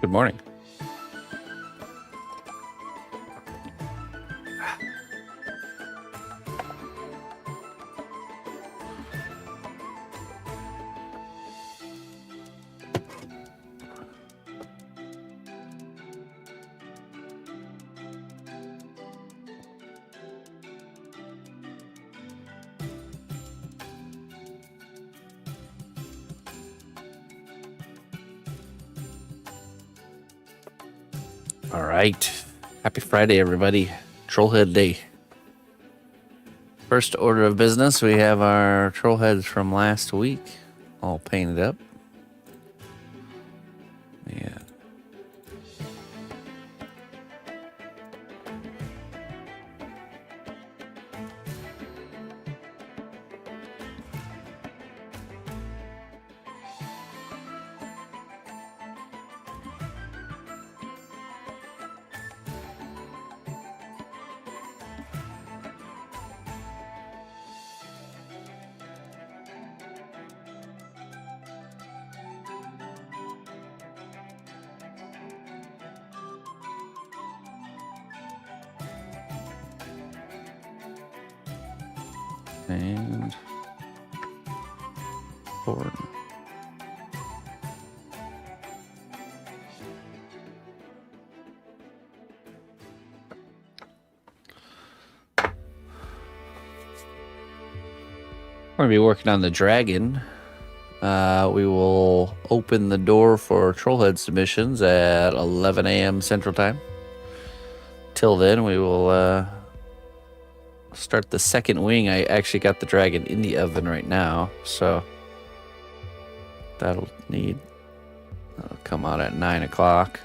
Good morning. All right. Happy Friday, everybody. Trollhead Day. First order of business, we have our trollheads from last week all painted up. Yeah. And forward. We're going to be working on the dragon. We will open the door for Trollhead submissions at 11 a.m. Central Time. Till then, we will start the second wing. I actually got the dragon in the oven right now, so that'll come out at 9 o'clock.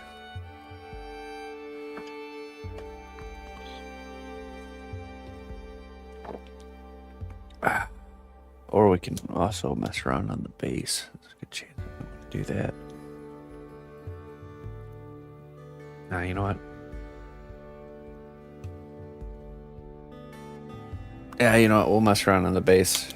Or we can also mess around on the base. There's a good chance I'm going to do that. Now, you know what? Yeah, you know what? We'll mess around on the base.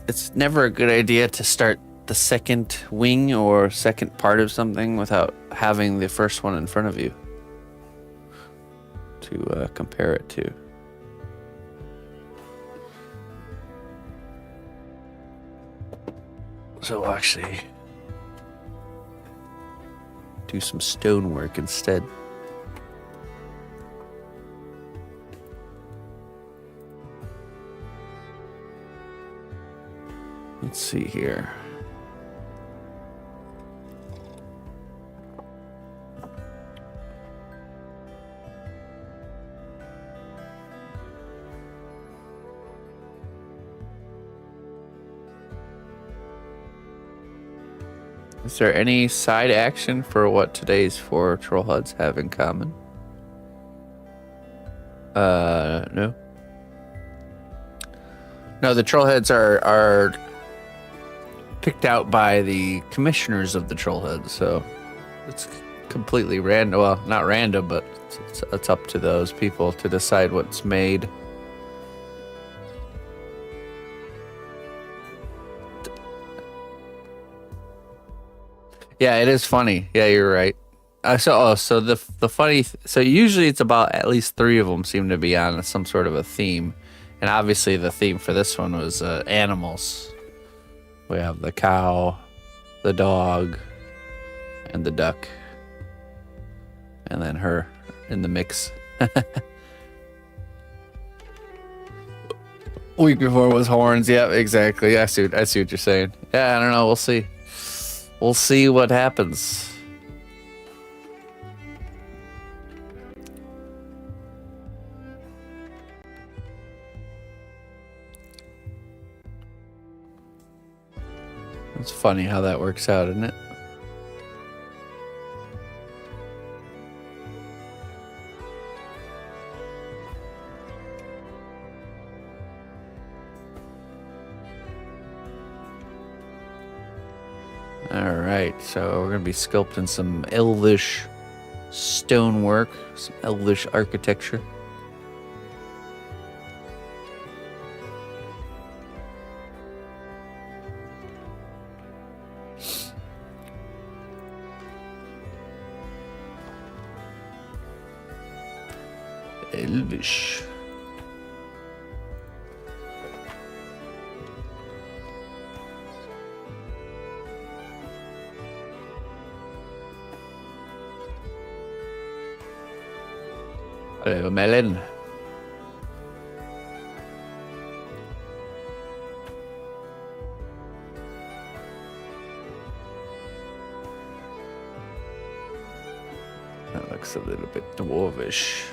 It's never a good idea to start the second wing or second part of something without having the first one in front of you to compare it to. So we'll actually do some stonework instead. Let's see here. Is there any side action for what today's 4 Trollheads have in common? No. No, the Trollheads are picked out by the commissioners of the Trollheads, so it's completely random. Well, not random, but it's up to those people to decide what's made. Yeah, it is funny. Yeah, you're right. So usually it's about at least 3 of them seem to be on some sort of a theme, and obviously the theme for this one was animals. We have the cow, the dog, and the duck, and then her in the mix. Week before was horns. Yeah, exactly. I see what you're saying. Yeah, I don't know. We'll see. We'll see what happens. It's funny how that works out, isn't it? All right, so we're going to be sculpting some elvish stonework, some elvish architecture. Elvish. Hello, Melon. That looks a little bit dwarvish.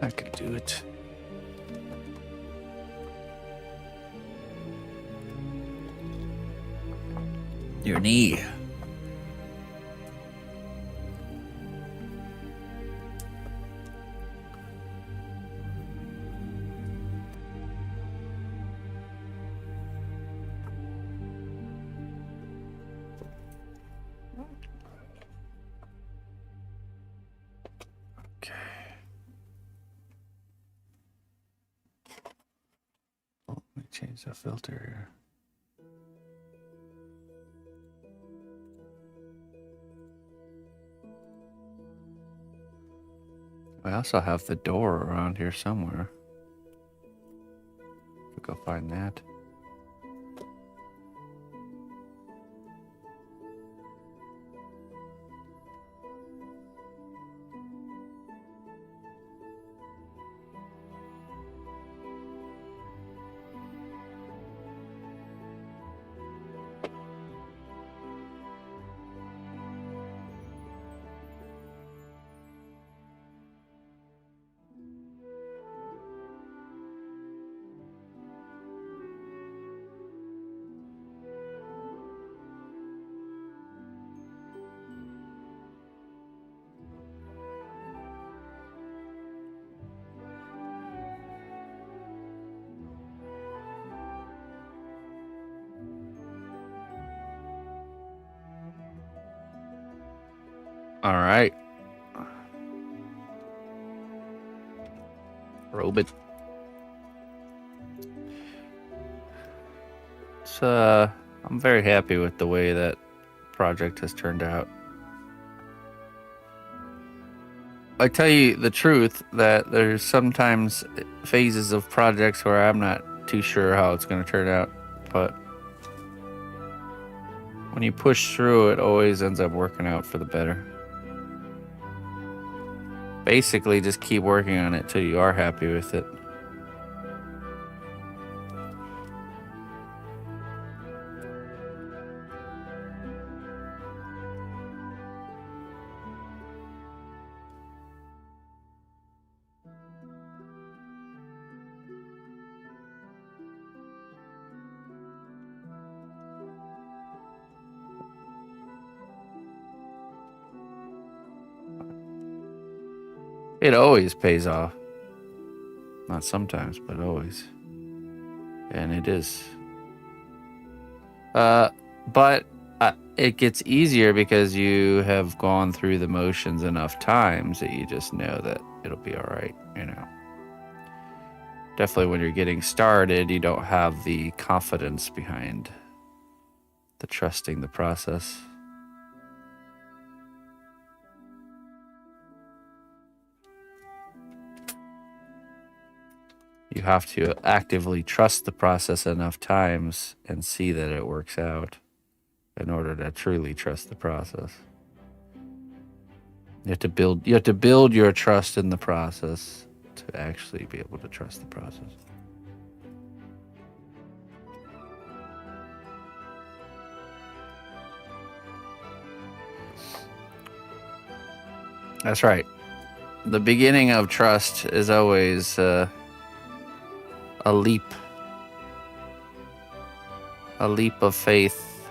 I can do it. Your knee. Okay. Oh, let me change the filter here. I also have the door around here somewhere. We'll go find that. All right. Robot. So, I'm very happy with the way that project has turned out. I tell you the truth that there's sometimes phases of projects where I'm not too sure how it's going to turn out, but when you push through, it always ends up working out for the better. Basically, just keep working on it till you are happy with it. It always pays off. Not sometimes, but always. And it is. But it gets easier because you have gone through the motions enough times that you just know that it'll be all right, you know. Definitely when you're getting started, you don't have the confidence behind the trusting the process. You have to actively trust the process enough times and see that it works out in order to truly trust the process. You have to build your trust in the process to actually be able to trust the process. That's right. The beginning of trust is always a leap of faith.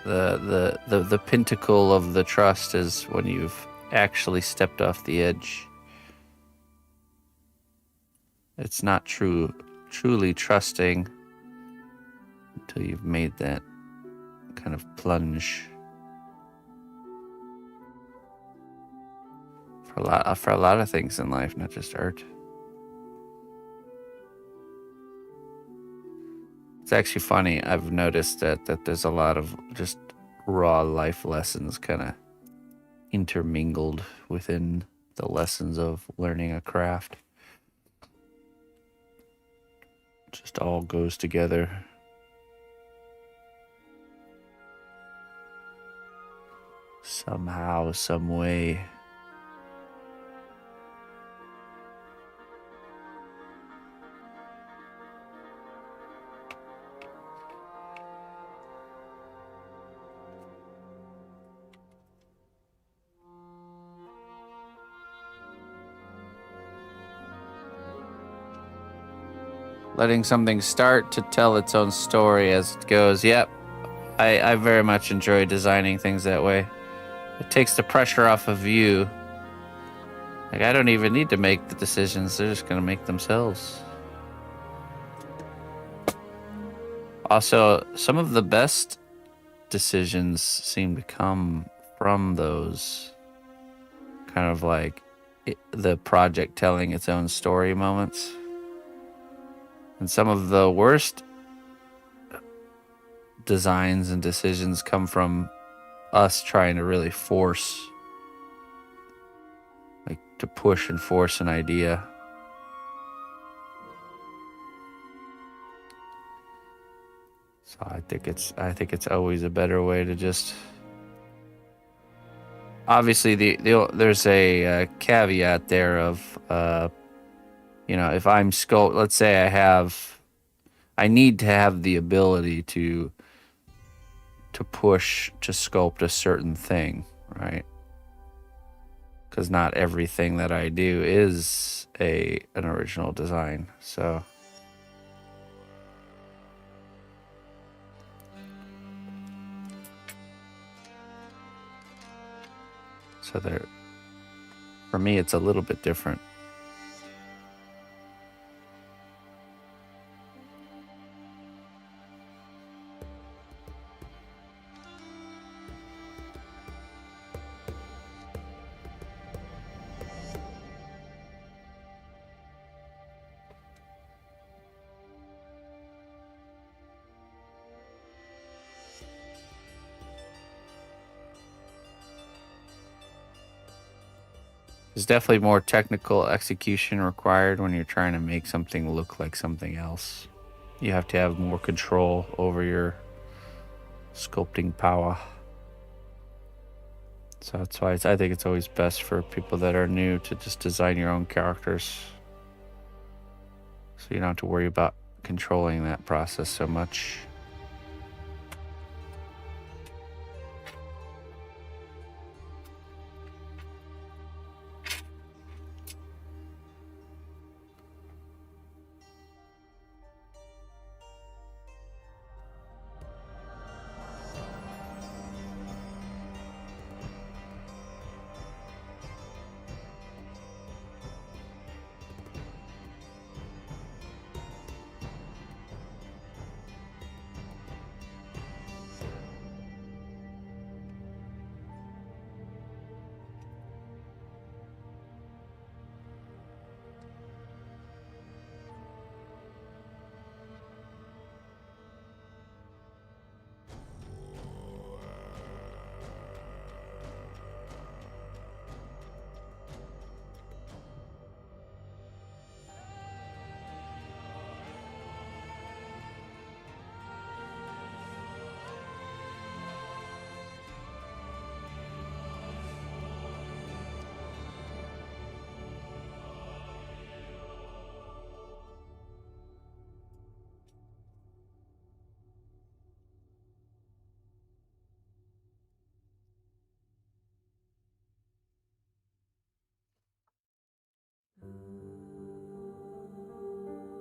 The pinnacle of the trust is when you've actually stepped off the edge. It's not truly trusting until you've made that kind of plunge. For a lot of things in life, not just art. It's actually funny. I've noticed that there's a lot of just raw life lessons kind of intermingled within the lessons of learning a craft. It just all goes together. Somehow, some way. Letting something start to tell its own story as it goes. Yep, I very much enjoy designing things that way. It takes the pressure off of you. Like, I don't even need to make the decisions. They're just going to make themselves. Also, some of the best decisions seem to come from those kind of like the project telling its own story moments. And some of the worst designs and decisions come from us trying to really force, like to push and force an idea. So I think it's always a better way to just. Obviously, there's a caveat there of, if I'm sculpt, let's say I need to have the ability to push to sculpt a certain thing, right? Because not everything that I do is an original design, so. So for me, it's a little bit different. There's definitely more technical execution required when you're trying to make something look like something else. You have to have more control over your sculpting power. So that's why I think it's always best for people that are new to just design your own characters. So you don't have to worry about controlling that process so much.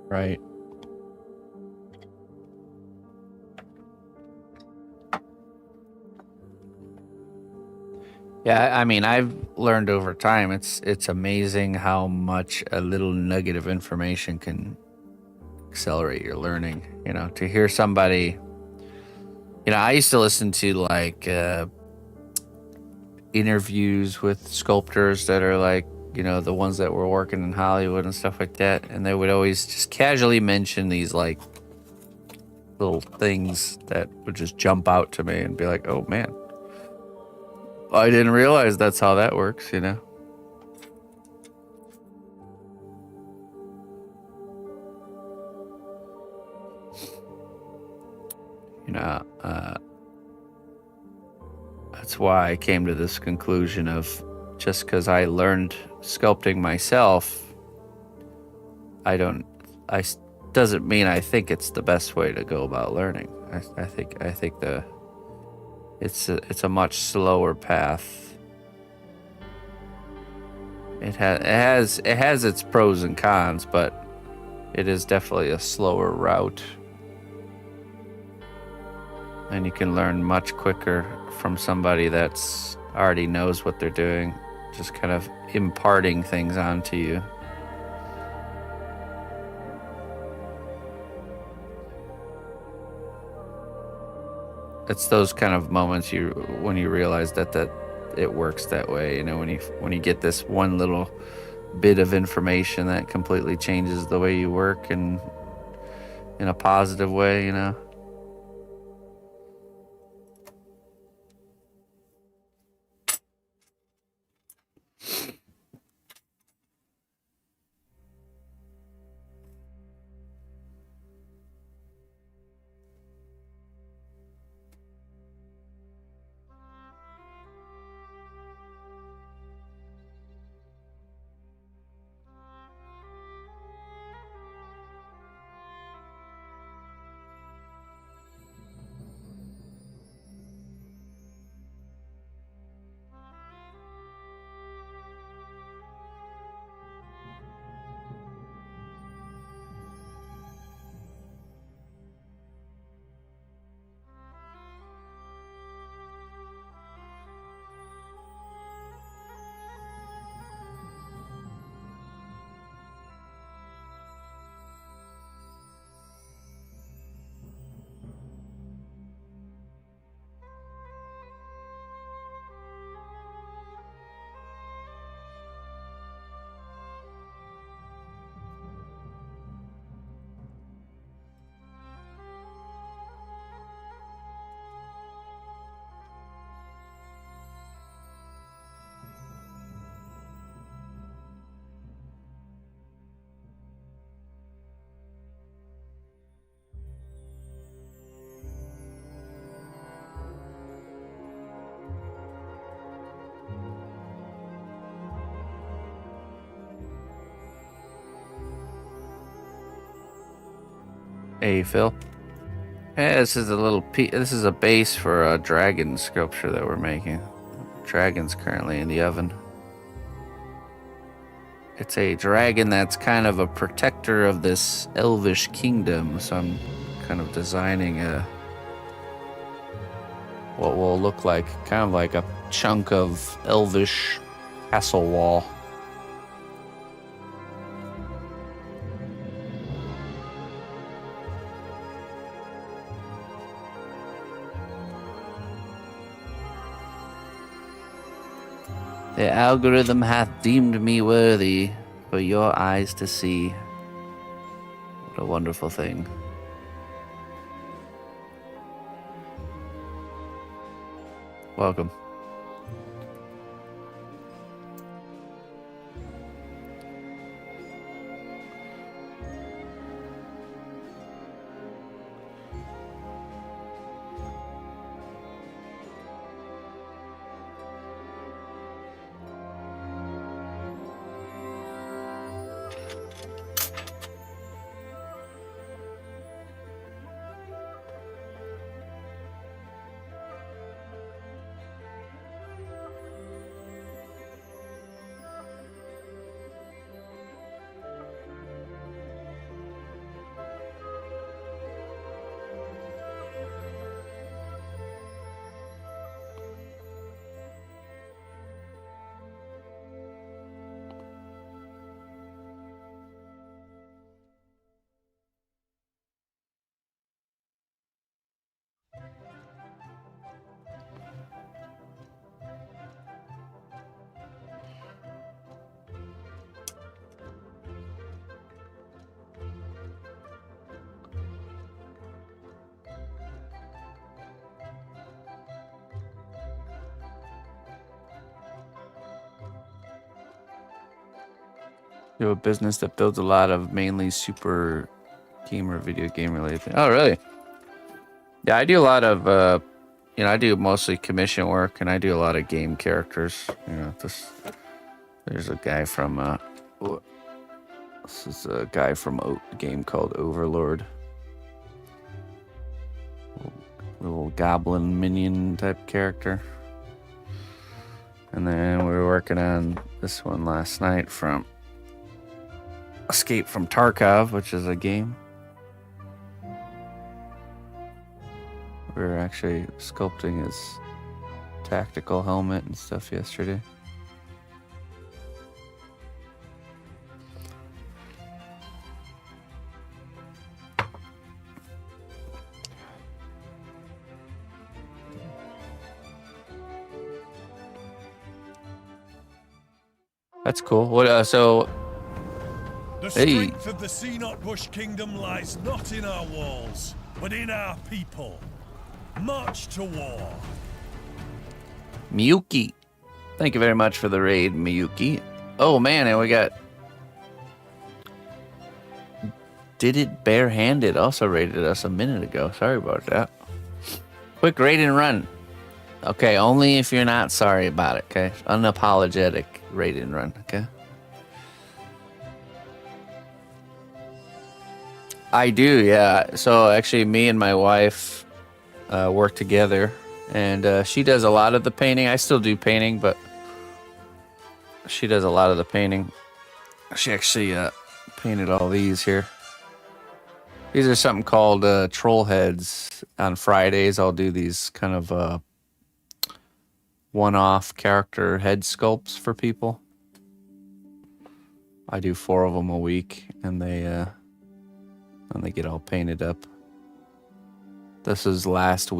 Right. Yeah, I mean, I've learned over time. It's amazing how much a little nugget of information can accelerate your learning. You know, to hear somebody. You know, I used to listen to like interviews with sculptors that are like, you know, the ones that were working in Hollywood and stuff like that, and they would always just casually mention these like little things that would just jump out to me and be like, "Oh man, I didn't realize that's how that works," you know. You know, that's why I came to this conclusion of just because I learned sculpting myself, I don't, I s- doesn't mean I think it's the best way to go about learning. I think it's a much slower path. It has its pros and cons, but it is definitely a slower route, and you can learn much quicker from somebody that's already knows what they're doing, just kind of imparting things onto you. It's those kind of moments when you realize that it works that way. You know, when you get this one little bit of information that completely changes the way you work and in a positive way. You know. Hey, Phil. Hey, This is a base for a dragon sculpture that we're making. Dragon's currently in the oven. It's a dragon that's kind of a protector of this elvish kingdom. So I'm kind of designing what will look like kind of like a chunk of elvish castle wall. The algorithm hath deemed me worthy for your eyes to see. What a wonderful thing. Welcome. Do a business that builds a lot of mainly super gamer video game related things. Oh, really? Yeah, I do a lot of I do mostly commission work, and I do a lot of game characters. There's a guy from this is a guy from a game called Overlord. Little goblin minion type character. And then we were working on this one last night from Escape from Tarkov, which is a game. We were actually sculpting his tactical helmet and stuff yesterday. That's cool. What? So. The strength of the cnotbusch kingdom lies not in our walls, but in our people. March to war. Miyuki. Thank you very much for the raid, Miyuki. Oh man, and we got Did It Barehanded also raided us a minute ago. Sorry about that. Quick raid and run. Okay, only if you're not sorry about it, okay? Unapologetic raid and run, okay? I do, yeah. So actually me and my wife work together, and she does a lot of the painting. I still do painting, but she does a lot of the painting. She actually painted all these here. These are something called troll heads. On Fridays, I'll do these kind of one-off character head sculpts for people. I do 4 of them a week, and they get all painted up. This is last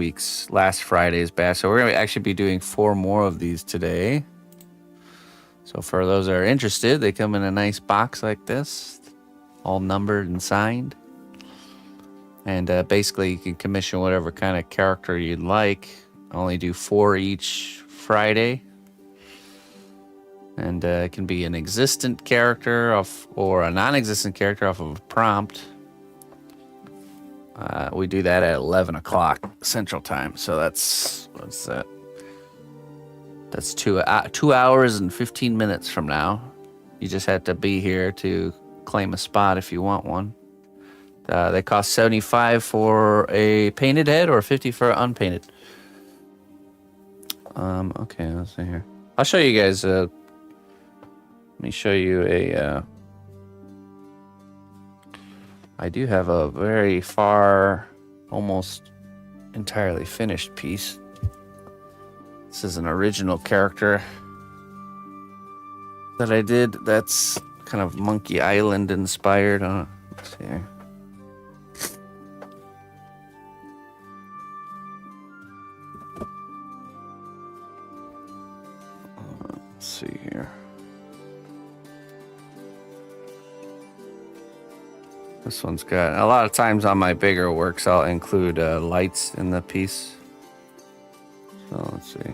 Friday's batch, so we're gonna actually be doing 4 more of these today. So for those that are interested, they come in a nice box like this, all numbered and signed. And basically, you can commission whatever kind of character you'd like. I only do 4 each Friday. And it can be an existent character or a non-existent character off of a prompt. We do that at 11 o'clock Central Time. So what's that? That's 2 hours and 15 minutes from now. You just have to be here to claim a spot if you want one. They cost $75 for a painted head or $50 for unpainted. Okay, let's see here. I'll show you guys. Let me show you a. I do have a very far, almost entirely finished piece. This is an original character that I did. That's kind of Monkey Island inspired. Let's see here. Let's see here. This one's got, a lot of times on my bigger works, I'll include lights in the piece. So let's see.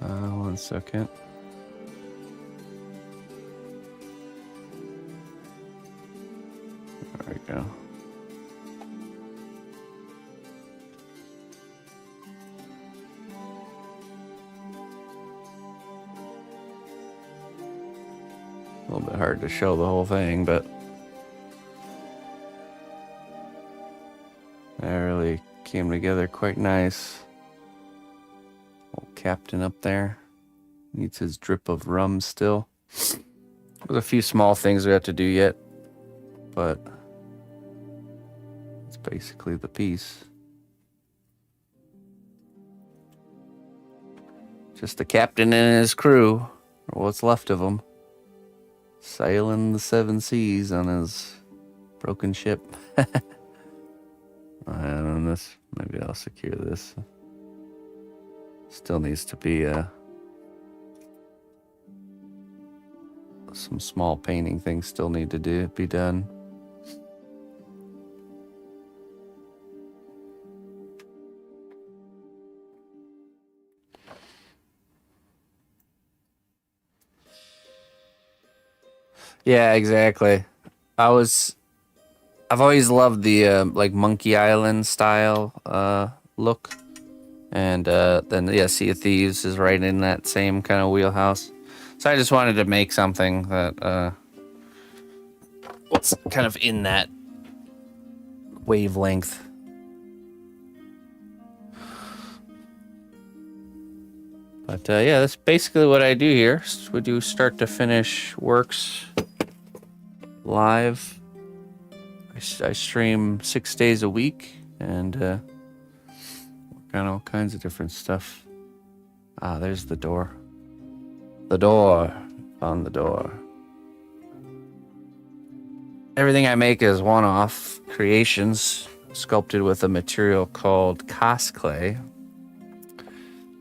One second. There we go. A little bit hard to show the whole thing, but that really came together quite nice. Old captain up there needs his drip of rum still. There's a few small things we have to do yet, but it's basically the piece. Just the captain and his crew, or what's left of them, sailing the 7 seas on his broken ship. And this, maybe I'll secure this. Still needs to be some small painting things still need to be done. Yeah, exactly. I've always loved the like Monkey Island style look, and then yeah, Sea of Thieves is right in that same kind of wheelhouse. So I just wanted to make something that was kind of in that wavelength. But yeah, that's basically what I do here. We do start to finish works live. I stream 6 days a week and work on all kinds of different stuff. Ah, there's the door. The door. Found the door. Everything I make is one-off creations sculpted with a material called cos clay,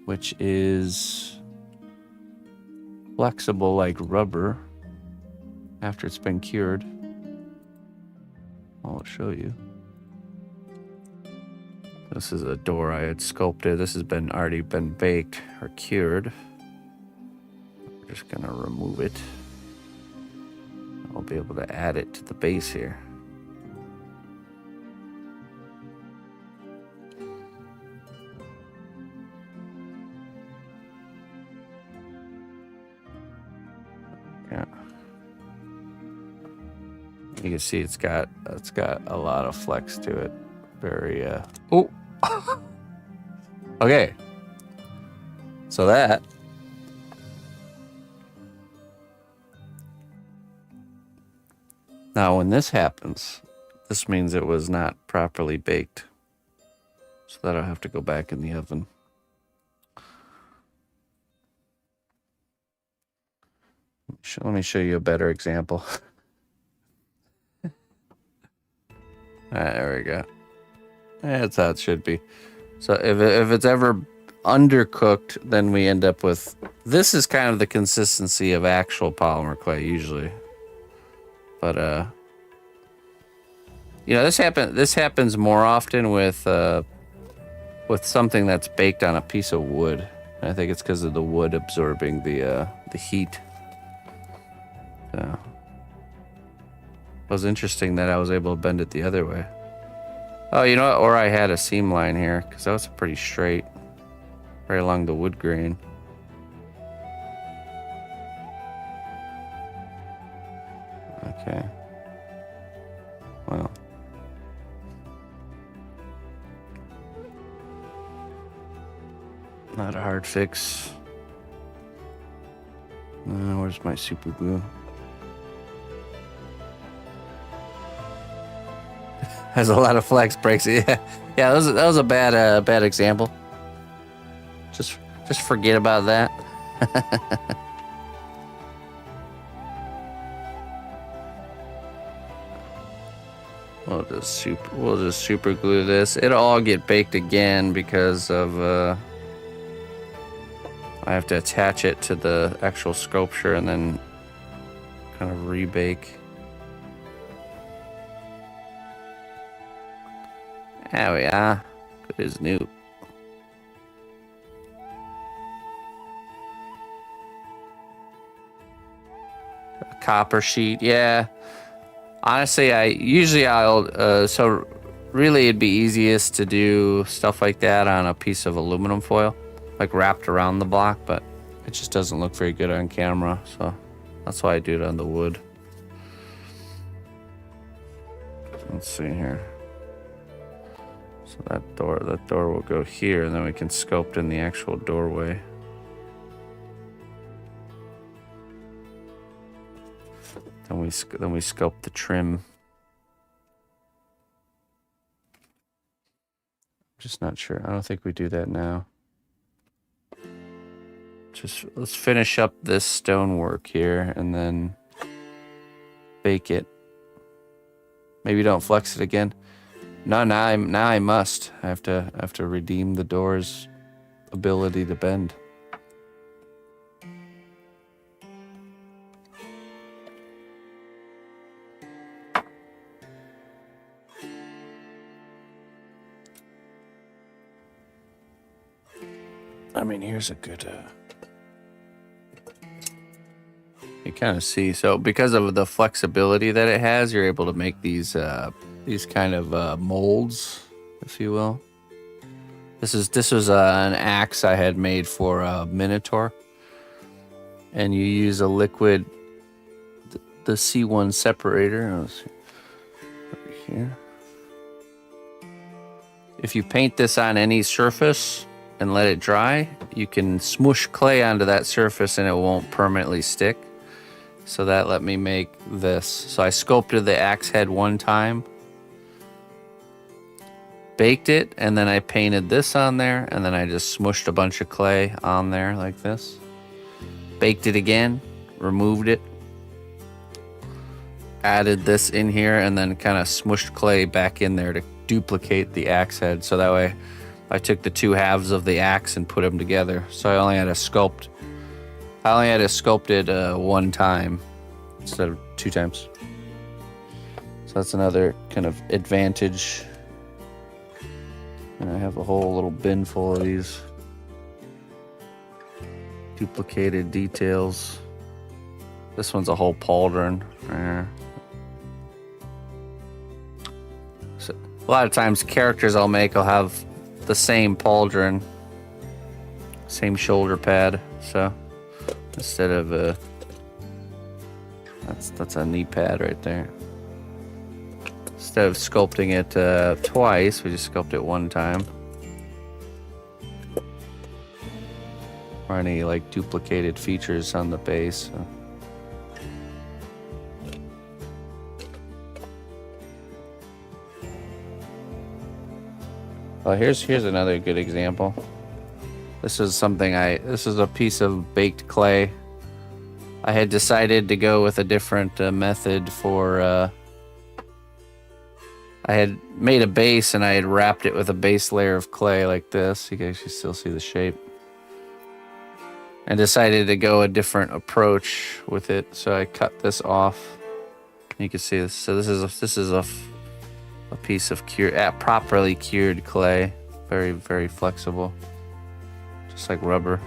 which is flexible like rubber after it's been cured. I'll show you. This is a door I had sculpted. This has already been baked or cured. I'm just gonna remove it. I'll be able to add it to the base here. Yeah. You can see it's got a lot of flex to it. Very oh. Okay. So that now when this happens, this means it was not properly baked. So that'll have to go back in the oven. Let me show you a better example. Alright, there we go. That's how it should be. So if it's ever undercooked, then we end up with... This is kind of the consistency of actual polymer clay, usually. But, you know, this happens more often with something that's baked on a piece of wood. And I think it's because of the wood absorbing the heat. So... It was interesting that I was able to bend it the other way. Oh, you know what? Or I had a seam line here, because that was pretty straight. Right along the wood grain. Okay. Well. Not a hard fix. Where's my super glue? Has a lot of flex breaks. Yeah, yeah. That was a bad example. Just forget about that. We'll just super glue this. It'll all get baked again because of I have to attach it to the actual sculpture and then kind of rebake. There we are. Good as new. A copper sheet, yeah. Honestly, I'll so really it'd be easiest to do stuff like that on a piece of aluminum foil, like wrapped around the block, but it just doesn't look very good on camera, so that's why I do it on the wood. Let's see here. So that door will go here, and then we can sculpt in the actual doorway. Then we sculpt the trim. I'm just not sure. I don't think we do that now. Just let's finish up this stonework here, and then bake it. Maybe don't flex it again. No, now I must. I have to redeem the door's ability to bend. I mean, here's a good You kind of see. So because of the flexibility that it has, you're able to make these kind of molds, if you will. This was an axe I had made for a Minotaur, and you use a liquid, the C1 separator. Let's see, right here. If you paint this on any surface and let it dry, you can smoosh clay onto that surface and it won't permanently stick. So that let me make this. So I sculpted the axe head one time, baked it, and then I painted this on there, and then I just smushed a bunch of clay on there like this. Baked it again, removed it, added this in here, and then kind of smushed clay back in there to duplicate the axe head. So that way I took the two halves of the axe and put them together. So I only had to sculpt it one time instead of 2 times. So that's another kind of advantage. And I have a whole little bin full of these duplicated details. This one's a whole pauldron. So a lot of times characters I'll make, I'll have the same pauldron, same shoulder pad. So instead of that's a knee pad right there. Instead of sculpting it twice, we just sculpt it one time. Or any like duplicated features on the base. So. Well, here's another good example. This is a piece of baked clay. I had decided to go with a different method for. I had made a base and I had wrapped it with a base layer of clay like this. You can actually still see the shape. And decided to go a different approach with it, so I cut this off. You can see this. So this is a piece of properly cured clay, very, very flexible, just like rubber.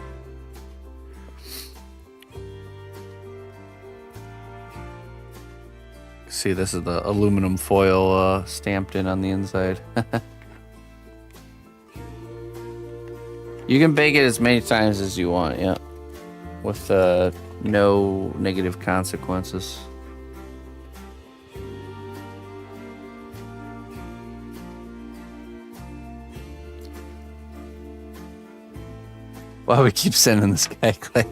See, this is the aluminum foil stamped in on the inside. You can bake it as many times as you want, yeah, with no negative consequences. Why we keep sending this guy clay?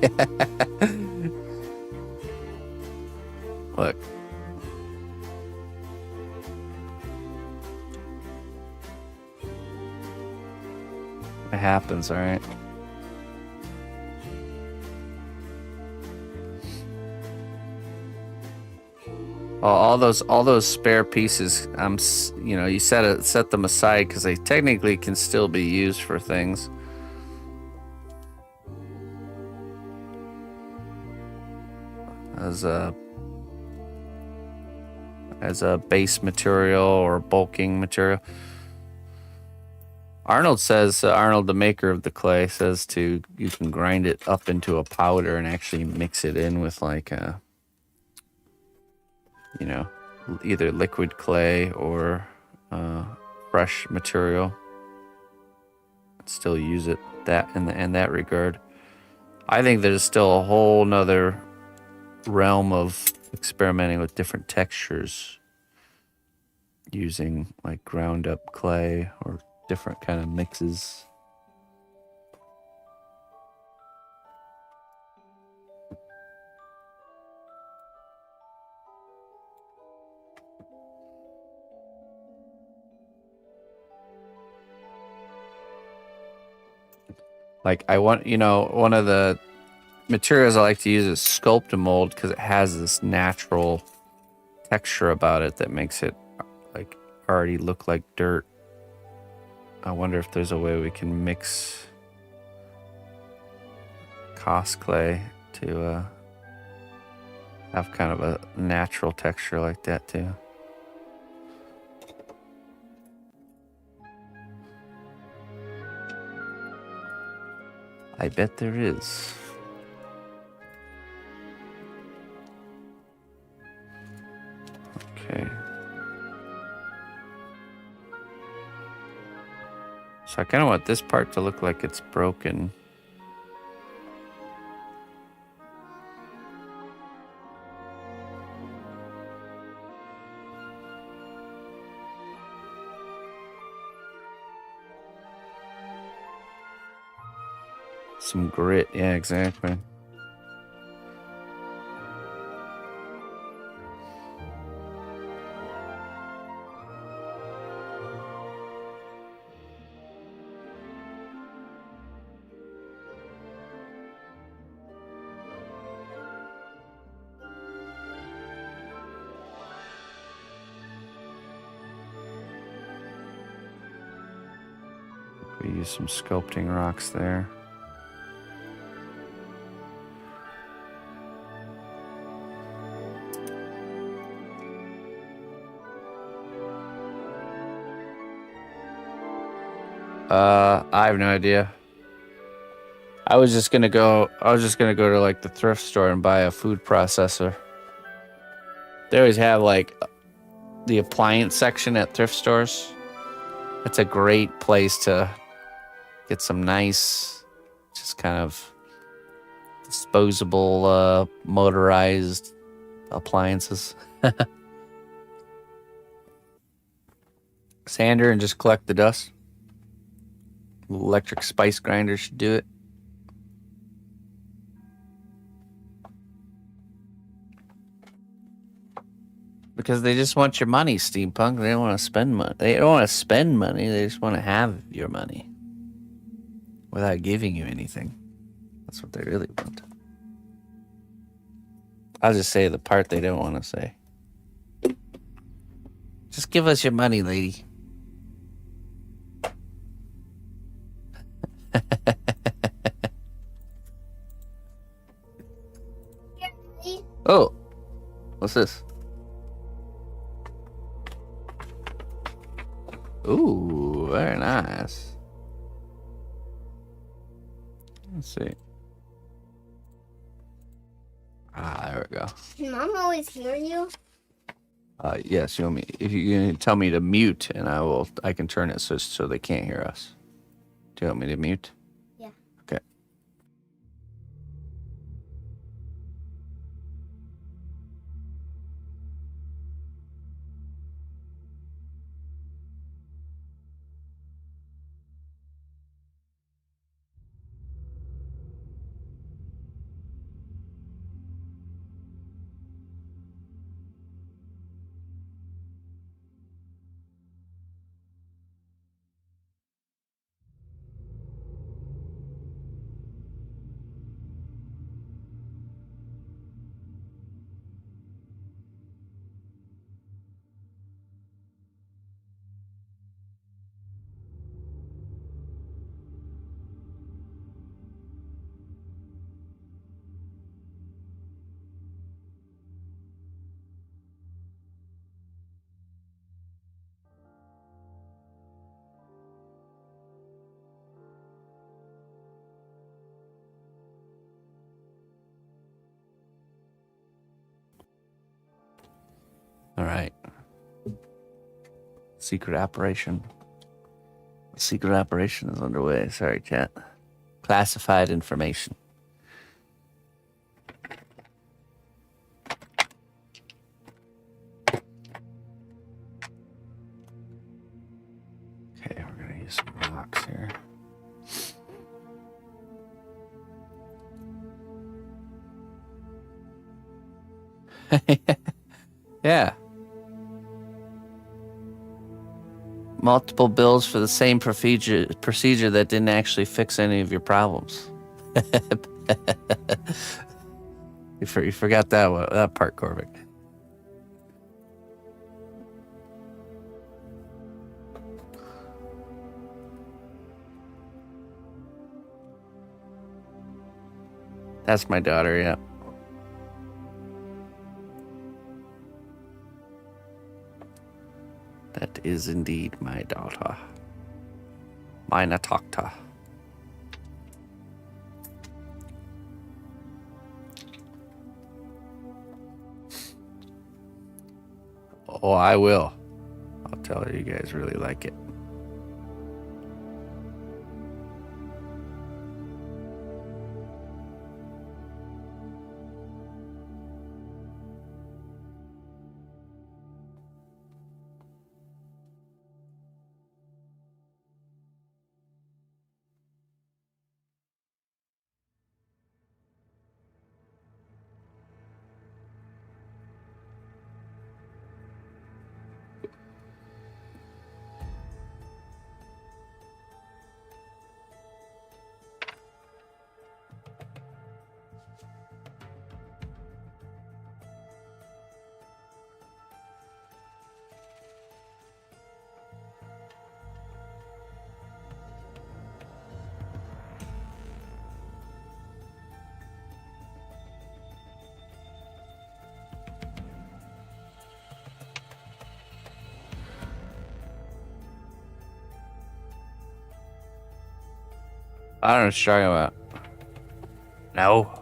Look. It happens, all right. All those spare pieces, you set them aside because they technically can still be used for things. As a base material or bulking material. Arnold, the maker of the clay, says you can grind it up into a powder and actually mix it in with like either liquid clay or fresh material. Still use it in that regard. I think there's still a whole nother realm of experimenting with different textures using like ground up clay or different kind of mixes. Like one of the materials I like to use is Sculpt a mold because it has this natural texture about it that makes it like already look like dirt. I wonder if there's a way we can mix Cos clay to have kind of a natural texture like that too. I bet there is. So I kind of want this part to look like it's broken. Some grit, yeah, exactly. We use some sculpting rocks there. I have no idea. I was just gonna go to like the thrift store and buy a food processor. They always have like the appliance section at thrift stores. That's a great place to get some nice, just kind of disposable, motorized appliances. Sander and just collect the dust. Electric spice grinder should do it. Because they just want your money, steampunk. They don't want to spend money. They don't want to spend money. They just want to have your money without giving you anything. That's what they really want. I'll just say the part they don't want to say. Just give us your money, lady. Oh, what's this? Ooh, very nice. Let's see. Ah, there we go. Can Mom always hear you? Yes, you want me? If you tell me to mute, and I can turn it so they can't hear us. Do you want me to mute? Yeah. Okay. All right. Secret operation. Secret operation is underway. Sorry, chat. Classified information. Okay, we're gonna use some rocks here. Yeah. Multiple bills for the same procedure that didn't actually fix any of your problems. You forgot that part, Corvick. That's my daughter, yeah. That is indeed my daughter. Meine Tochter. Oh, I will. I'll tell her you guys really like it. I don't know what you're talking about. No.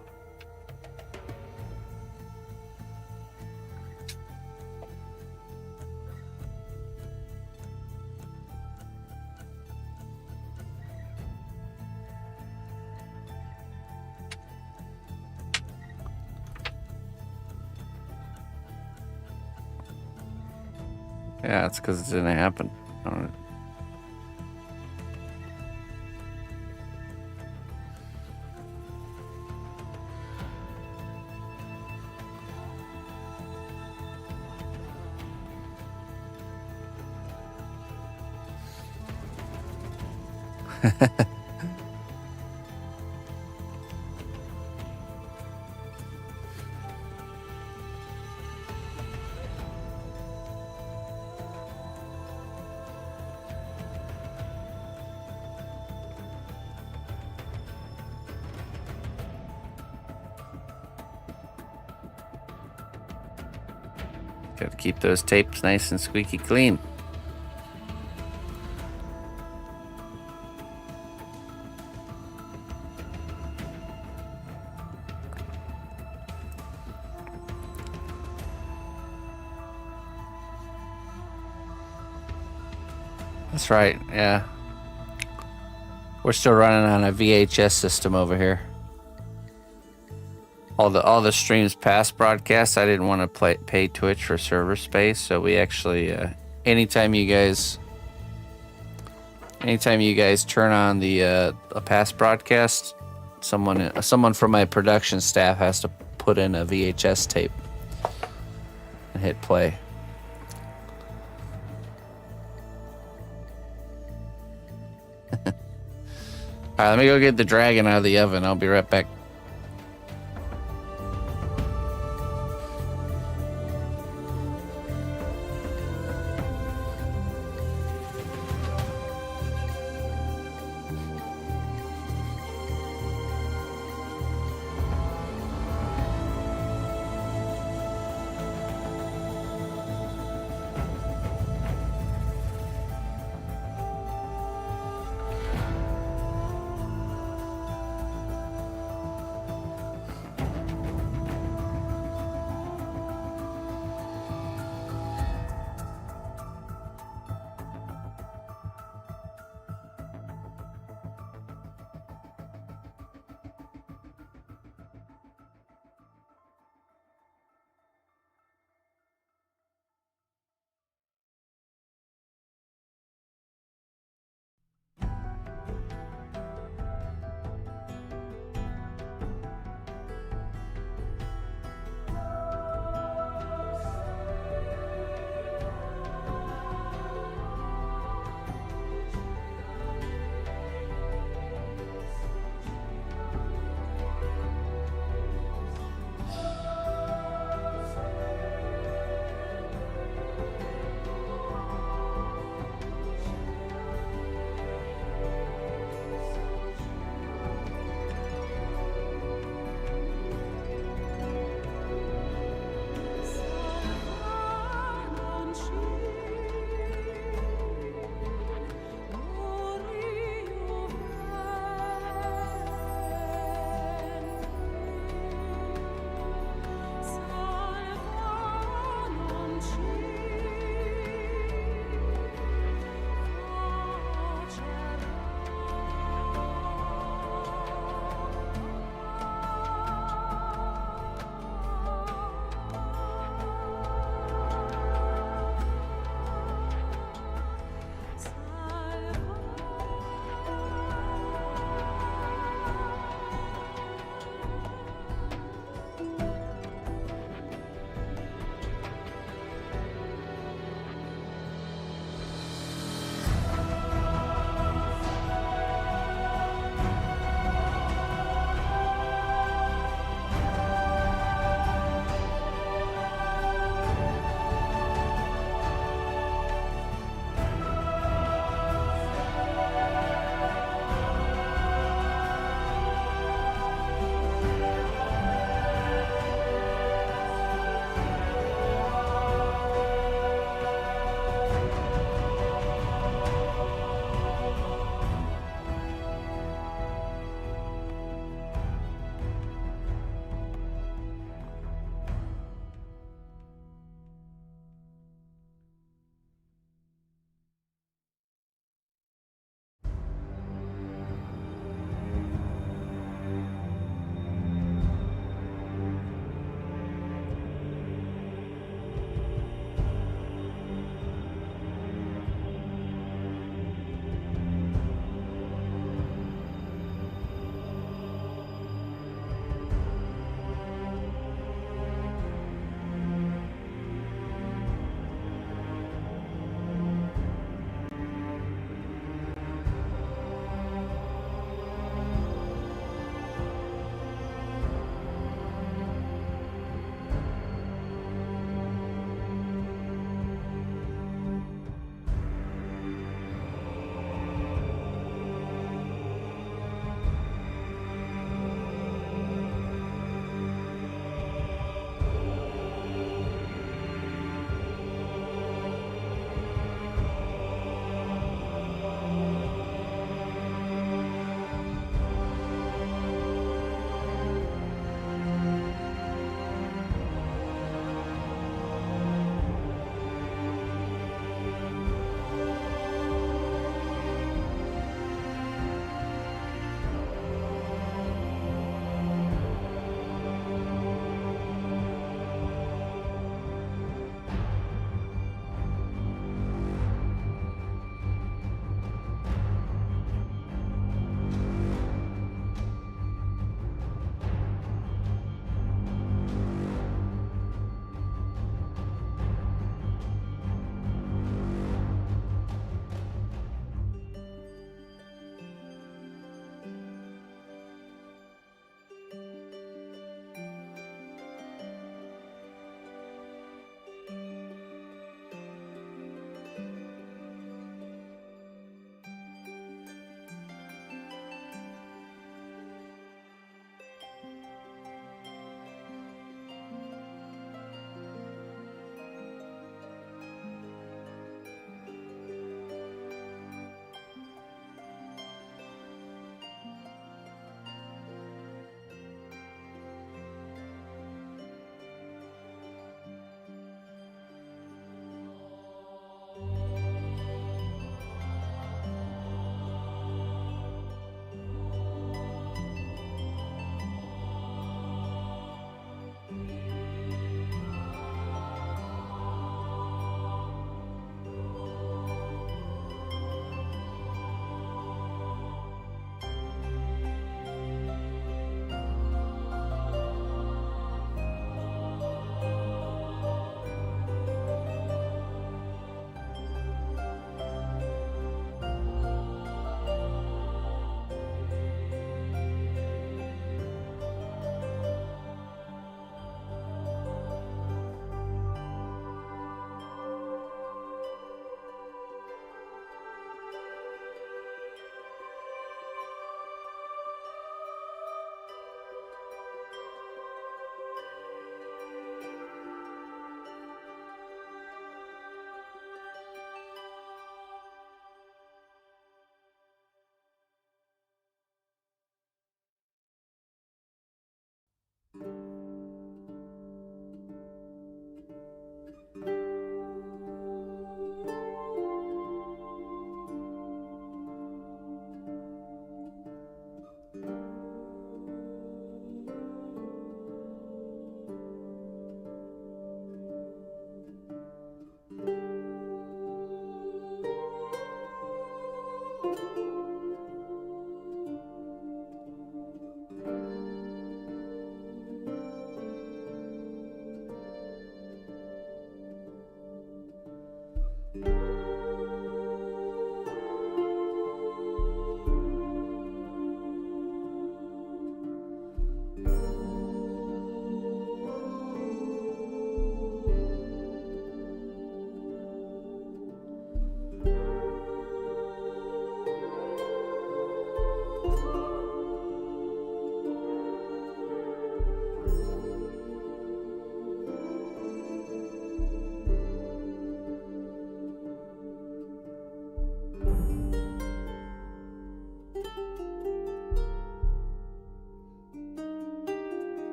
Yeah, it's because it didn't happen. I don't know. Got to keep those tapes nice and squeaky clean. That's right, yeah. We're still running on a VHS system over here. All the streams past broadcasts, I didn't want to pay Twitch for server space, so we actually anytime you guys turn on the a past broadcast, someone from my production staff has to put in a VHS tape and hit play. All right, let me go get the dragon out of the oven. I'll be right back.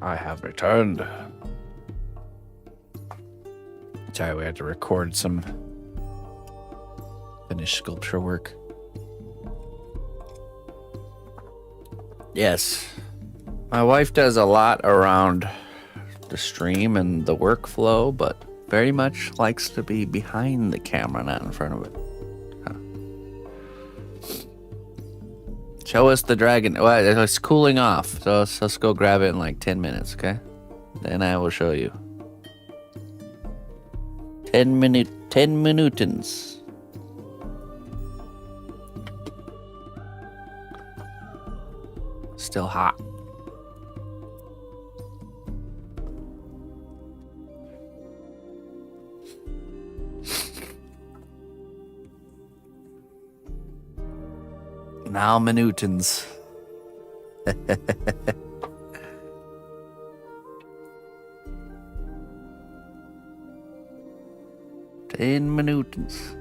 I have returned. Sorry, we had to record some finished sculpture work. Yes. My wife does a lot around the stream and the workflow, but very much likes to be behind the camera, not in front of it. Show us the dragon. Well, it's cooling off, so let's go grab it in like 10 minutes, okay? Then I will show you. 10 minutins. Still hot. Now minutins. 10 minutins.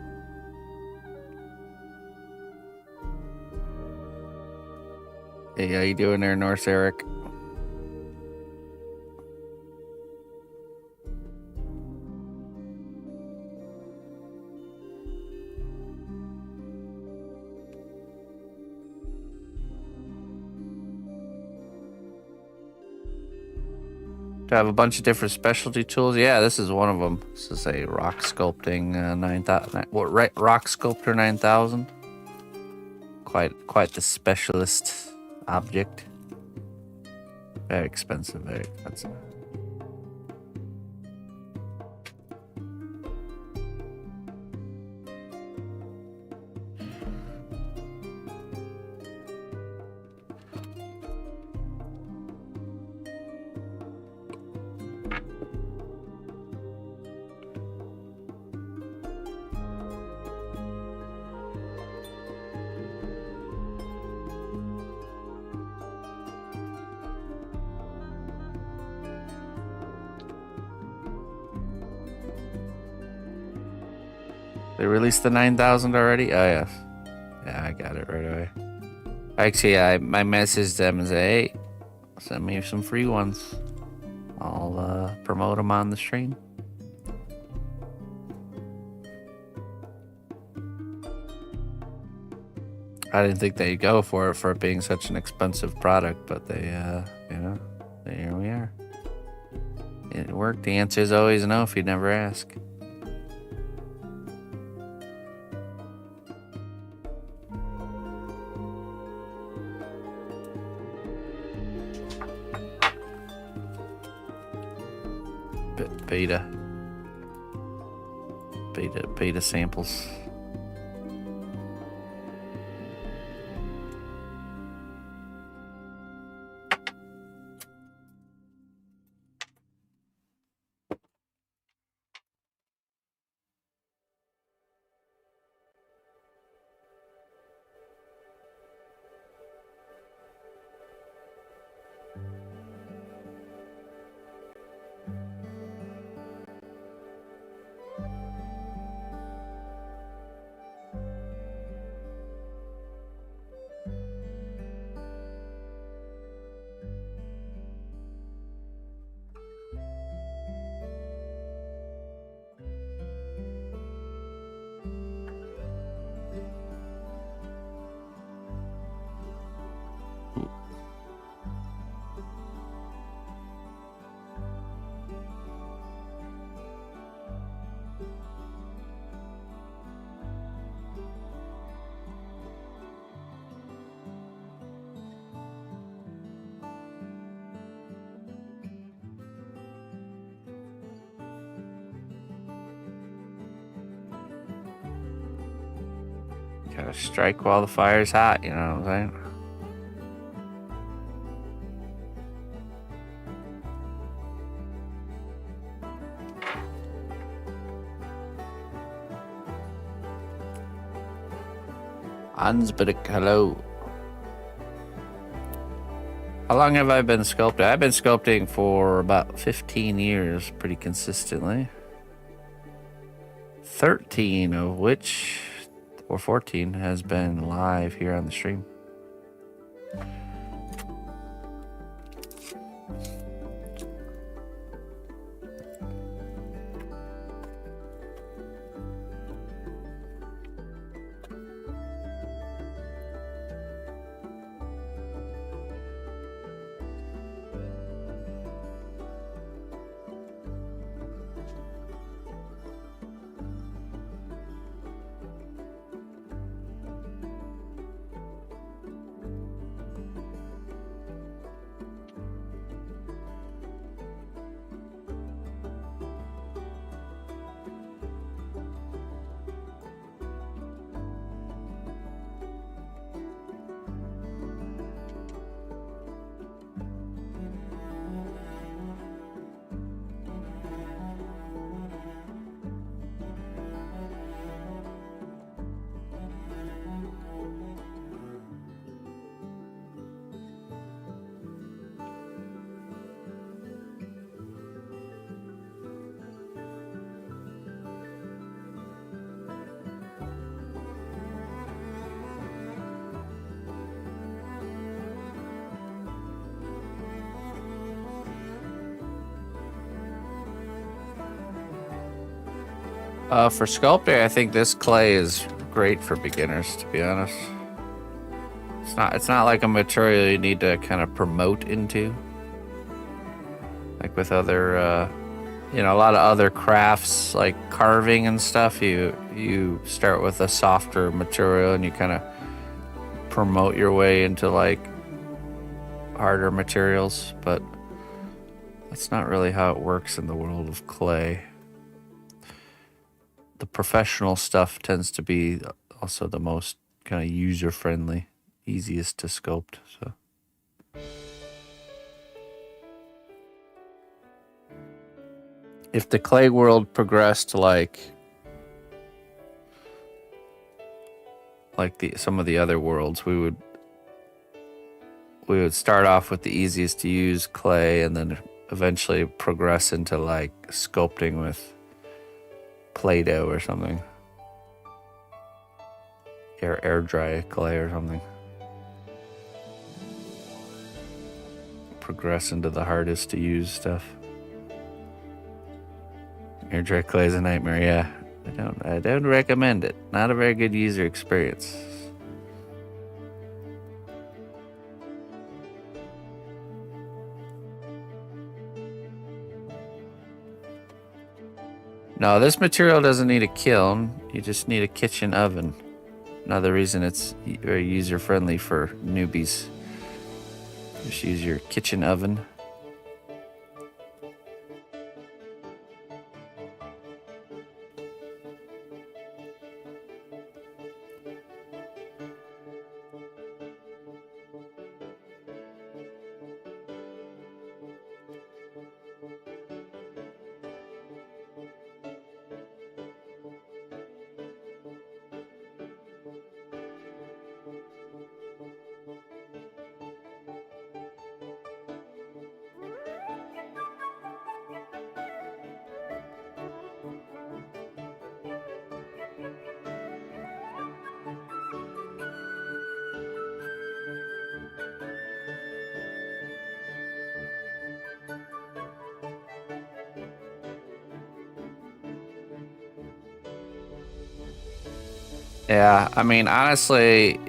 Hey, how you doing there, Norse Eric? To have a bunch of different specialty tools. Yeah, this is one of them. This is a rock sculpting 9000. What? Right, rock sculptor 9000. Quite the specialist object. Very expensive. Very expensive. They released the 9000 already? Oh, yes. Yeah, I got it right away. Actually, I messaged them and said, hey, send me some free ones. I'll promote them on the stream. I didn't think they'd go for it being such an expensive product, but they, you know, here we are. It worked. The answer is always no if you never ask. Beta samples. Gotta strike while the fire's hot, you know what I'm saying? Ansberick, hello. How long have I been sculpting? I've been sculpting for about 15 years, pretty consistently. 13 of which, or 14, has been live here on the stream. For sculpting, I think this clay is great for beginners, to be honest. It's not like a material you need to kind of promote into. Like with other, a lot of other crafts, like carving and stuff, you start with a softer material and you kind of promote your way into like harder materials, but that's not really how it works in the world of clay. The professional stuff tends to be also the most kind of user-friendly, easiest to sculpt. So if the clay world progressed like some of the other worlds, we would start off with the easiest to use clay and then eventually progress into like sculpting with Play-Doh or something. Air dry clay or something. Progress into the hardest to use stuff. Air dry clay is a nightmare, yeah. I don't recommend it. Not a very good user experience. No, this material doesn't need a kiln. You just need a kitchen oven. Another reason it's very user-friendly for newbies. Just use your kitchen oven. Yeah, I mean, honestly,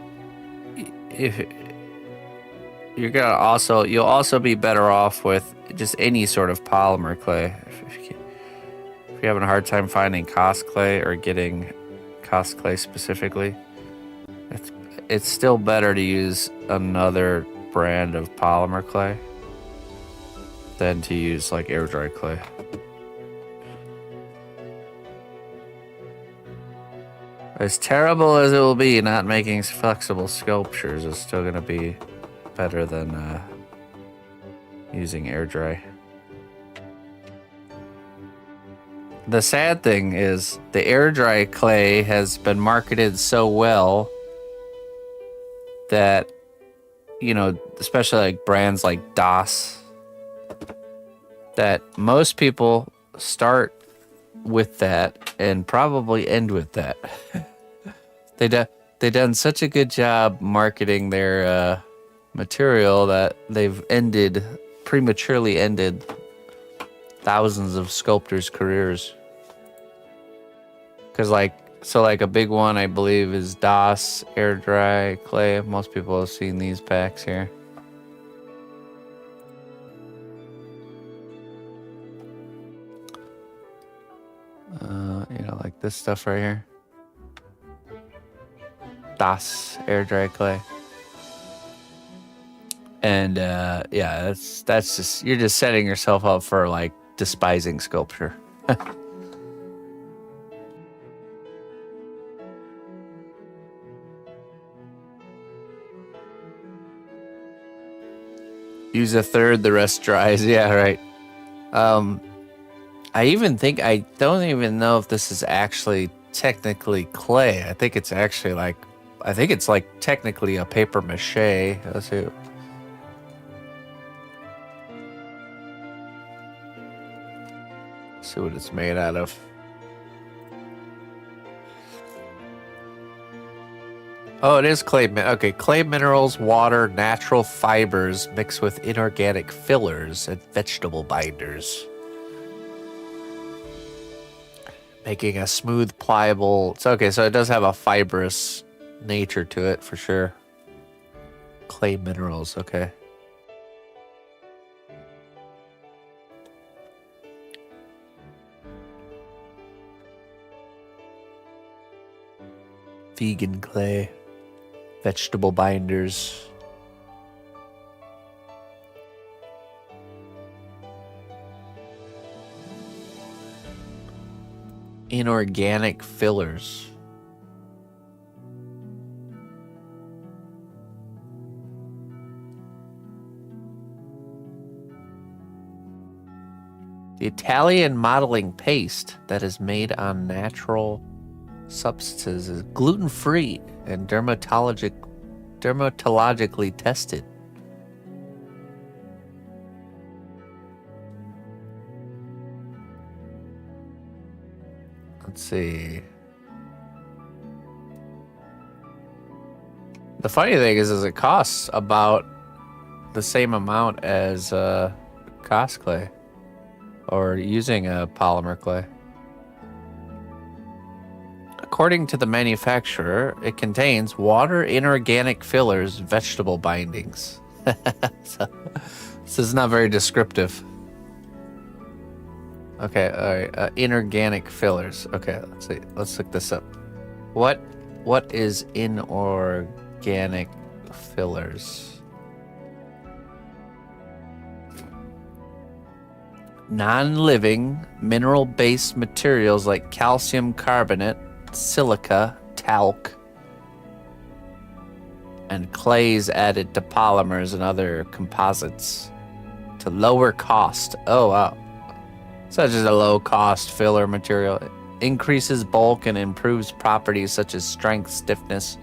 if you'll also be better off with just any sort of polymer clay. If you're having a hard time finding Cos clay or getting Cos clay specifically, it's still better to use another brand of polymer clay than to use like air dry clay. As terrible as it will be, not making flexible sculptures is still going to be better than using air dry. The sad thing is the air dry clay has been marketed so well that, especially like brands like Das, that most people start with that and probably end with that. They done such a good job marketing their material that they've prematurely ended thousands of sculptors' careers. Because like a big one I believe is Das air dry clay. Most people have seen these packs here. Like this stuff right here. Das air dry clay. And that's just, you're just setting yourself up for like despising sculpture. Use a third, the rest dries. Yeah, right. I don't even know if this is actually technically clay. I think it's like technically a paper mache. Let's see. See what it's made out of. Oh, it is clay. Okay, clay minerals, water, natural fibers mixed with inorganic fillers and vegetable binders. Making a smooth, pliable. It's okay, so it does have a fibrous nature to it for sure. Clay minerals, okay. Vegan clay, vegetable binders. Inorganic fillers. The Italian modeling paste that is made on natural substances is gluten-free and dermatologically tested. Let's see. The funny thing is it costs about the same amount as cast clay or using a polymer clay. According to the manufacturer, it contains water, inorganic fillers, vegetable bindings. So, this is not very descriptive. Okay, all right. Inorganic fillers. Okay, let's see. Let's look this up. What is inorganic fillers? Non-living mineral-based materials like calcium carbonate, silica, talc, and clays added to polymers and other composites to lower cost. Oh, wow. Such as a low-cost filler material. It increases bulk and improves properties such as strength, stiffness,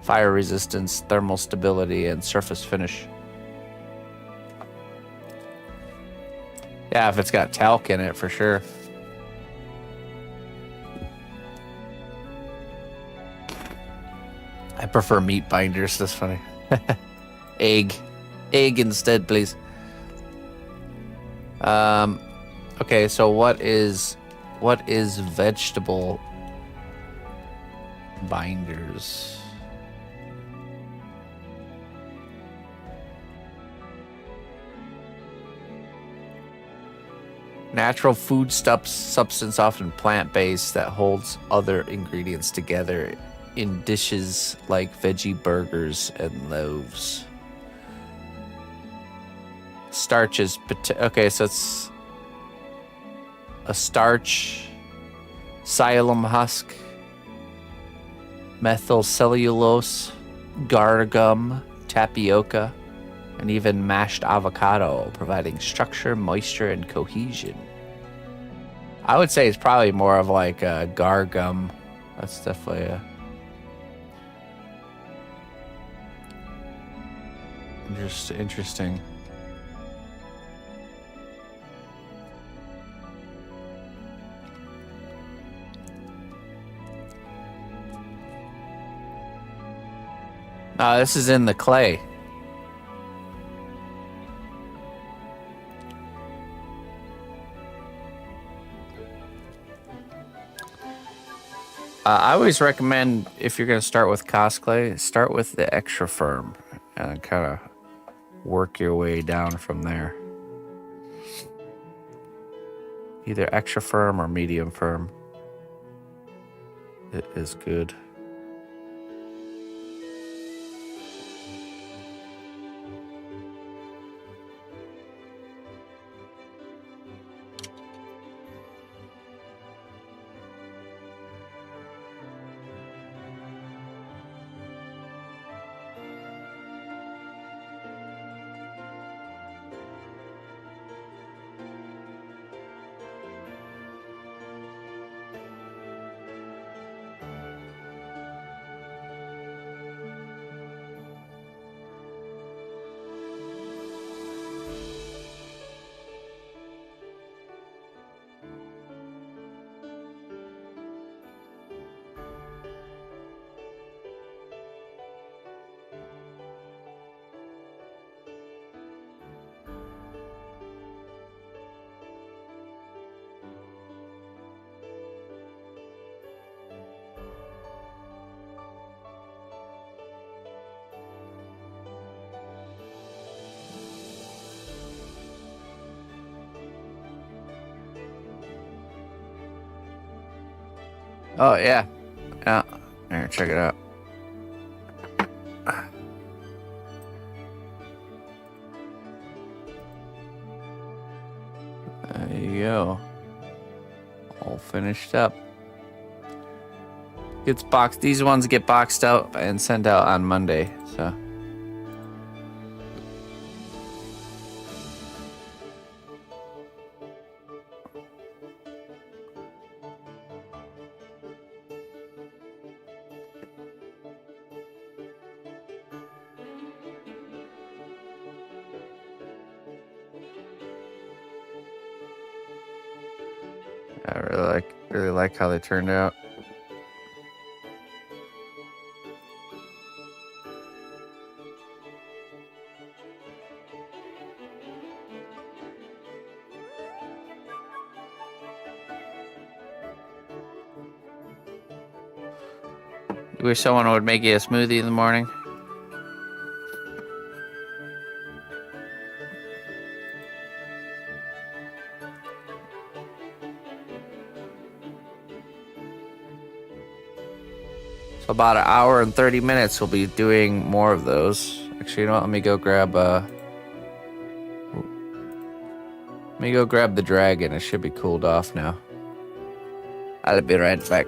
fire resistance, thermal stability, and surface finish. Yeah, if it's got talc in it, for sure. I prefer meat binders. That's funny. Egg instead, please. Okay, so what is vegetable binders? Natural food substance, often plant-based, that holds other ingredients together in dishes like veggie burgers and loaves. Starches. Okay, so it's a starch, psyllium husk, methyl cellulose, gar gum, tapioca, and even mashed avocado, providing structure, moisture, and cohesion. I would say it's probably more of like a gar gum. That's definitely a interesting. This is in the clay. I always recommend, if you're going to start with cast clay, start with the extra firm and kind of work your way down from there. Either extra firm or medium firm. It is good. Oh yeah, yeah. Here, check it out. There you go. All finished up. Gets boxed. These ones get boxed out and sent out on Monday. So. I really like how they turned out. You wish someone would make you a smoothie in the morning? So about an hour and 30 minutes we'll be doing more of those. Actually, you know what? Let me go grab the dragon. It should be cooled off now. I'll be right back.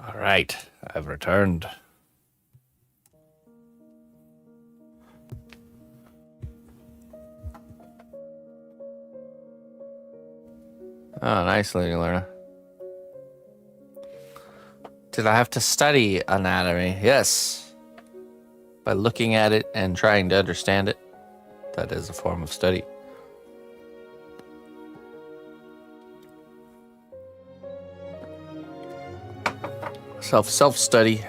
All right, I've returned. Oh, nice, Lady Lorna. Did I have to study anatomy? Yes. By looking at it and trying to understand it. That is a form of study. Self-study.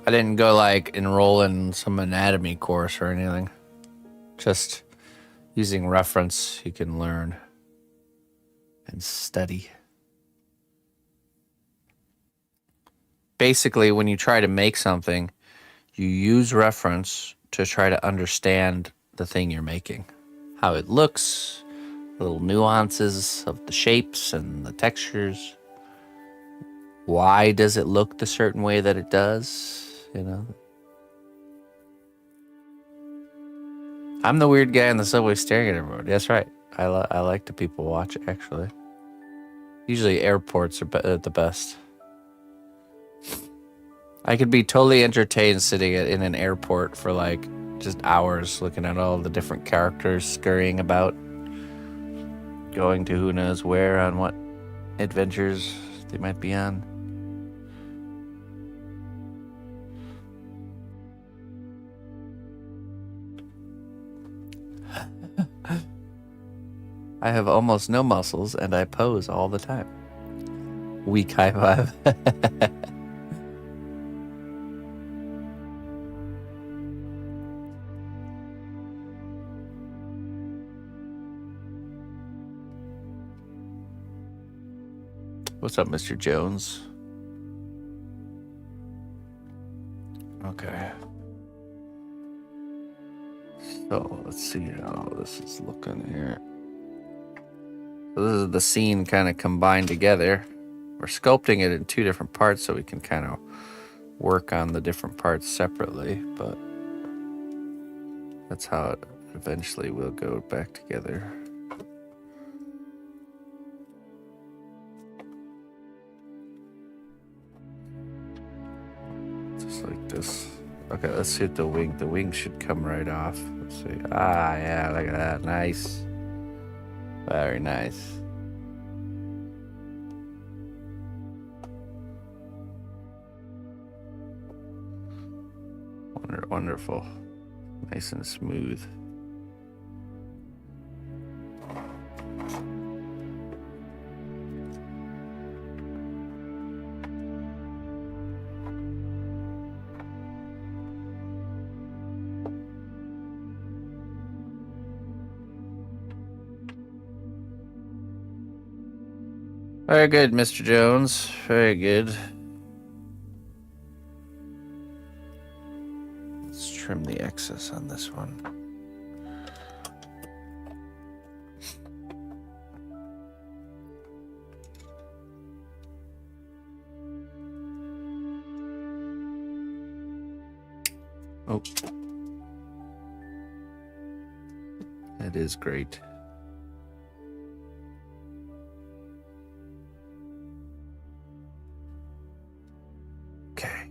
I didn't go like enroll in some anatomy course or anything. Just using reference, you can learn and study. Basically, when you try to make something, you use reference to try to understand the thing you're making. How it looks, little nuances of the shapes and the textures. Why does it look the certain way that it does? You know? I'm the weird guy in the subway staring at everybody. That's right. I like to people watch, actually. Usually airports are the best. I could be totally entertained sitting in an airport for like just hours looking at all the different characters scurrying about, going to who knows where on what adventures they might be on. I have almost no muscles and I pose all the time. Weak high five. What's up, Mr. Jones? Okay. So let's see how this is looking here. So this is the scene kind of combined together. We're sculpting it in two different parts so we can kind of work on the different parts separately, but that's how it eventually will go back together. Just like this. Okay, let's see the wing. The wing should come right off. Let's see. Ah, yeah, look at that. Nice. Very nice. Wonderful. Nice and smooth. Very good, Mr. Jones. Very good. Let's trim the excess on this one. Oh. That is great. Okay.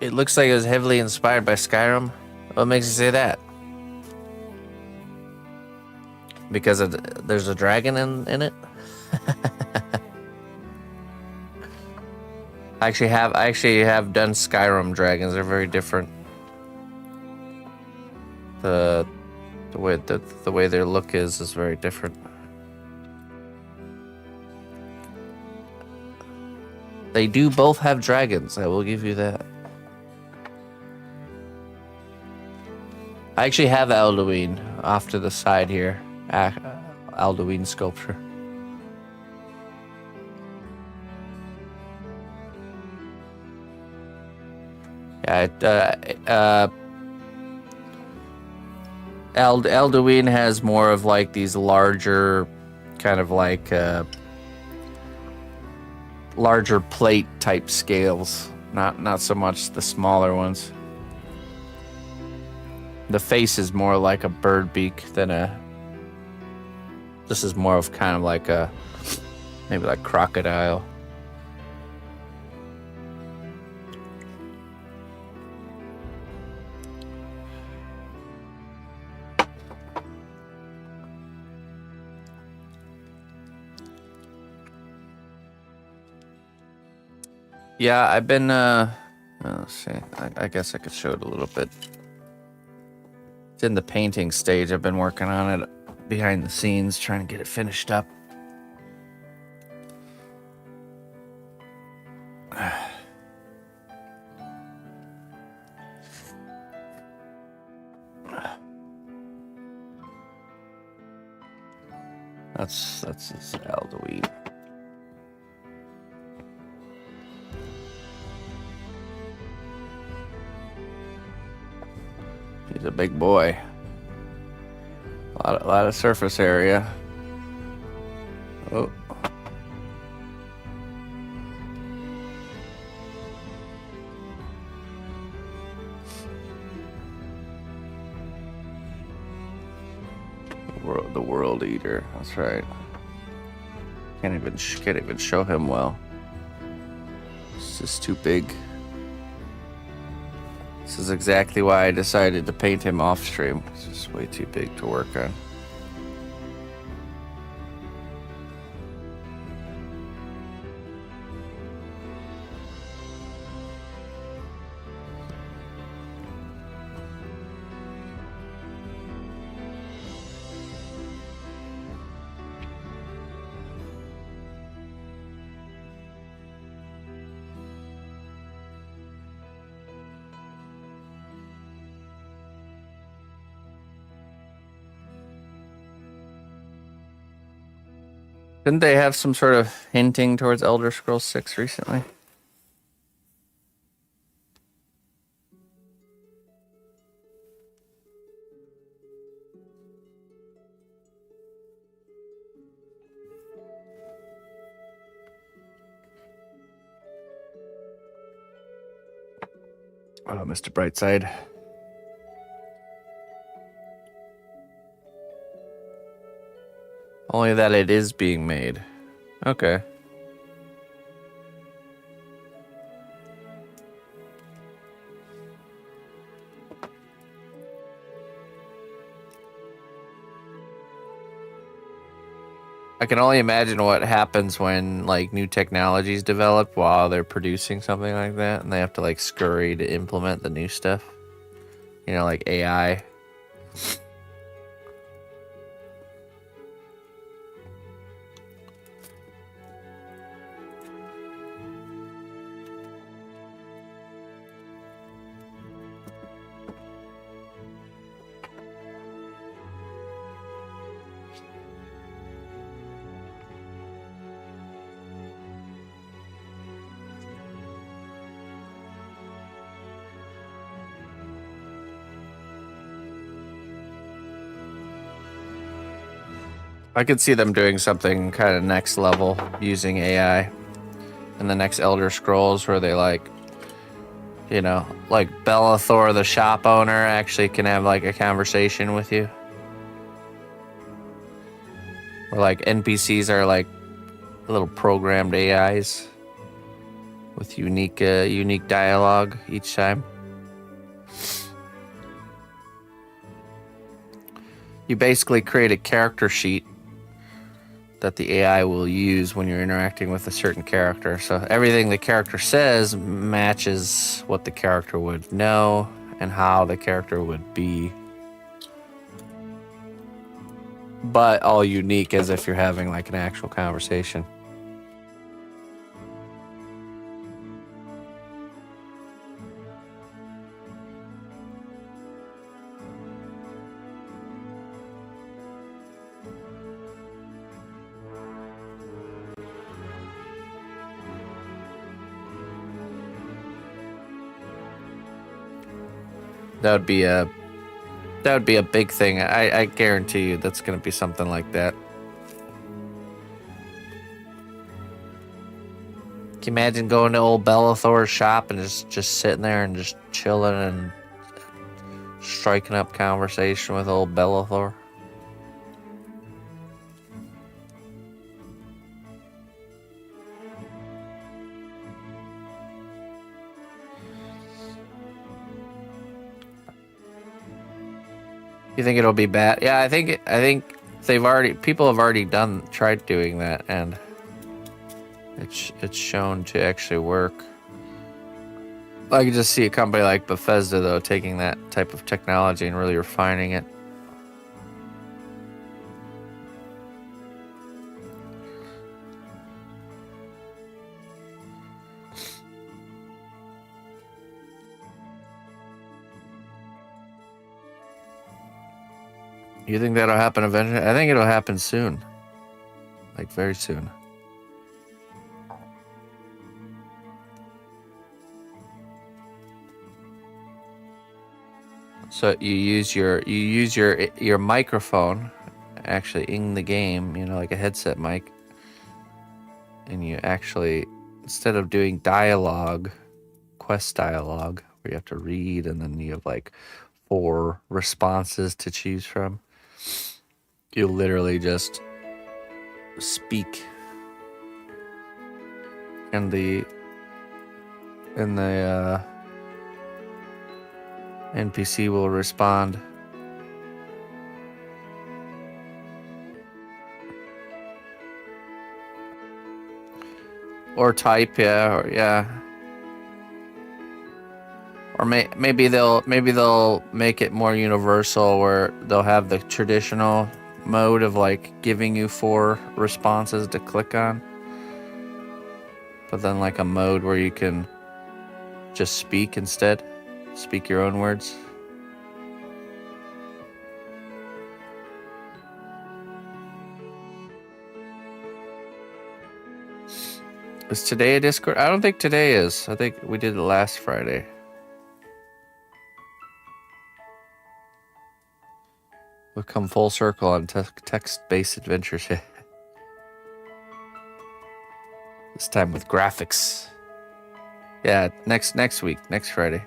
It looks like it was heavily inspired by Skyrim. What makes you say that? Because there's a dragon in it? I actually have done Skyrim dragons. They're very different. The way their look is very different. They do both have dragons, I will give you that. I actually have Alduin off to the side here. Alduin sculpture. Yeah, Alduin has more of like these larger, kind of like larger plate type scales. Not so much the smaller ones. The face is more like a bird beak than a. This is more of kind of like a, maybe like crocodile. Yeah, I've been, let's see, I guess I could show it a little bit. It's in the painting stage. I've been working on it behind the scenes, trying to get it finished up. That's his Alduin. He's a big boy. A lot of surface area. Oh. The world eater. That's right. Can't even show him well. It's just too big. This is exactly why I decided to paint him off stream. It's just way too big to work on. Didn't they have some sort of hinting towards Elder Scrolls 6 recently? Oh, Mr. Brightside. Only that it is being made. Okay. I can only imagine what happens when like new technologies develop while they're producing something like that, and they have to like scurry to implement the new stuff. You know, like AI. I could see them doing something kind of next level using AI in the next Elder Scrolls where they like, you know, like Bellathor, the shop owner, actually can have like a conversation with you. Or like NPCs are like little programmed AIs with unique dialogue each time. You basically create a character sheet that the AI will use when you're interacting with a certain character. So everything the character says matches what the character would know and how the character would be. But all unique as if you're having like an actual conversation. That would be a That would be a big thing. I guarantee you that's going to be something like that. Can you imagine going to old Bellathor's shop and just sitting there and just chilling and striking up conversation with old Bellathor? You think it'll be bad? Yeah, I think people have already tried doing that, and it's shown to actually work. I could just see a company like Bethesda though taking that type of technology and really refining it. You think that'll happen eventually? I think it'll happen soon. Like very soon. So you use your microphone actually in the game, you know, like a headset mic. And you actually, instead of doing dialogue, quest dialogue, where you have to read and then you have like 4 responses to choose from, you literally just speak, and the NPC will respond. Or type, or maybe they'll make it more universal, where they'll have the traditional mode of like giving you 4 responses to click on, but then like a mode where you can just speak instead, speak your own words. Is today a Discord? I don't think today is. I think we did it last Friday. We've come full circle on text-based adventures. This time with graphics. Yeah, next week, next Friday.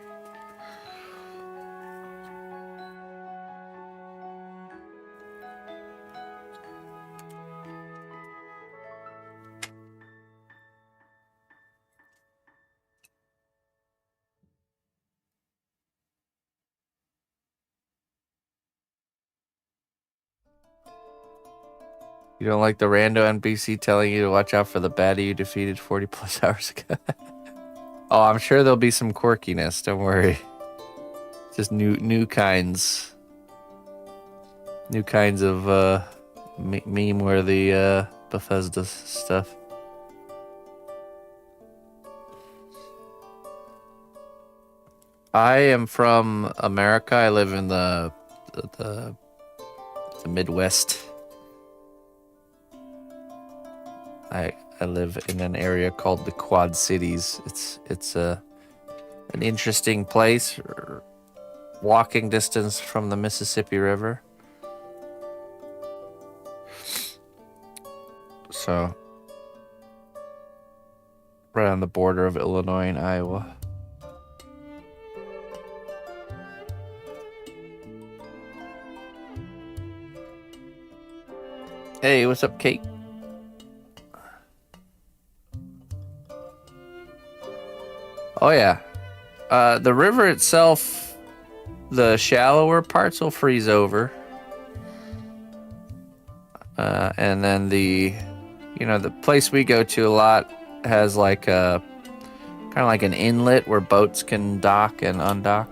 You don't like the rando NPC telling you to watch out for the baddie you defeated 40 plus hours ago? Oh, I'm sure there'll be some quirkiness. Don't worry. Just new kinds. New kinds of meme-worthy Bethesda stuff. I am from America. I live in the Midwest. I live in an area called the Quad Cities. It's an interesting place, walking distance from the Mississippi River. So, right on the border of Illinois and Iowa. Hey, what's up, Kate? Oh yeah, the river itself, the shallower parts will freeze over, and then the place we go to a lot has like a kind of like an inlet where boats can dock and undock.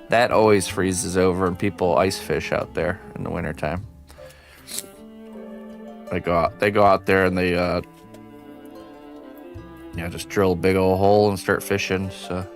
That always freezes over, and people ice fish out there in the wintertime. They go out there and they just drill a big old hole and start fishing. So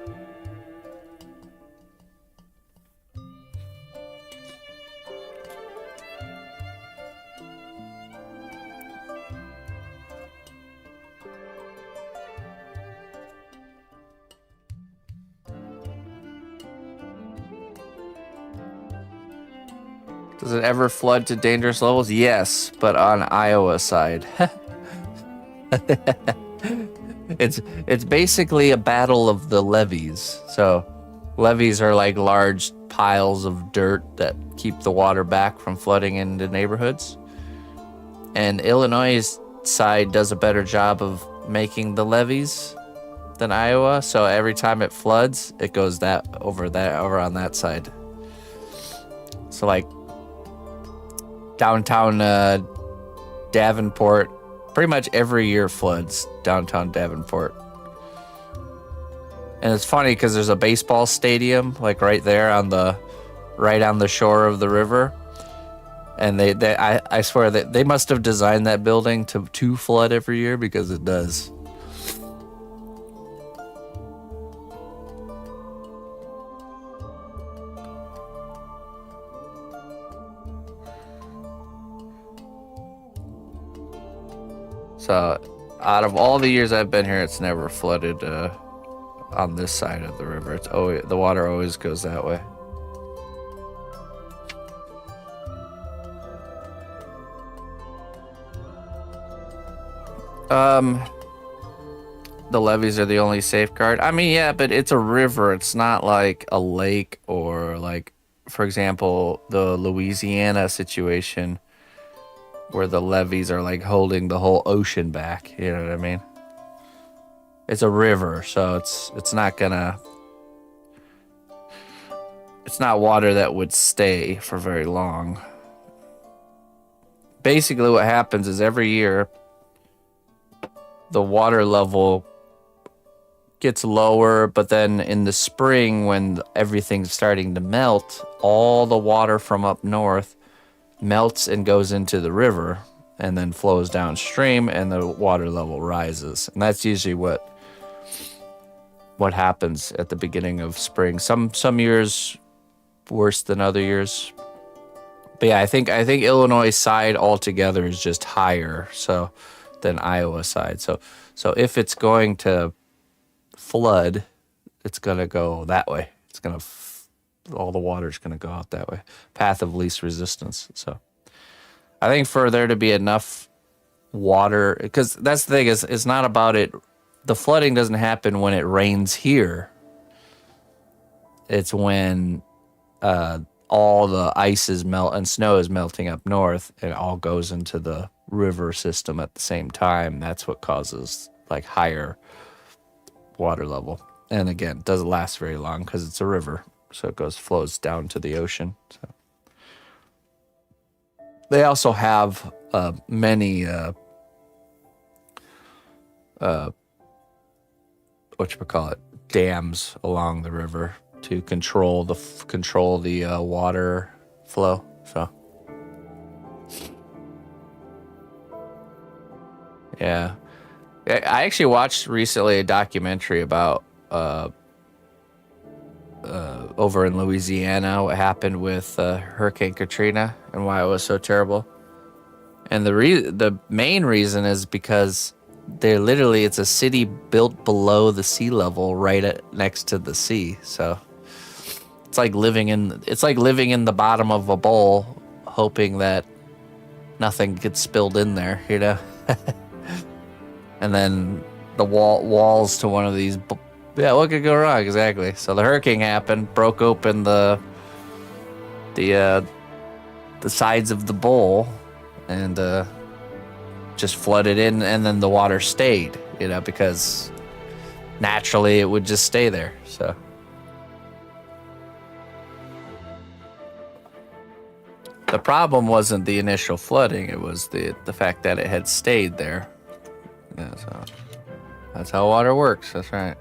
Does it ever flood to dangerous levels? Yes, but on Iowa side. It's basically a battle of the levees. So levees are like large piles of dirt that keep the water back from flooding into neighborhoods. And Illinois' side does a better job of making the levees than Iowa. So every time it floods, it goes over on that side. So like downtown Davenport, pretty much every year floods downtown Davenport. And it's funny because there's a baseball stadium like right there on the shore of the river. And I swear that they must have designed that building to flood every year, because it does. So, out of all the years I've been here, it's never flooded on this side of the river. It's always, the water always goes that way. The levees are the only safeguard. I mean, yeah, but it's a river. It's not like a lake, or like, for example, the Louisiana situation, where the levees are like holding the whole ocean back. You know what I mean? It's a river, so it's not water that would stay for very long. Basically what happens is every year the water level gets lower, but then in the spring, when everything's starting to melt, all the water from up north melts and goes into the river and then flows downstream, and the water level rises. And that's usually what happens at the beginning of spring. Some years worse than other years. But yeah, I think Illinois side altogether is just higher than Iowa side. So if it's going to flood, it's going to go that way. It's going to all the water's going to go out that way. Path of least resistance. So I think for there to be enough water, because that's the thing, is it's not about it. The flooding doesn't happen when it rains here. It's when all the ice is melt and snow is melting up north, and it all goes into the river system at the same time. That's what causes like higher water level. And again, it doesn't last very long because it's a river, so it flows down to the ocean. So they also have many dams along the river to control the water flow. So yeah, I actually watched recently a documentary about over in Louisiana, what happened with Hurricane Katrina and why it was so terrible. And the main reason is because it's a city built below the sea level, right next to the sea. So it's like living in the bottom of a bowl, hoping that nothing gets spilled in there, you know. And then the walls to one of these. Yeah, what could go wrong? Exactly. So the hurricane happened, broke open the sides of the bowl, and just flooded in, and then the water stayed, you know, because naturally it would just stay there. So the problem wasn't the initial flooding; it was the fact that it had stayed there. Yeah, so that's how water works. That's right.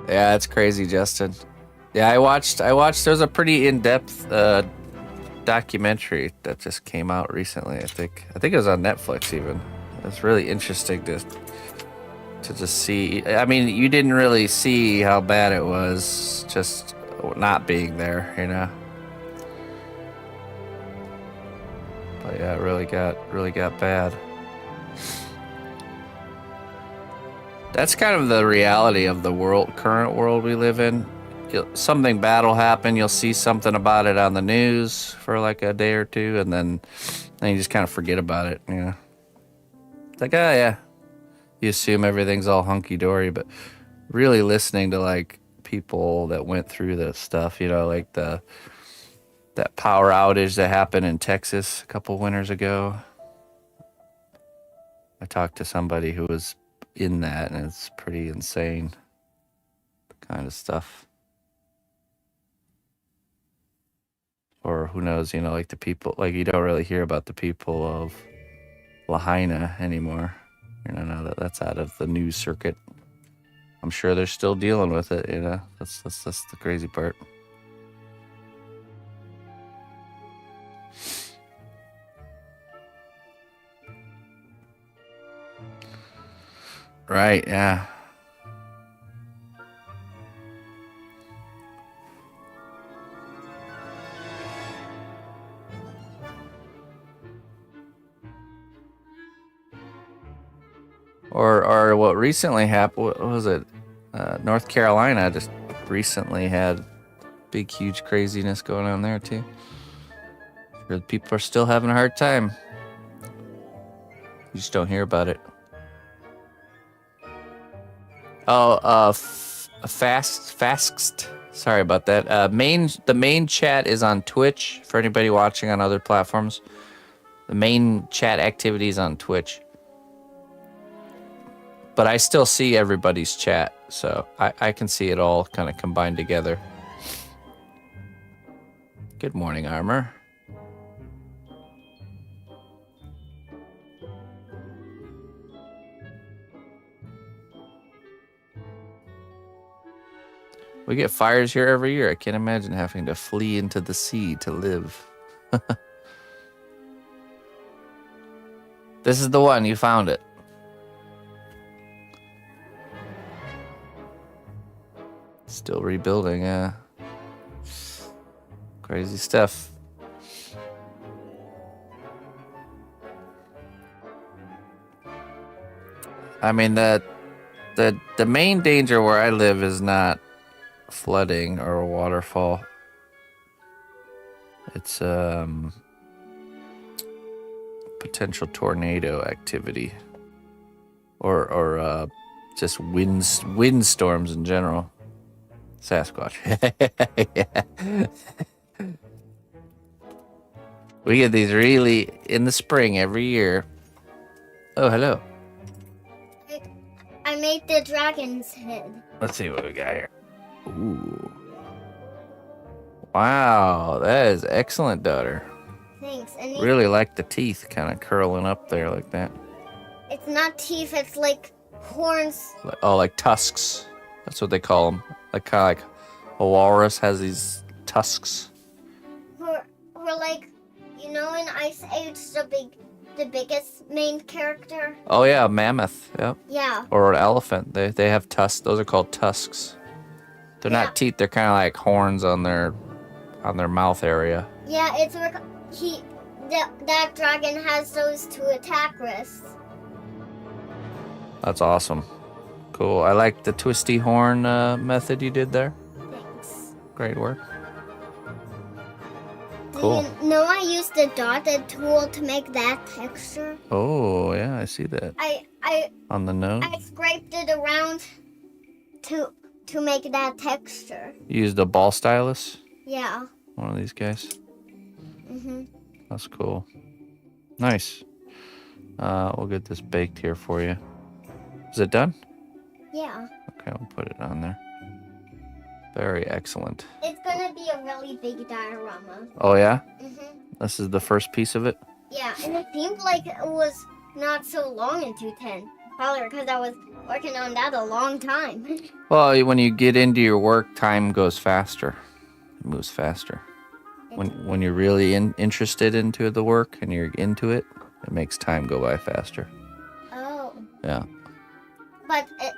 Yeah, it's crazy, Justin. Yeah, I watched. There's a pretty in-depth documentary that just came out recently. I think it was on Netflix even. It's really interesting to just see. I mean, you didn't really see how bad it was just not being there, you know. But yeah, it really got bad. That's kind of the reality of the current world we live in. Something bad will happen. You'll see something about it on the news for like a day or two, and then you just kind of forget about it. You know, it's like, oh yeah, you assume everything's all hunky dory, but really listening to like people that went through this stuff, you know, like that power outage that happened in Texas a couple winters ago. I talked to somebody who was in that, and it's pretty insane kind of stuff. Or who knows, you know, like the people, like you don't really hear about the people of Lahaina anymore. You know, now that that's out of the news circuit. I'm sure they're still dealing with it, you know. That's the crazy part. Right, yeah. Or what recently happened, what was it? North Carolina just recently had big, huge craziness going on there too. Sure, people are still having a hard time. You just don't hear about it. Oh, fast. Sorry about that. The main chat is on Twitch for anybody watching on other platforms. The main chat activity is on Twitch. But I still see everybody's chat, so I can see it all kind of combined together. Good morning, Armor. We get fires here every year. I can't imagine having to flee into the sea to live. This is the one. You found it. Still rebuilding, yeah. Crazy stuff. I mean, the main danger where I live is not flooding or a waterfall. It's potential tornado activity or just windstorms in general. Sasquatch. Yeah. We get these really in the spring every year. Oh, hello. I made the dragon's head. Let's see what we got here. Ooh. Wow, that is excellent, daughter. Thanks. And Really like the teeth kind of curling up there like that. It's not teeth, it's like horns. Oh, like tusks. That's what they call them. Like kind of like a walrus has these tusks. Or like, you know, in Ice Age, the biggest main character. Oh yeah, a mammoth. Yep. Yeah. Or an elephant. They have tusks. Those are called tusks. They're not teeth. They're kind of like horns on their mouth area. Yeah, it's that dragon has those two attack wrists. That's awesome. Cool. I like the twisty horn method you did there. Thanks. Great work. Cool. Do you know I used the dotted tool to make that texture? Oh yeah, I see that. I On the nose. I scraped it around to make that texture. You used a ball stylus. Yeah. One of these guys. Mhm. That's cool. Nice. We'll get this baked here for you. Is it done? Yeah. Okay, we'll put it on there. Very excellent. It's gonna be a really big diorama. Oh yeah? Mhm. This is the first piece of it? Yeah, and it seemed like it was not so long in 210. Probably because I was working on that a long time. Well, when you get into your work, time goes faster. It moves faster. When you're really interested into the work and you're into it, it makes time go by faster. Oh. Yeah. But it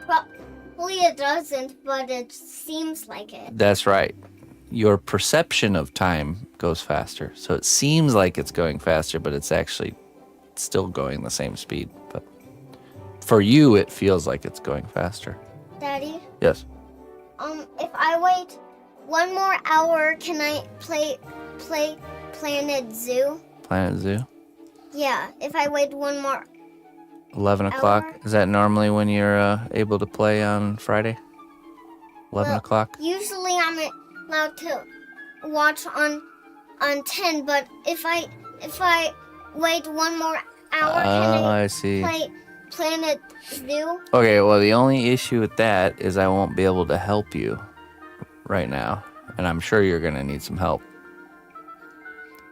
probably it doesn't, but it seems like it. That's right. Your perception of time goes faster. So it seems like it's going faster, but it's actually still going the same speed. But For you, it feels like it's going faster. Daddy, Yes. if I wait one more hour, can I play Planet Zoo? Planet Zoo. Yeah, if I wait one more 11 o'clock. hour. Is that normally when you're able to play on Friday? 11 Well, o'clock? Usually I'm allowed to watch on 10, but if I wait one more hour, can I see. play Planet Zoo? Okay, well, the only issue with that is I won't be able to help you right now, and I'm sure you're gonna need some help.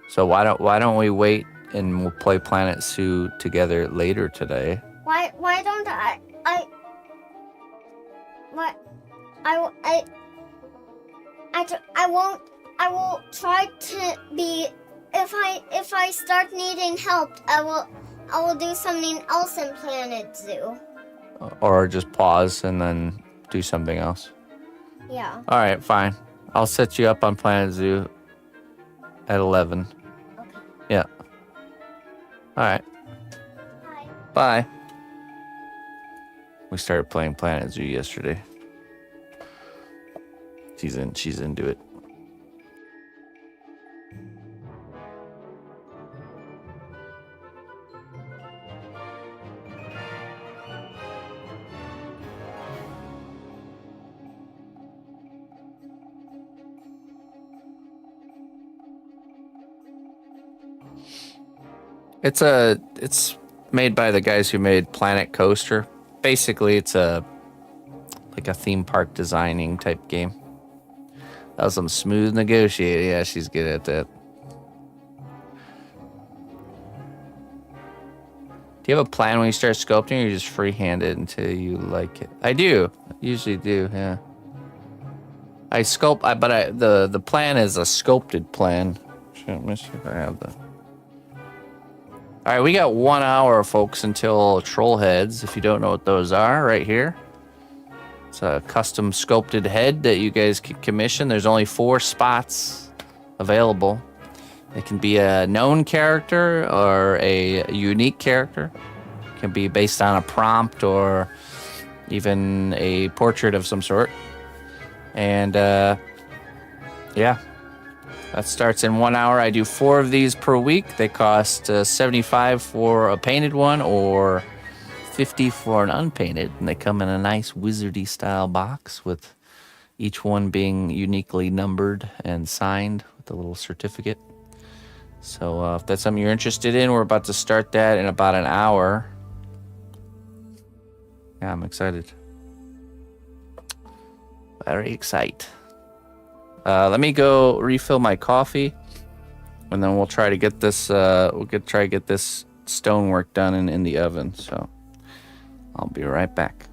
So why don't we wait and we'll play Planet Zoo together later today? Why don't I will try to be if I start needing help, I will do something else in Planet Zoo. Or just pause and then do something else? Yeah. All right, fine. I'll set you up on Planet Zoo at 11. Okay. Yeah. All right. Bye. Bye. We started playing Planet Zoo yesterday. She's into it. It's made by the guys who made Planet Coaster. Basically, it's like a theme park designing type game. That was some smooth negotiating. Yeah, she's good at that. Do you have a plan when you start sculpting, or you just freehand it until you like it? I do. I usually do, yeah. I sculpt, but the plan is a sculpted plan. Let me see if I have that. All right, we got 1 hour, folks, until troll heads. If you don't know what those are, right here. It's a custom sculpted head that you guys can commission. There's only 4 spots available. It can be a known character or a unique character. It can be based on a prompt or even a portrait of some sort. And yeah, that starts in 1 hour. I do 4 of these per week. They cost $75 for a painted one or $50 for an unpainted. And they come in a nice wizardy style box with each one being uniquely numbered and signed with a little certificate. So if that's something you're interested in, we're about to start that in about an hour. Yeah, I'm excited. Very excited. Let me go refill my coffee, and then we'll try to get this. Try to get this stonework done in the oven. So I'll be right back.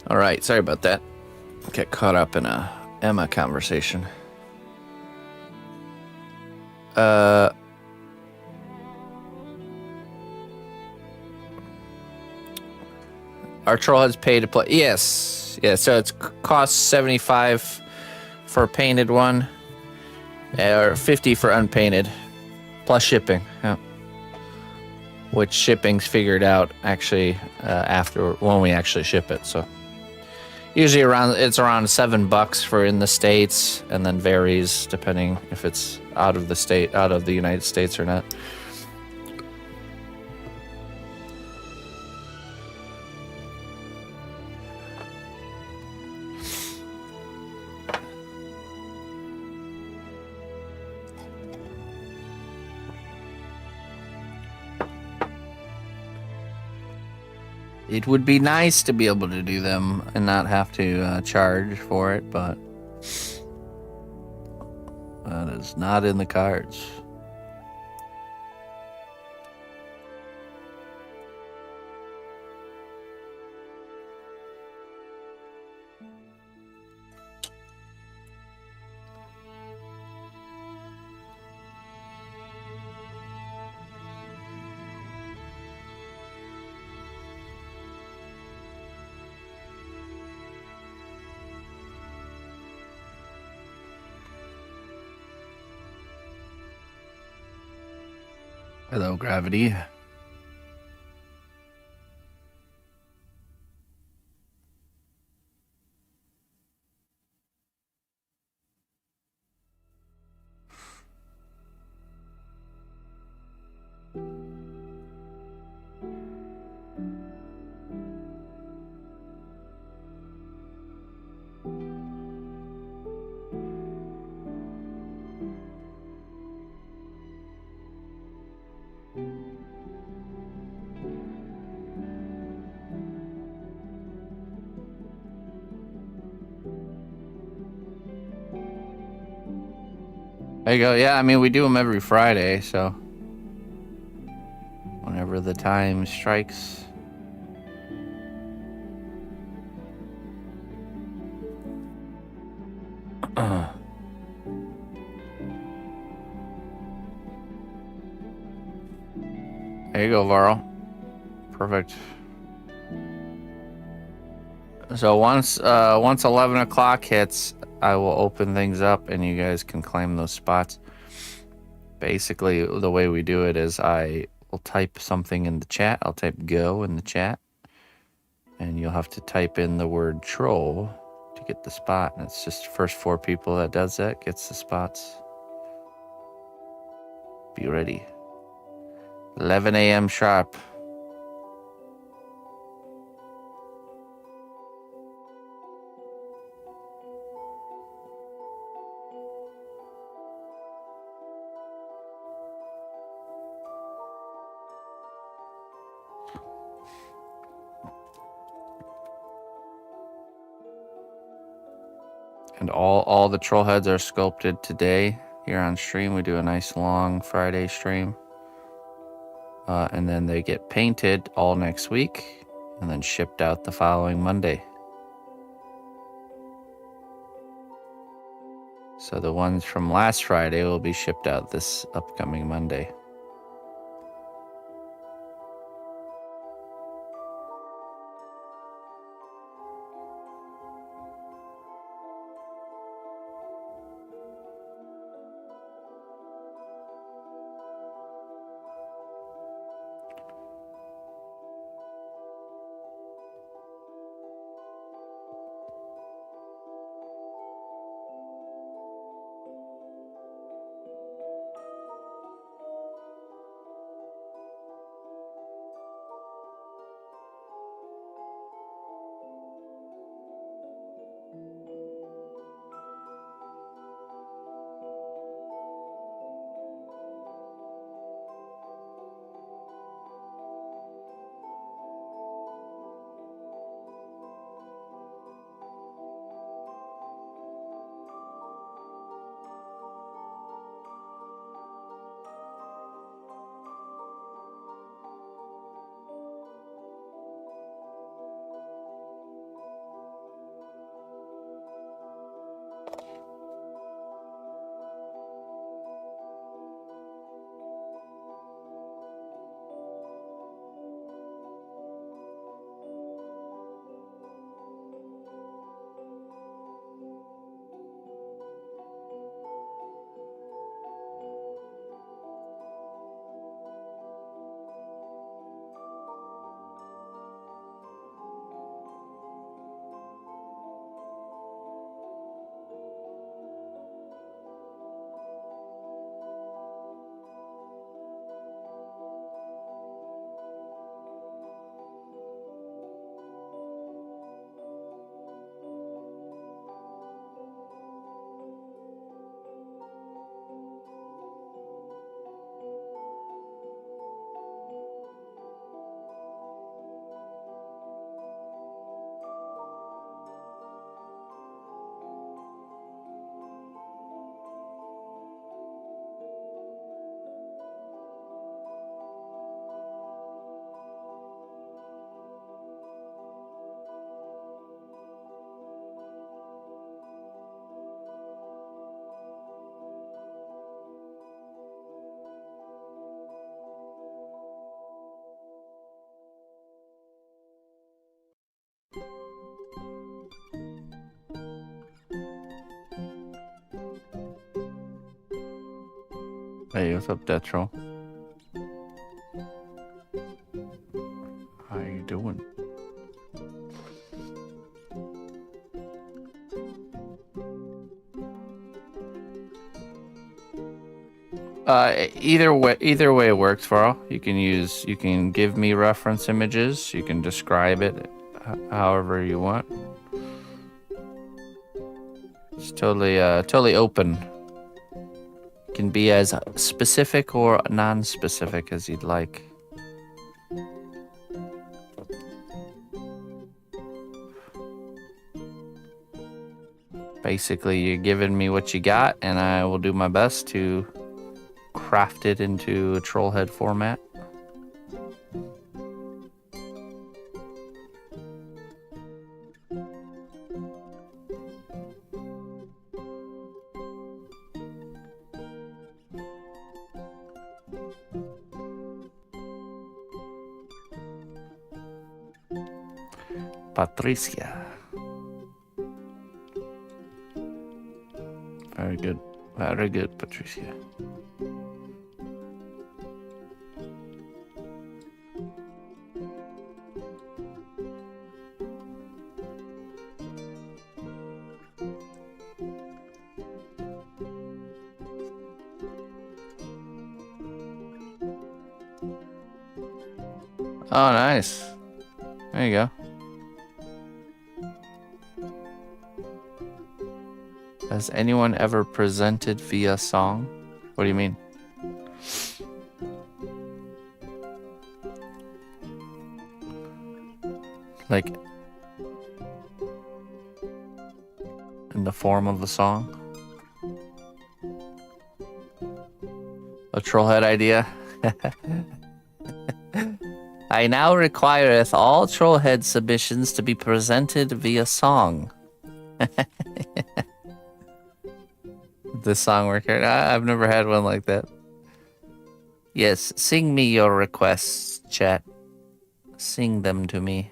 All right, sorry about that. Get caught up in a Emma conversation. Our troll has paid to play. Yes, yeah. So it's costs 75 for a painted one, or 50 for unpainted, plus shipping. Yeah. Which shipping's figured out actually after when we actually ship it. So usually it's around $7 for in the States, and then varies depending if it's out of the United States or not. It would be nice to be able to do them and not have to charge for it, but that is not in the cards. Hello, Gravity. There you go. Yeah, I mean, we do them every Friday, so whenever the time strikes. There you go, Varl. Perfect. So once 11 o'clock hits, I will open things up and you guys can claim those spots. Basically, the way we do it is I will type something in the chat. I'll type go in the chat. And you'll have to type in the word troll to get the spot. And it's just the first 4 people that does that gets the spots. Be ready. 11 a.m. sharp. And all the troll heads are sculpted today here on stream. We do a nice long Friday stream. And then they get painted all next week and then shipped out the following Monday. So the ones from last Friday will be shipped out this upcoming Monday. Hey, what's up, Detro? How you doing? Either way it works, Varl. You can give me reference images. You can describe it however you want. It's totally open. Can be as specific or non-specific as you'd like. Basically, you're giving me what you got, and I will do my best to craft it into a trollhead format. Patricia. Very good. Very good, Patricia. Oh, nice. There you go. Has anyone ever presented via song? What do you mean? Like in the form of a song? A trollhead idea? I now requireth all trollhead submissions to be presented via song. This song work here? I've never had one like that. Yes, sing me your requests, chat. Sing them to me.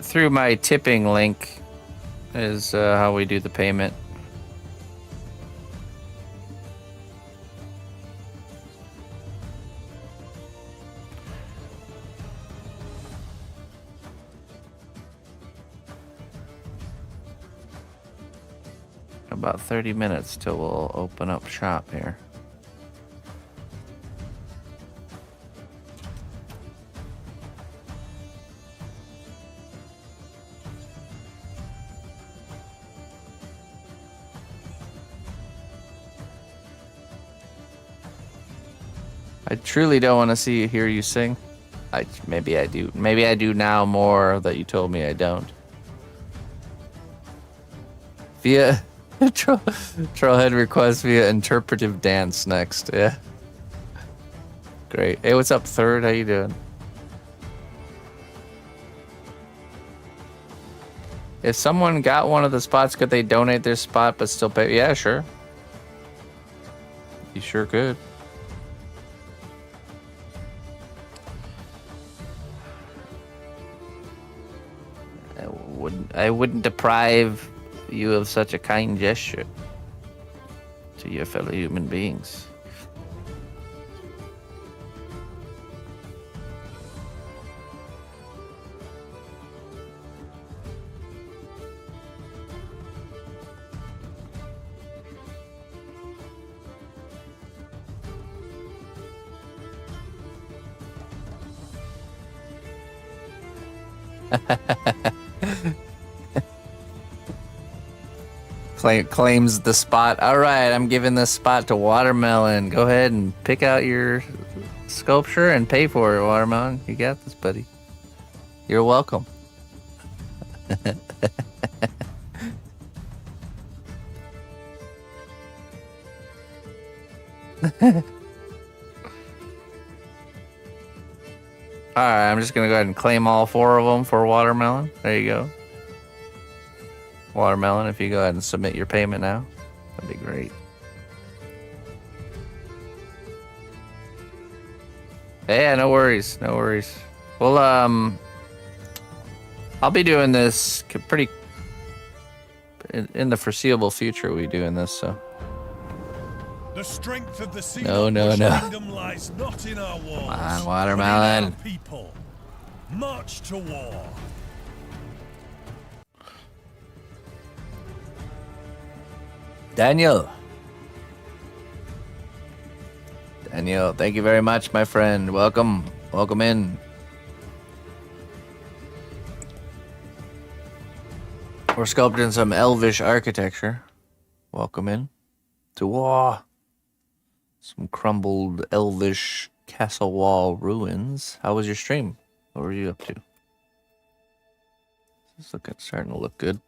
Through my tipping link is how we do the payment. About 30 minutes till we'll open up shop here. I truly don't want to hear you sing. Maybe I do. Maybe I do now more that you told me I don't. Via Trollhead request via interpretive dance next. Yeah. Great. Hey, what's up, Third? How you doing? If someone got one of the spots, could they donate their spot but still pay? Yeah, sure. You sure could. I wouldn't deprive you of such a kind gesture to your fellow human beings. claims the spot. All right, I'm giving this spot to Watermelon. Go ahead and pick out your sculpture and pay for it, Watermelon. You got this, buddy. You're welcome. Alright, I'm just gonna go ahead and claim all 4 of them for Watermelon. There you go. Watermelon, if you go ahead and submit your payment now, that'd be great. Yeah, no worries, no worries. Well, I'll be doing this pretty in the foreseeable future. We'll be doing this, so. The strength of the No. kingdom lies not in our walls. Come on, Watermelon. But in our people. March to war. Daniel, thank you very much, my friend. Welcome in. We're sculpting some elvish architecture. Welcome in to war. Some crumbled elvish castle wall ruins. How was your stream? What were you up to? It's starting to look good.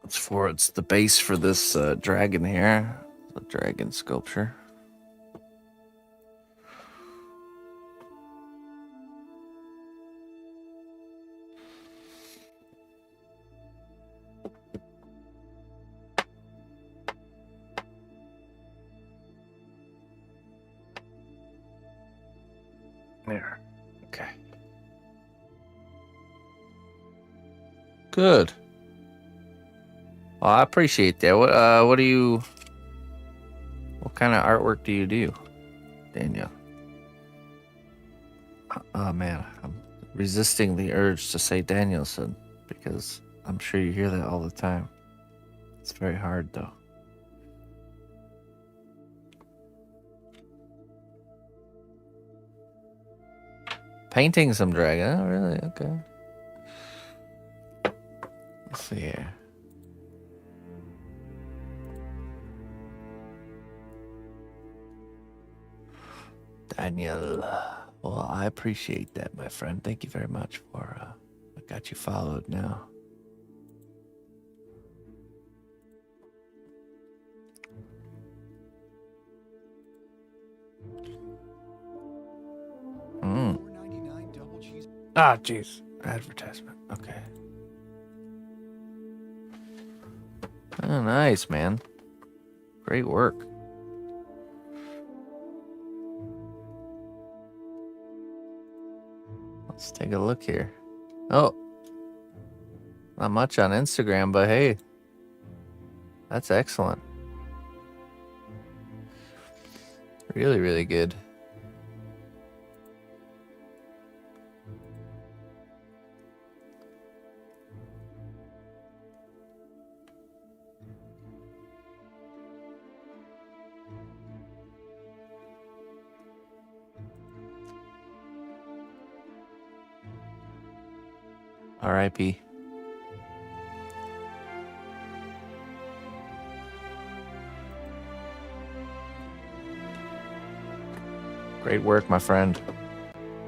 It's the base for this dragon here. The dragon sculpture. There. Okay. Good. Well, I appreciate that. What kind of artwork do you do, Daniel? Oh man, I'm resisting the urge to say Danielson because I'm sure you hear that all the time. It's very hard though. Painting some dragon. Oh, really? Okay. Let's see here. Daniel. Well, I appreciate that, my friend. Thank you very much for, I got you followed now. Ah, jeez. Advertisement. Okay. Oh, nice, man. Great work. Let's take a look here. Oh. Not much on Instagram, but hey. That's excellent. Really, really good. R.I.P. Great work, my friend.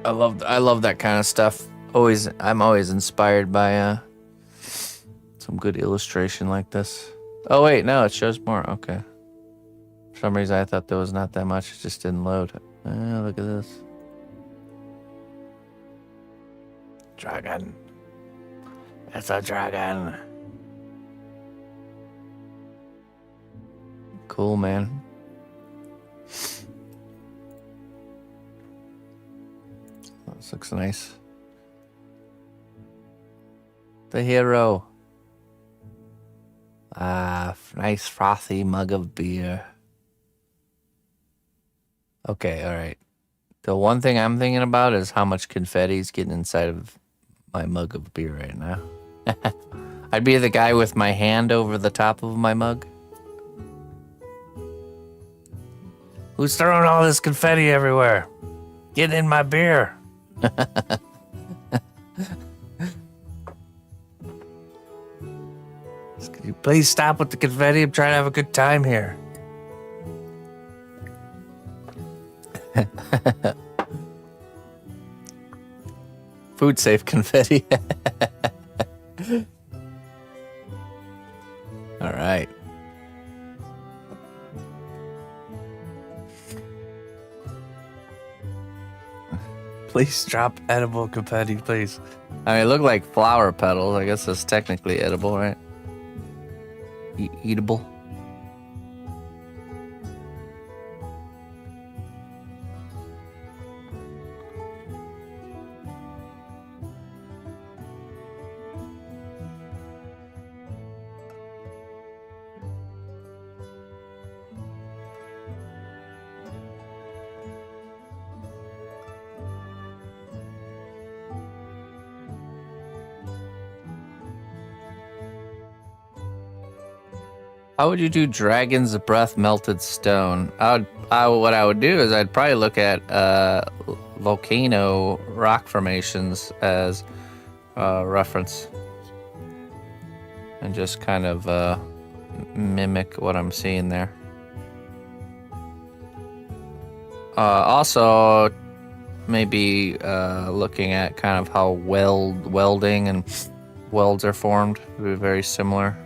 I love that kind of stuff. I'm always inspired by some good illustration like this. Oh wait, no, it shows more. Okay. For some reason I thought there was not that much. It just didn't load. Look at this. Dragon. It's a dragon. Cool, man. This looks nice. The hero. Nice frothy mug of beer. Okay, alright. The one thing I'm thinking about is how much confetti is getting inside of my mug of beer right now. I'd be the guy with my hand over the top of my mug. Who's throwing all this confetti everywhere? Get in my beer. Just gonna Please stop with the confetti. I'm trying to have a good time here. Food safe confetti. All right. Please drop edible confetti, please. I mean, it looked like flower petals. I guess that's technically edible, right? Eatable. How would you do dragon's breath melted stone? What I would do is I'd probably look at volcano rock formations as reference and just kind of mimic what I'm seeing there. Also, maybe looking at kind of how welding and welds are formed would be very similar.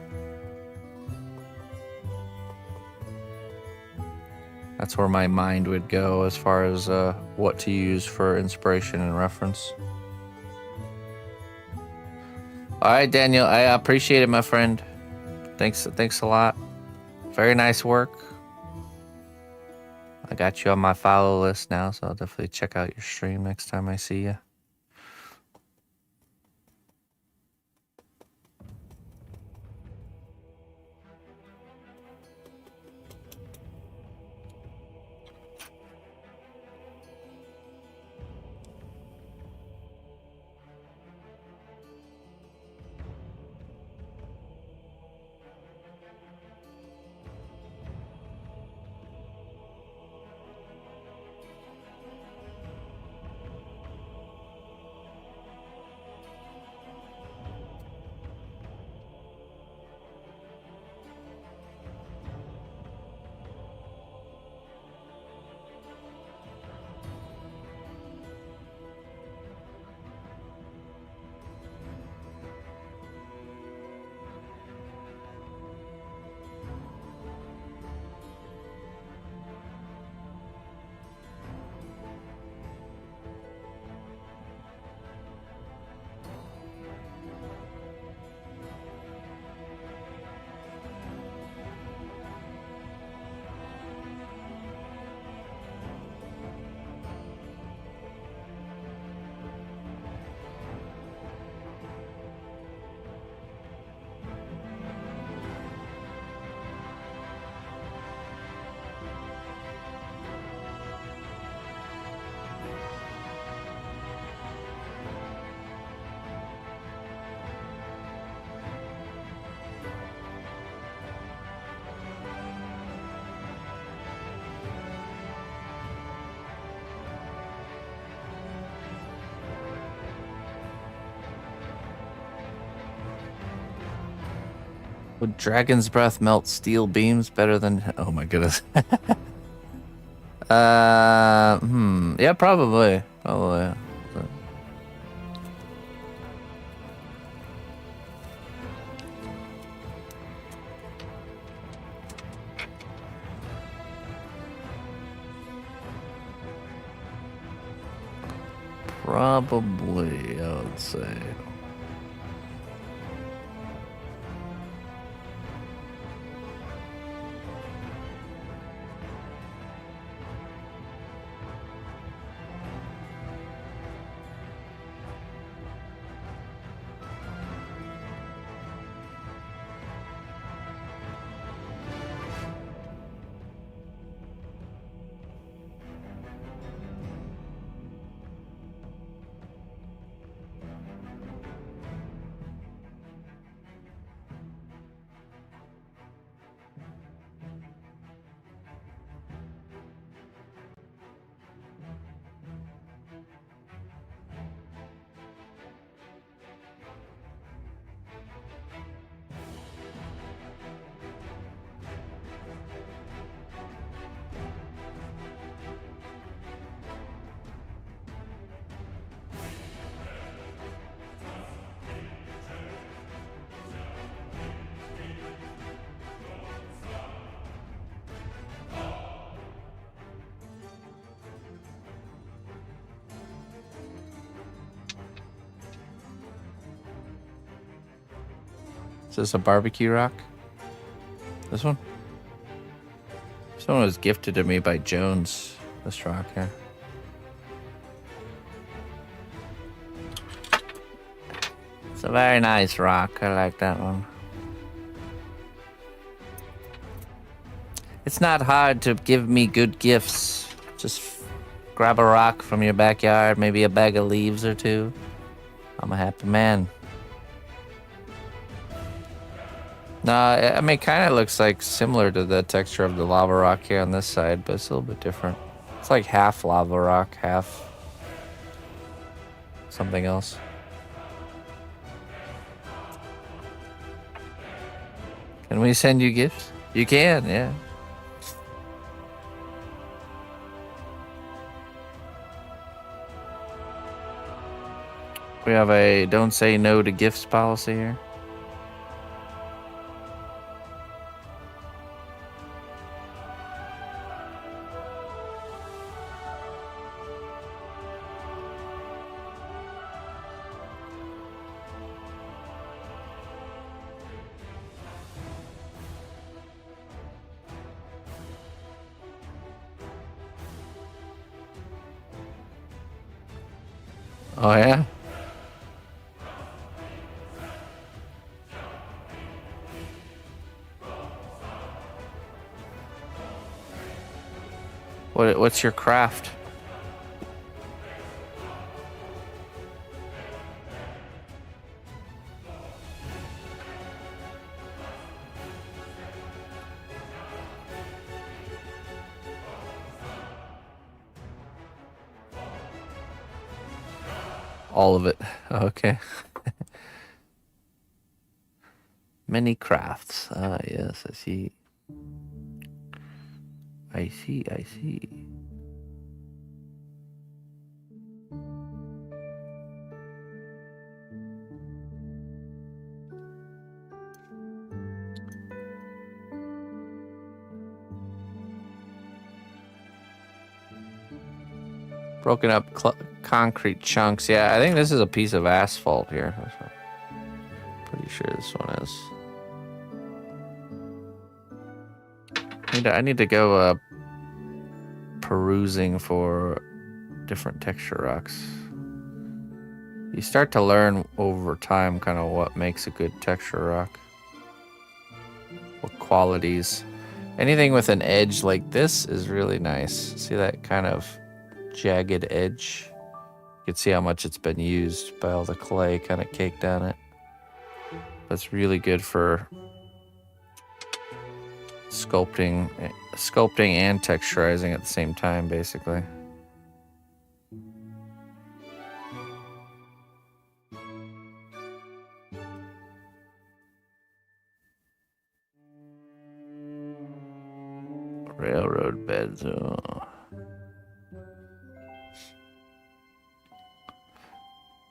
That's where my mind would go as far as what to use for inspiration and reference. All right, Daniel, I appreciate it, my friend. Thanks a lot. Very nice work. I got you on my follow list now, so I'll definitely check out your stream next time I see you. Would dragon's breath melt steel beams better than... Oh my goodness. Yeah, probably. Probably. Probably, I would say. this a barbecue rock? This one? This one was gifted to me by Jones. This rock here. It's a very nice rock. I like that one. It's not hard to give me good gifts. Just grab a rock from your backyard, maybe a bag of leaves or two. I'm a happy man. No, I mean, it kind of looks like similar to the texture of the lava rock here on this side, but it's a little bit different. It's like half lava rock, half something else. Can we send you gifts? You can, yeah. We have a don't say no to gifts policy here. Oh, yeah? What's your craft? All of it. Okay. Many crafts. Ah, yes, I see. I see. Broken up concrete chunks. Yeah, I think this is a piece of asphalt here. Pretty sure this one is. I need to go perusing for different texture rocks. You start to learn over time kind of what makes a good texture rock. What qualities. Anything with an edge like this is really nice. See that kind of jagged edge? You can see how much it's been used by all the clay kind of caked on it. That's really good for sculpting and texturizing at the same time, basically. Railroad beds. Oh.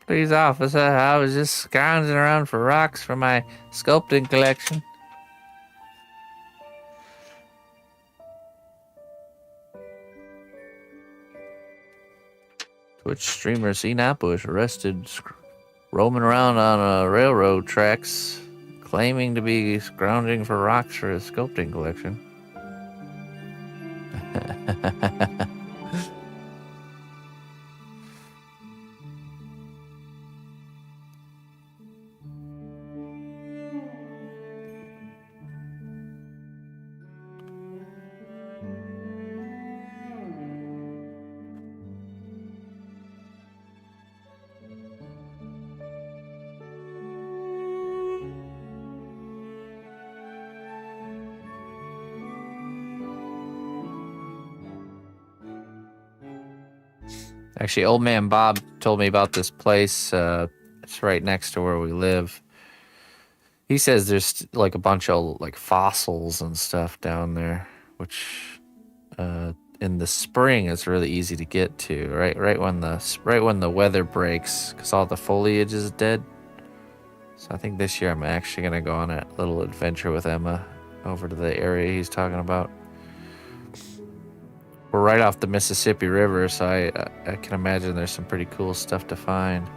Please, officer, I was just scrounging around for rocks for my sculpting collection. Twitch streamer cnotbusch arrested roaming around on railroad tracks, claiming to be scrounging for rocks for his sculpting collection. Actually, old man Bob told me about this place. It's right next to where we live. He says there's like a bunch of like fossils and stuff down there, which in the spring it's really easy to get to. Right when the weather breaks, because all the foliage is dead. So I think this year I'm actually gonna go on a little adventure with Emma over to the area he's talking about. We're right off the Mississippi River, so I can imagine there's some pretty cool stuff to find.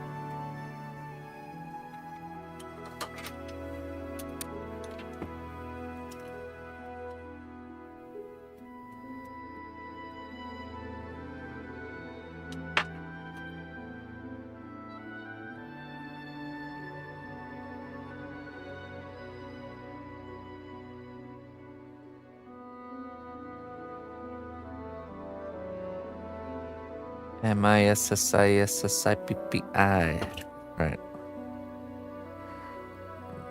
Mississippi. Right.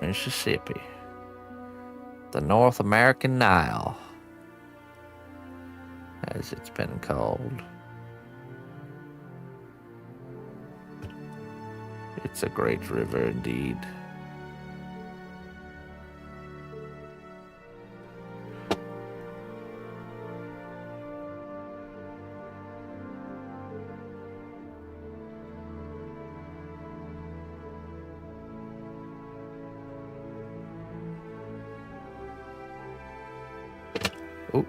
Mississippi. The North American Nile, as it's been called. It's a great river indeed. Oh.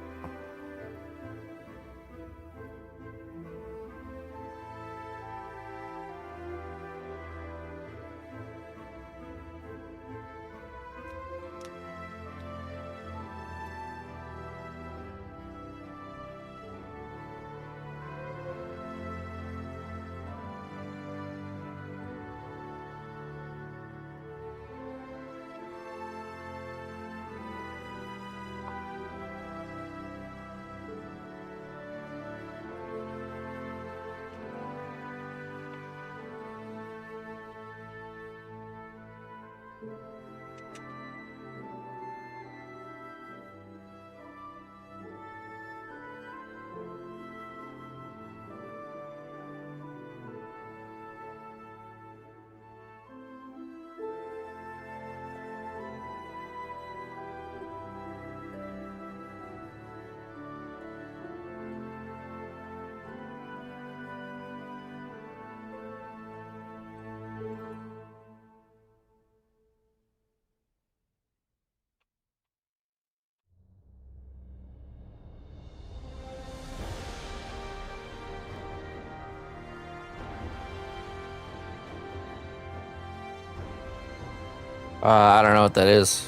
I don't know what that is.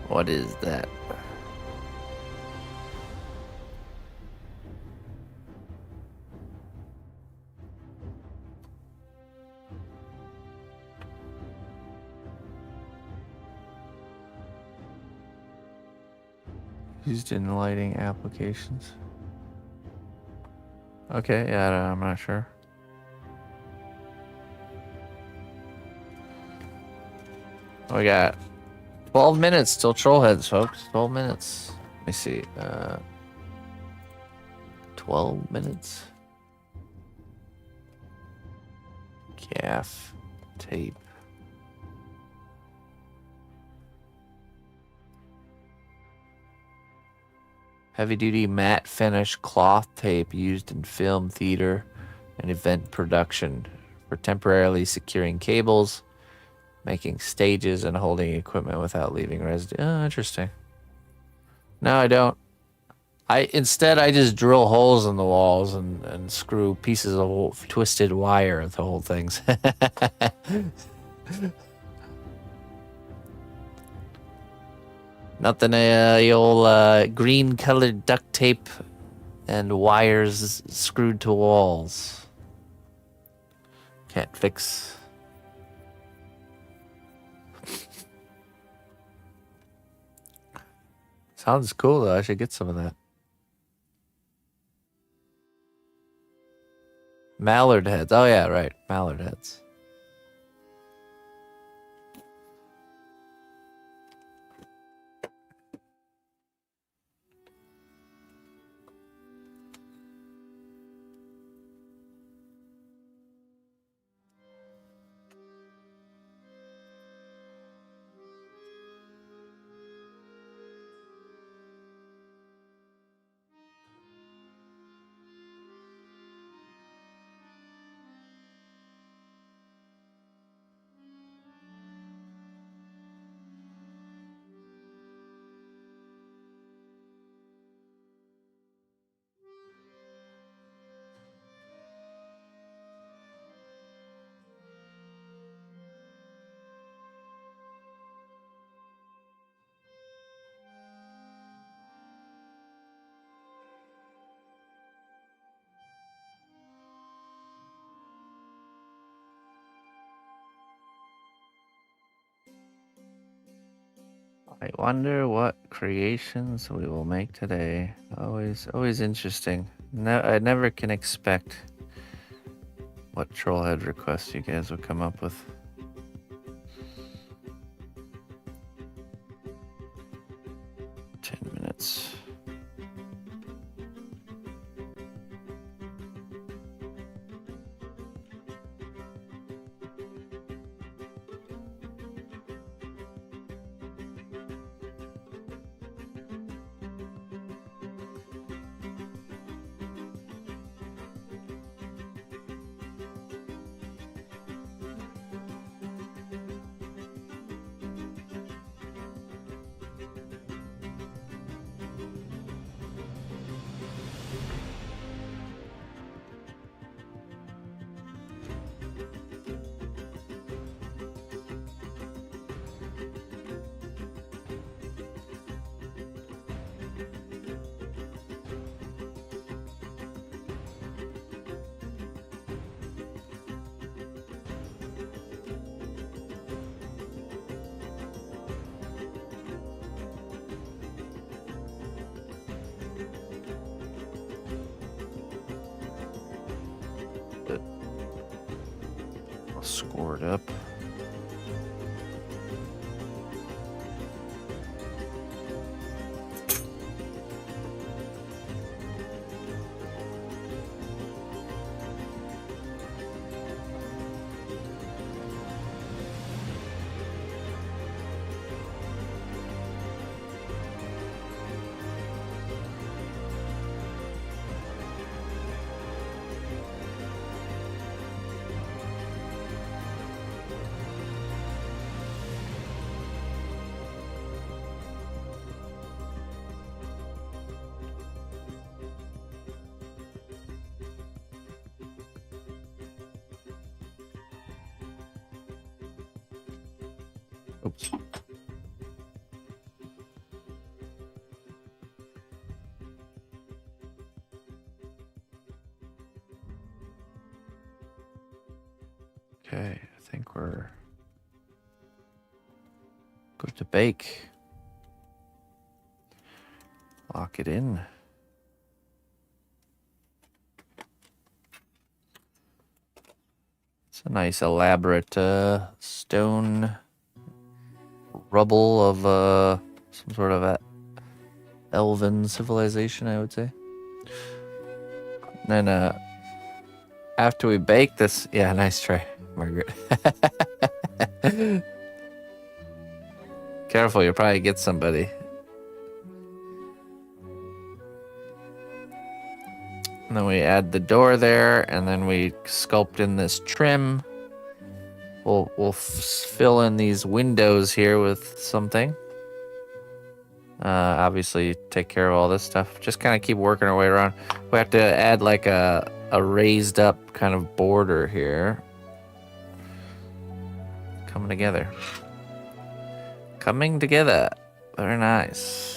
What is that? Used in lighting applications. Okay, yeah, I'm not sure. We got 12 minutes till Trollheads, folks. 12 minutes. Let me see. 12 minutes. Calf tape. Heavy-duty matte finish cloth tape used in film, theater, and event production for temporarily securing cables, making stages, and holding equipment without leaving residue. Oh, interesting. No, I don't. Instead I just drill holes in the walls and screw pieces of twisted wire to hold things. Nothing the old green colored duct tape and wires screwed to walls. Can't fix. Sounds cool though. I should get some of that. Mallard heads. Oh yeah, right. Mallard heads. I wonder what creations we will make today. Always interesting. I never can expect what trollhead requests you guys will come up with. Minutes. Scored up. Oops. Okay, I think we're good to bake. Lock it in. It's a nice elaborate stone rubble of some sort of a elven civilization, I would say. And then after we bake this, yeah, nice try, Margaret. Careful, you'll probably get somebody. And then we add the door there, and then we sculpt in this trim. We'll fill in these windows here with something. Obviously, take care of all this stuff. Just kind of keep working our way around. We have to add like a raised up kind of border here. Coming together. Coming together. Very nice.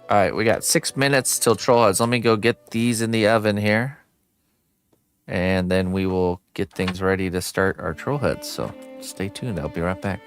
All right, we got 6 minutes till Trollheads. Let me go get these in the oven here. And then we will get things ready to start our Trollheads. So stay tuned. I'll be right back.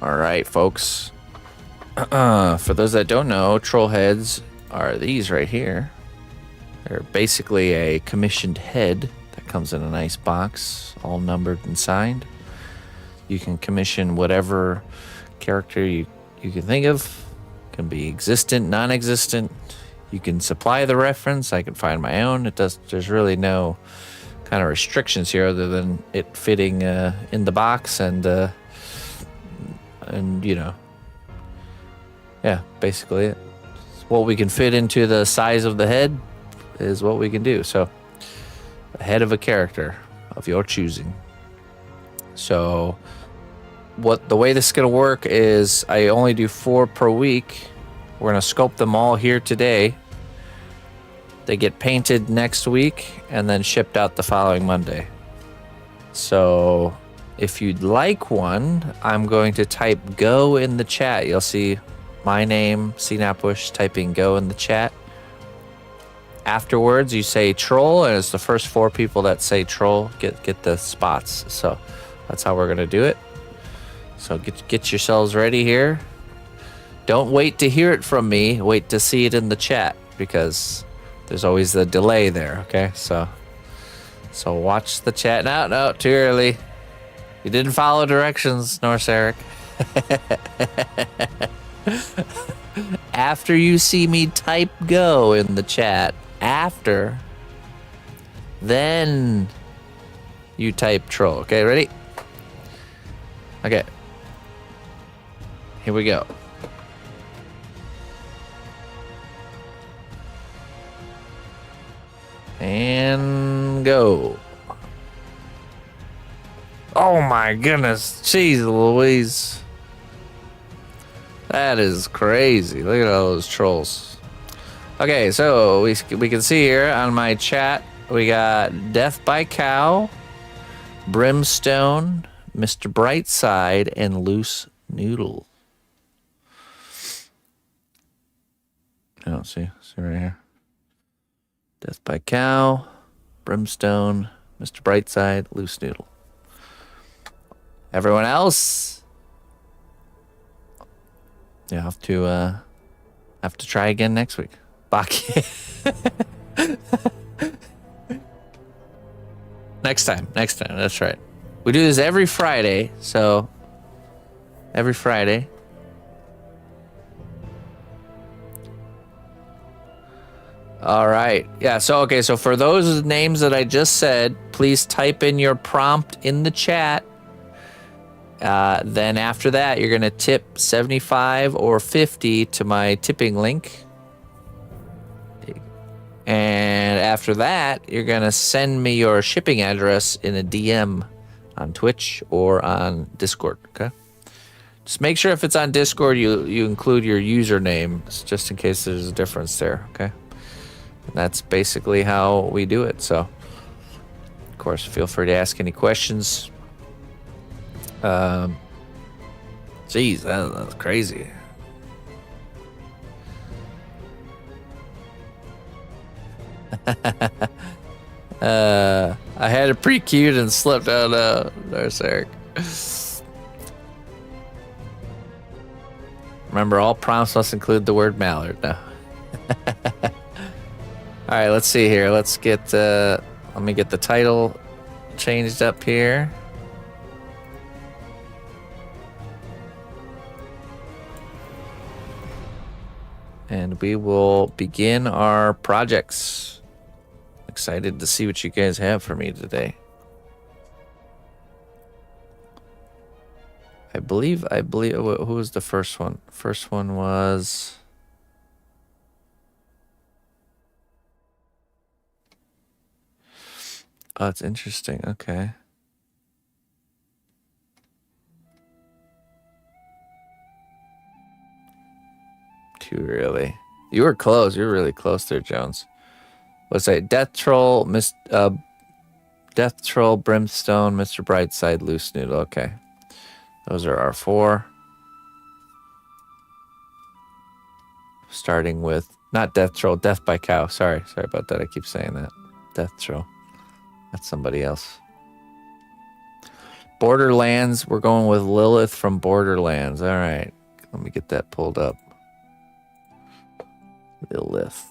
All right, folks. For those that don't know, troll heads are these right here. They're basically a commissioned head that comes in a nice box, all numbered and signed. You can commission whatever character you can think of. It can be existent, non-existent. You can supply the reference. I can find my own. There's really no kind of restrictions here other than it fitting in the box and you know, yeah, basically it. What we can fit into the size of the head is what we can do. So, a head of a character of your choosing. So, the way this is going to work is I only do 4 per week. We're going to sculpt them all here today. They get painted next week and then shipped out the following Monday. So if you'd like one, I'm going to type go in the chat. You'll see my name, cnotbusch, typing go in the chat. Afterwards, you say troll, and it's the first 4 people that say troll get the spots. So that's how we're going to do it. So get yourselves ready here. Don't wait to hear it from me. Wait to see it in the chat, because there's always the delay there, okay? So watch the chat. No, too early. You didn't follow directions, Norse Eric. After you see me type go in the chat, then you type troll. Okay, ready? Okay. Here we go. And go. Oh my goodness. Jeez Louise. That is crazy. Look at all those trolls. Okay, so we can see here on my chat, we got Death by Cow, Brimstone, Mr. Brightside, and Loose Noodle. I don't see. See right here. Death by Cow, Brimstone, Mr. Brightside, Loose Noodle. Everyone else, you have to try again next week. Baki. Next time. That's right. We do this every Friday, so every Friday. All right. Yeah, so okay, so for those names that I just said, please type in your prompt in the chat. Then after that, you're going to tip 75 or 50 to my tipping link. And after that, you're going to send me your shipping address in a DM on Twitch or on Discord, okay? Just make sure if it's on Discord, you include your username, just in case there's a difference there, okay? And that's basically how we do it. So, of course, feel free to ask any questions. Geez, that's crazy. I had it pre-queued and slipped out. There's Eric. Remember, all prompts must include the word mallard. No. All right, let's see here. Let's get. Let me get the title changed up here. And we will begin our projects. Excited to see what you guys have for me today. I believe, who was the first one? First one was... Oh, it's interesting. Okay. Too early. You were close. You were really close there, Jones. Let's say Death Troll, Death Troll, Brimstone, Mr. Brightside, Loose Noodle. Okay. Those are our 4. Starting with, not Death Troll, Death by Cow. Sorry about that. I keep saying that. Death Troll. That's somebody else. Borderlands. We're going with Lilith from Borderlands. All right. Let me get that pulled up. Lilith.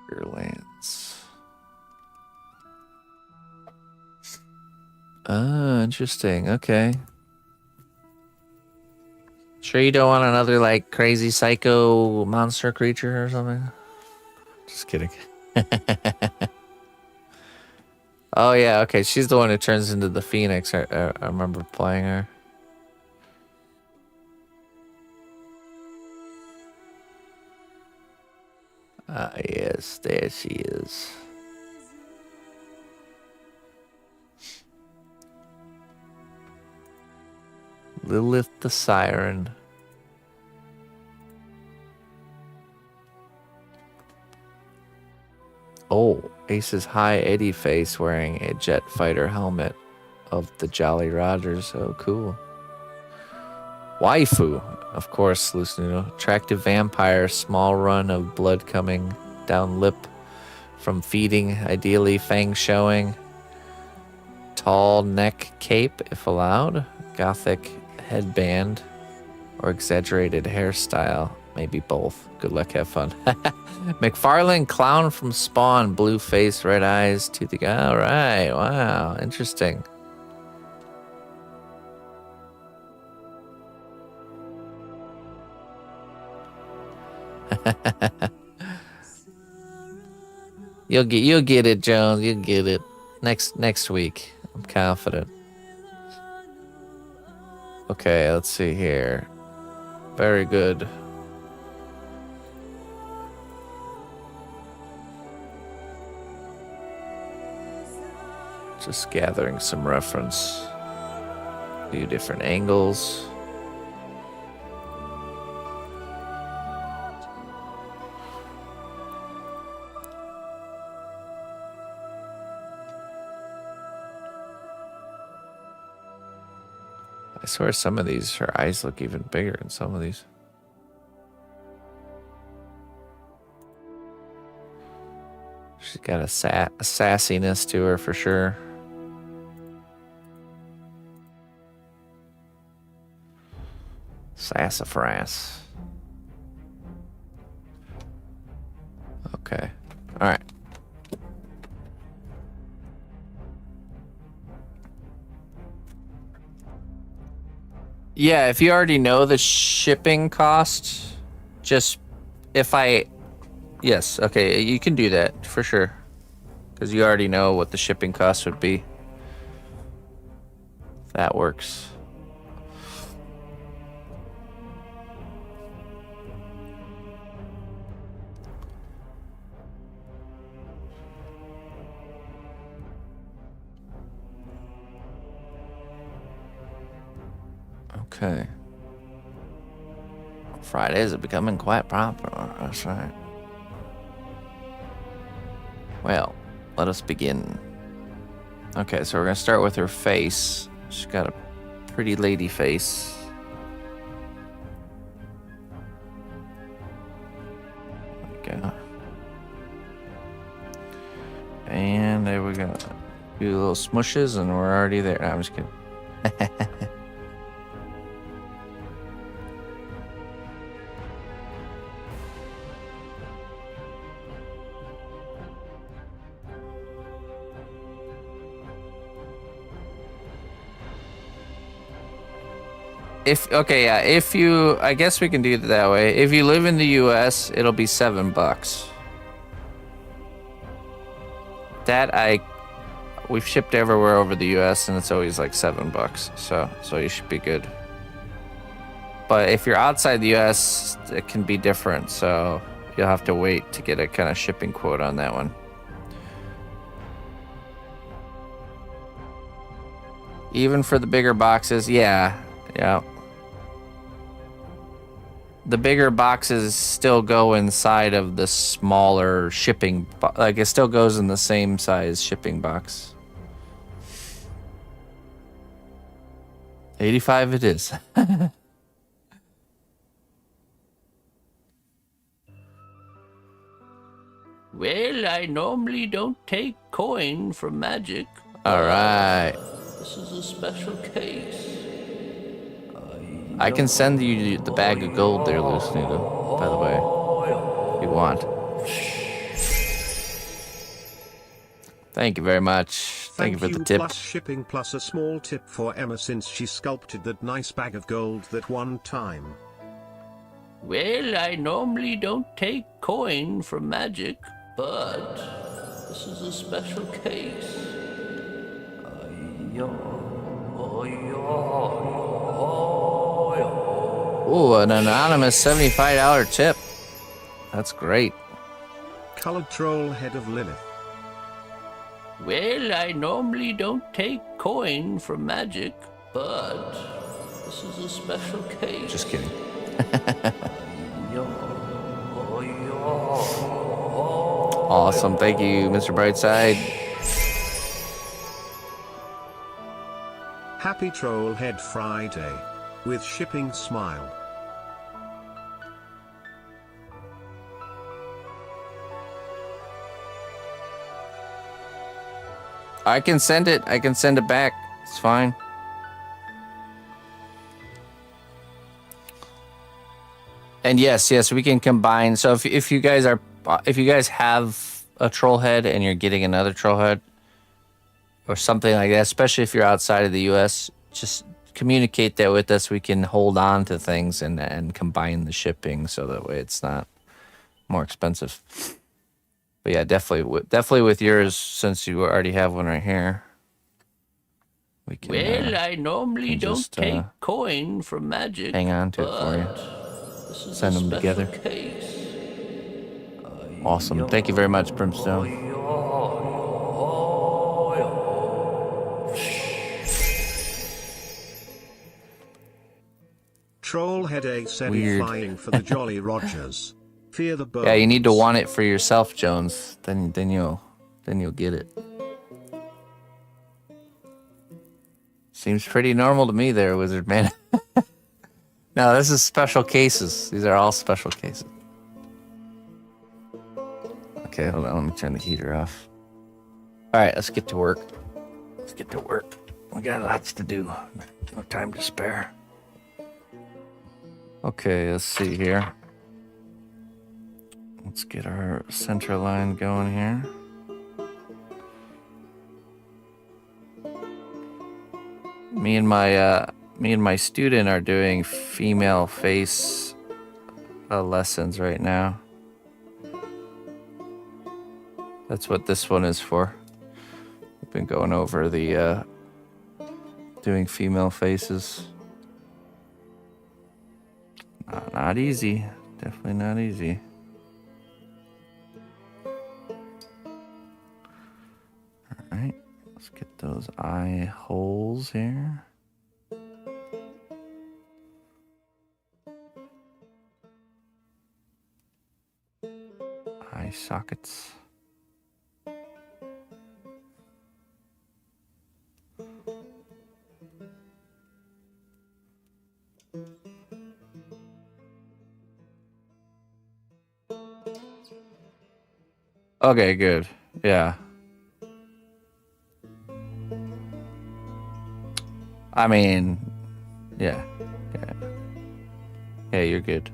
Borderlands. Oh, interesting. Okay. Sure you don't want another, like, crazy psycho monster creature or something? Just kidding. Oh, yeah, okay. She's the one who turns into the Phoenix. I remember playing her. Ah, yes. There she is. Lilith the Siren. Oh, Ace's high Eddie face wearing a jet fighter helmet of the Jolly Rogers. Oh, cool. Waifu, of course, loose noodle. Attractive vampire, small run of blood coming down lip from feeding, ideally fang showing. Tall neck cape, if allowed. Gothic headband or exaggerated hairstyle. Maybe both. Good luck, have fun. McFarlane clown from Spawn, blue face, red eyes, toothy. All right, wow, interesting. You'll get it, Jones. You'll get it next week. I'm confident. Okay, let's see here. Very good. Just gathering some reference. A few different angles. I swear some of these, her eyes look even bigger in some of these. She's got a sassiness to her for sure. Sassafras. Okay. All right. Yeah, if you already know the shipping cost, just yes, okay, you can do that for sure. Because you already know what the shipping cost would be. That works. Okay. Fridays are becoming quite popular. That's right. Well, let us begin. Okay, so we're gonna start with her face. She's got a pretty lady face. There we go. And there we go. Do little smushes and we're already there. No, I'm just kidding. If you, I guess we can do it that way. If you live in the US, it'll be $7. We've shipped everywhere over the US and it's always like $7. So you should be good. But if you're outside the US, it can be different. So you'll have to wait to get a kind of shipping quote on that one. Even for the bigger boxes, yeah. The bigger boxes still go inside of the smaller shipping, like it still goes in the same size shipping box. 85 it is. Well, I normally don't take coin from magic. All right. This is a special case. I can send you the bag of gold there, Loose Noodle, by the way, if you want. Thank you very much. Thank you for the tip. Plus shipping plus a small tip for Emma since she sculpted that nice bag of gold that one time. Well, I normally don't take coin from magic, but this is a special case. Ooh, an anonymous $75 tip. That's great. Colored troll head of Lilith. Well, I normally don't take coin from magic, but this is a special case. Just kidding. Awesome. Thank you, Mr. Brightside. Happy Troll Head Friday. With shipping smile. I can send it. I can send it back. It's fine. And yes, we can combine. So if you guys have a troll head and you're getting another troll head or something like that, especially if you're outside of the US, just communicate that with us. We can hold on to things and combine the shipping so that way it's not more expensive. But yeah, definitely with yours, since you already have one right here. We can, well, I normally don't take coin from magic. Hang on to it for you. Send them together. Awesome. Thank you very much, Brimstone. Troll Head A said flying for the Jolly Rogers. Fear the birds. Yeah, you need to want it for yourself, Jones. Then you'll get it. Seems pretty normal to me there, Wizard Man. No, this is special cases. These are all special cases. Okay, hold on. Let me turn the heater off. All right, let's get to work. We got lots to do. No time to spare. Okay, let's see here. Let's get our center line going here. Me and my student are doing female face lessons right now. That's what this one is for. We've been going over the doing female faces. Not easy. Definitely not easy. Alright, let's get those eye holes here. Eye sockets. Okay, good. Yeah. I mean, yeah. Yeah, you're good.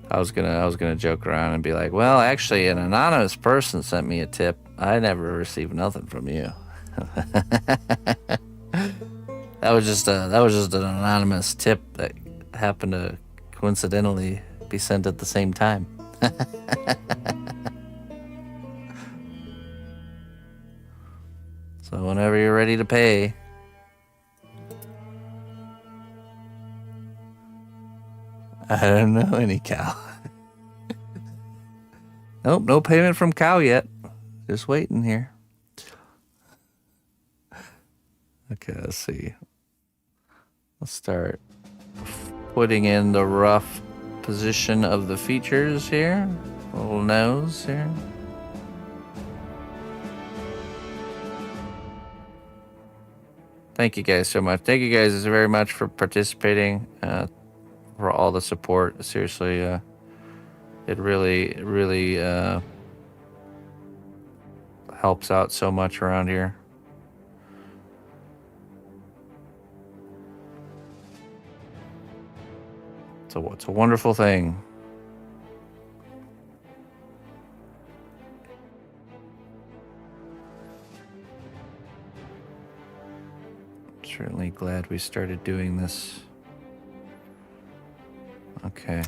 I was gonna joke around and be like, well, actually, an anonymous person sent me a tip. I never received nothing from you. That was just an anonymous tip that happened to coincidentally be sent at the same time. So whenever you're ready to pay. I don't know any cow. Nope, no payment from cow yet. Just waiting here. Okay, let's see. Let's start putting in the rough position of the features here. Little nose here. Thank you guys so much. Thank you guys very much for participating, for all the support. Seriously, It really helps out so much around here. It's a wonderful thing. Certainly glad we started doing this. Okay.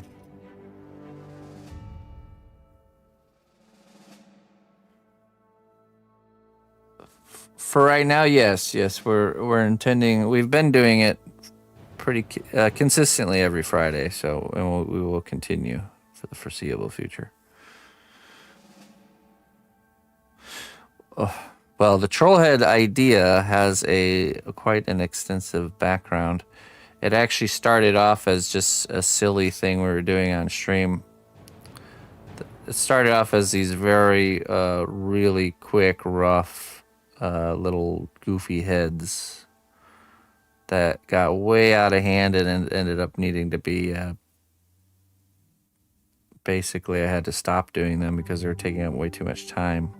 For right now, yes, we're intending. We've been doing it pretty consistently every Friday, so we will continue for the foreseeable future. Oh, well, the Trollhead idea has quite an extensive background. It actually started off as just a silly thing we were doing on stream. It started off as these very really quick, rough, little goofy heads that got way out of hand and ended up needing to be basically I had to stop doing them because they were taking up way too much time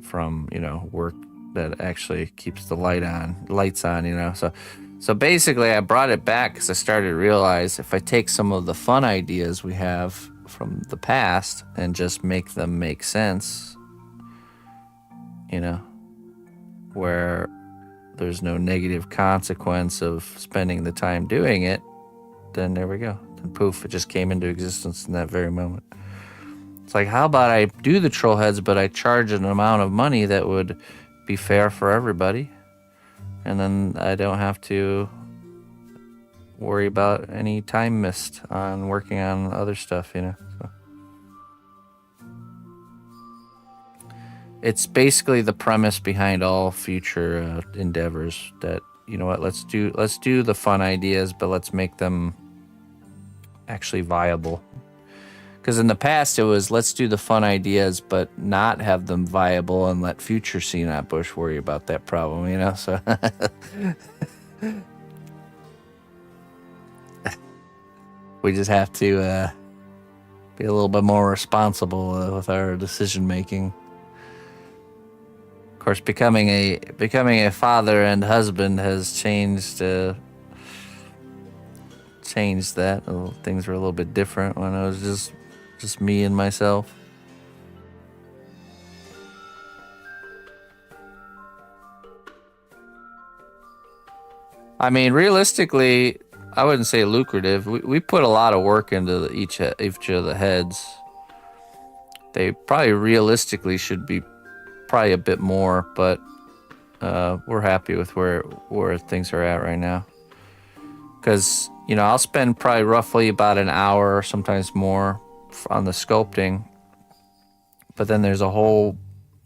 from, work that actually keeps the lights on, so basically I brought it back because I started to realize if I take some of the fun ideas we have from the past and just make them make sense, where there's no negative consequence of spending the time doing it, then there we go. Then poof, it just came into existence in that very moment. It's like, how about I do the troll heads, but I charge an amount of money that would be fair for everybody, and then I don't have to worry about any time missed on working on other stuff, So. It's basically the premise behind all future endeavors that, let's do the fun ideas, but let's make them actually viable. Because in the past it was let's do the fun ideas but not have them viable and let future cnotbusch worry about that problem, so we just have to be a little bit more responsible with our decision making. Of course, becoming a father and husband has changed that. Things were a little bit different when I was just me and myself. I mean, realistically, I wouldn't say lucrative. We put a lot of work into each of the heads. They probably realistically should be probably a bit more, but we're happy with where things are at right now. Because, I'll spend probably roughly about an hour, sometimes more, on the sculpting. But then there's a whole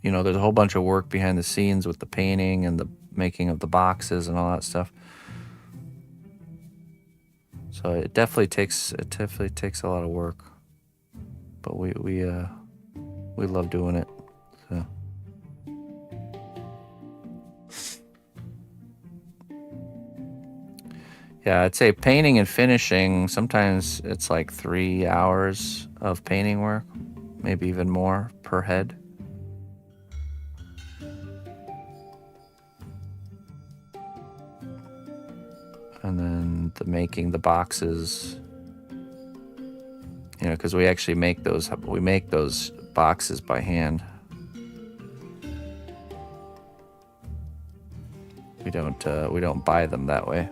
bunch of work behind the scenes with the painting and the making of the boxes and all that stuff. So it definitely takes a lot of work. But we love doing it. So. Yeah, I'd say painting and finishing, sometimes it's like 3 hours of painting work, maybe even more per head. And then making the boxes, because we actually make those boxes by hand. We don't buy them that way.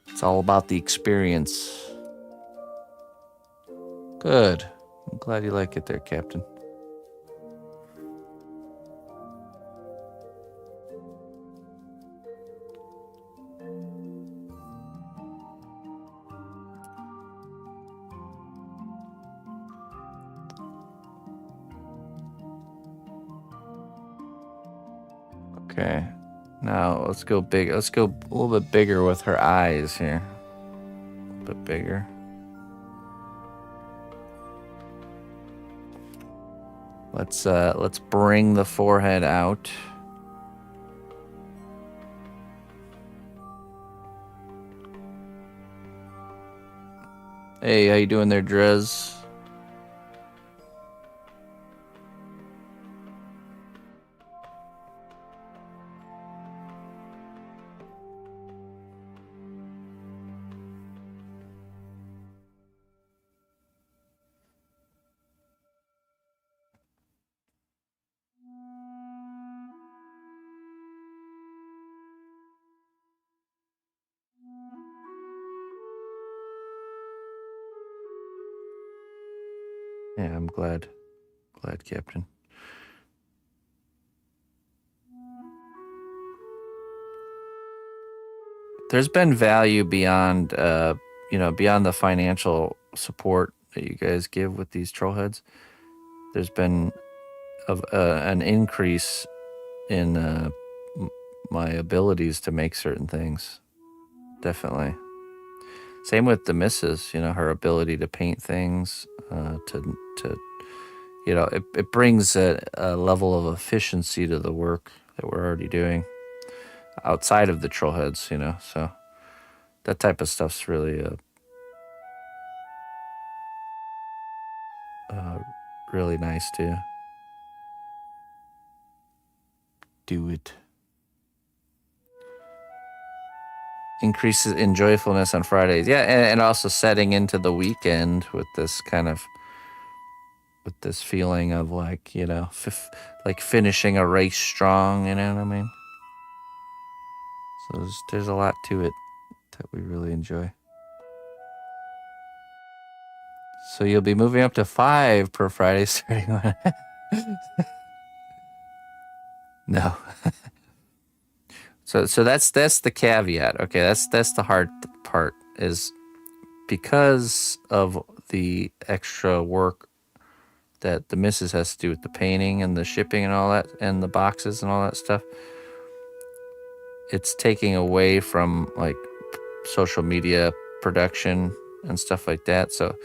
It's all about the experience. Good. I'm glad you like it there, Captain. Okay. Now let's go big. Let's go a little bit bigger with her eyes here. A little bit bigger. Let's bring the forehead out. Hey, how you doing there, Drez? Yeah, I'm glad, Captain. There's been value beyond, beyond the financial support that you guys give with these troll heads. There's been an increase in my abilities to make certain things. Definitely. Same with the missus, her ability to paint things, it brings a level of efficiency to the work that we're already doing outside of the troll heads, so that type of stuff's really, really nice to do it. Increases in joyfulness on Fridays. Yeah, and also setting into the weekend with this feeling of like, like finishing a race strong, you know what I mean? So there's a lot to it that we really enjoy. So you'll be moving up to 5 per Friday starting on. No. So that's the caveat. Okay, that's the hard part, is because of the extra work that the missus has to do with the painting and the shipping and all that, and the boxes and all that stuff. It's taking away from like social media production and stuff like that. So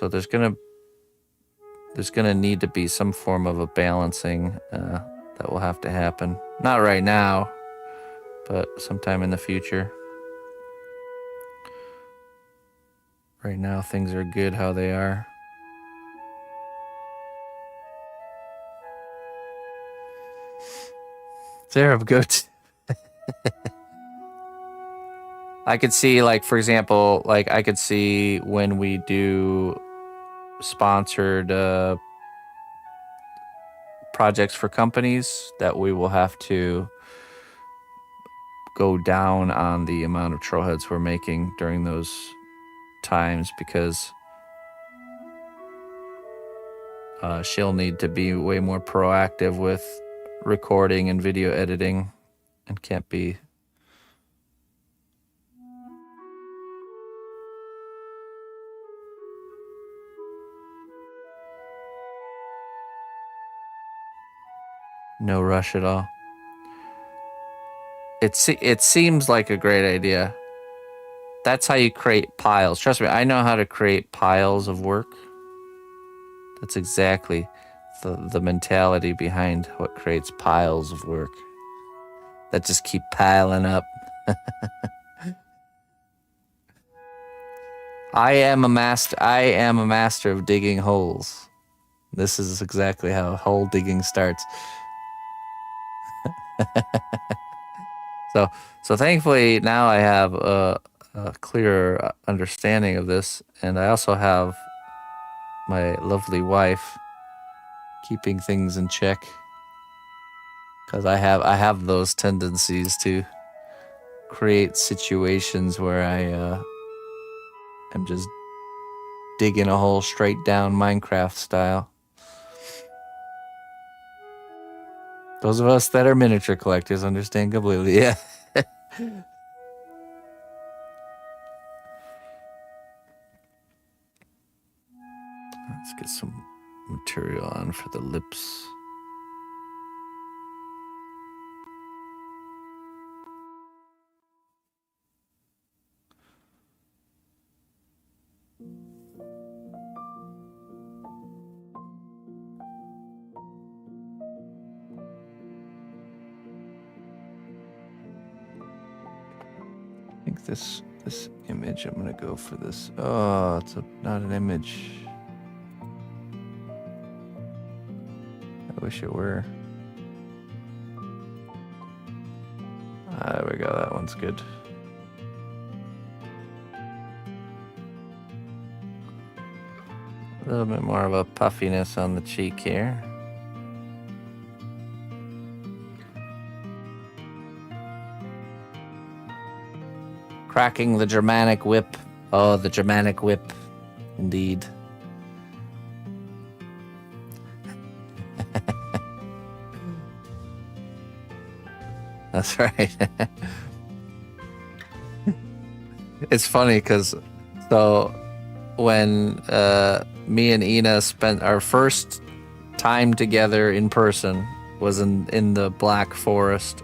there's gonna need to be some form of a balancing that will have to happen. Not right now, but sometime in the future. Right now, things are good how they are. There, goat. I could see, like, for example, like I could see when we do sponsored projects for companies that we will have to go down on the amount of trailheads we're making during those times, because she'll need to be way more proactive with recording and video editing, and can't be no rush at all. It seems like a great idea. That's how you create piles. Trust me, I know how to create piles of work. That's exactly the mentality behind what creates piles of work that just keep piling up. I am a master of digging holes. This is exactly how hole digging starts. So thankfully now I have a clearer understanding of this, and I also have my lovely wife keeping things in check, because I have those tendencies to create situations where I am just digging a hole straight down Minecraft style. Those of us that are miniature collectors understand completely. Yeah. Let's get some material on for the lips. think this image, I'm gonna go for this. Oh, it's not an image. I wish it were. There we go, that one's good. A little bit more of a puffiness on the cheek here. Cracking the Germanic whip. Oh, the Germanic whip, indeed. That's right. It's funny because when me and Ina spent our first time together in person was in the Black Forest.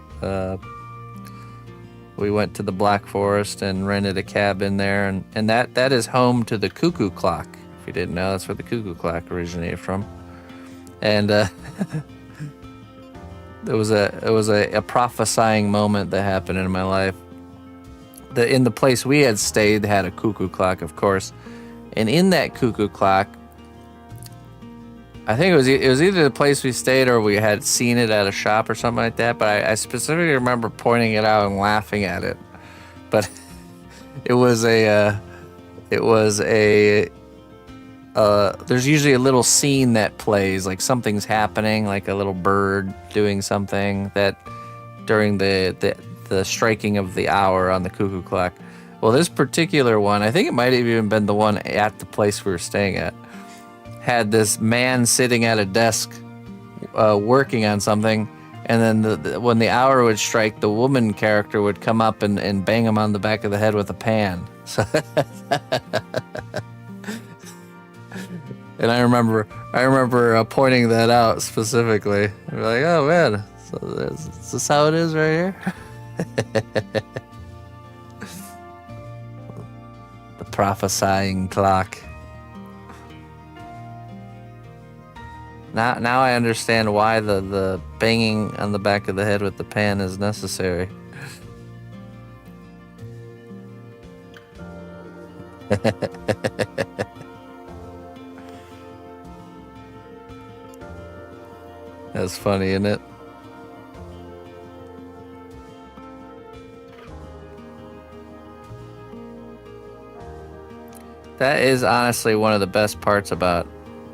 We went to the Black Forest and rented a cabin there, and that is home to the cuckoo clock. If you didn't know, that's where the cuckoo clock originated from. And it was a prophesying moment that happened in my life. In the place we had stayed had a cuckoo clock, of course, and in that cuckoo clock, I think it was either the place we stayed or we had seen it at a shop or something like that. But I specifically remember pointing it out and laughing at it. But there's usually a little scene that plays, like something's happening, like a little bird doing something that during the striking of the hour on the cuckoo clock. Well, this particular one, I think it might have even been the one at the place we were staying at, had this man sitting at a desk working on something, and then when the hour would strike, the woman character would come up and bang him on the back of the head with a pan. So and I remember pointing that out specifically. We're like, oh man, so is this how it is right here? The prophesying clock. Now I understand why the banging on the back of the head with the pan is necessary. That's funny, isn't it? That is honestly one of the best parts about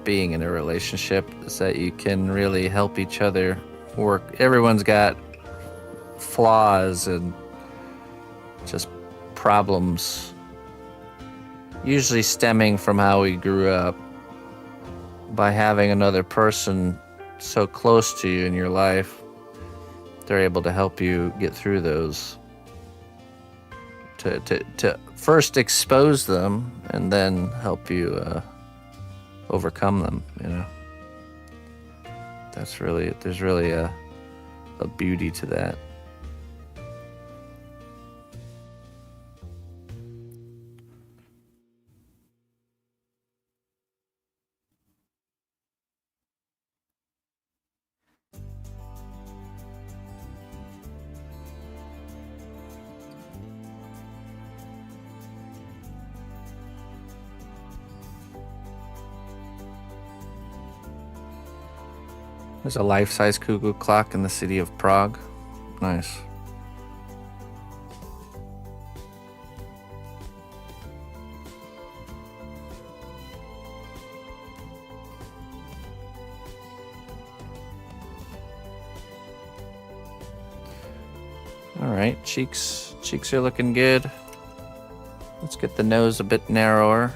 being in a relationship, is that you can really help each other work. Everyone's got flaws and just problems, usually stemming from how we grew up. By having another person so close to you in your life, they're able to help you get through those, to first expose them and then help you overcome them, you know. There's really a beauty to that. There's a life-size cuckoo clock in the city of Prague. Nice. All right, cheeks are looking good. Let's get the nose a bit narrower.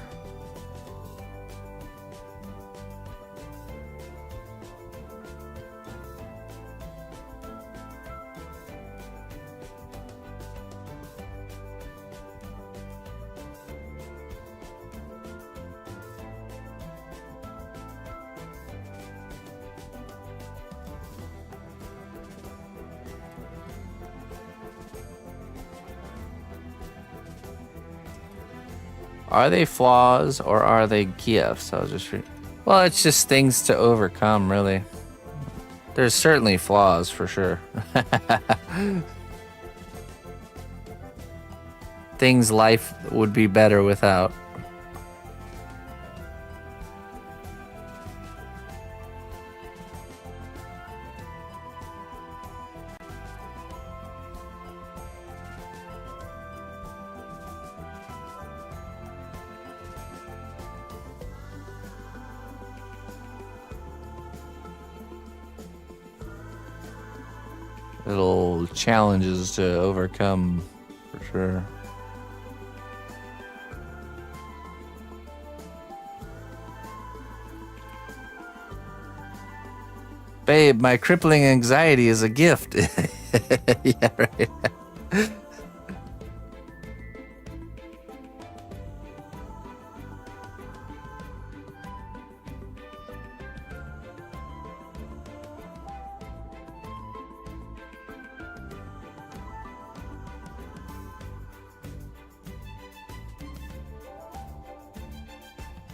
Are they flaws or are they gifts? Well, it's just things to overcome, really. There's certainly flaws for sure. things life would be better without. Little challenges to overcome, for sure. Babe, my crippling anxiety is a gift. Yeah, right.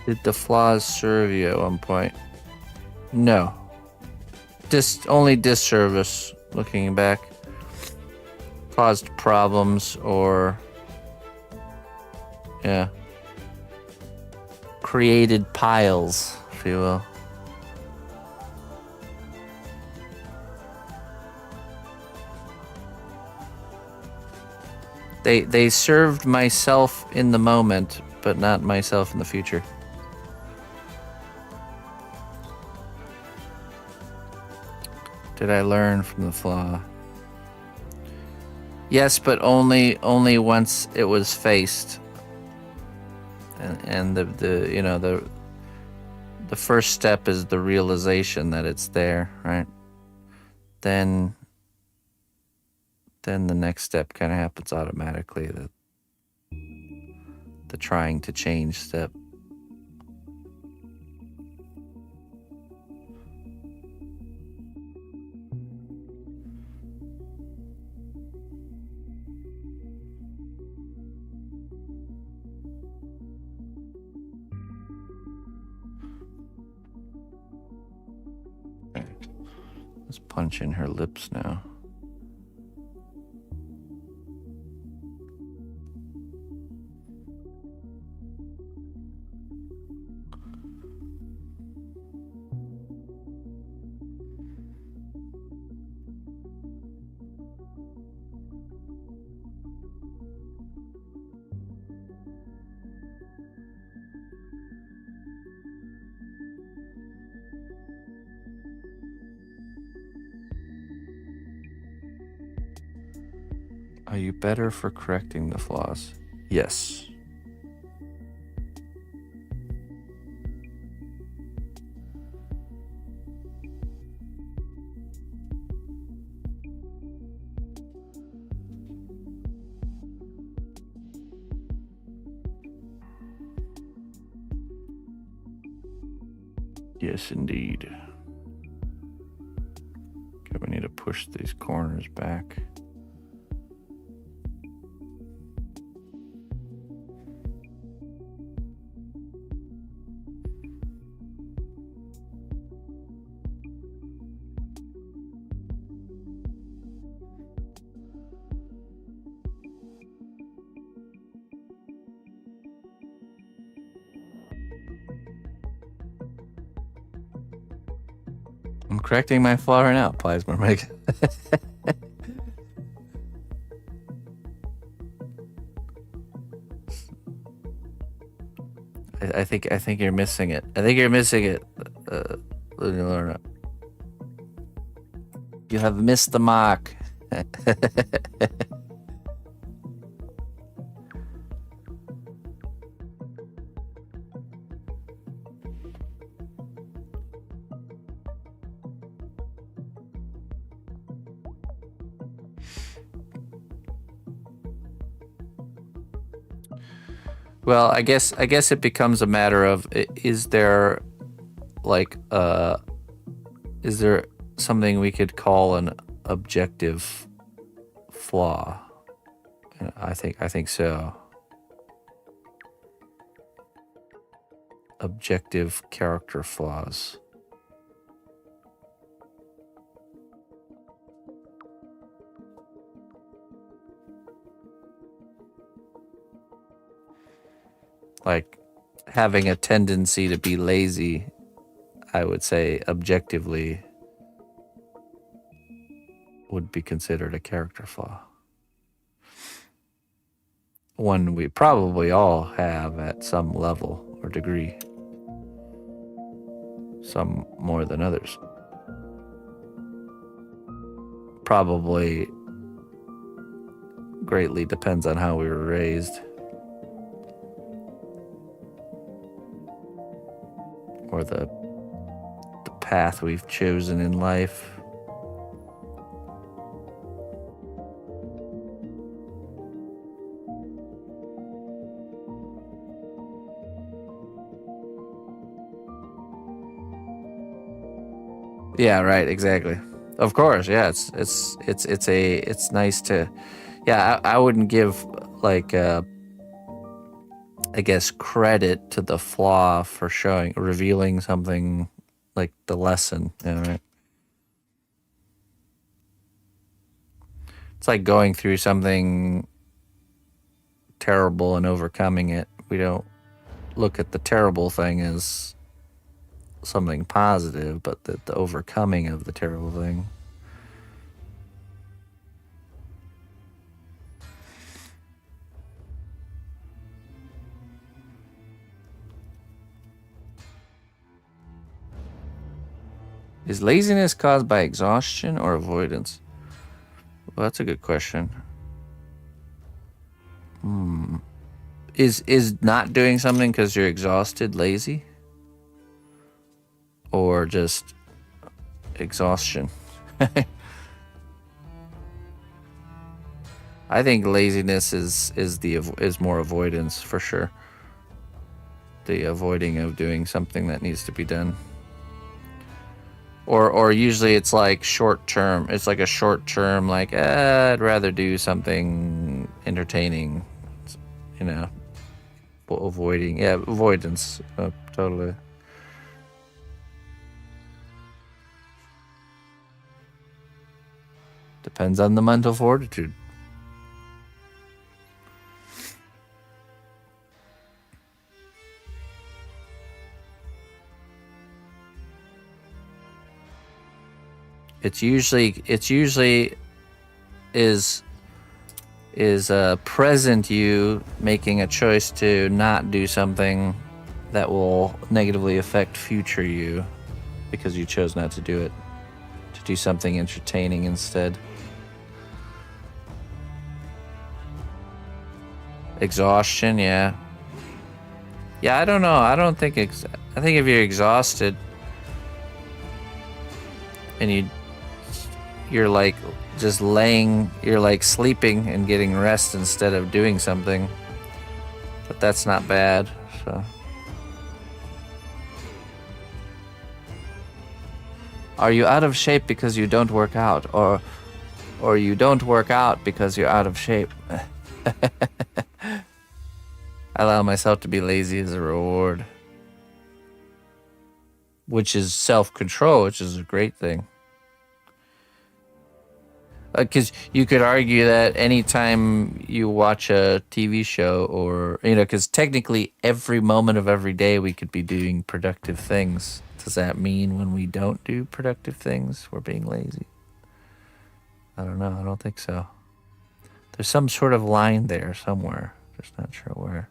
Did the flaws serve you at one point? No. Only disservice, looking back. Caused problems or... yeah. Created piles, if you will. They served myself in the moment, but not myself in the future. Did I learn from the flaw? Yes, but only once it was faced. And the first step is the realization that it's there, right? Then the next step kind of happens automatically. The trying to change step. Let's punch in her lips now. Are you better for correcting the flaws? Yes. Yes, indeed. Okay, we need to push these corners back. I'm correcting my flaw right now, Plasma Meg. I think you're missing it. I think you're missing it, Luna. You have missed the mark. Well, I guess it becomes a matter of, is there something we could call an objective flaw? I think so. Objective character flaws. Like having a tendency to be lazy, I would say objectively would be considered a character flaw. One we probably all have at some level or degree. Some more than others. Probably greatly depends on how we were raised. Or the path we've chosen in life. Yeah, right, exactly. Of course, yeah, it's nice to, yeah, I wouldn't give like I guess credit to the flaw for revealing something like the lesson, right? It's like going through something terrible and overcoming it. We don't look at the terrible thing as something positive, but the overcoming of the terrible thing. Is laziness caused by exhaustion or avoidance? Well, that's a good question. Is not doing something because you're exhausted lazy? Or just exhaustion? I think laziness is more avoidance for sure. The avoiding of doing something that needs to be done. Or usually it's like short term. It's like a short term, like, I'd rather do something entertaining, you know, avoidance, totally. Depends on the mental fortitude. It's usually is present you making a choice to not do something that will negatively affect future you because you chose not to do it, to do something entertaining instead. Exhaustion, yeah. Yeah, I don't know. I think if you're exhausted and you're like just you're like sleeping and getting rest instead of doing something. But that's not bad, so. Are you out of shape because you don't work out, or you don't work out because you're out of shape? I allow myself to be lazy as a reward, which is self-control, which is a great thing. Because you could argue that anytime you watch a TV show or, because technically every moment of every day we could be doing productive things. Does that mean when we don't do productive things, we're being lazy? I don't know. I don't think so. There's some sort of line there somewhere. Just not sure where.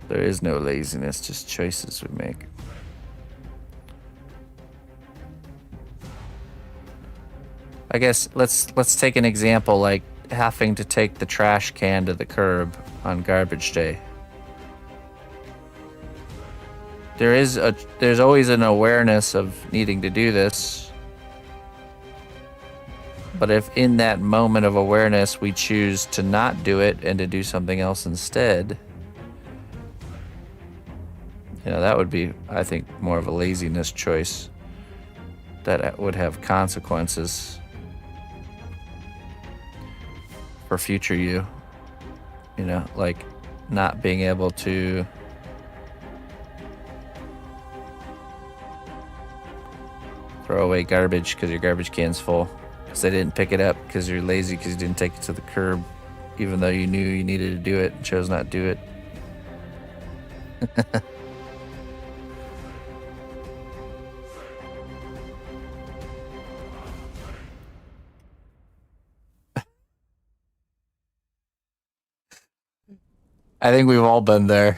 There is no laziness, just choices we make. I guess let's take an example like having to take the trash can to the curb on garbage day. There's always an awareness of needing to do this. But if in that moment of awareness we choose to not do it and to do something else instead, that would be, I think, more of a laziness choice that would have consequences. for future you. You know, like not being able to throw away garbage because your garbage can's full. Because they didn't pick it up because you're lazy because you didn't take it to the curb, even though you knew you needed to do it and chose not to do it. I think we've all been there.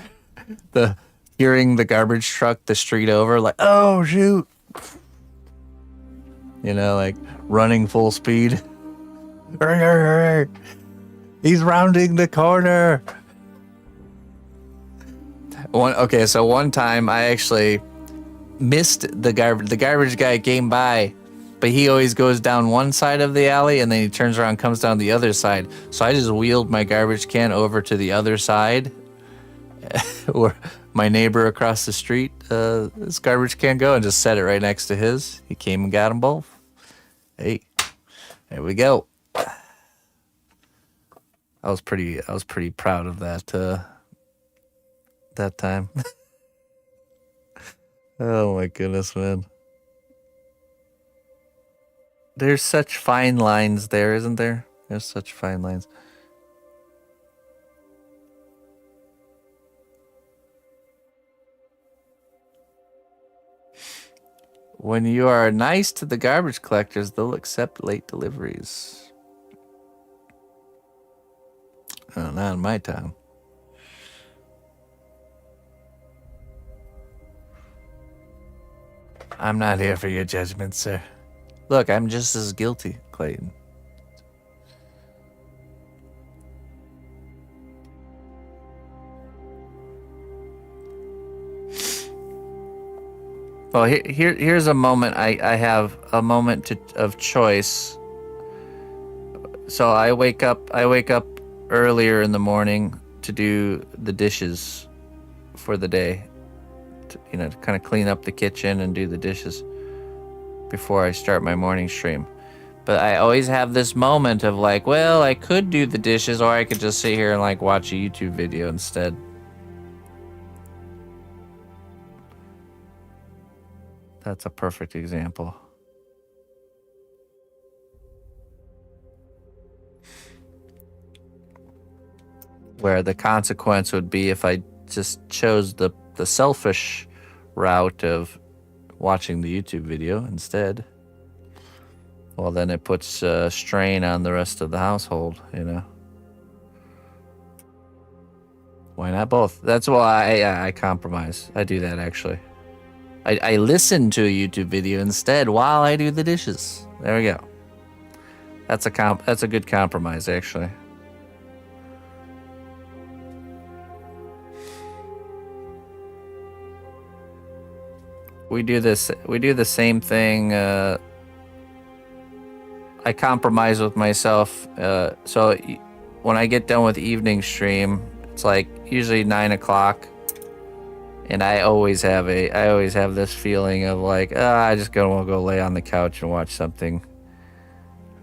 The hearing the garbage truck the street over, like, oh shoot. You know, like running full speed. He's rounding the corner. So one time I actually missed the garbage. The garbage guy came by, but he always goes down one side of the alley and then he turns around and comes down the other side. So I just wheeled my garbage can over to the other side where my neighbor across the street, this garbage can go, and just set it right next to his. He came and got them both. Hey, there we go. I was pretty proud of that time. Oh my goodness, man. There's such fine lines there, isn't there? There's such fine lines. When you are nice to the garbage collectors, they'll accept late deliveries. Oh, not in my town. I'm not here for your judgment, sir. Look, I'm just as guilty, Clayton. Well, here's a moment. I have a moment of choice. So I wake up earlier in the morning to do the dishes for the day. To kind of clean up the kitchen and do the dishes before I start my morning stream. But I always have this moment of like, well, I could do the dishes, or I could just sit here and like watch a YouTube video instead. That's a perfect example. Where the consequence would be if I just chose the selfish route of watching the YouTube video instead. Well, then it puts strain on the rest of the household, Why not both? That's why I compromise. I do that, actually. I listen to a YouTube video instead while I do the dishes. There we go. That's a good compromise, actually. We do the same thing. I compromise with myself. So when I get done with evening stream, it's like usually 9 o'clock. And I always have this feeling of like, I just want to go lay on the couch and watch something,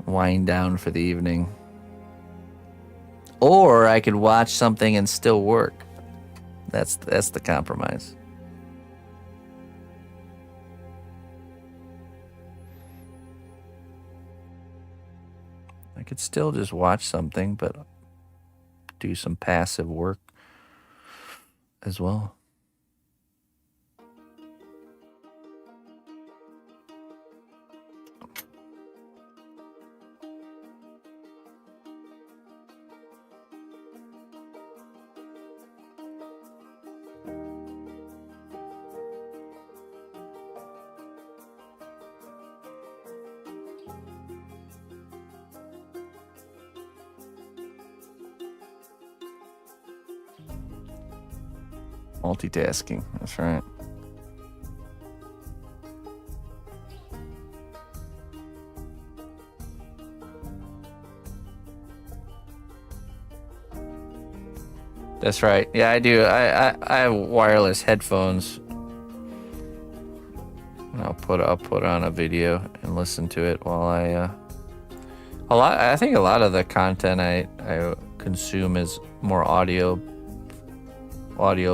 wind down for the evening. Or I could watch something and still work. That's the compromise. I could still just watch something, but do some passive work as well. Multitasking, that's right. That's right. Yeah, I do. I have wireless headphones. I'll put on a video and listen to it while I think a lot of the content I consume is more audio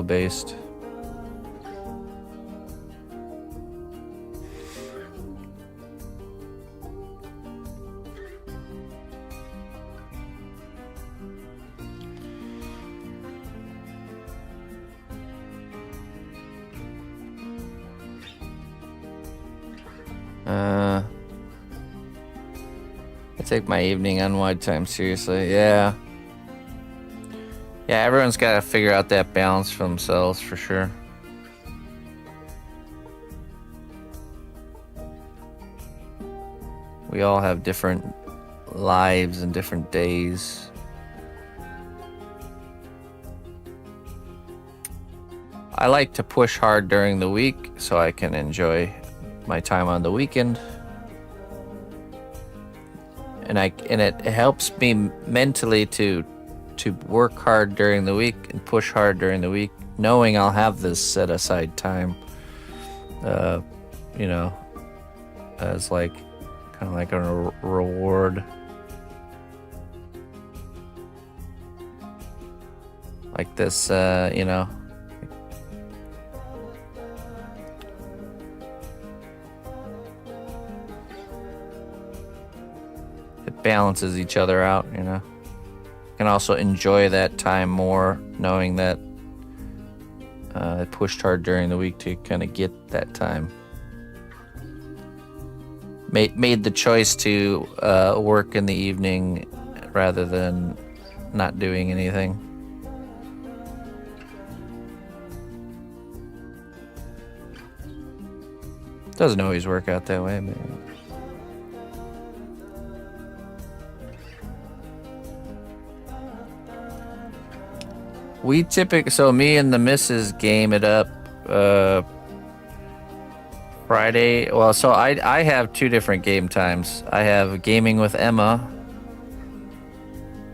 based. I take my evening unwind time seriously. Yeah. Yeah, everyone's got to figure out that balance for themselves, for sure. We all have different lives and different days. I like to push hard during the week so I can enjoy my time on the weekend. And it helps me mentally to work hard during the week and push hard during the week, knowing I'll have this set aside time, you know, as like kind of like a reward. Like this, you know. It balances each other out, you know. Can also enjoy that time more, knowing that I pushed hard during the week to kind of get that time. Made the choice to work in the evening rather than not doing anything. Doesn't always work out that way, but we so me and the missus game it up Friday. Well, so I have two different game times. I have gaming with Emma,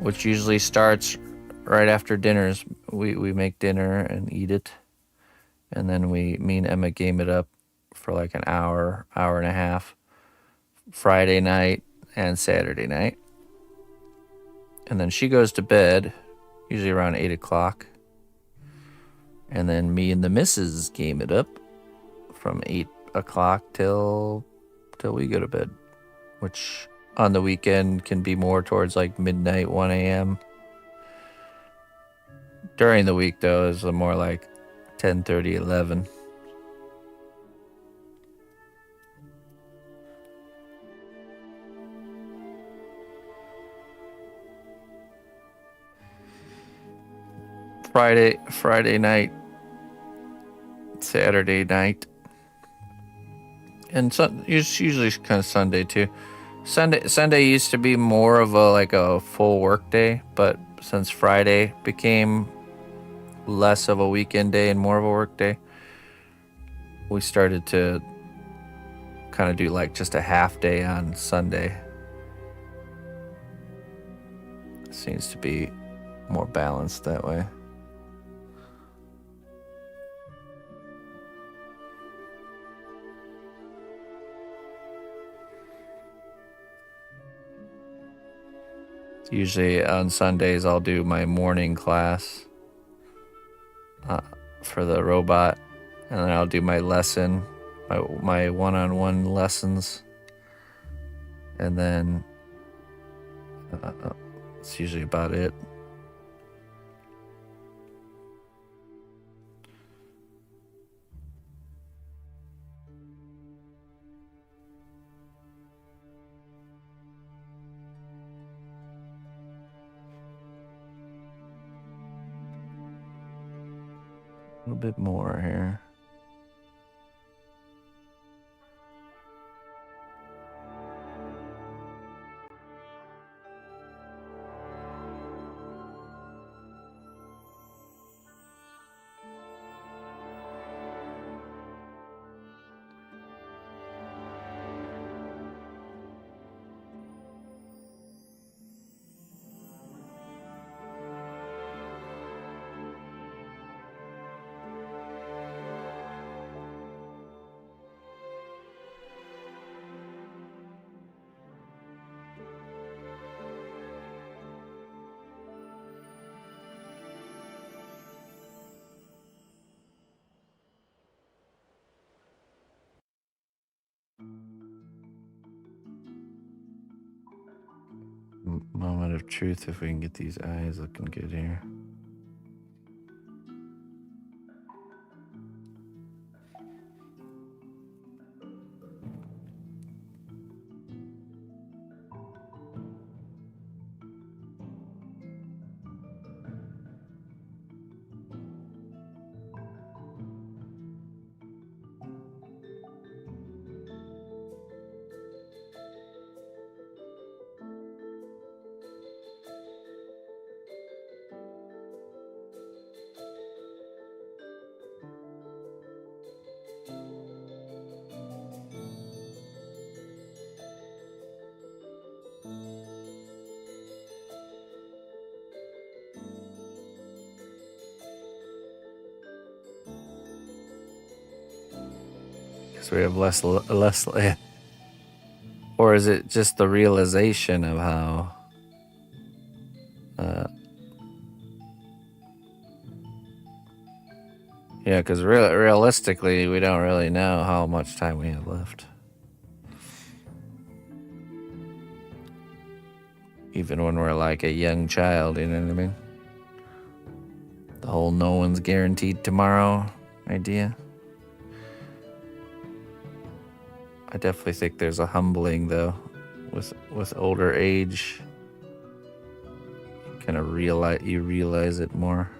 which usually starts right after dinners. We make dinner and eat it, and then me and Emma game it up for like an hour and a half, Friday night and Saturday night. And then she goes to bed, usually around 8 o'clock. And then me and the missus game it up from 8 o'clock till we go to bed, which on the weekend can be more towards like midnight, 1 a.m. During the week, though, is more like 10:30, 11. Friday night, Saturday night, and usually kind of Sunday too. Sunday used to be more of a full work day, but since Friday became less of a weekend day and more of a work day, we started to kind of do like just a half day on Sunday. Seems to be more balanced that way. Usually on Sundays I'll do my morning class for the robot, and then I'll do my lesson, my one-on-one lessons, and then it's usually about it. A little bit more here. Moment of truth if we can get these eyes looking good here. So we have less, or is it just the realization of how, yeah, because realistically, we don't really know how much time we have left. Even when we're like a young child, you know what I mean? The whole no one's guaranteed tomorrow idea. I definitely think there's a humbling though, with older age. Kind of realize it more.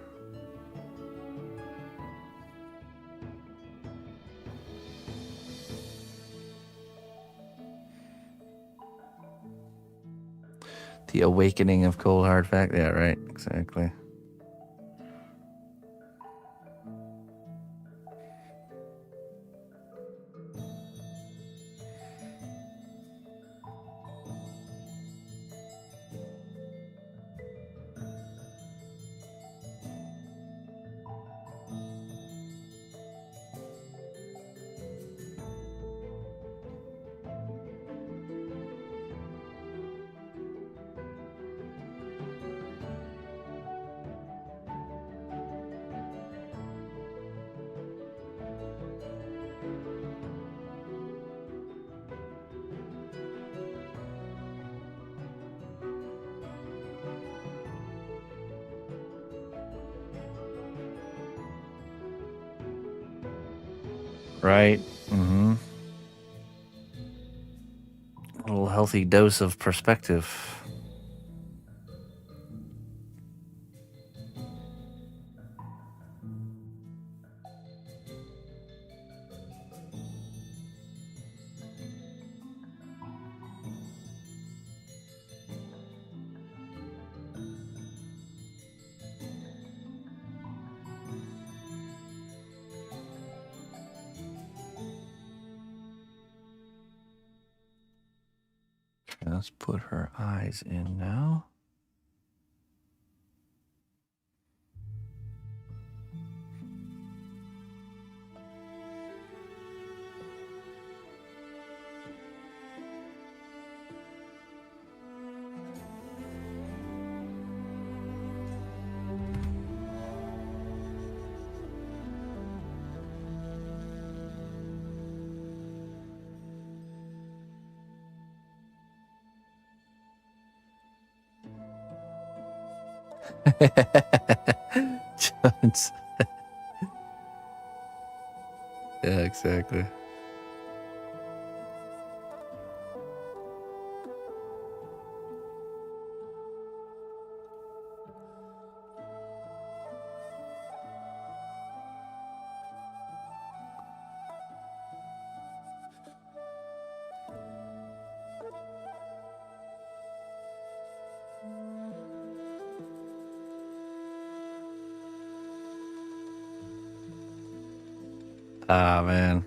The awakening of cold hard fact. Yeah, right. Exactly. Right. Mm-hmm. A little healthy dose of perspective. Let's put her eyes in now. Jones. Yeah, exactly. Ah, man.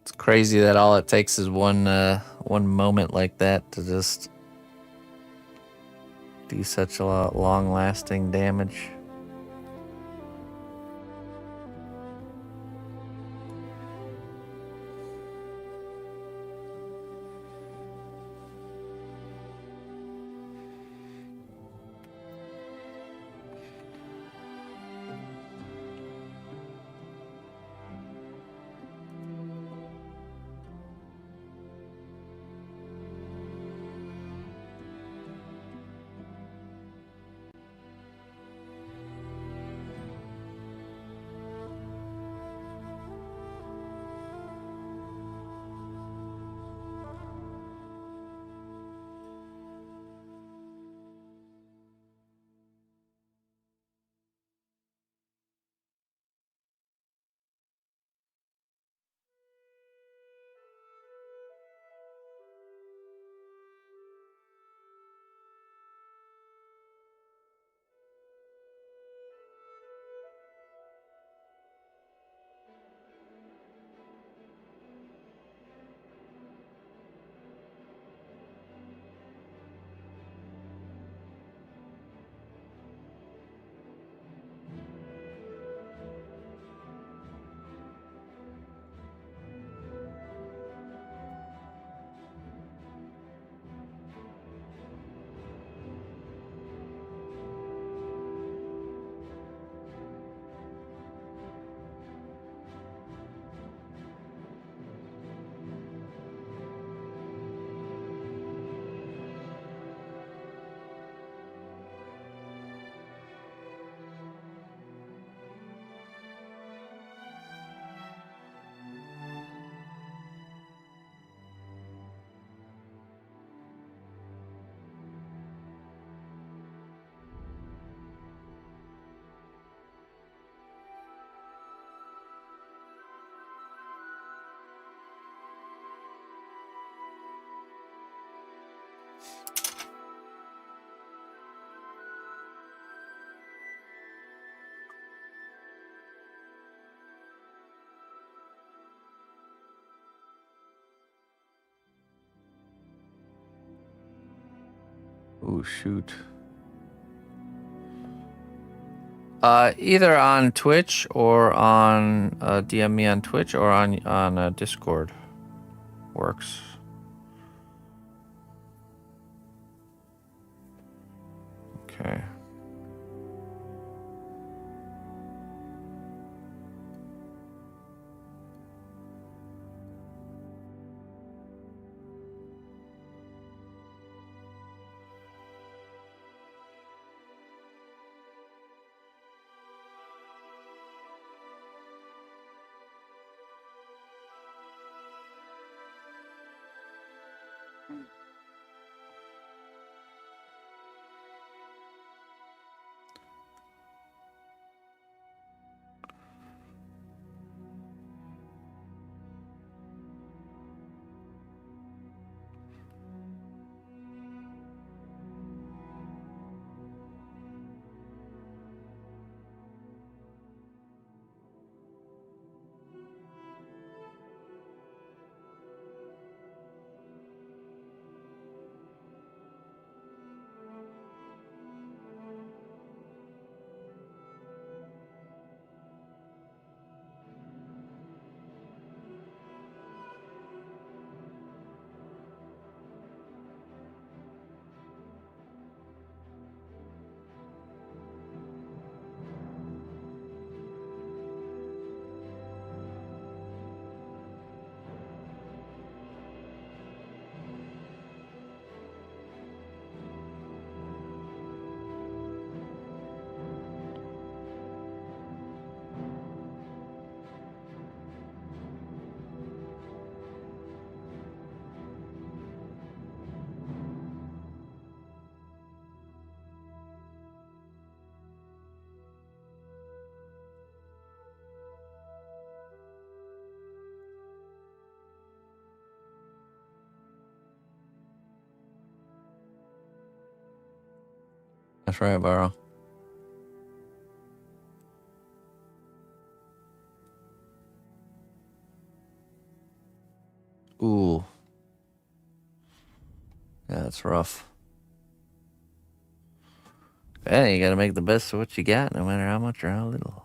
It's crazy that all it takes is one moment like that to just do such a long-lasting damage. Oh shoot. Either on Twitch or on DM me on Twitch or on Discord works. Okay. That's right, Burrow. Ooh. Yeah, that's rough. Hey, you gotta make the best of what you got, no matter how much or how little.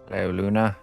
Hello, Luna.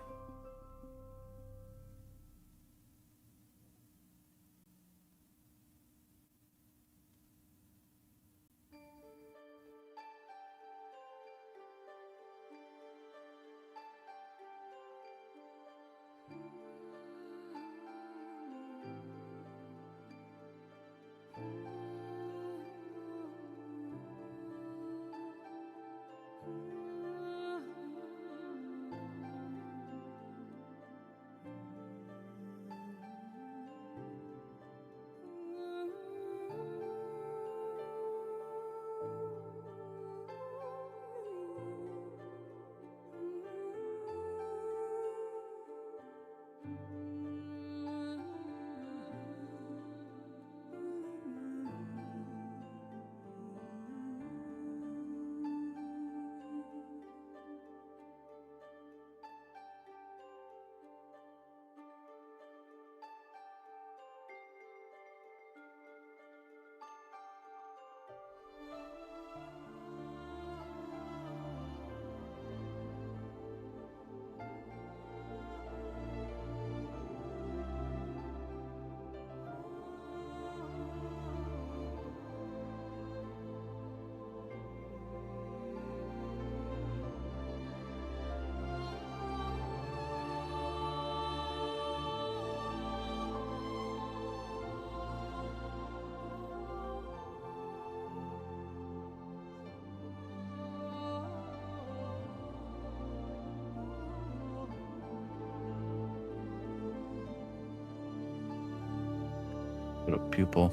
Put a pupil.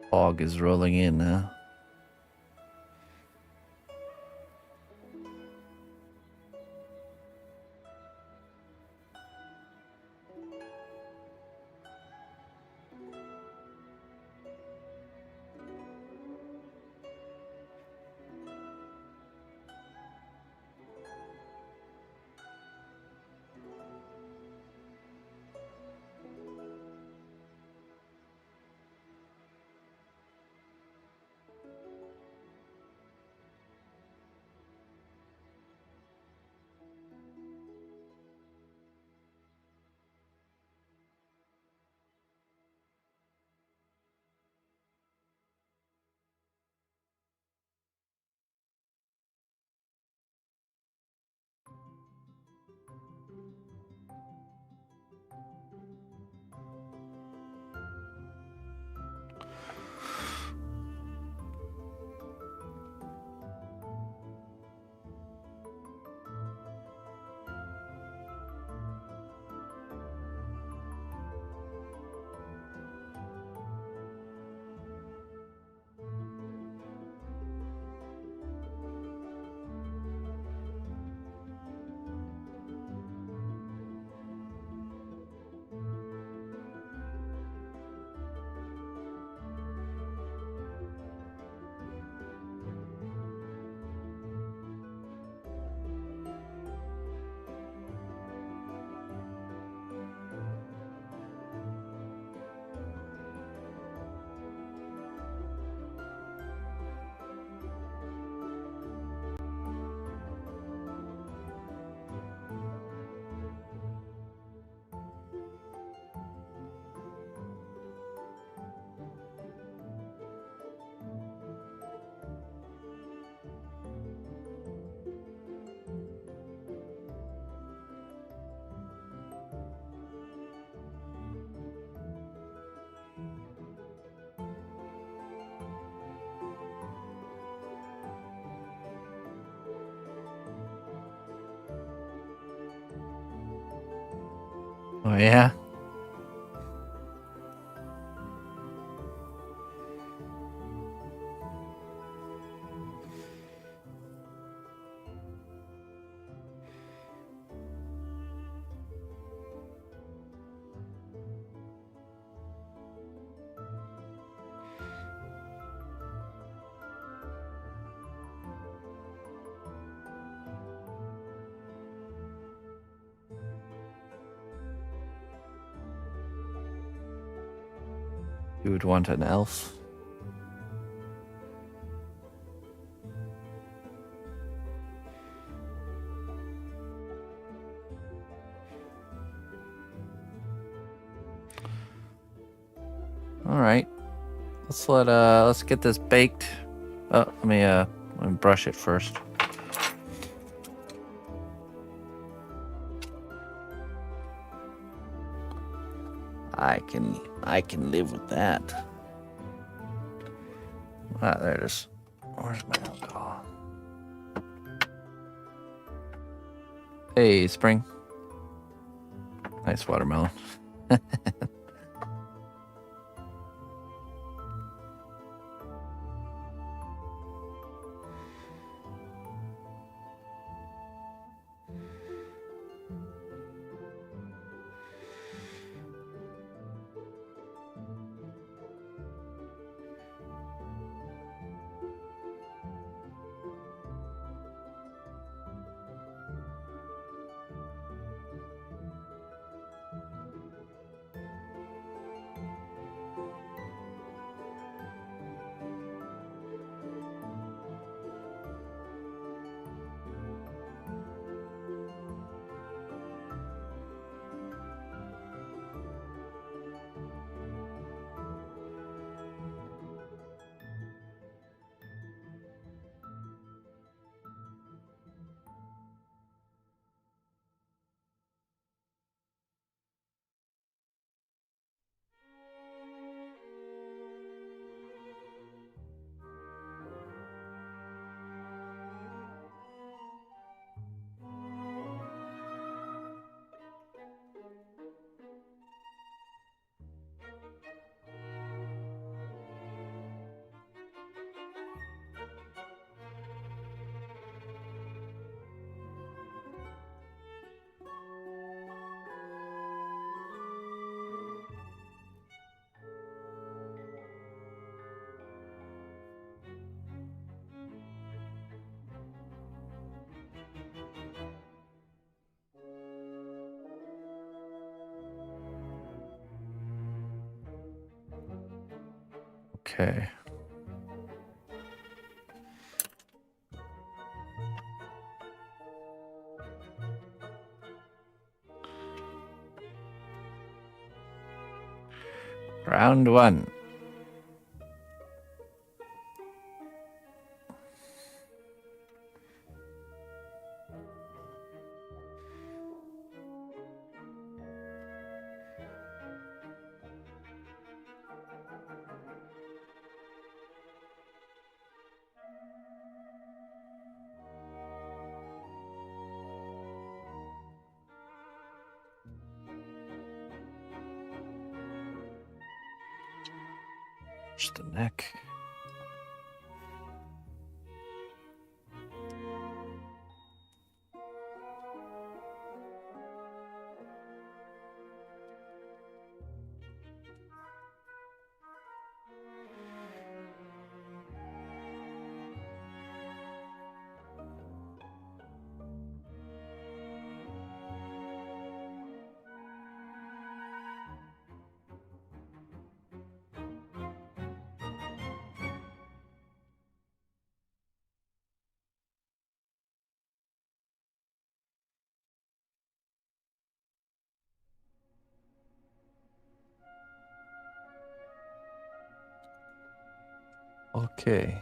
Fog is rolling in now. Oh, yeah? You would want an elf. All right. Let's get this baked. Oh, let me brush it first. I can live with that. Ah, there it is. Where's my alcohol? Hey, Spring. Nice watermelon. Okay. Round 1. Just the neck. Okay.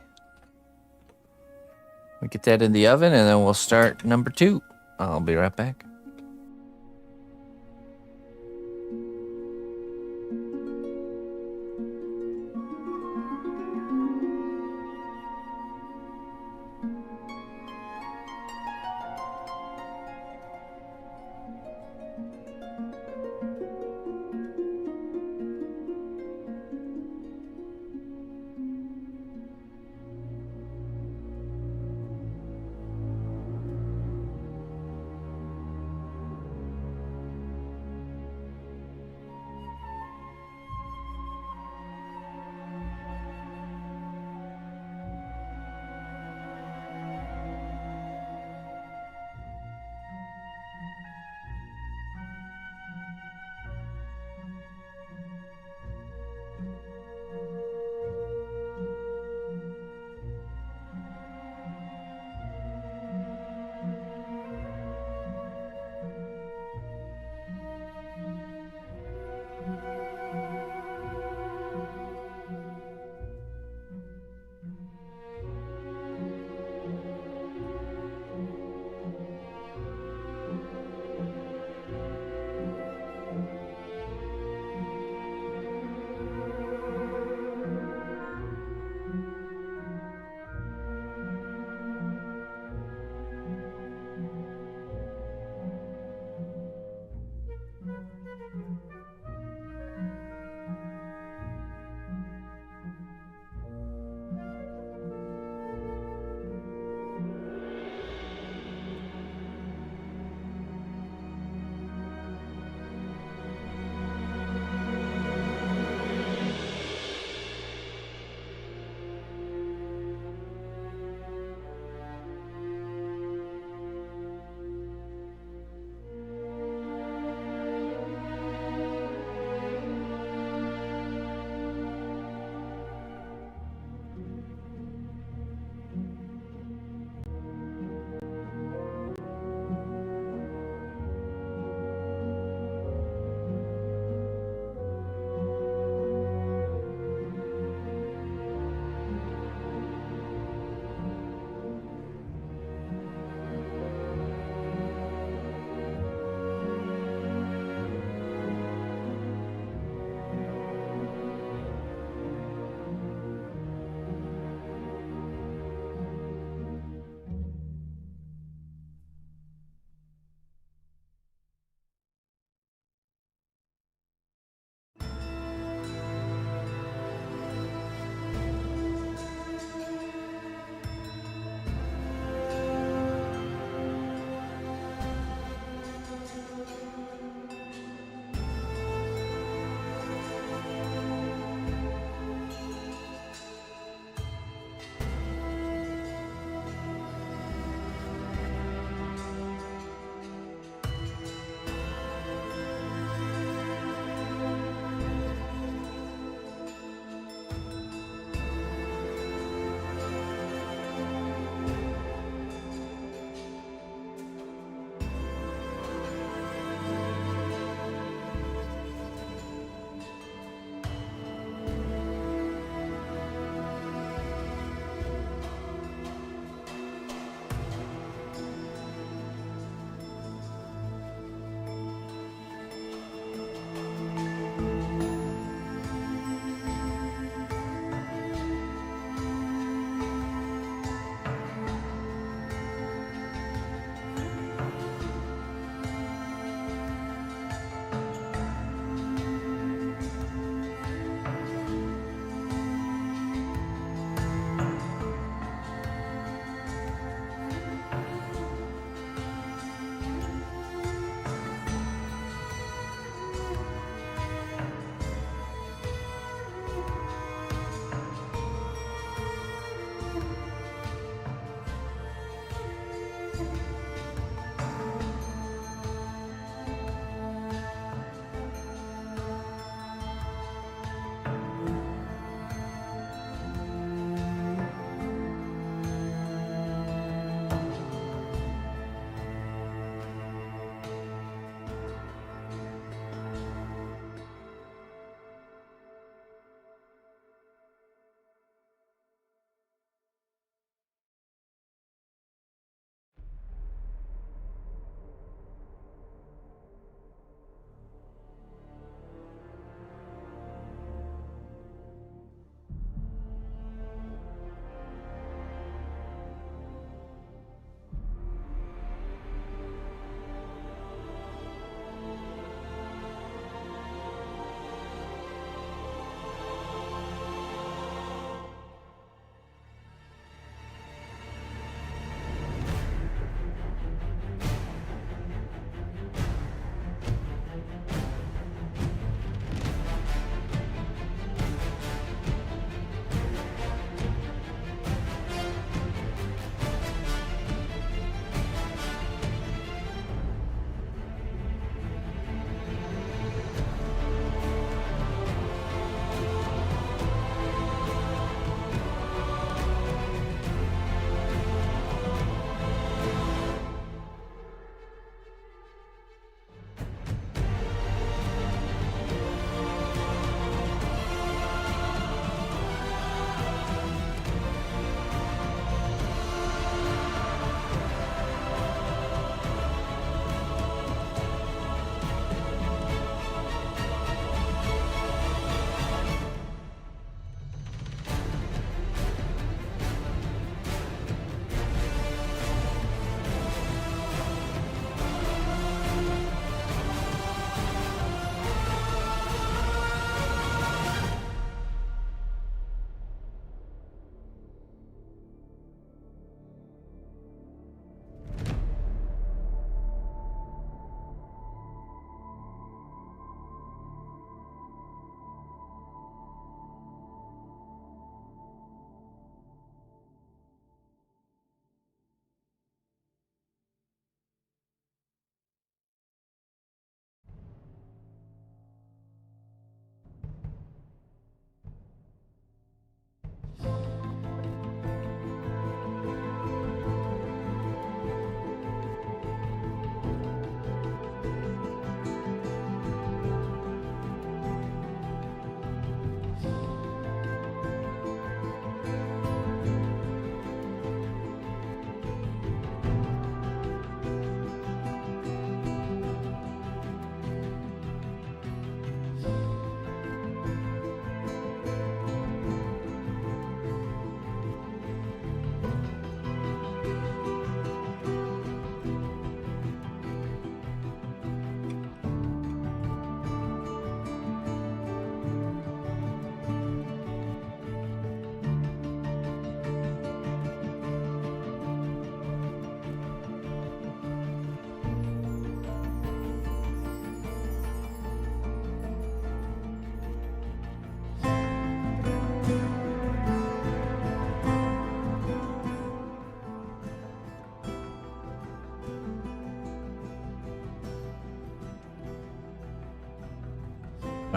We get that in the oven and then we'll start number 2. I'll be right back.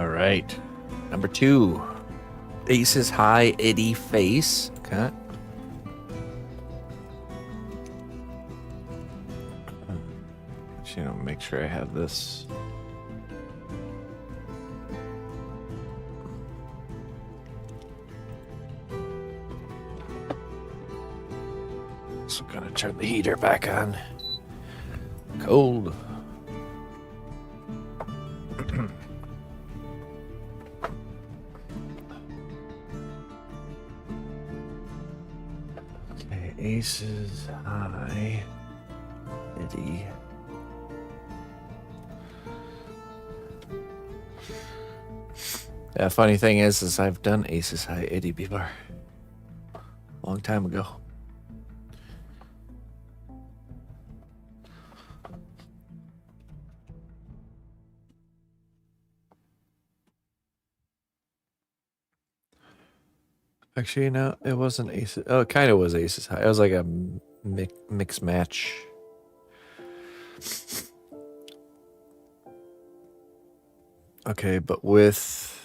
All right. Number 2. Aces high Eddie face. Okay. Make sure I have this. So I'm gonna turn the heater back on. Cold. Okay, aces high. Eddie. Yeah, funny thing is I've done aces high Eddie before. Long time ago. Actually, no, it wasn't aces. Oh, it kind of was aces high. It was like a mix match. Okay, but with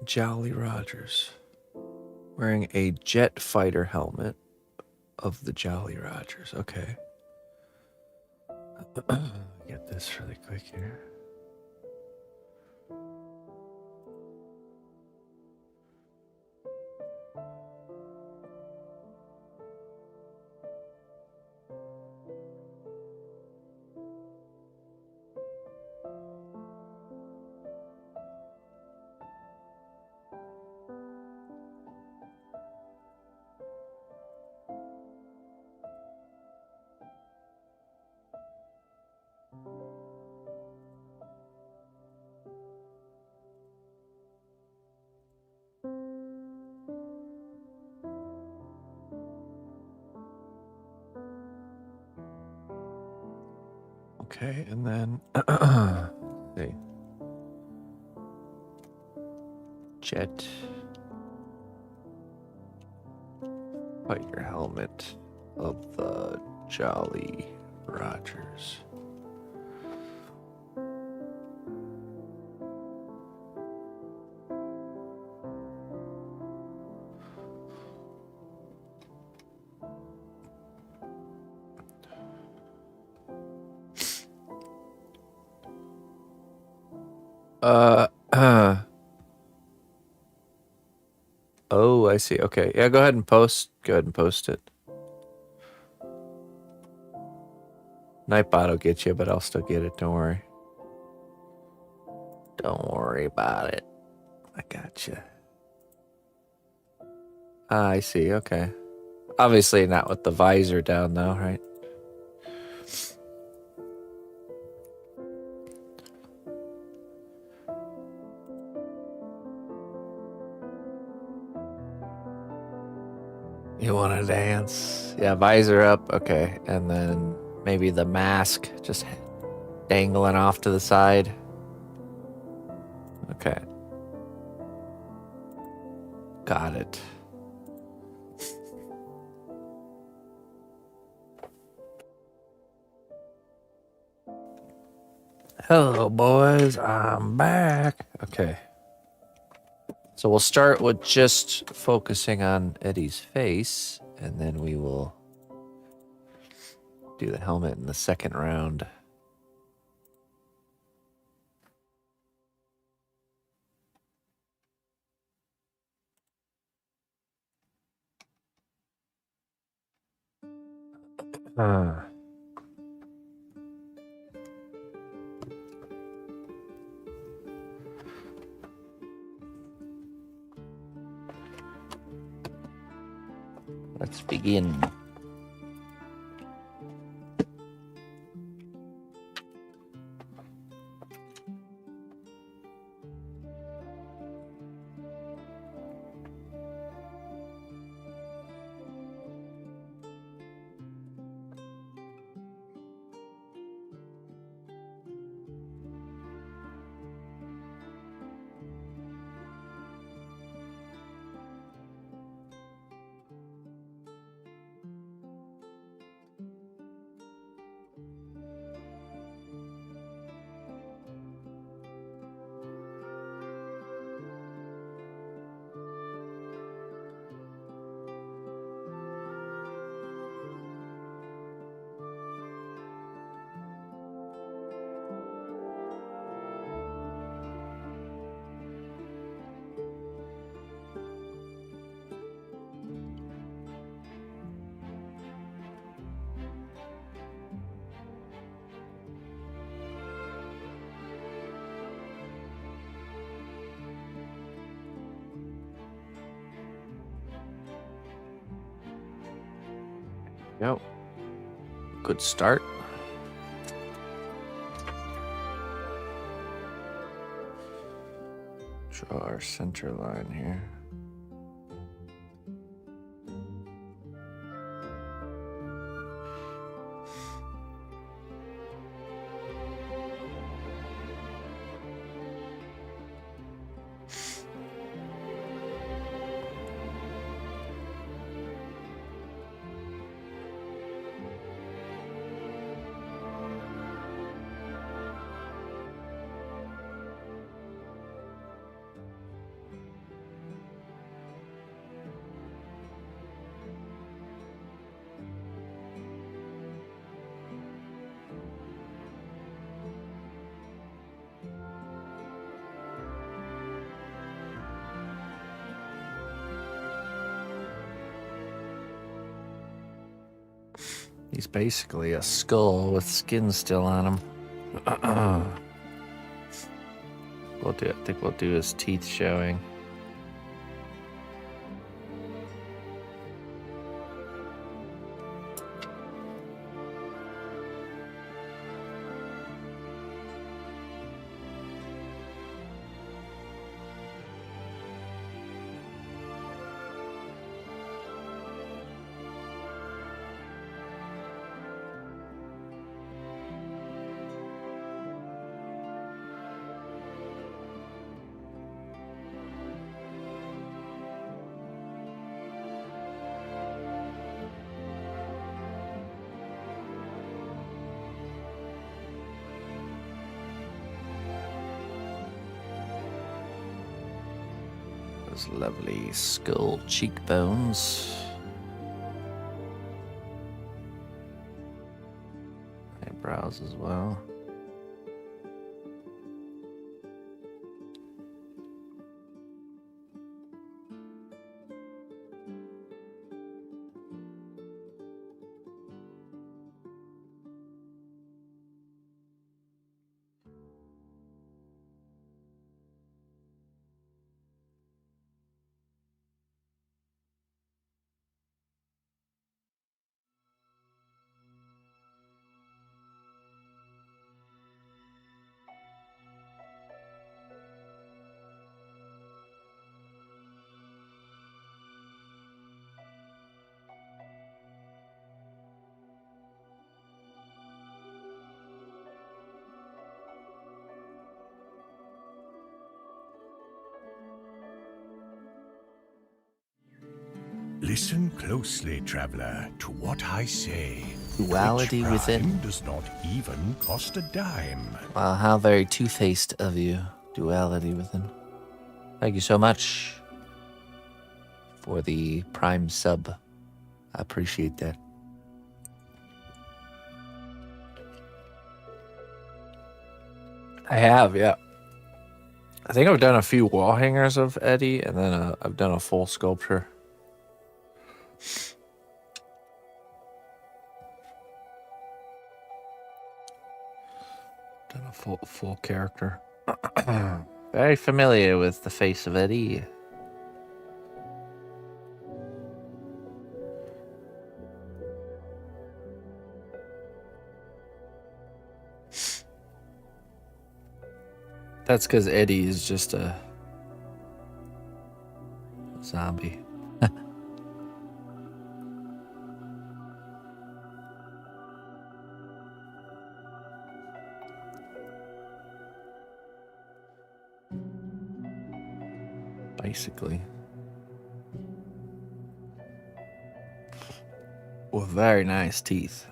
Jolly Rogers wearing a jet fighter helmet of the Jolly Rogers. Okay. Get this really quick here. Okay, and then see. Jet fighter helmet of the Jolly Rogers. Oh, I see. Okay. Yeah, go ahead and post. Go ahead and post it. Nightbot will get you, but I'll still get it. Don't worry. Don't worry about it. I got you. Ah, I see. Okay. Obviously not with the visor down though, right? You want to dance? Yeah, visor up. Okay. And then maybe the mask just dangling off to the side. Okay. Got it. Hello, boys. I'm back. Okay. So we'll start with just focusing on Eddie's face, and then we will do the helmet in the second round. Let's begin. Yep. Good start. Draw our center line here. He's basically a skull with skin still on him. I think we'll do his teeth showing. Those lovely skull cheekbones. Eyebrows as well. Listen closely, traveler, to what I say. Duality Witch within. crime does not even cost a dime. Wow, how very two-faced of you. Duality within. Thank you so much for the Prime sub. I appreciate that. I have, yeah. I think I've done a few wall hangers of Eddie, and then I've done a full sculpture. Done a full character. Very familiar with the face of Eddie. That's because Eddie is just a zombie. Basically. With very nice teeth.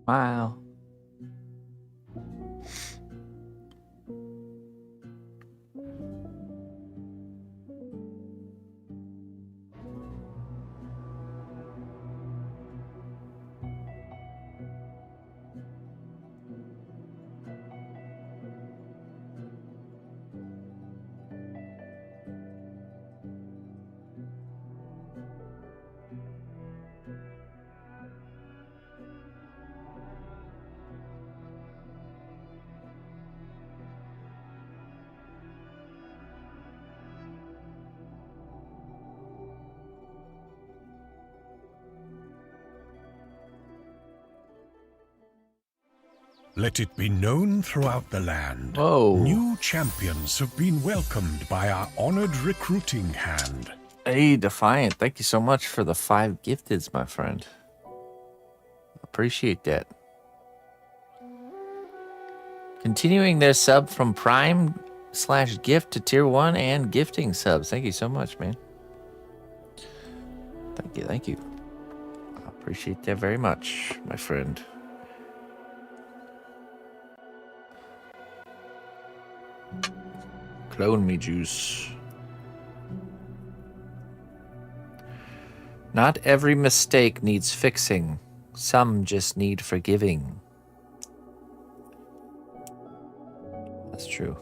Wow. Let it be known throughout the land. Whoa. New champions have been welcomed by our honored recruiting hand. Hey, Defiant, thank you so much for the 5 gifteds, my friend. Appreciate that. Continuing their sub from Prime/gift to Tier 1 and gifting subs. Thank you so much, man. Thank you. I appreciate that very much, my friend. Clone me juice. Not every mistake needs fixing. Some just need forgiving. That's true.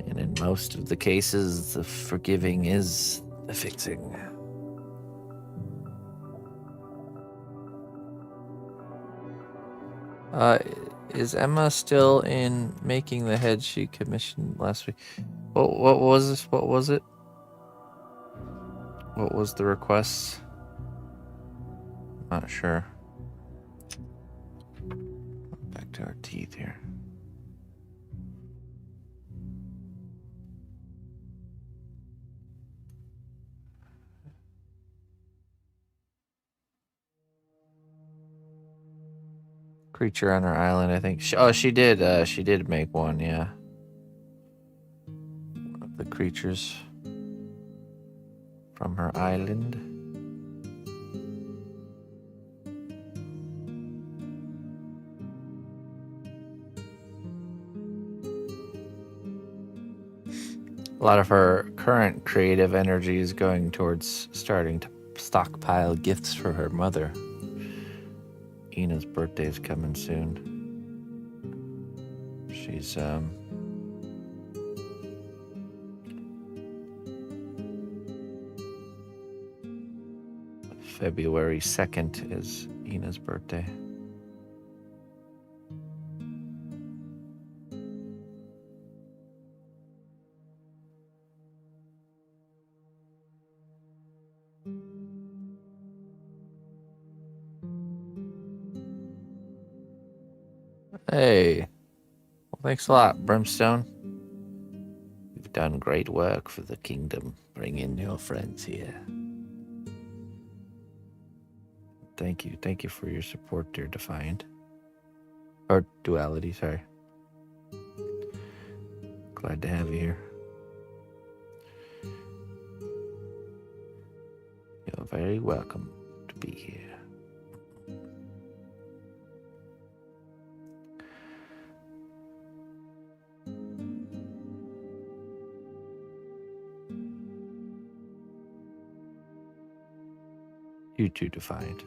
And in most of the cases, the forgiving is the fixing. Is Emma still in making the head she commissioned last week? What was this? What was it? What was the request? Not sure. Back to our teeth here. Creature on her island, I think. She did make one, yeah. One of the creatures from her island. A lot of her current creative energy is going towards starting to stockpile gifts for her mother. Ina's birthday is coming soon. She's February 2nd is Ina's birthday. Hey, well, thanks a lot, Brimstone. You've done great work for the kingdom. Bring in your friends here. Thank you for your support, dear Defiant. Or Duality, sorry. Glad to have you here. You're very welcome to be here. You too, Defiant.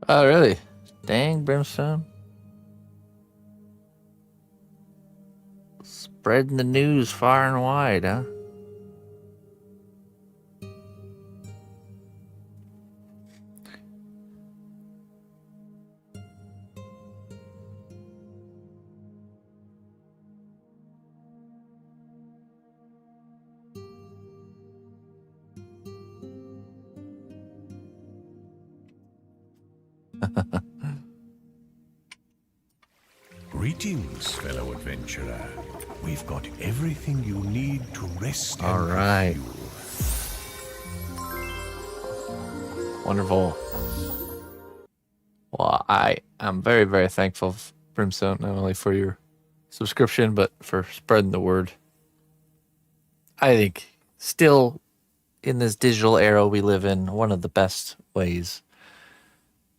Oh, really? Dang, Brimstone. Spreading the news far and wide, huh? Greetings, fellow adventurer. We've got everything you need to rest All and right. refuel. Wonderful. Well, I'm very, very thankful, Brimstone, not only for your subscription, but for spreading the word. I think still in this digital era we live in, one of the best ways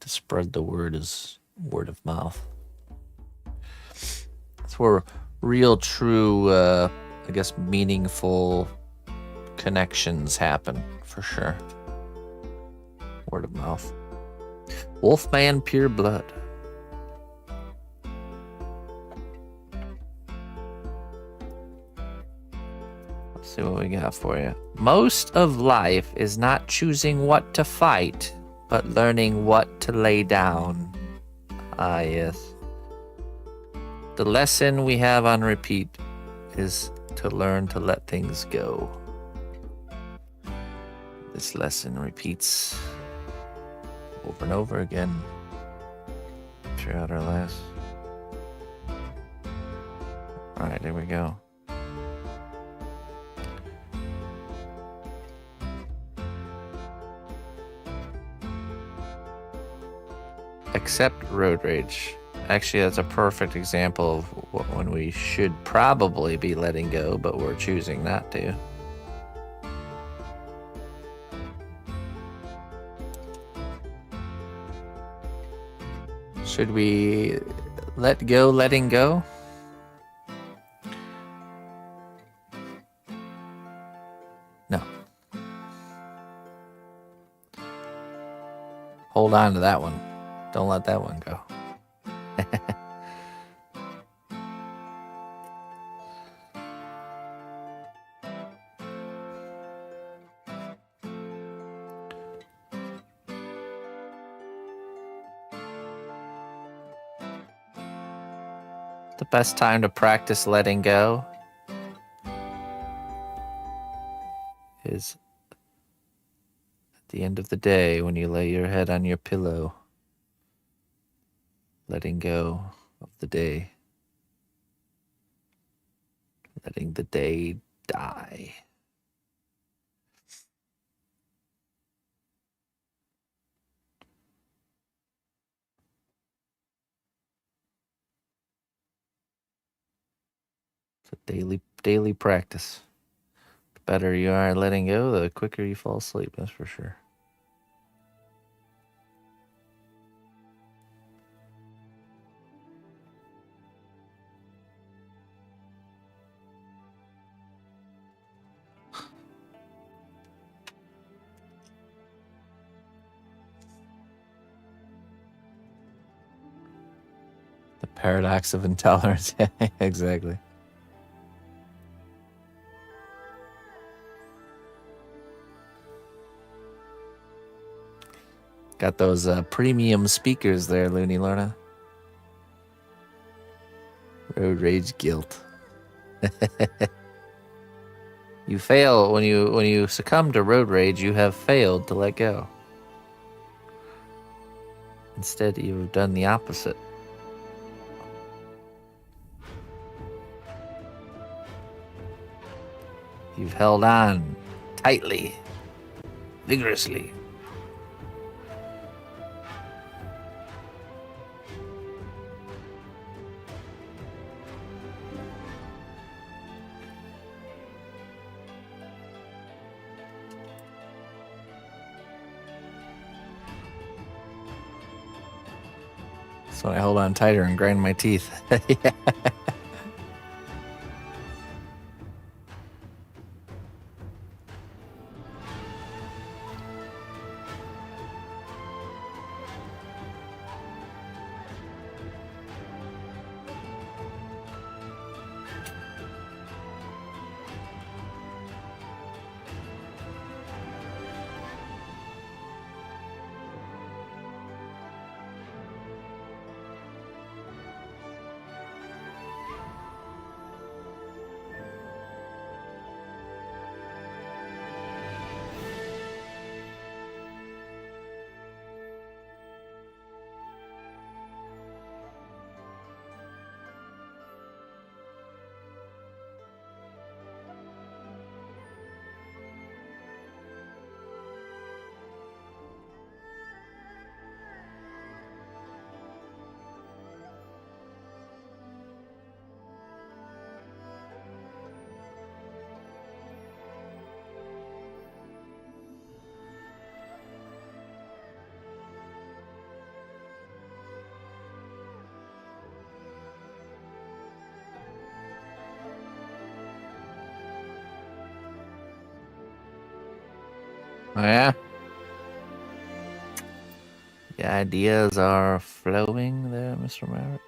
to spread the word is word of mouth. That's where real, true, I guess, meaningful connections happen, for sure. Word of mouth. Wolfman Pure Blood. Let's see what we got for you. Most of life is not choosing what to fight, but learning what to lay down. Ah, yes. The lesson we have on repeat is to learn to let things go. This lesson repeats over and over again throughout our lives. All right, there we go. Accept road rage. Actually, that's a perfect example of when we should probably be letting go, but we're choosing not to. Should we let go letting go? No. Hold on to that one. Don't let that one go. The best time to practice letting go is at the end of the day when you lay your head on your pillow, letting go of the day, letting the day die. It's a daily practice. The better you are at letting go, the quicker you fall asleep, that's for sure. The paradox of intolerance. Exactly. Got those premium speakers there, Looney Lorna. Road rage guilt. You fail when you succumb to road rage, you have failed to let go. Instead, you've done the opposite. You've held on tightly, vigorously. So I hold on tighter and grind my teeth. Yeah. Oh, yeah? The ideas are flowing there, Mr. Merrick.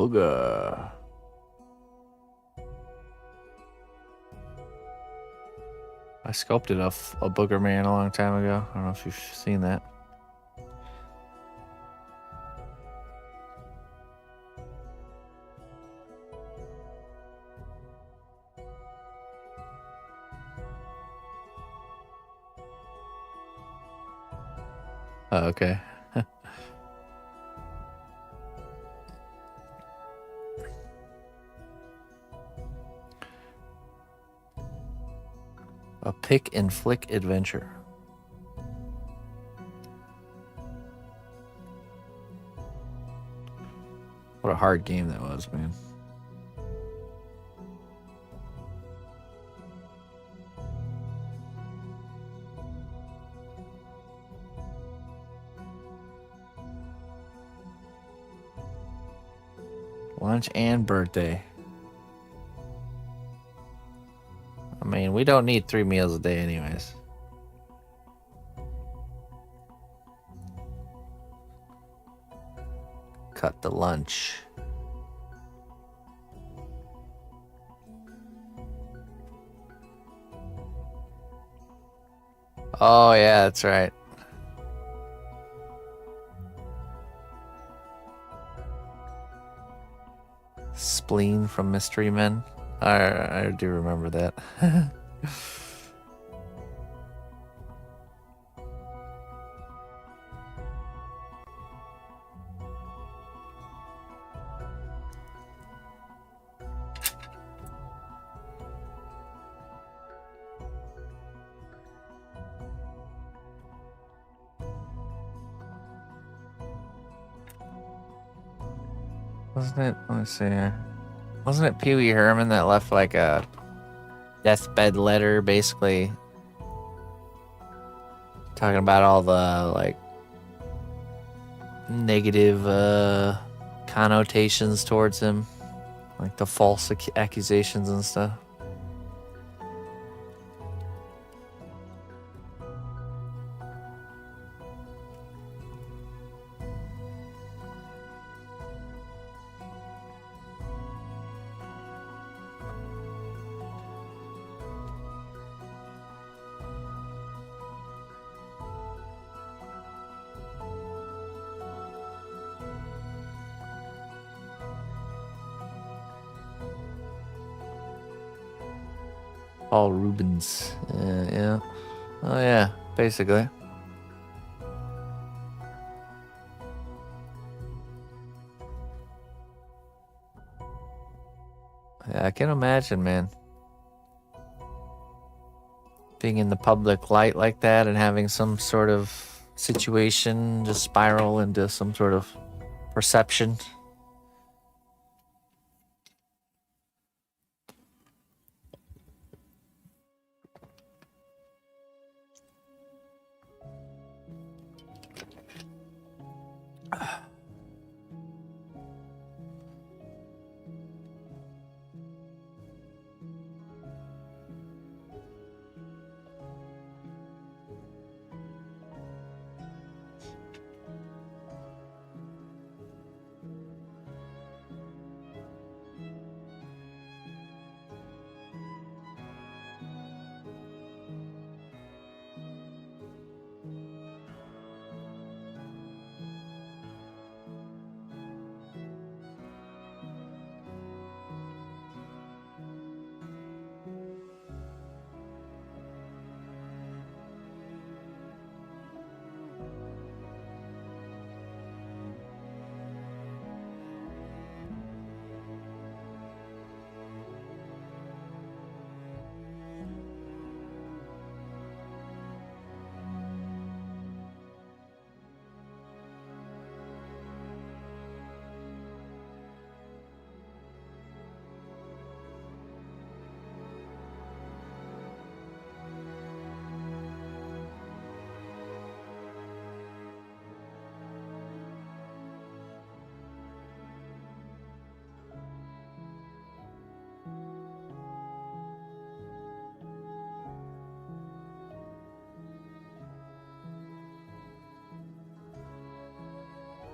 Booga. I sculpted a booger man a long time ago. I don't know if you've seen that. Oh, okay. A pick and flick adventure. What a hard game that was, man. Lunch and birthday. I mean, we don't need 3 meals a day anyways. Cut the lunch. Oh, yeah, that's right. Spleen from Mystery Men. I do remember that. Wasn't it? Let me see here. Wasn't it Pee Wee Herman that left like a deathbed letter, basically talking about all the like negative connotations towards him, like the false accusations and stuff? Paul Rubens. Yeah. Oh, yeah, basically. Yeah, I can imagine, man. Being in the public light like that and having some sort of situation just spiral into some sort of perception.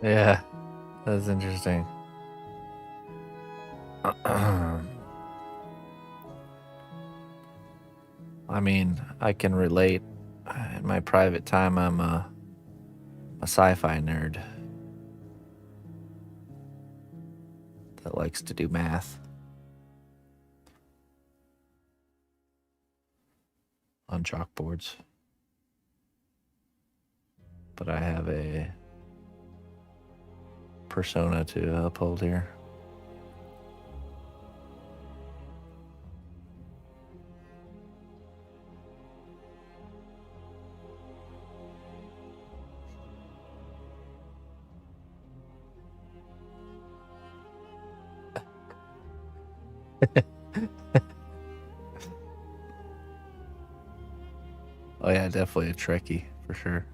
Yeah, that's interesting. I mean, I can relate. In my private time, I'm a sci-fi nerd that likes to do math on chalkboards. But I have a persona to uphold here. Oh yeah, definitely a Trekkie for sure.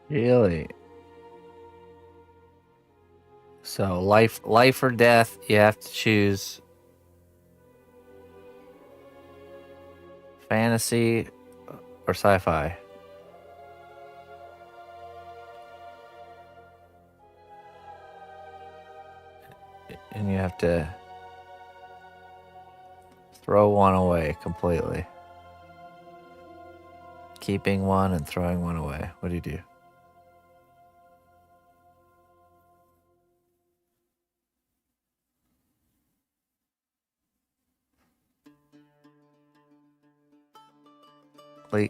Really? So life or death, you have to choose fantasy or sci-fi. And you have to throw one away completely. Keeping one and throwing one away. What do you do?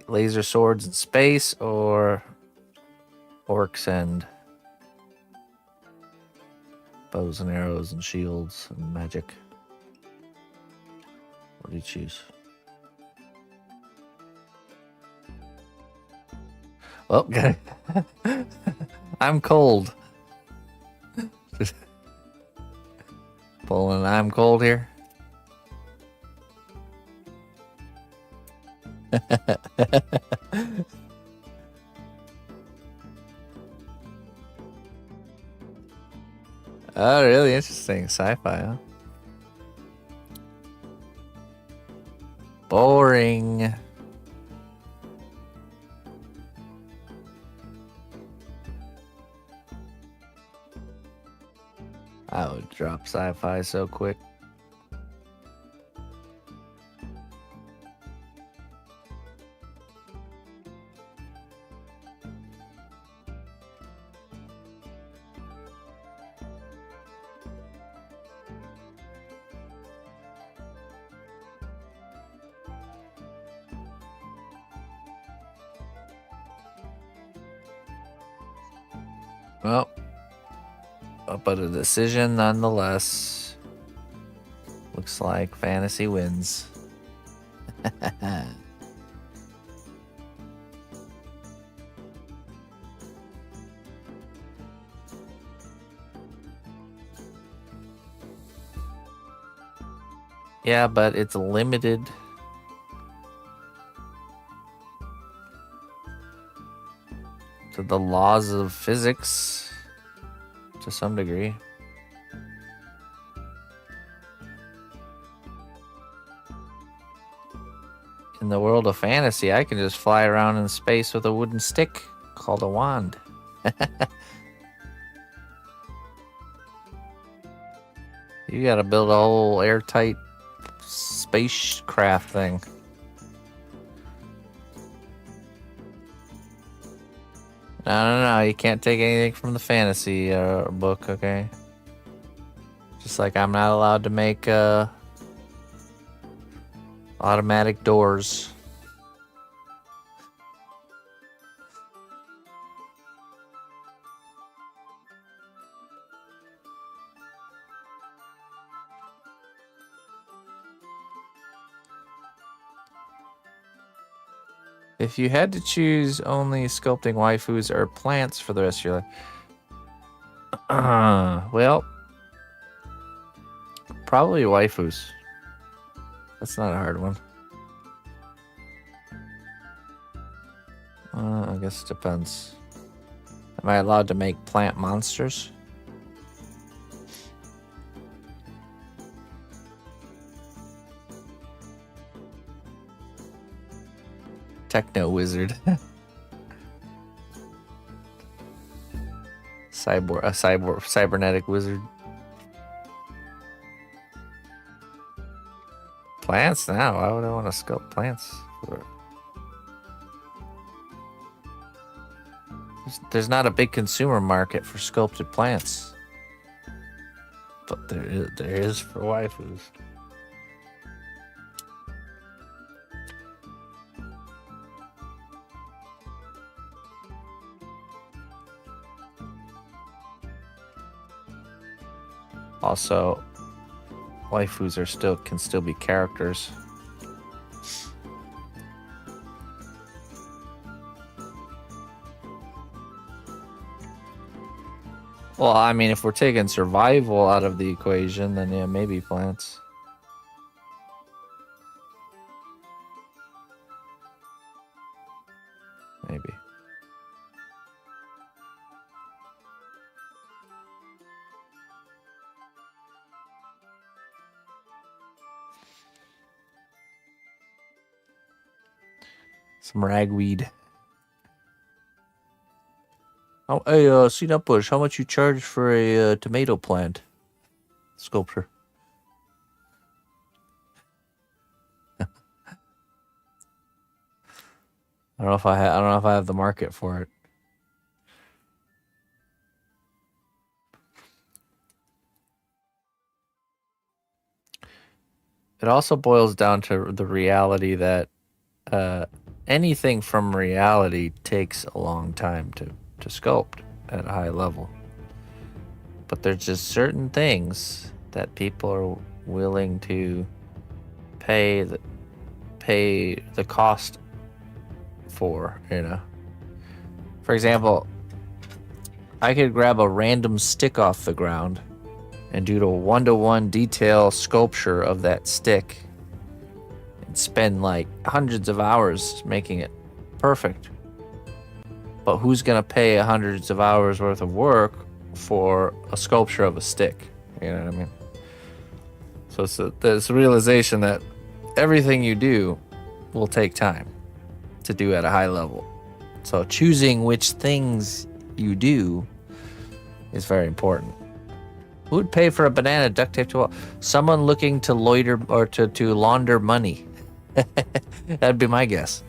Laser swords in space or orcs and bows and arrows and shields and magic? What do you choose? Well, I'm cold. Just pulling I'm cold here. Oh, really interesting. Sci-fi, huh? Boring. I would drop sci-fi so quick. Well, but a decision nonetheless. Looks like fantasy wins. Yeah, but it's limited. To the laws of physics to some degree. In the world of fantasy, I can just fly around in space with a wooden stick called a wand. You gotta build a whole airtight spacecraft thing. No, you can't take anything from the fantasy book, okay? Just like I'm not allowed to make automatic doors. If you had to choose only sculpting waifus or plants for the rest of your life, well, probably waifus. That's not a hard one. I guess it depends. Am I allowed to make plant monsters? Techno wizard. Cybernetic wizard. Plants now? Why would I want to sculpt plants? There's not a big consumer market for sculpted plants. But there is for waifus. Also, waifus can still be characters. Well, I mean, if we're taking survival out of the equation, then yeah, maybe plants. Maybe. Some ragweed. Oh, hey, cnotbusch, how much you charge for a tomato plant sculpture? I don't know if I have the market for it. It also boils down to the reality that anything from reality takes a long time to sculpt at a high level. But there's just certain things that people are willing to pay the cost for, you know. For example, I could grab a random stick off the ground and do a 1-to-1 detail sculpture of that stick and spend like hundreds of hours making it perfect. But who's gonna pay hundreds of hours worth of work for a sculpture of a stick? You know what I mean? So it's this realization that everything you do will take time to do at a high level. So choosing which things you do is very important. Who would pay for a banana duct taped to a wall? Someone looking to loiter or to launder money. That'd be my guess.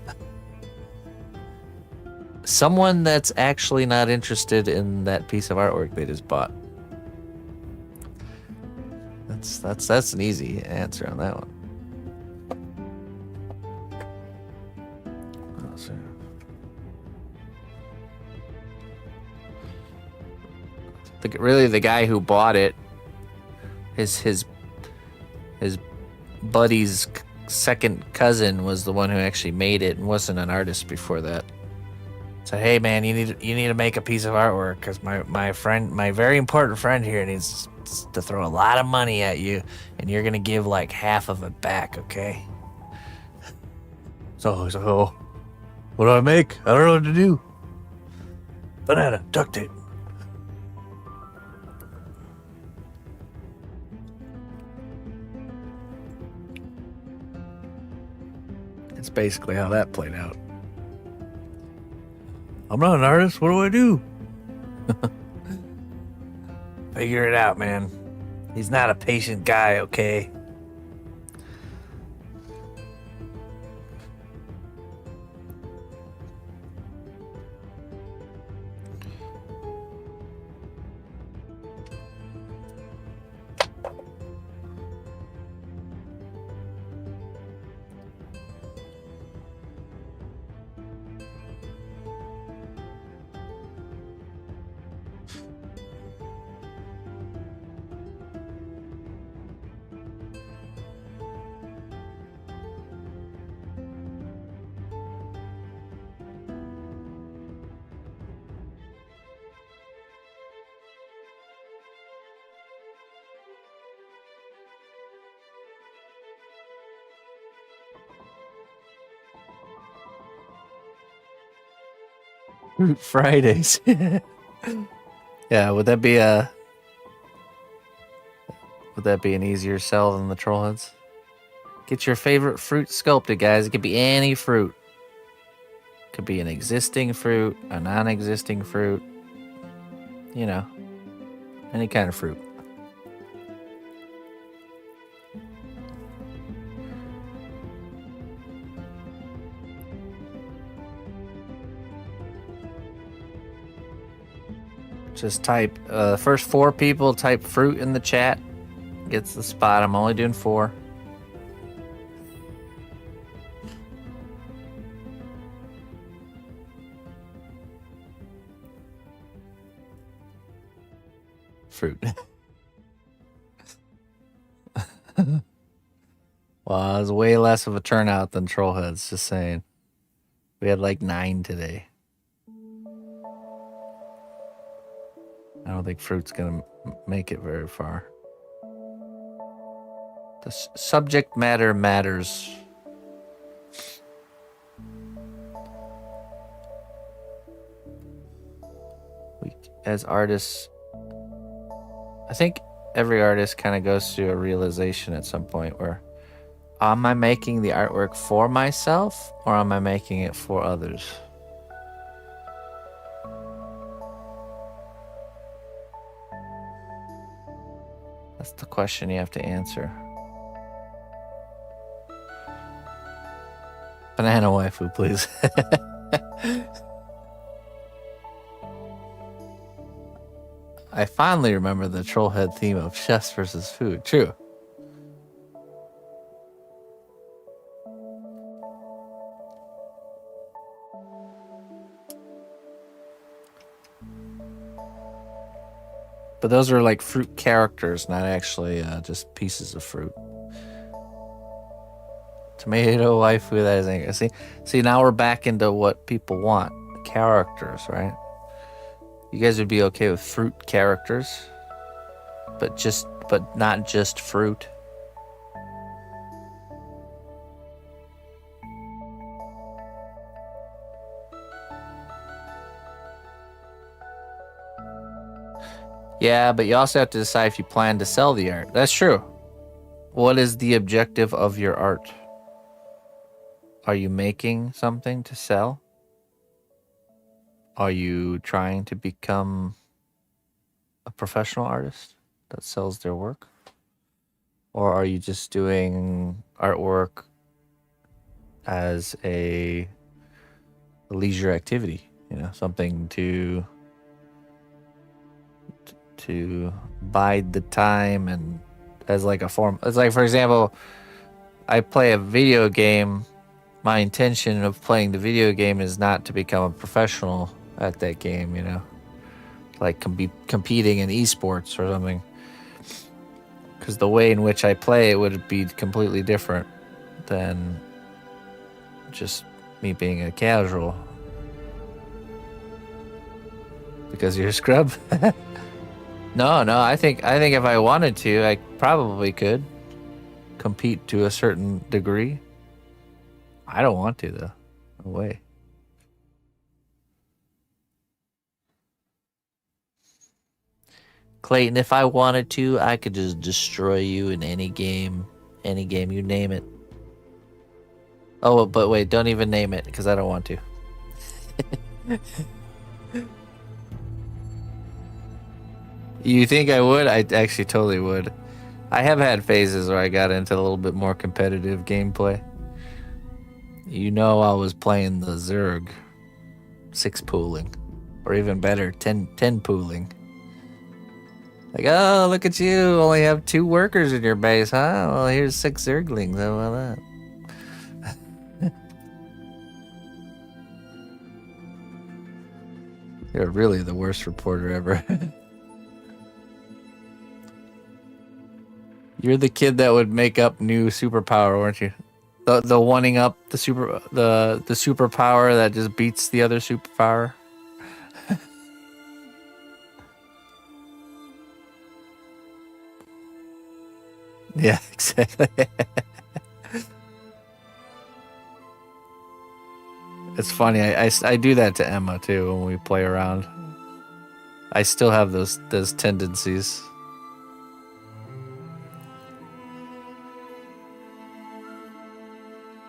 Someone that's actually not interested in that piece of artwork they just bought. That's an easy answer on that one. Really, the guy who bought it, his buddy's second cousin was the one who actually made it and wasn't an artist before that. So hey man, you need to make a piece of artwork because my very important friend here needs to throw a lot of money at you, and you're gonna give like half of it back, okay? So he's like, oh, what do I make? I don't know what to do. Banana duct tape. It's basically how that played out. I'm not an artist. What do I do? Figure it out, man. He's not a patient guy, okay? Fridays. Yeah, would that be an easier sell than the trollheads? Get your favorite fruit sculpted, guys. It could be any fruit. Could be an existing fruit, a non-existing fruit. You know, any kind of fruit. Just type, first 4 people type fruit in the chat. Gets the spot. I'm only doing 4. Fruit. Well, it was way less of a turnout than Trollheads, just saying. We had like 9 today. I don't think fruit's gonna make it very far. The subject matter matters. We, as artists, I think every artist kind of goes through a realization at some point where, am I making the artwork for myself or am I making it for others? That's the question you have to answer. Banana waifu, please. I finally remember the Trollhead theme of chefs versus food. True. But those are like fruit characters, not actually just pieces of fruit. Tomato waifu, that is. See, now we're back into what people want. Characters, right? You guys would be okay with fruit characters, but not just fruit. Yeah, but you also have to decide if you plan to sell the art. That's true. What is the objective of your art? Are you making something to sell? Are you trying to become a professional artist that sells their work? Or are you just doing artwork as a leisure activity? You know, something to bide the time and as like a form. It's like, for example, I play a video game. My intention of playing the video game is not to become a professional at that game, you know, like competing in esports or something. Because the way in which I play it would be completely different than just me being a casual. Because you're a scrub? No, I think if I wanted to, I probably could compete to a certain degree. I don't want to, though. No way. Clayton, if I wanted to, I could just destroy you in any game, you name it. Oh, but wait, don't even name it, because I don't want to. You think I would? I actually totally would. I have had phases where I got into a little bit more competitive gameplay. You know, I was playing the Zerg 6 pooling, or even better, 10 pooling. Like, oh, look at you, only have 2 workers in your base, huh? Well, here's 6 Zerglings, how about that? You're really the worst reporter ever. You're the kid that would make up new superpower, weren't you? The wanting up the superpower that just beats the other superpower. Yeah, exactly. It's funny. I do that to Emma too when we play around. I still have those tendencies.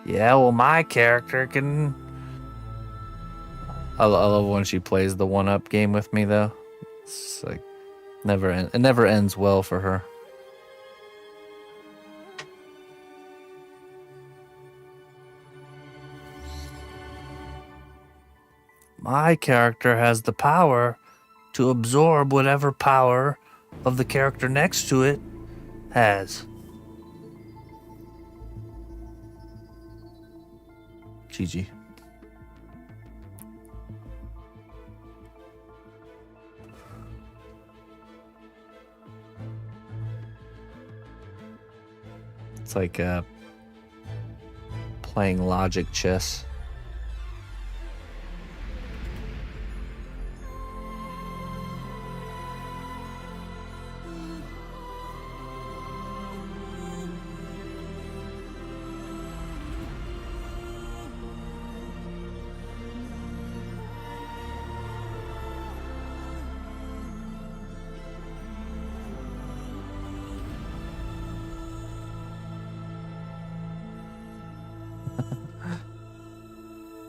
Yeah, well, my character can. I love when she plays the one-up game with me, though. It's like it never ends well for her. My character has the power to absorb whatever power of the character next to it has. GG. It's like playing logic chess.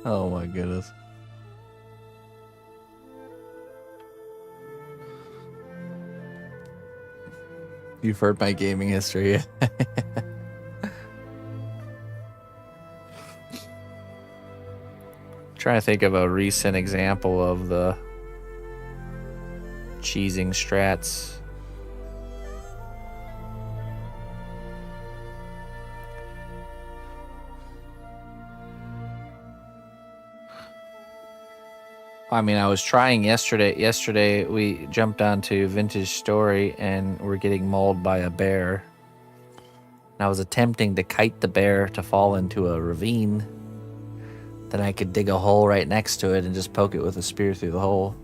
Oh my goodness. You've heard my gaming history. Trying to think of a recent example of the cheesing strats. I mean, I was trying yesterday. Yesterday, we jumped onto Vintage Story and we're getting mauled by a bear. And I was attempting to kite the bear to fall into a ravine. Then I could dig a hole right next to it and just poke it with a spear through the hole.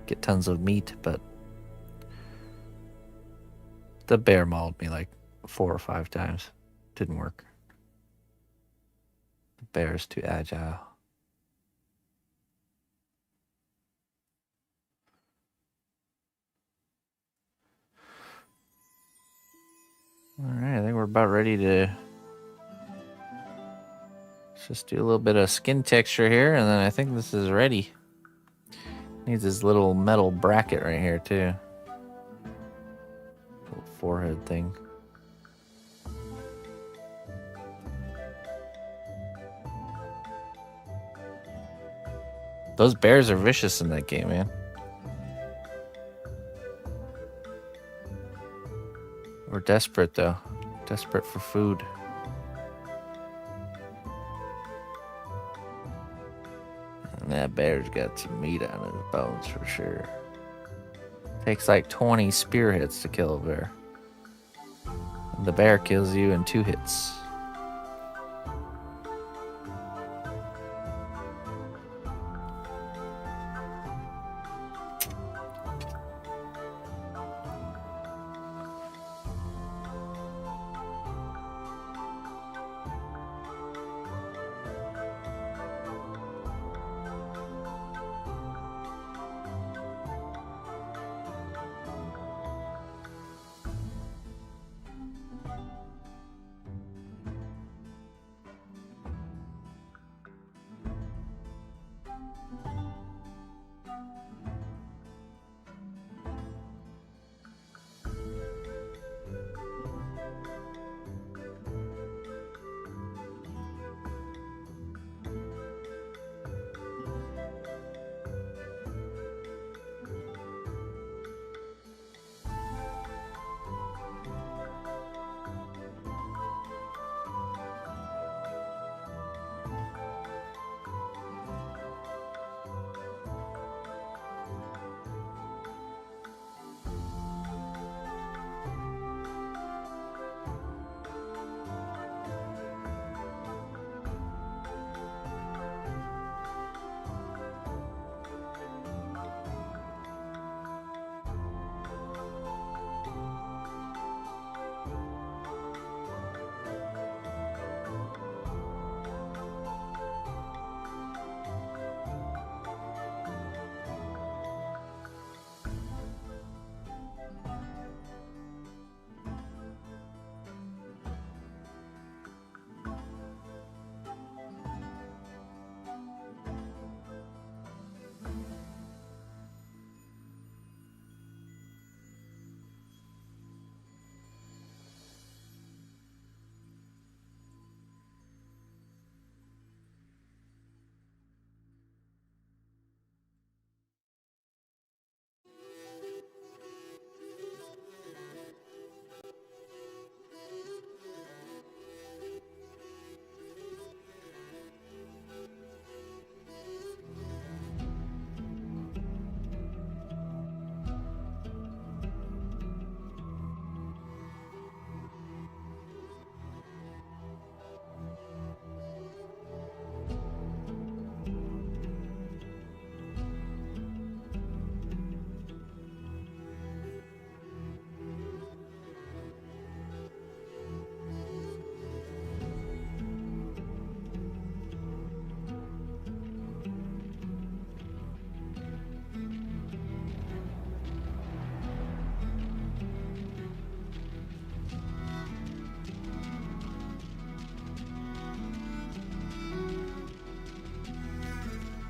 Get tons of meat, but the bear mauled me like 4 or 5 times. Didn't work. The bear's too agile. Alright, I think we're about ready to just do a little bit of skin texture here, and then I think this is ready. Needs this little metal bracket right here, too. Little forehead thing. Those bears are vicious in that game, man. We're desperate, though. Desperate for food. And that bear's got some meat on his bones for sure. Takes like 20 spear hits to kill a bear. And the bear kills you in 2 hits.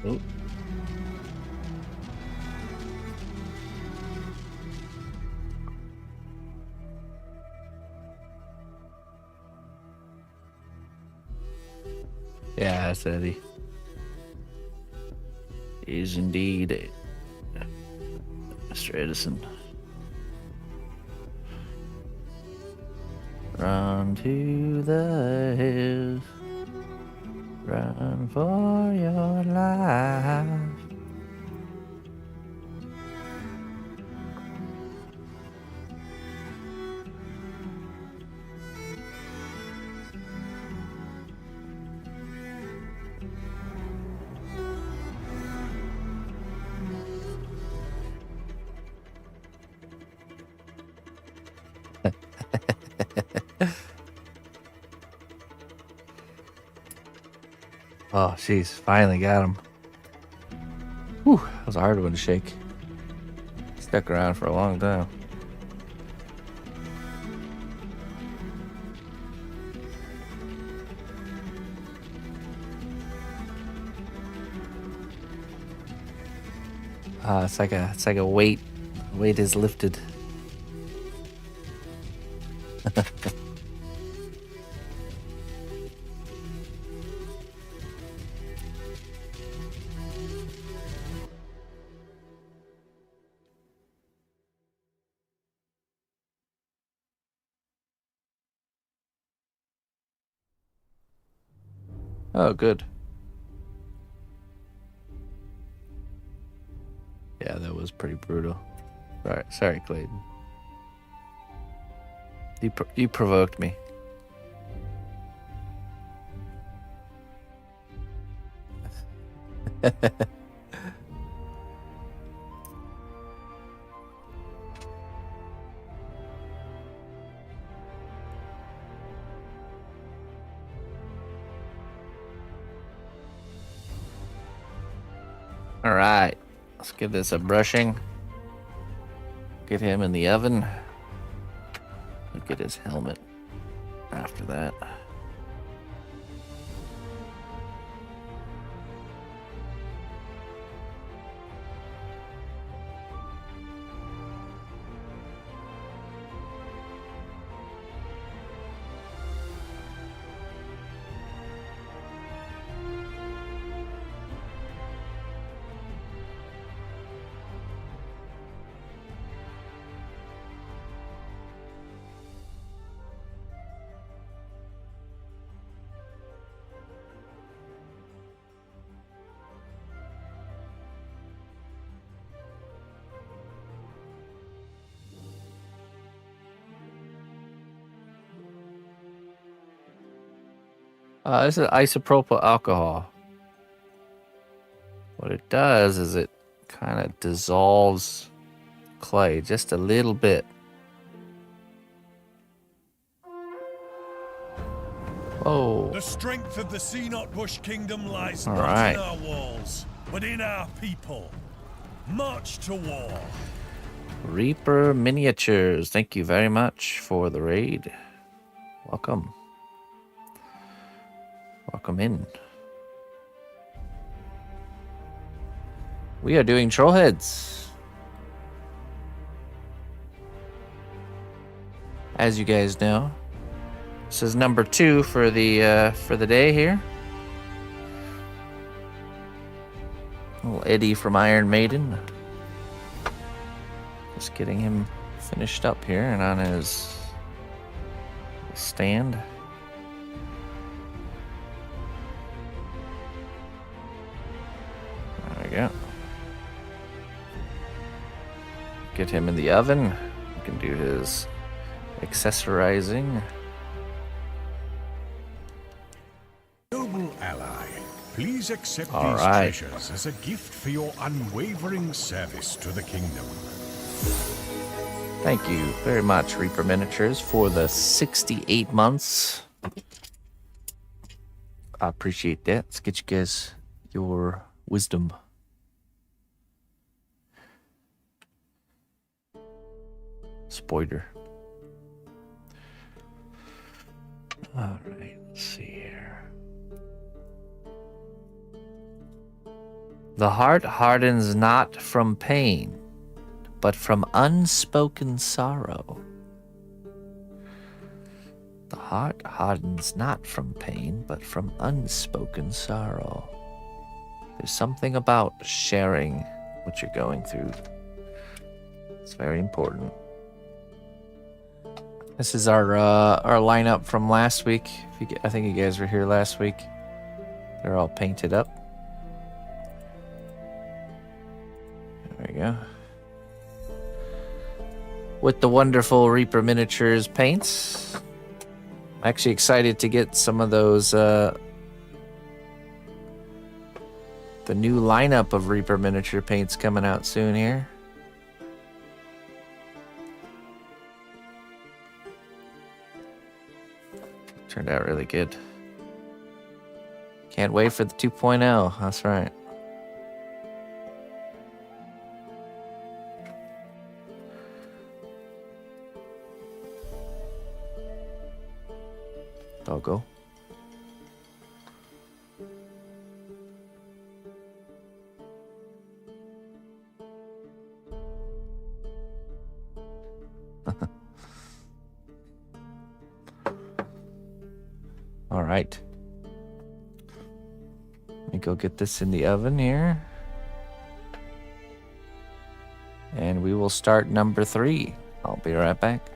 Oop. Yeah, that's Eddie. Is indeed Mr. Edison. Run to the hills. Run for your life. Oh, jeez, finally got him. Whew, that was a hard one to shake. Stuck around for a long time. It's like a weight. Weight is lifted. Oh, good. Yeah, that was pretty brutal. Sorry, Clayton. You provoked me. All right, let's give this a brushing. Get him in the oven. Look at his helmet after that. This is isopropyl alcohol. What it does is it kind of dissolves clay just a little bit. Whoa. The strength of the cnotbusch kingdom lies All not right. in our walls, but in our people. March to war. Reaper Miniatures, thank you very much for the raid. Welcome. Welcome in. We are doing troll heads. As you guys know, this is number 2 for the day here. Little Eddie from Iron Maiden. Just getting him finished up here and on his stand. There we go. Get him in the oven. He can do his accessorizing. Noble ally, please accept All these right. treasures as a gift for your unwavering service to the kingdom. Thank you very much, Reaper Miniatures, for the 68 months. I appreciate that. Let's get you guys your wisdom. Spoiler. All right, let's see here. The heart hardens not from pain, but from unspoken sorrow. The heart hardens not from pain, but from unspoken sorrow. There's something about sharing what you're going through. It's very important. This is our lineup from last week. I think you guys were here last week. They're all painted up. There we go. With the wonderful Reaper Miniatures paints. I'm actually excited to get some of those, the new lineup of Reaper Miniature paints coming out soon here. Turned out really good. Can't wait for the 2.0. That's right. Doggo. All right. Let me go get this in the oven here. And we will start number 3. I'll be right back.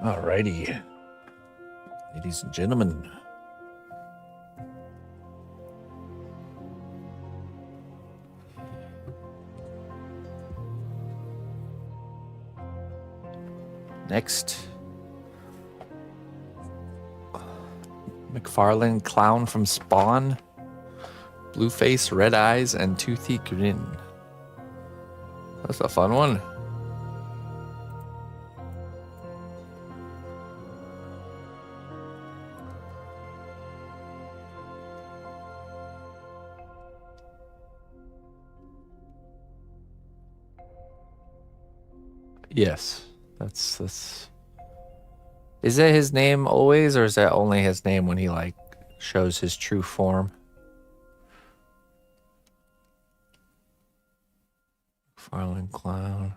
Alrighty. Ladies and gentlemen. Next. McFarlane Clown from Spawn. Blue face, red eyes, and toothy grin. That's a fun one. Yes, that's. Is that his name always, or is that only his name when he like shows his true form? Farland Clown.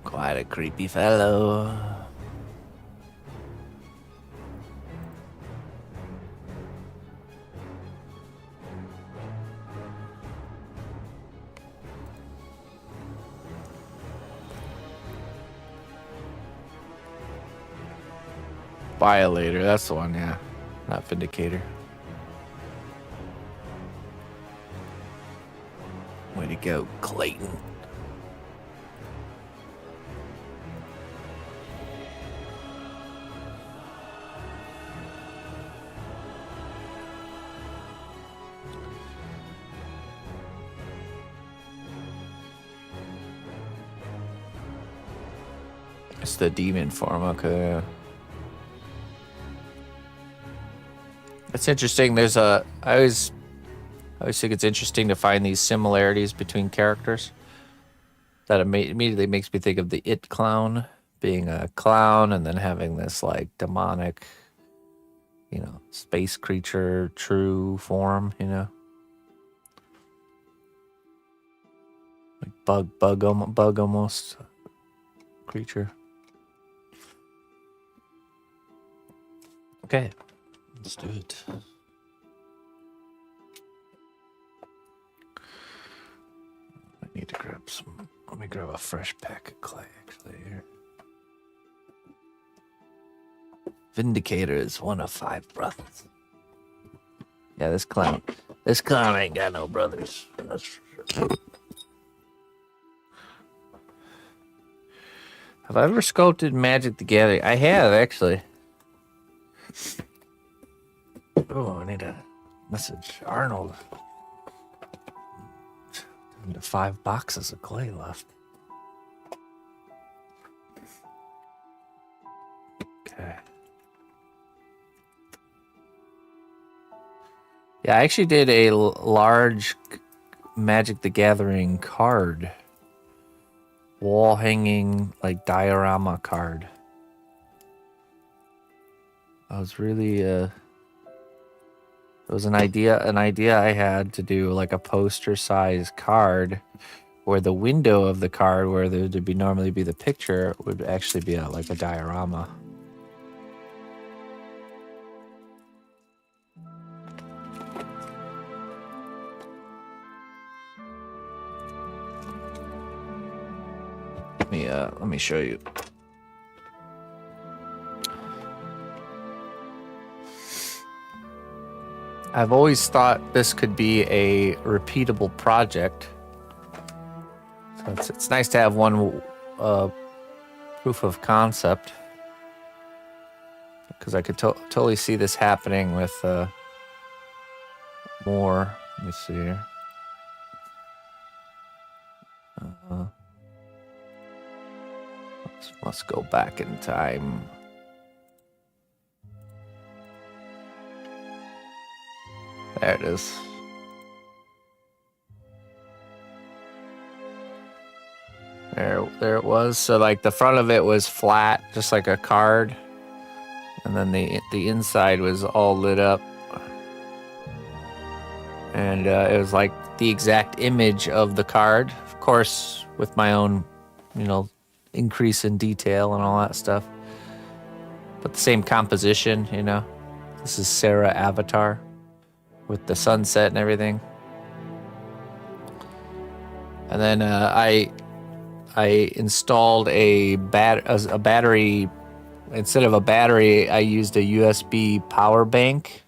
Quite a creepy fellow. Violator, that's the one, yeah. Not Vindicator. Way to go, Clayton. It's the demon form, okay. It's interesting. There's I always think it's interesting to find these similarities between characters. That immediately makes me think of the It Clown being a clown and then having this like demonic, space creature true form, like bug almost creature. Okay. Let's do it. I need to grab some. Let me grab a fresh pack of clay actually here. Vindicator is one of 5 brothers. Yeah, this clown ain't got no brothers. That's for sure. Have I ever sculpted Magic the Gathering? I have actually. Oh, I need a message. Arnold. Down to 5 boxes of clay left. Okay. Yeah, I actually did a large Magic the Gathering card. Wall hanging, like, diorama card. I was really, it was an idea I had to do like a poster size card where the window of the card where there would be normally be the picture would actually be like a diorama. Let me show you. I've always thought this could be a repeatable project. So it's nice to have one proof of concept. Because I could totally see this happening with more. Let me see here. Let's go back in time. There it is. There it was. So like the front of it was flat, just like a card, and then the inside was all lit up, and it was like the exact image of the card, of course, with my own, increase in detail and all that stuff, but the same composition. This is Sarah Avatar with the sunset and everything. And then I installed a battery. Instead of a battery, I used a USB power bank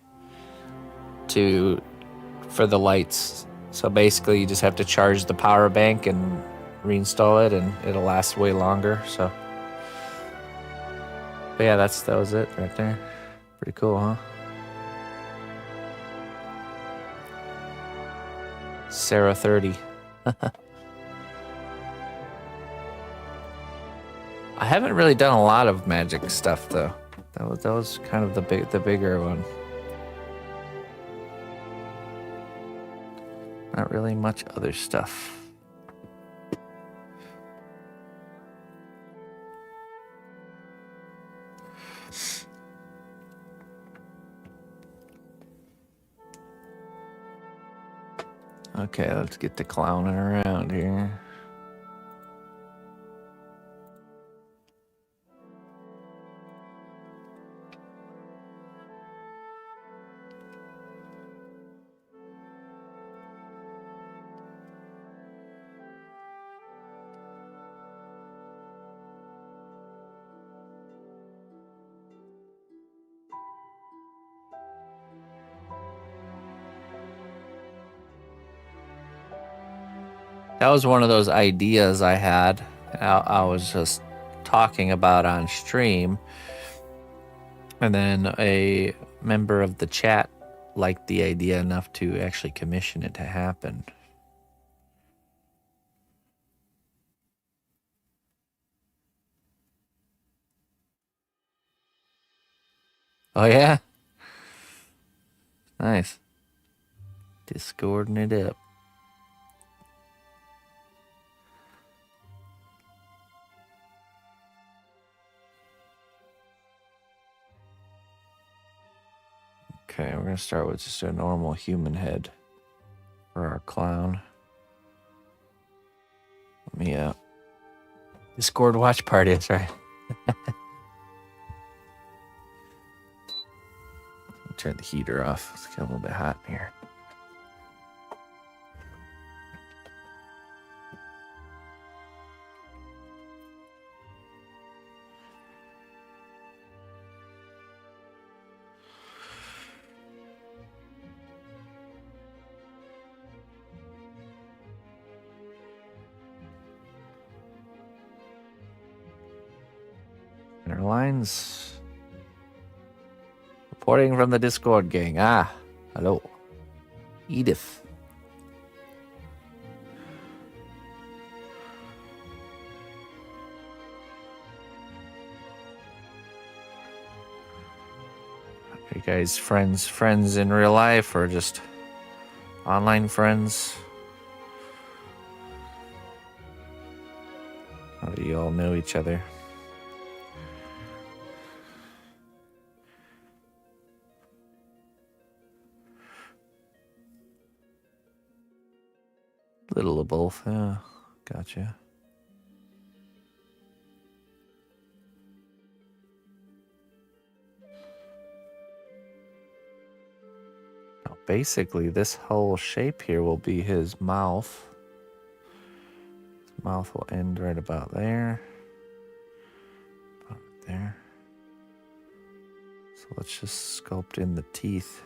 for the lights. So basically, you just have to charge the power bank and reinstall it, and it'll last way longer. So, but yeah, that was it right there. Pretty cool, huh? Sarah 30. I haven't really done a lot of magic stuff though. That was kind of the bigger one. Not really much other stuff. Okay, let's get to clowning around here. That was one of those ideas I had. I was just talking about on stream. And then a member of the chat liked the idea enough to actually commission it to happen. Oh, yeah? Nice. Discording it up. Okay, we're going to start with just a normal human head for our clown. Let me, Discord watch party, that's right. Turn the heater off. It's getting a little bit hot in here. Inner lines. Reporting from the Discord gang. Ah, hello. Edith. Are you guys friends in real life or just online friends? How do you all know each other? Little of both, yeah. Gotcha. Now, basically, this whole shape here will be his mouth. His mouth will end right about there. About there. So let's just sculpt in the teeth.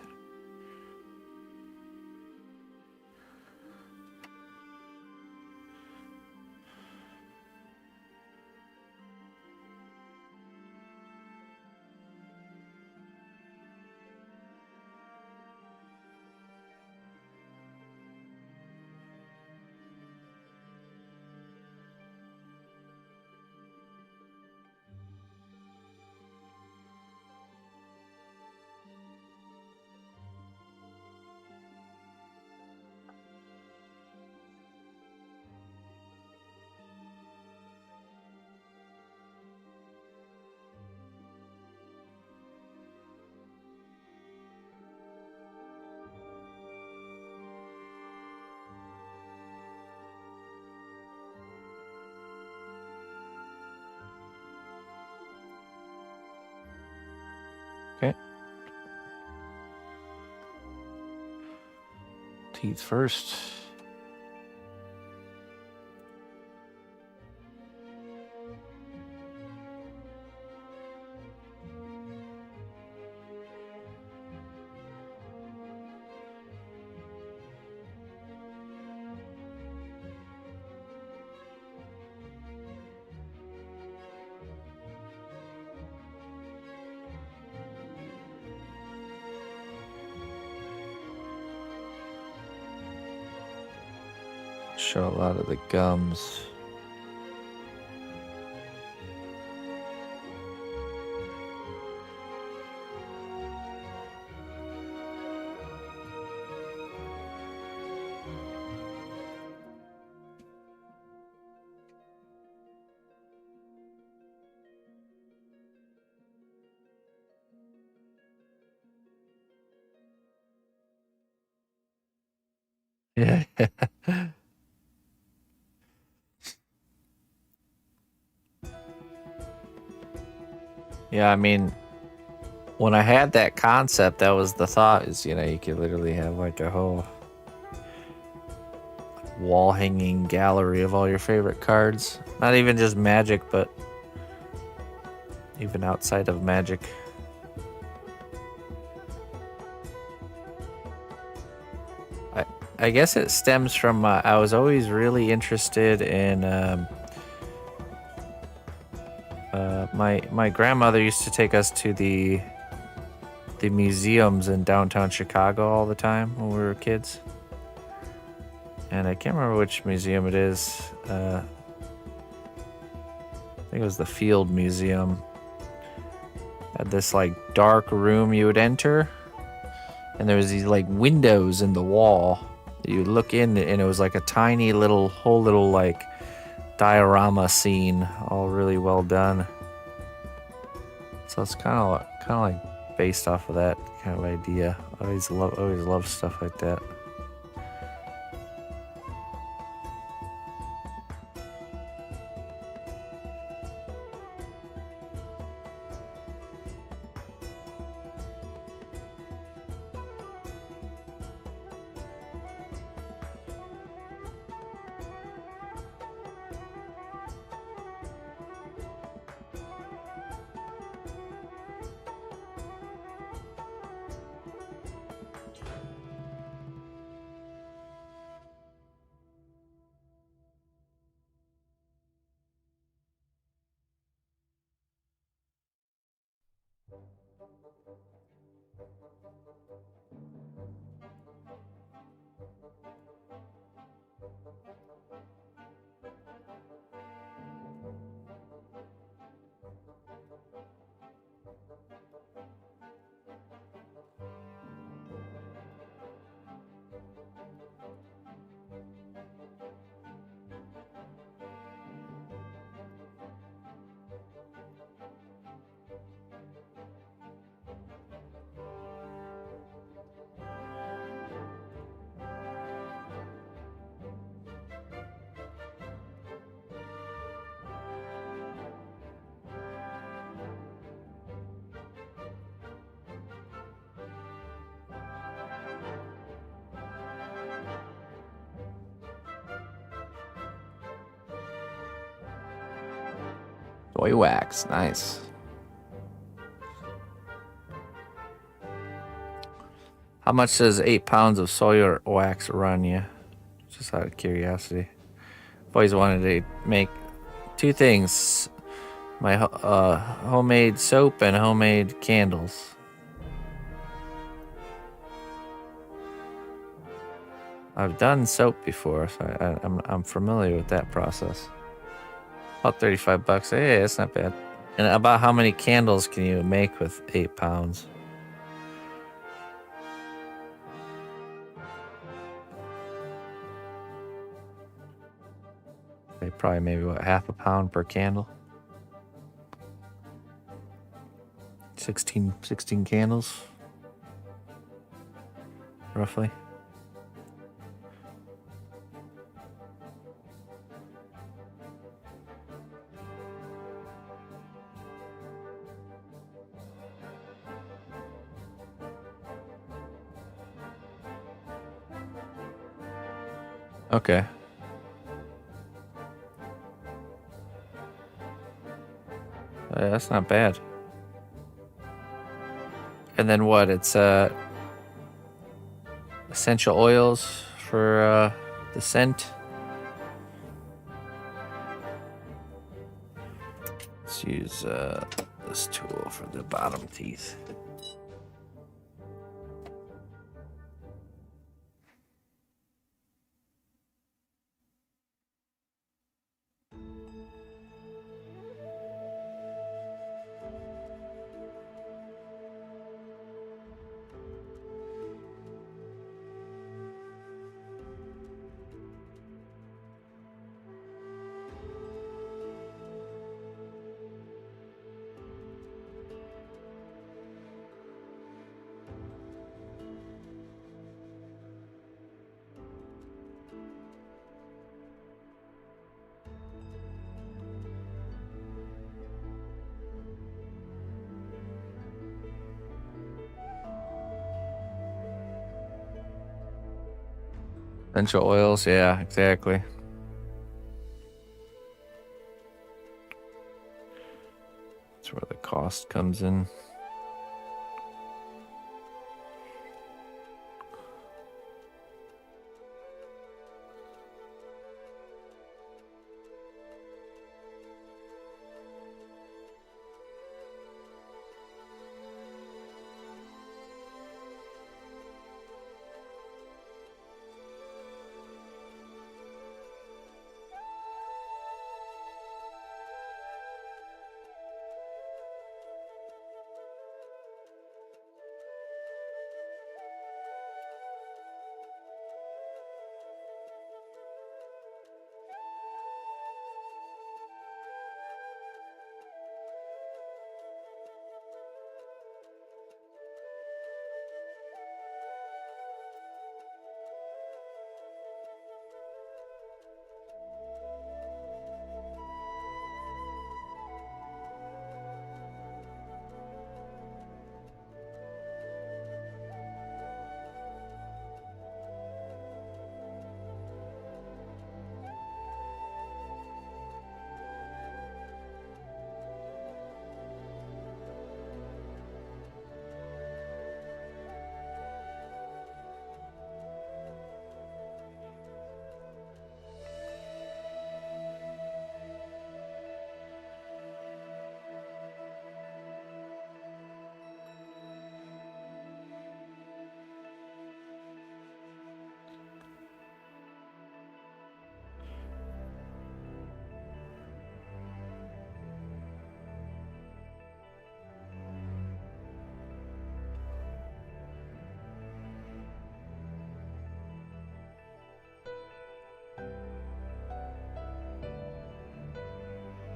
Okay. Teeth first. Show a lot of the gums. Yeah. Yeah, I mean, when I had that concept, that was the thought is, you know, you could literally have like a whole wall hanging gallery of all your favorite cards. Not even just Magic, but even outside of Magic. I guess it stems from I was always really interested in my grandmother used to take us to the museums in downtown Chicago all the time when we were kids. And I can't remember which museum it is. I think it was the Field Museum. Had this like dark room you would enter, and there was these like windows in the wall that you would look in, and it was like a tiny whole little like diorama scene, all really well done. So it's kind of like based off of that kind of idea. I always love stuff like that. Soy wax, nice. How much does 8 pounds of soy wax run you? Just out of curiosity. I've always wanted to make 2 things. My homemade soap and homemade candles. I've done soap before, so I'm familiar with that process. About $35. Hey, that's not bad. And about how many candles can you make with 8 pounds? Okay, probably maybe what, half a pound per candle? 16 candles, roughly. Okay. That's not bad. And then what? It's essential oils for the scent. Let's use this tool for the bottom teeth. Essential oils, yeah, exactly. That's where the cost comes in.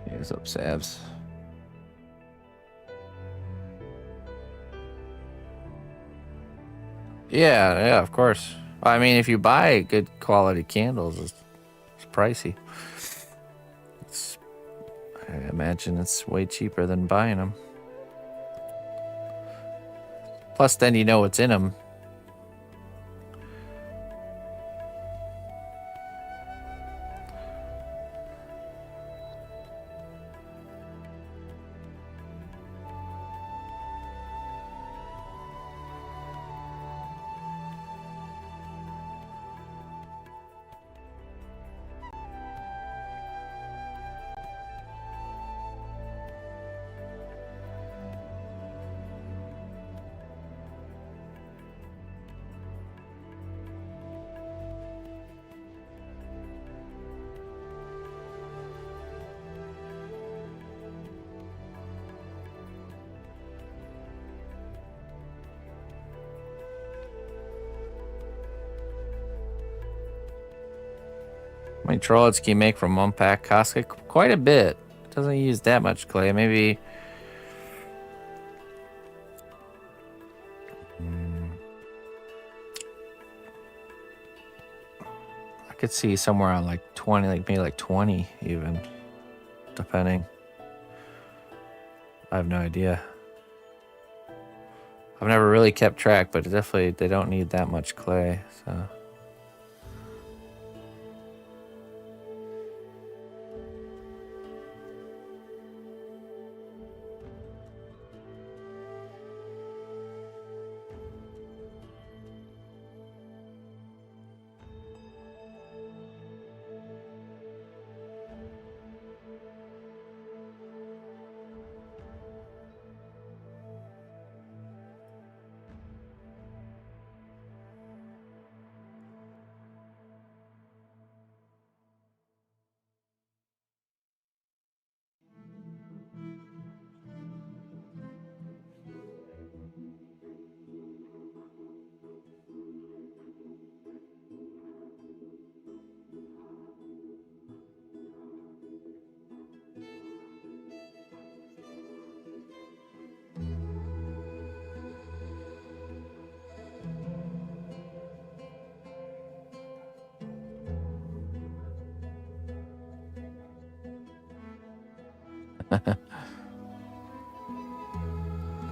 Here's up, Sabs. Yeah, of course. I mean, if you buy good quality candles, it's pricey. I imagine it's way cheaper than buying them. Plus, then you know what's in them. How many trollocs can you make from one pack? Costs quite a bit. It doesn't use that much clay. Maybe. I could see somewhere on like 20, like maybe like 20 even, depending. I have no idea. I've never really kept track, but definitely they don't need that much clay, so.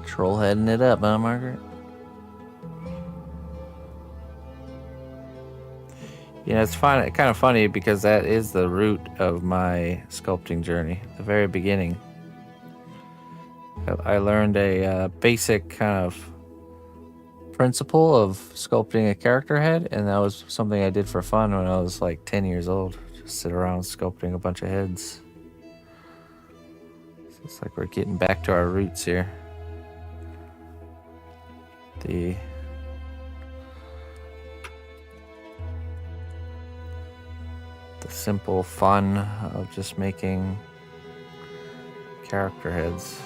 Troll heading it up, huh, Margaret? You know, it's fun, kind of funny because that is the root of my sculpting journey. The very beginning, I learned a basic kind of principle of sculpting a character head, and that was something I did for fun when I was like 10 years old. Just sit around sculpting a bunch of heads. So it's like we're getting back to our roots here. The simple fun of just making character heads.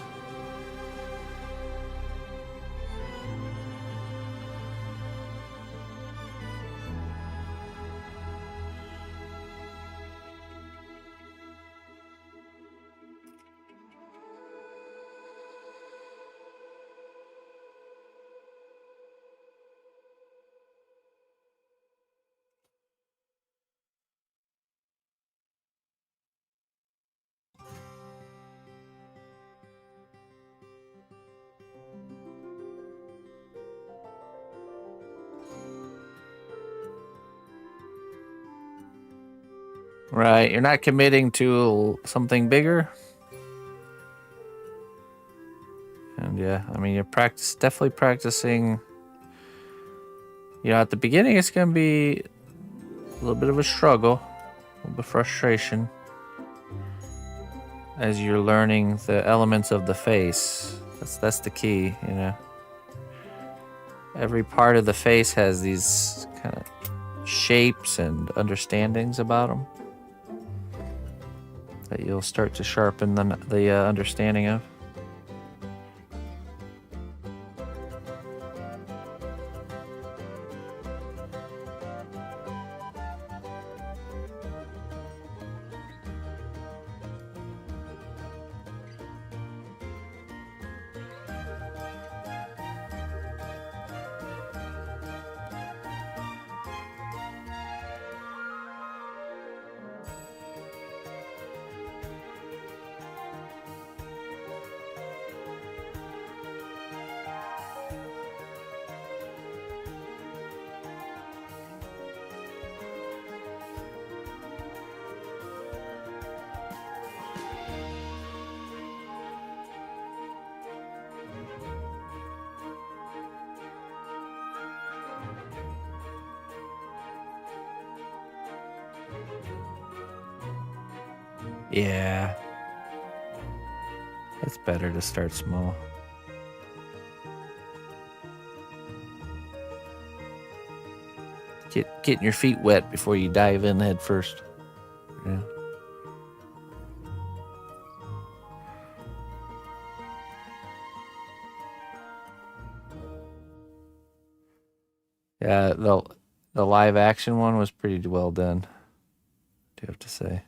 Right, you're not committing to something bigger. And yeah, I mean, you're definitely practicing. You know, at the beginning, it's going to be a little bit of a struggle, a little bit of frustration as you're learning the elements of the face. That's the key, you know. Every part of the face has these kind of shapes and understandings about them that you'll start to sharpen the understanding of. Yeah. It's better to start small. Getting your feet wet before you dive in head first. Yeah. Yeah, the live action one was pretty well done, do you have to say.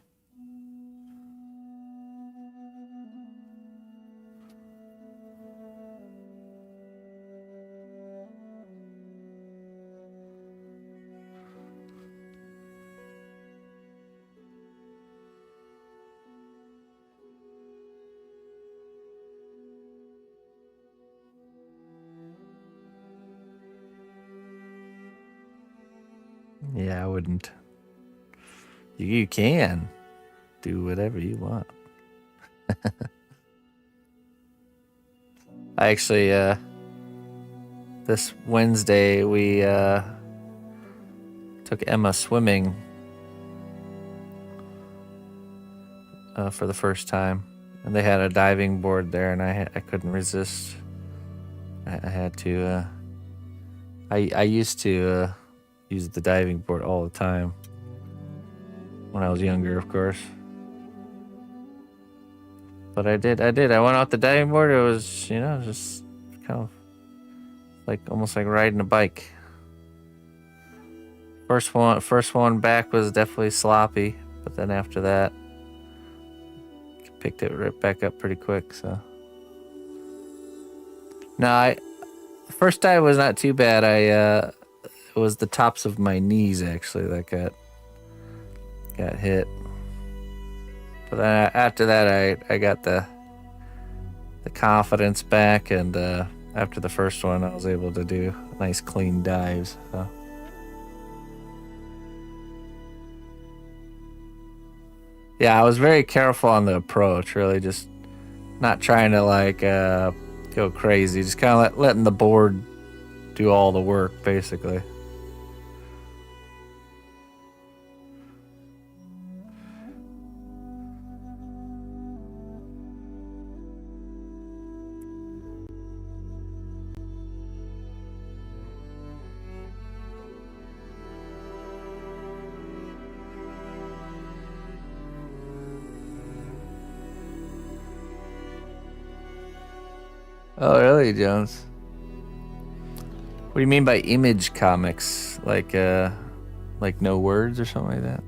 Yeah, I wouldn't. You can do whatever you want. I actually, this Wednesday we took Emma swimming for the first time, and they had a diving board there, and I couldn't resist. I had to. I used to use the diving board all the time when I was younger, of course. But I did. I went out the diving board. It was, you know, just kind of like almost like riding a bike. First one back was definitely sloppy, but then after that, picked it right back up pretty quick. So no, the first dive was not too bad. It was the tops of my knees actually that got hit. But then after that, I got the confidence back, and after the first one, I was able to do nice clean dives. So. Yeah, I was very careful on the approach. Really, just not trying to like go crazy. Just kind of letting the board do all the work, basically. Oh, really, Jones? What do you mean by image comics? Like no words or something like that?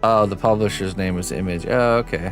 Oh, the publisher's name was Image. Oh, okay.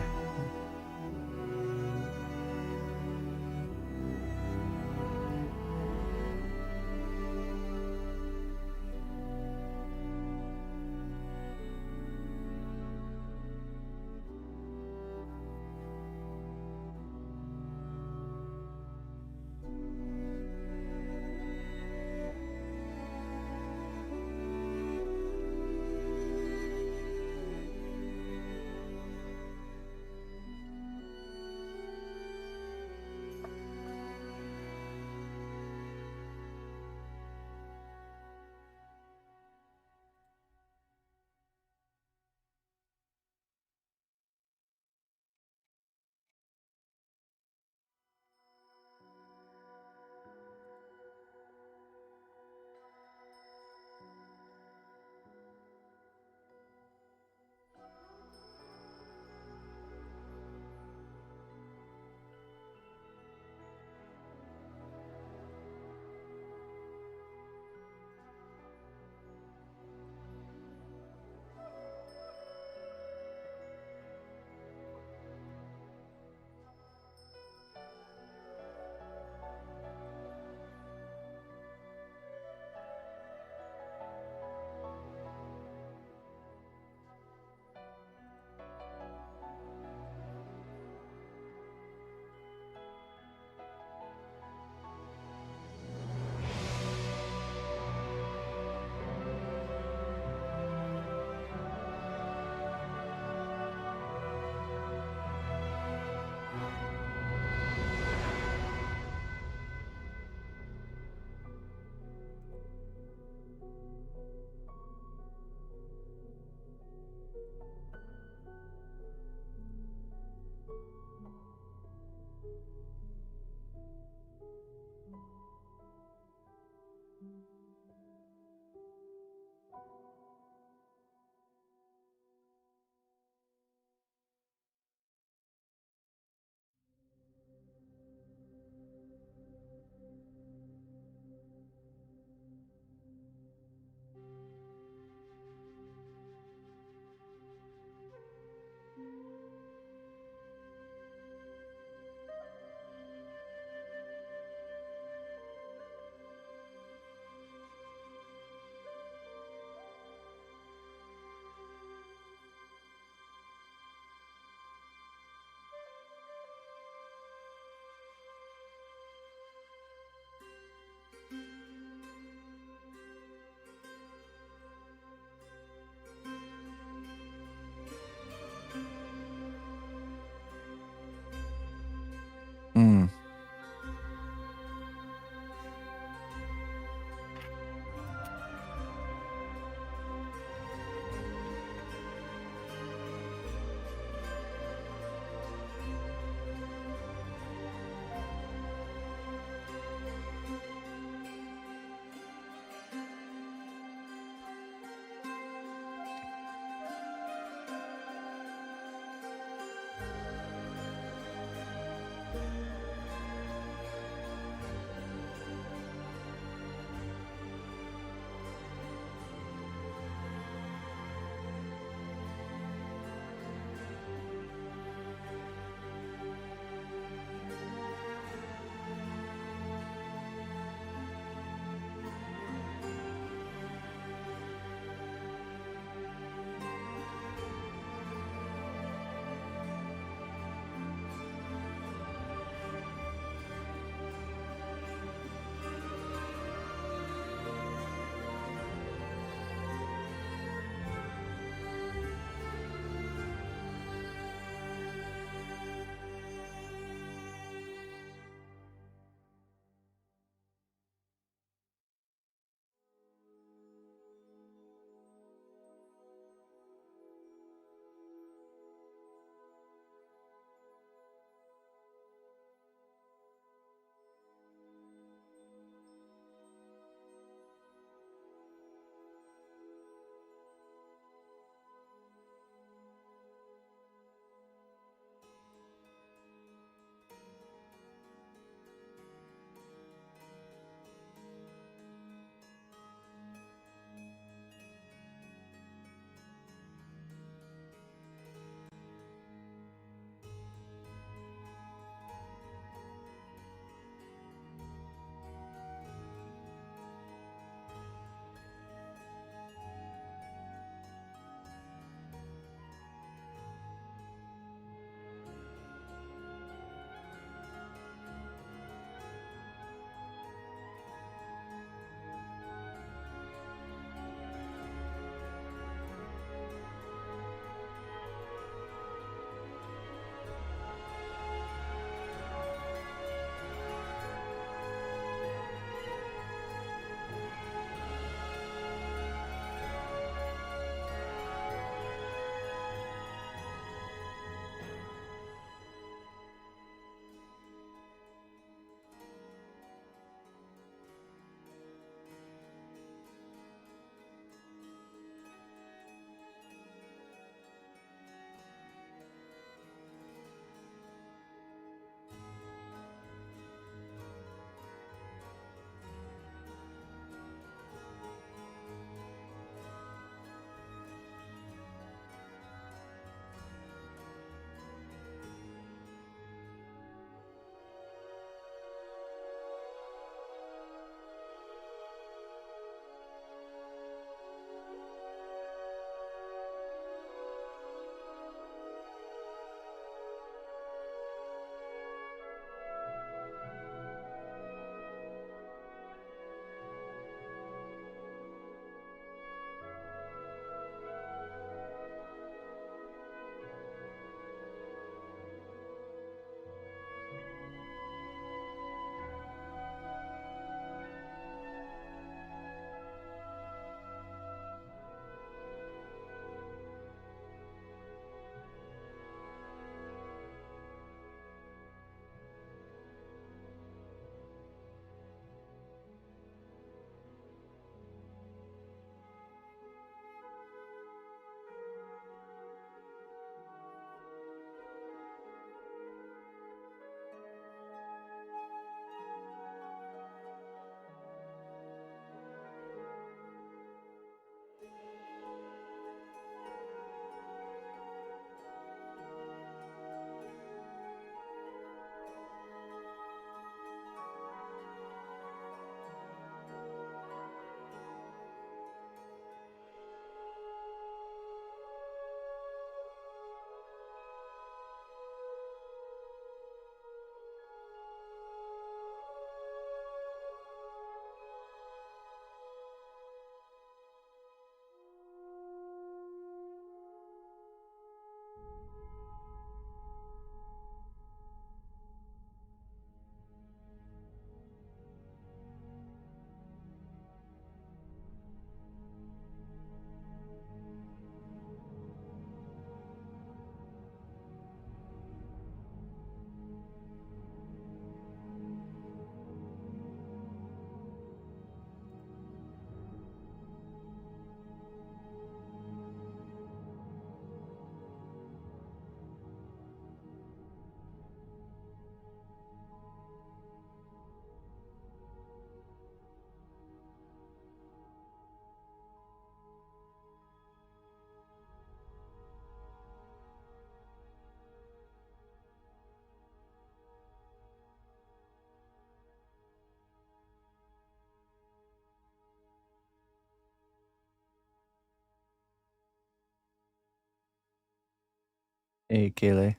Hey, Kaylee.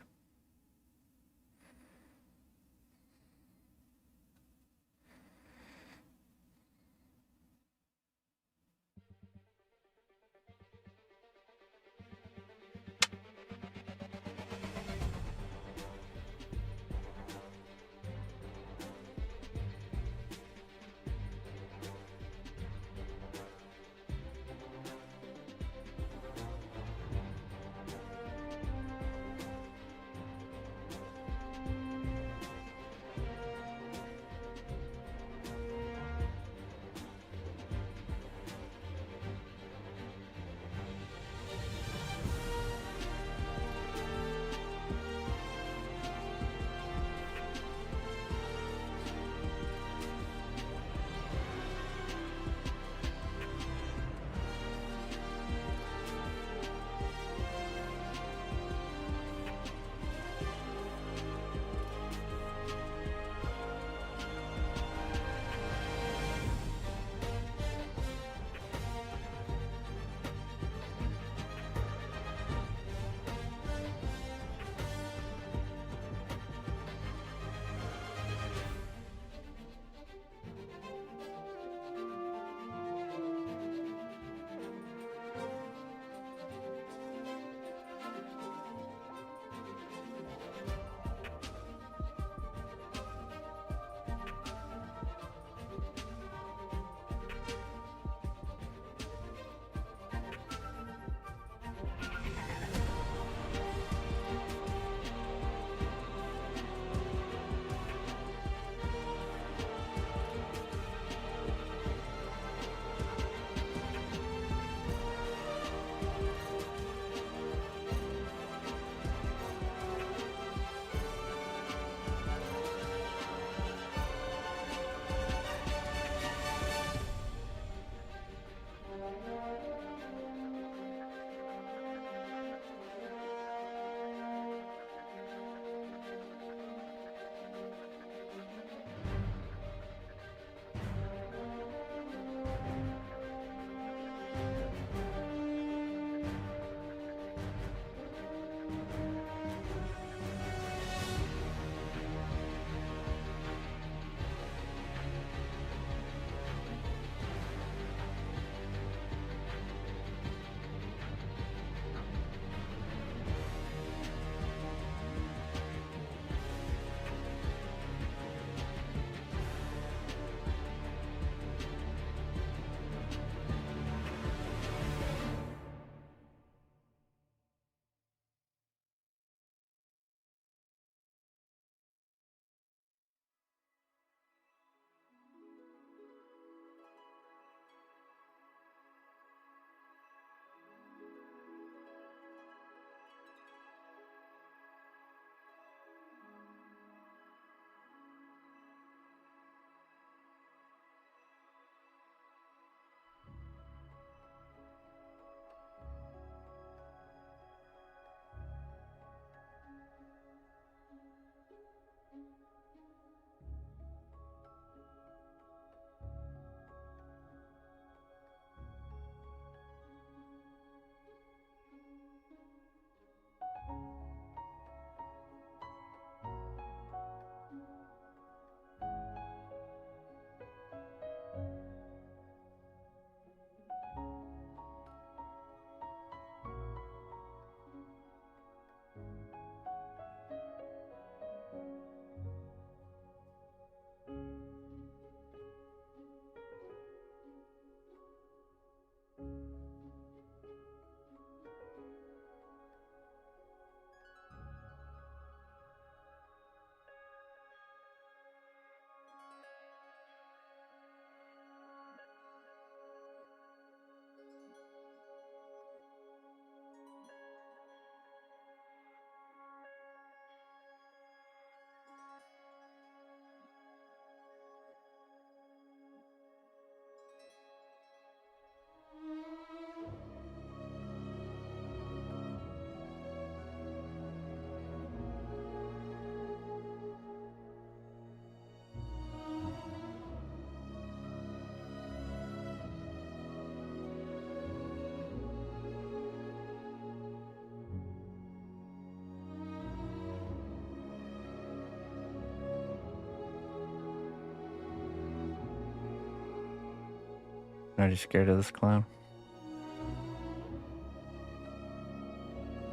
Are you scared of this clown?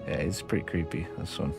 Yeah, he's pretty creepy, this one.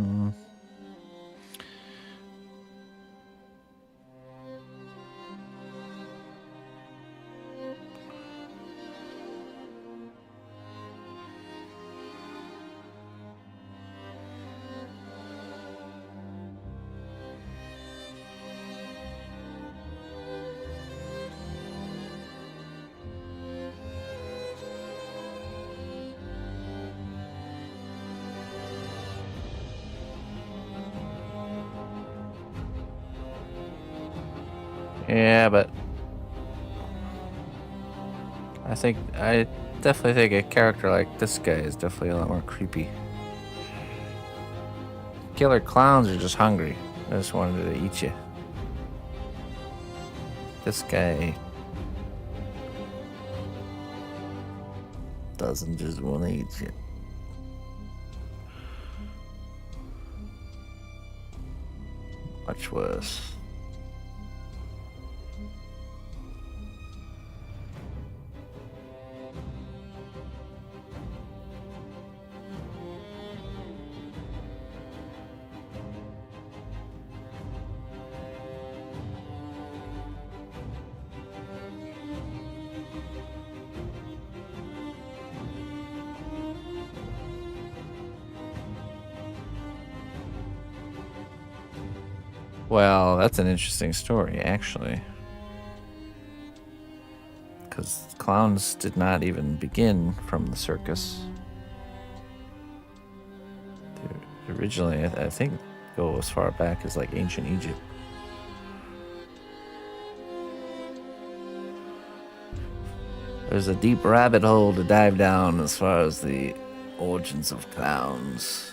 Mm. Yeah, but I definitely think a character like this guy is definitely a lot more creepy. Killer clowns are just hungry. They just wanted to eat you. This guy doesn't just want to eat you. Much worse. Well, that's an interesting story, actually. Because clowns did not even begin from the circus. They originally, I think, go as far back as like ancient Egypt. There's a deep rabbit hole to dive down as far as the origins of clowns.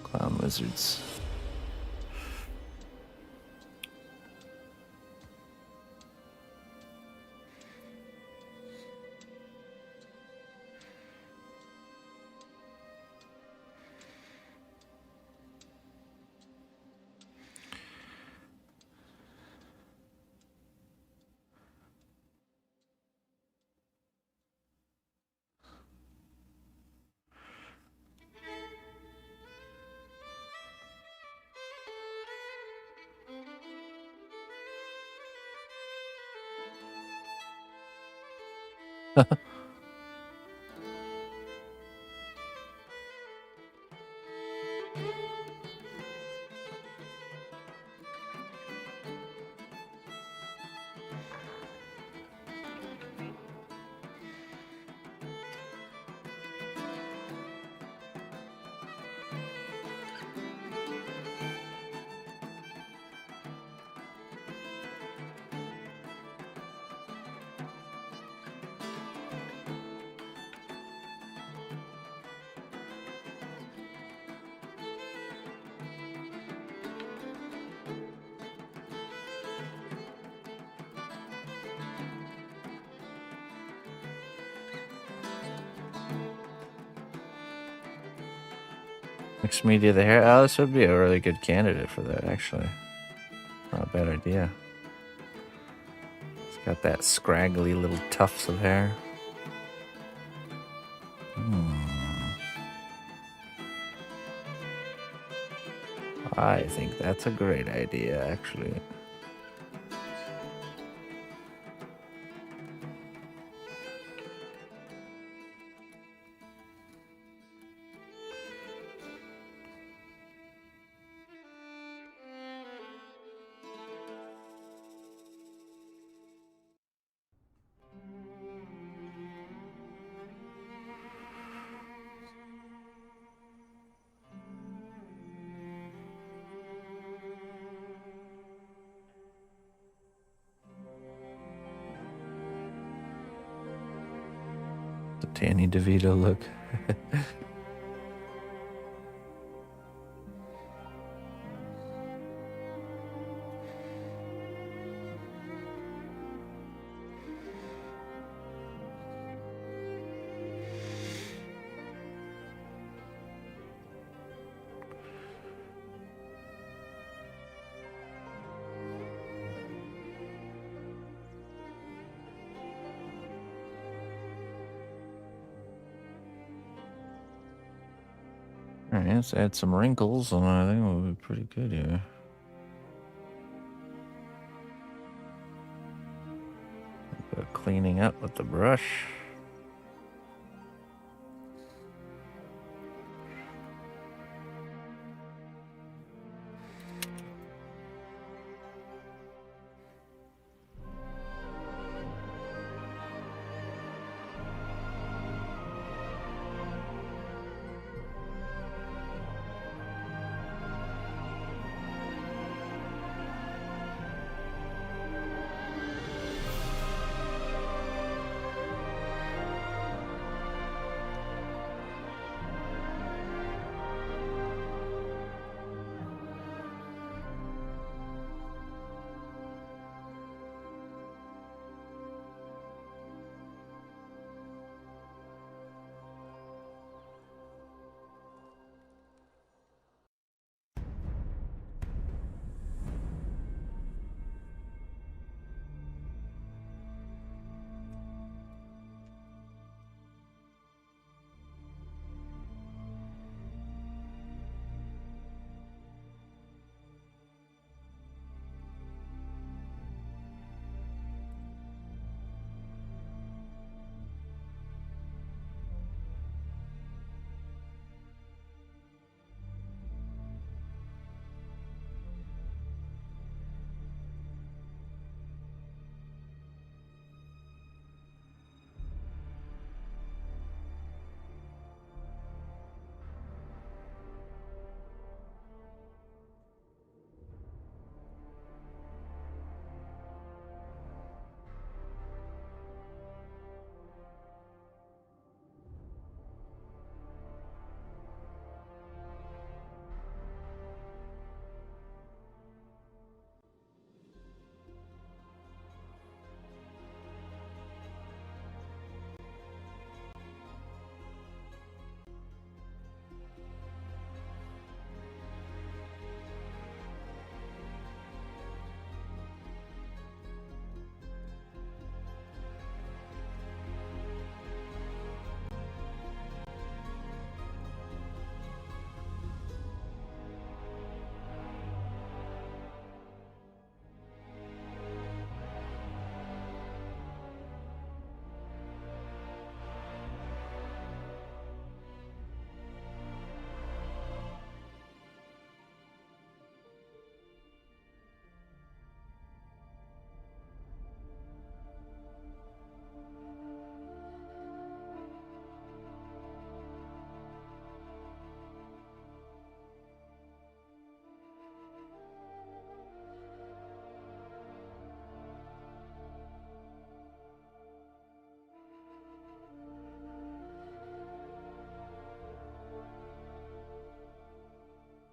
Clown wizards. Mixed media the hair. Oh, this would be a really good candidate for that, actually. Not a bad idea. It's got that scraggly little tufts of hair. I think that's a great idea, actually. The Danny DeVito look. Alright, let's add some wrinkles, and I think we'll be pretty good here. Cleaning up with the brush.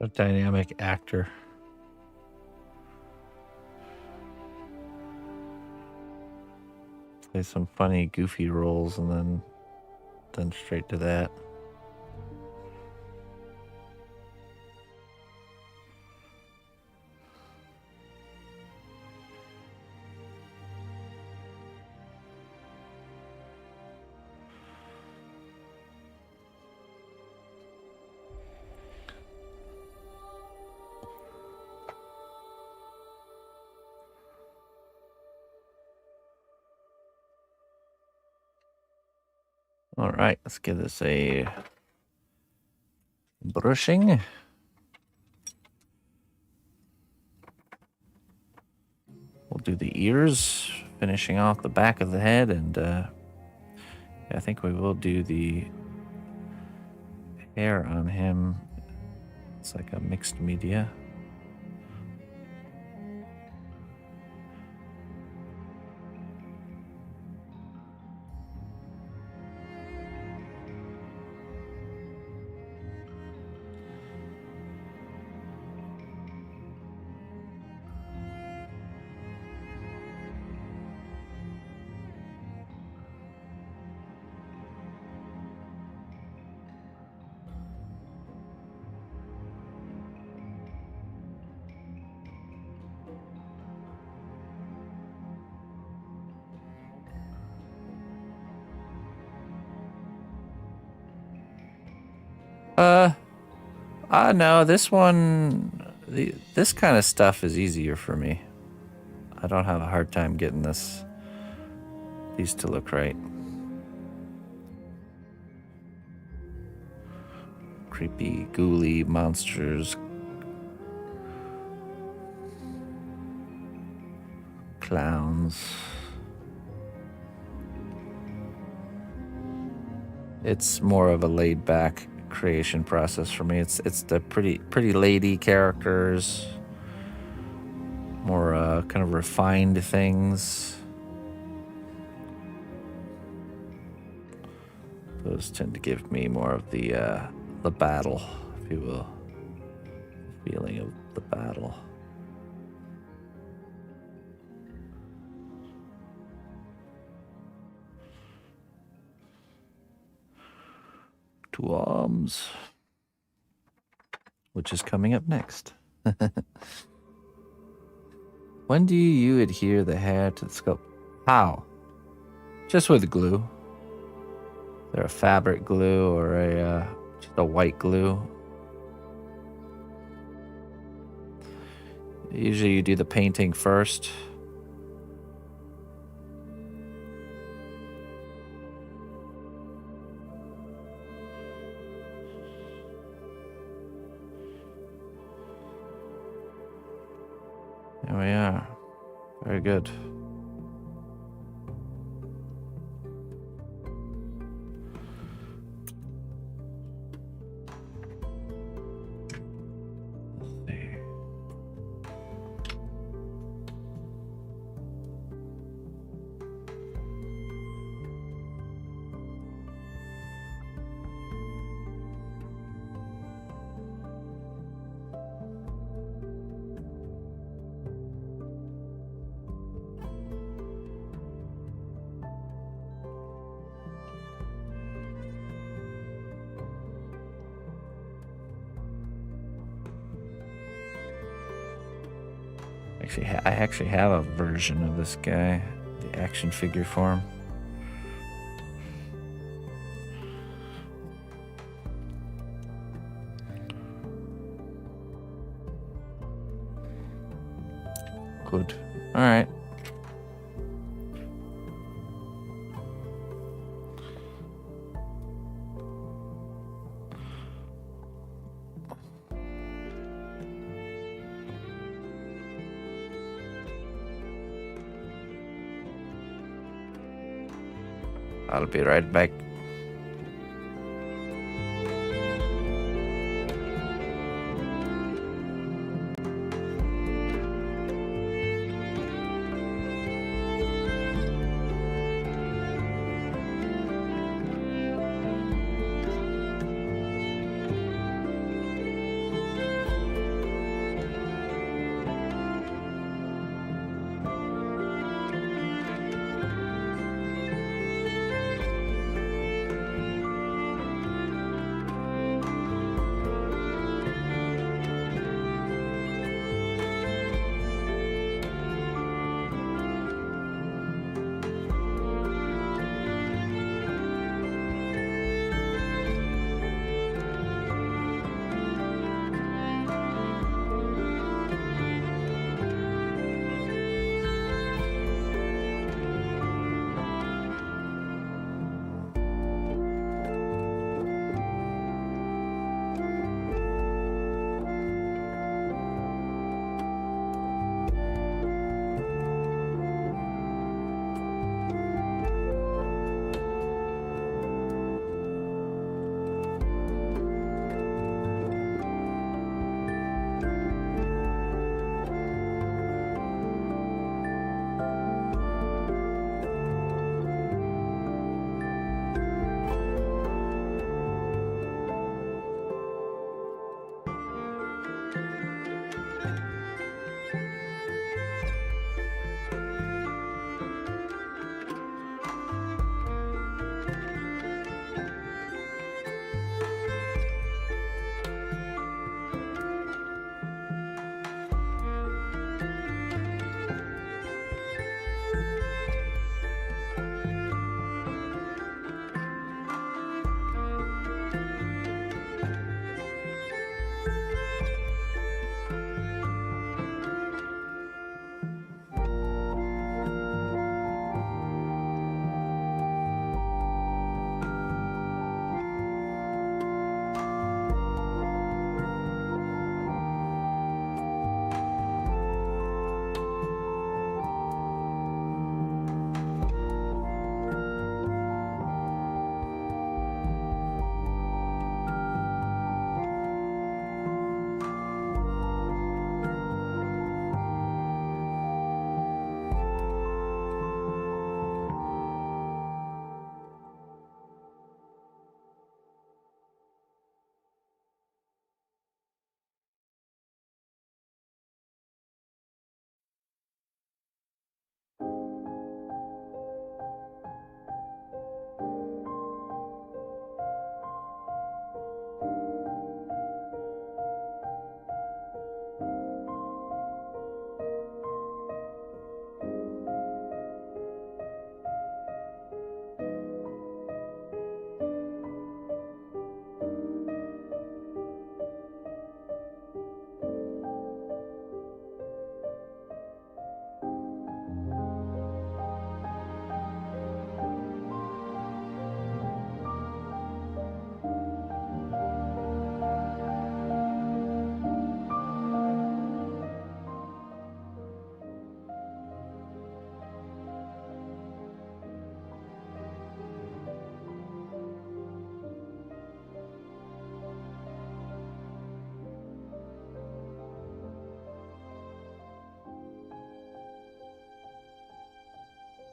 A dynamic actor. Play some funny, goofy roles and then straight to that. All right, let's give this a brushing. We'll do the ears, finishing off the back of the head, and I think we will do the hair on him. It's like a mixed media. No, this one, this kind of stuff is easier for me. I don't have a hard time getting these to look right. Creepy, ghouly monsters. Clowns. It's more of a laid back creation process for me. It's the pretty lady characters, more kind of refined things. Those tend to give me more of the battle, if you will, the feeling of the battle. Two arms, which is coming up next. When do you adhere the hair to the sculpt? How? Just with glue. Is there a fabric glue or just a white glue? Usually you do the painting first. There we are. Very good. Let's see. I actually have a version of this guy, the action figure form. Good. All right. I'll be right back.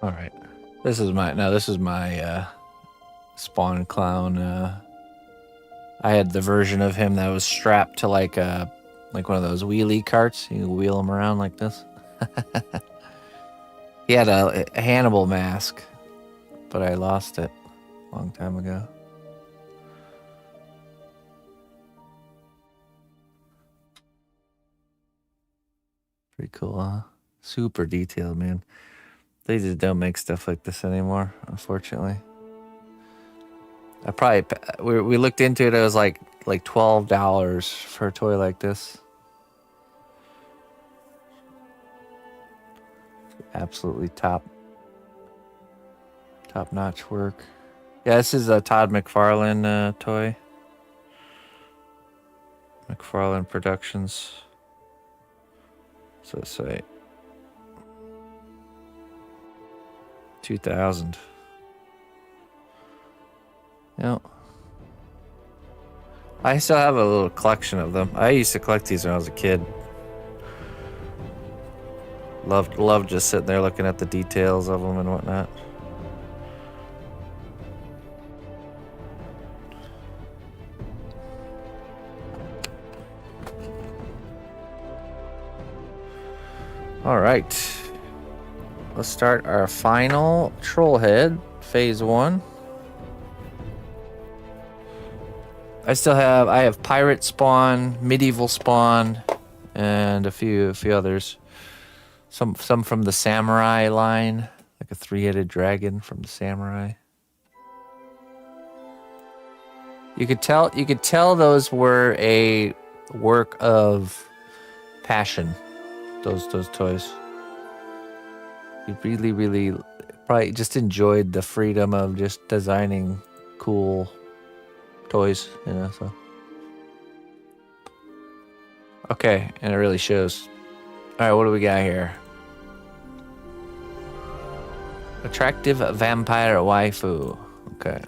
All right. This is my spawn clown. I had the version of him that was strapped to like one of those wheelie carts. You wheel him around like this. He had a Hannibal mask, but I lost it a long time ago. Pretty cool, huh? Super detailed, man. They just don't make stuff like this anymore, unfortunately. We looked into it. It was like $12 for a toy like this. Absolutely top-notch work. Yeah, this is a Todd McFarlane toy. McFarlane Productions. So say 2000. Yep. I still have a little collection of them. I used to collect these when I was a kid. Loved just sitting there looking at the details of them and whatnot. All right. Let's start our final troll head, phase 1. I have pirate spawn, medieval spawn, and a few others. Some from the samurai line, like a 3-headed dragon from the samurai. You could tell those were a work of passion. Those toys. You really probably just enjoyed the freedom of just designing cool toys, you know, so. Okay, and it really shows. Alright, what do we got here? Attractive vampire waifu. Okay.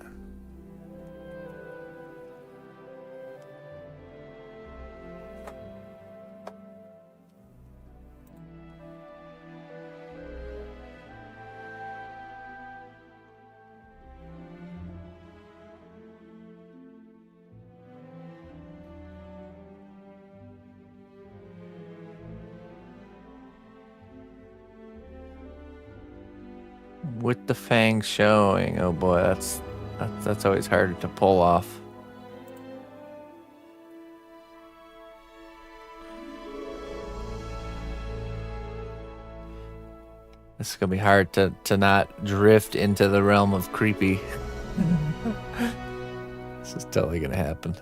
With the fangs showing. Oh boy, that's always hard to pull off. This is gonna be hard to not drift into the realm of creepy. This is totally gonna happen.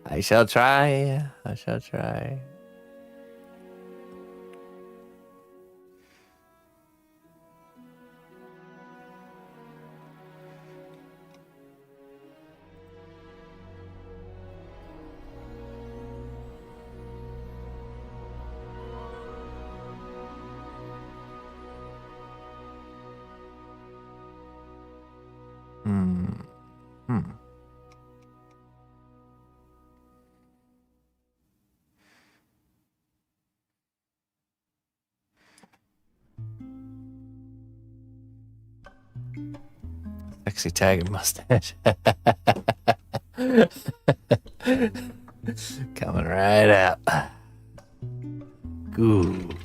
I shall try. I shall try. Sexy tag and mustache. Coming right up. Good.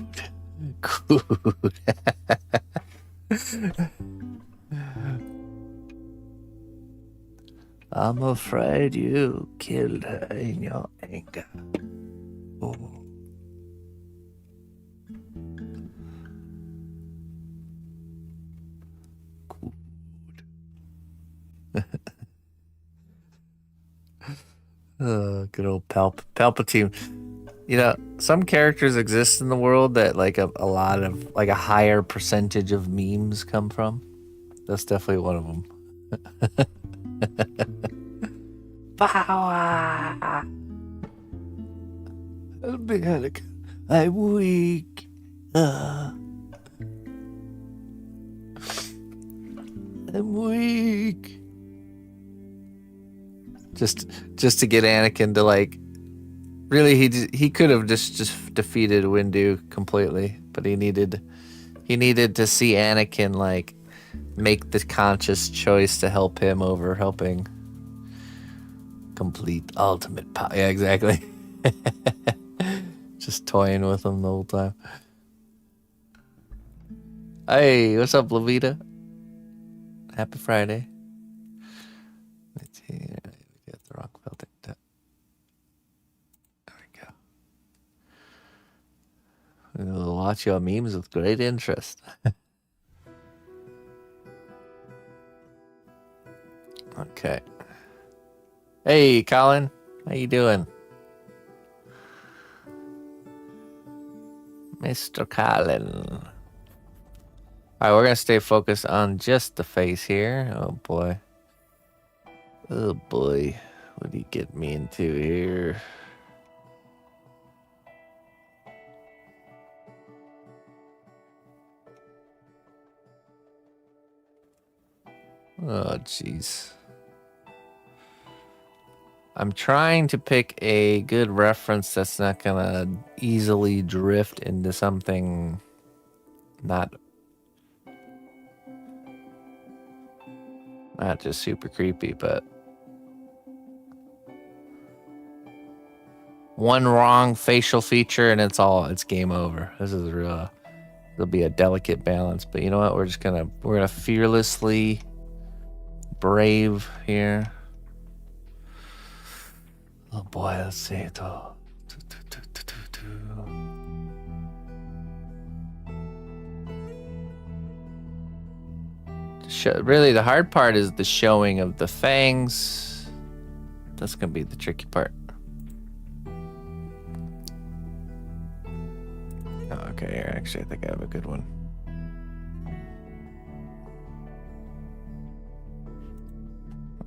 I'm afraid you killed her in your anger. Oh. Oh, good old Palpatine. You know, some characters exist in the world that like a lot of, like a higher percentage of memes come from. That's definitely one of them. Power! Help me, Anakin. I'm weak. I'm weak. Just to get Anakin to like Really, he could have just defeated Windu completely, but he needed to see Anakin like make the conscious choice to help him over helping complete ultimate power. Yeah, exactly. Just toying with him the whole time. Hey, what's up, Levita? Happy Friday. Let's see. We got the wrong filter. There we go. We'll watch your memes with great interest. Okay. Hey, Colin. How you doing? Mr. Colin. All right, we're going to stay focused on just the face here. Oh, boy. Oh, boy. What do you get me into here? Oh, jeez. I'm trying to pick a good reference that's not gonna easily drift into something not just super creepy, but one wrong facial feature and it's game over. This is real. It'll be a delicate balance, but you know what? We're gonna fearlessly brave here. Oh boy, let's see it all. Really, the hard part is the showing of the fangs. That's gonna be the tricky part. Oh, okay, actually, I think I have a good one.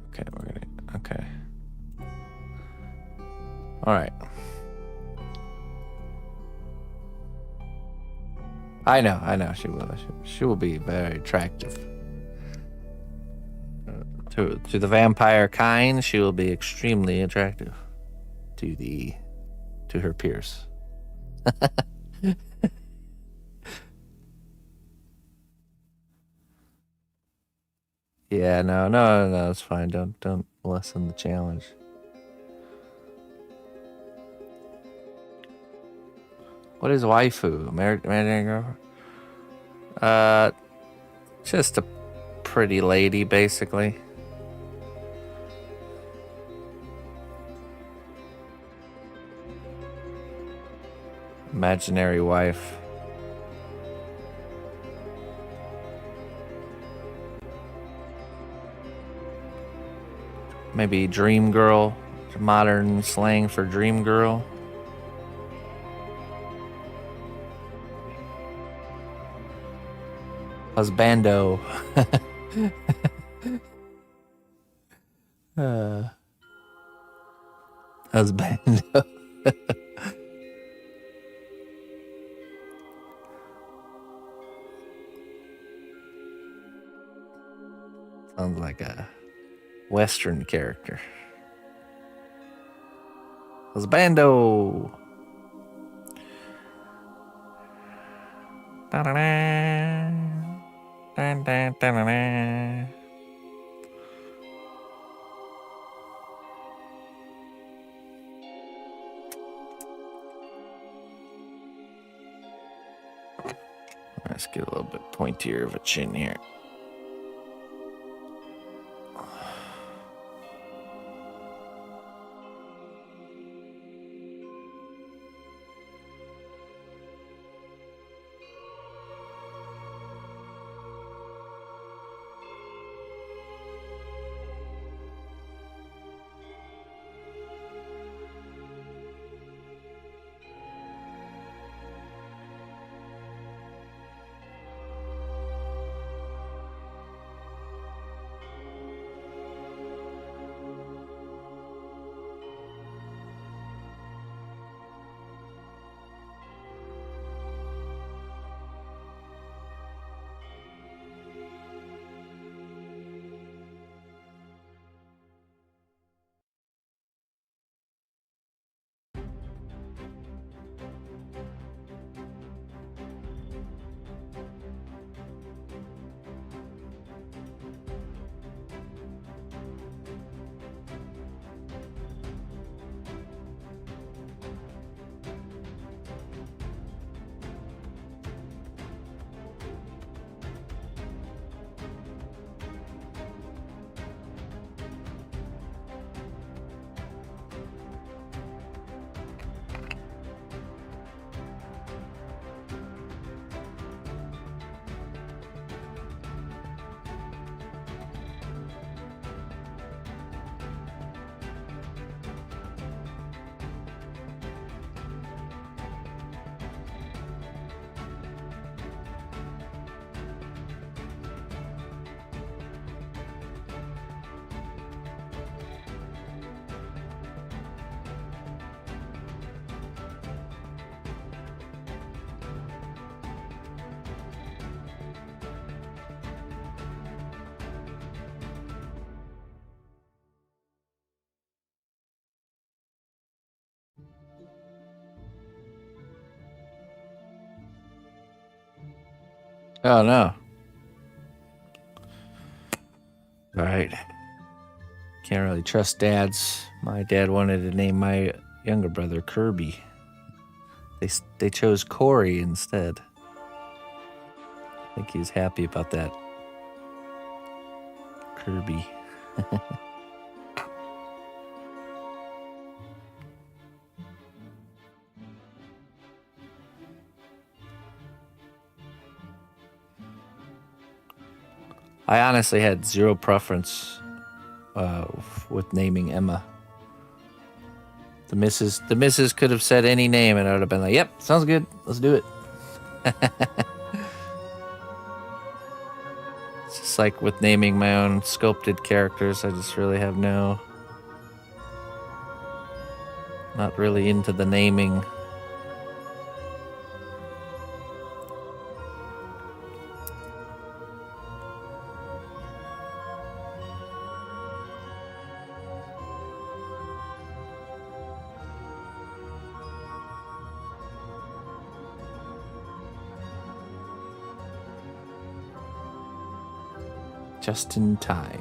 Okay, okay. All right. I know. She will be very attractive. To the vampire kind, she will be extremely attractive. To her peers. Yeah, no, it's fine. Don't lessen the challenge. What is waifu? American girl? Just a pretty lady, basically. Imaginary wife. Maybe dream girl. Modern slang for dream girl. Husbando. Husbando. Sounds like a Western character. Husbando. Let's get a little bit pointier of a chin here. Oh no. All right. Can't really trust dads. My dad wanted to name my younger brother Kirby. They chose Corey instead. I think he's happy about that. Kirby. I honestly had zero preference with naming Emma. The missus could have said any name and I would have been like, yep, sounds good. Let's do it. It's just like with naming my own sculpted characters. I just really have not really into the naming. Just in time.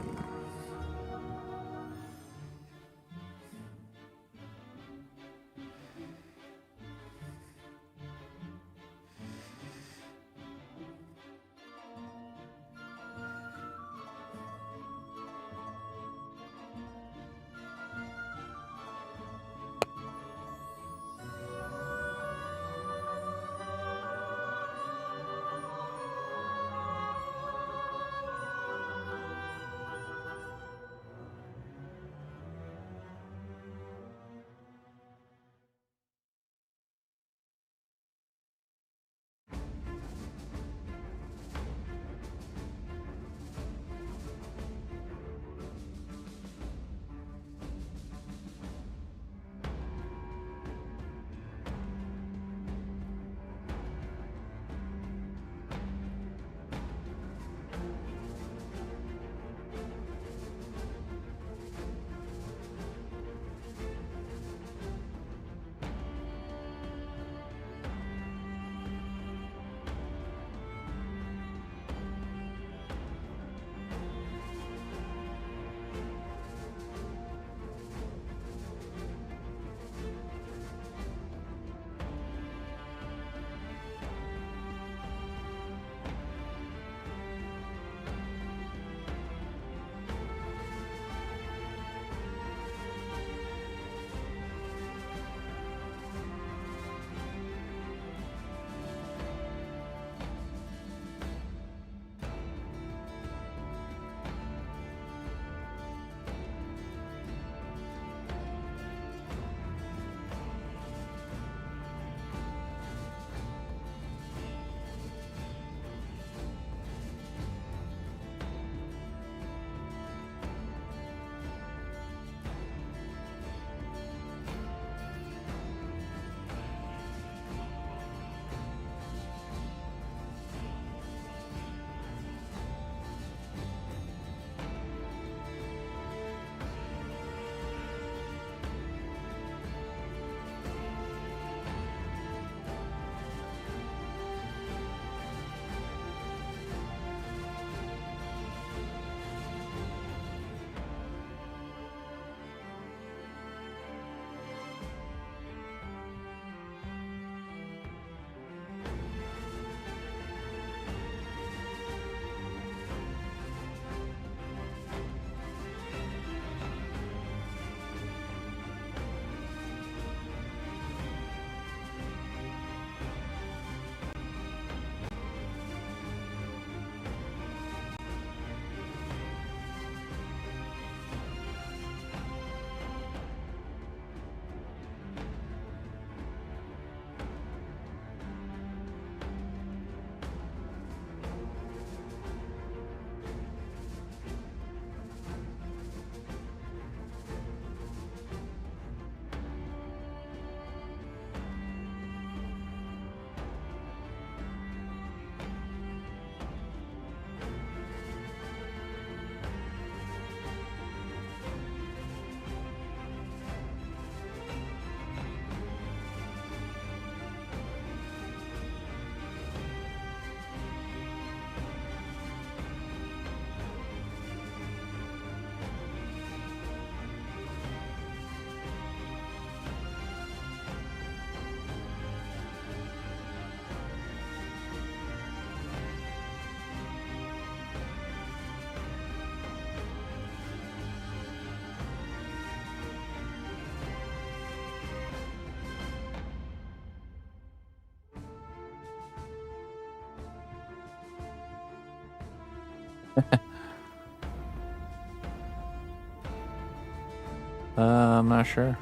I'm not sure.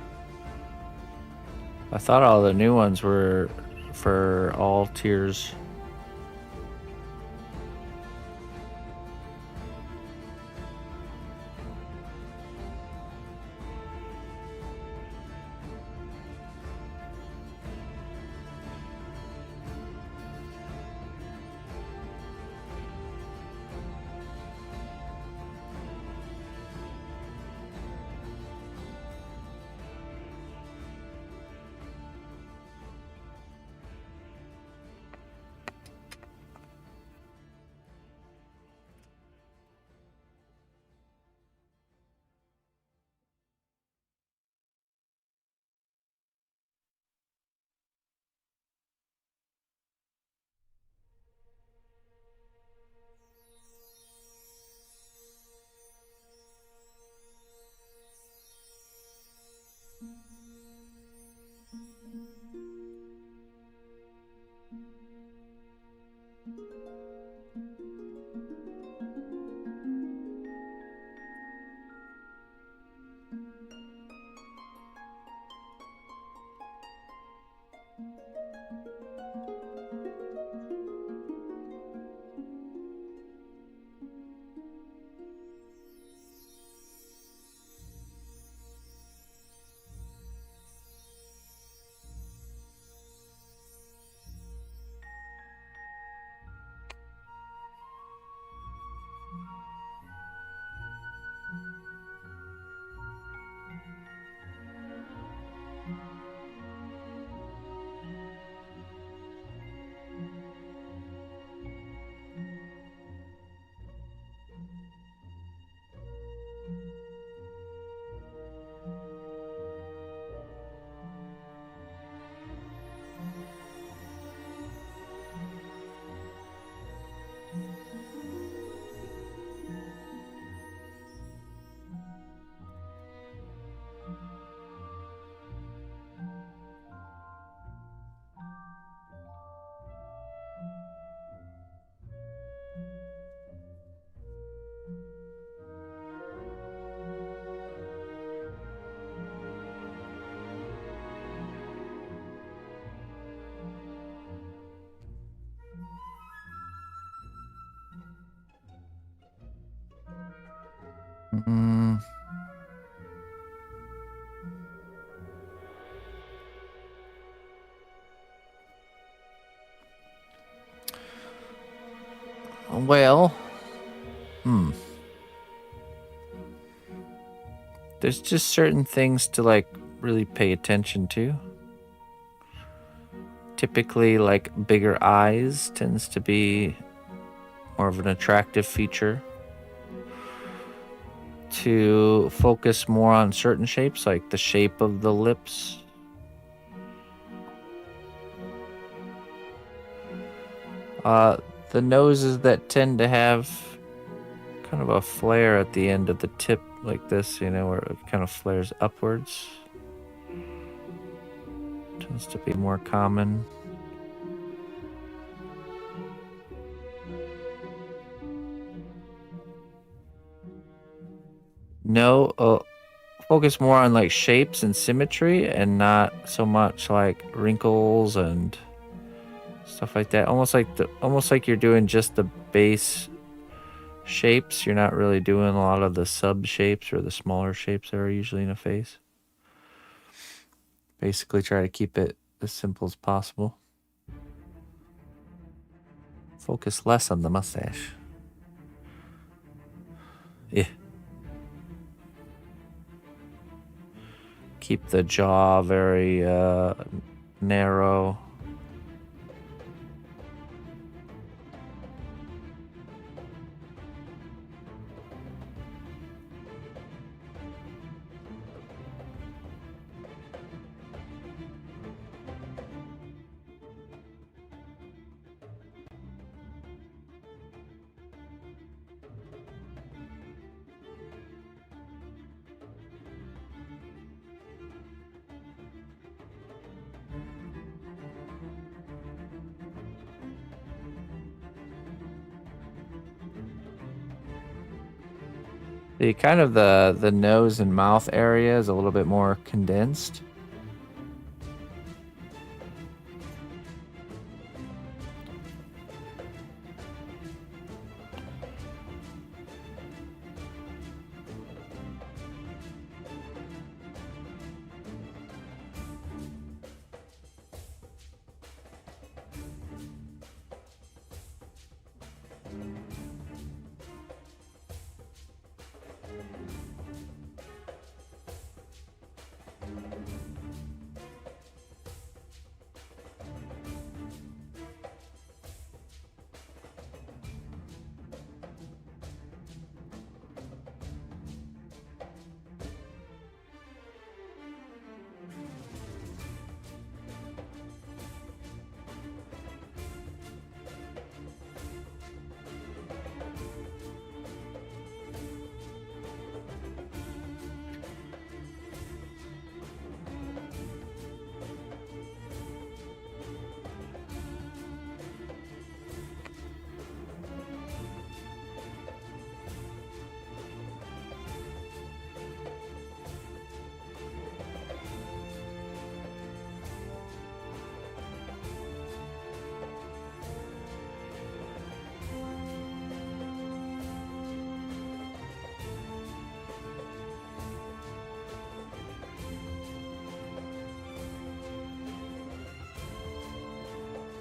I thought all the new ones were for all tiers. Mm, well, there's just certain things to like really pay attention to. Typically, like bigger eyes tends to be more of an attractive feature. To focus more on certain shapes, like the shape of the lips. The noses that tend to have kind of a flare at the end of the tip, like this, you know, where it kind of flares upwards. Tends to be more common. No, focus more on like shapes and symmetry and not so much like wrinkles and stuff like that. Almost like you're doing just the base shapes. You're not really doing a lot of the sub shapes or the smaller shapes that are usually in a face. Basically try to keep it as simple as possible. Focus less on the mustache. Yeah. Keep the jaw very narrow. The kind of the nose and mouth area is a little bit more condensed.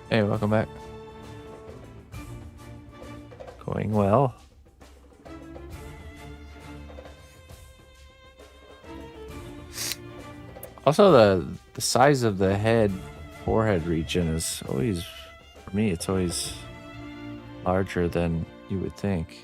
Hey, welcome back. Going well. Also, the size of the head, forehead region is always, for me, it's always larger than you would think.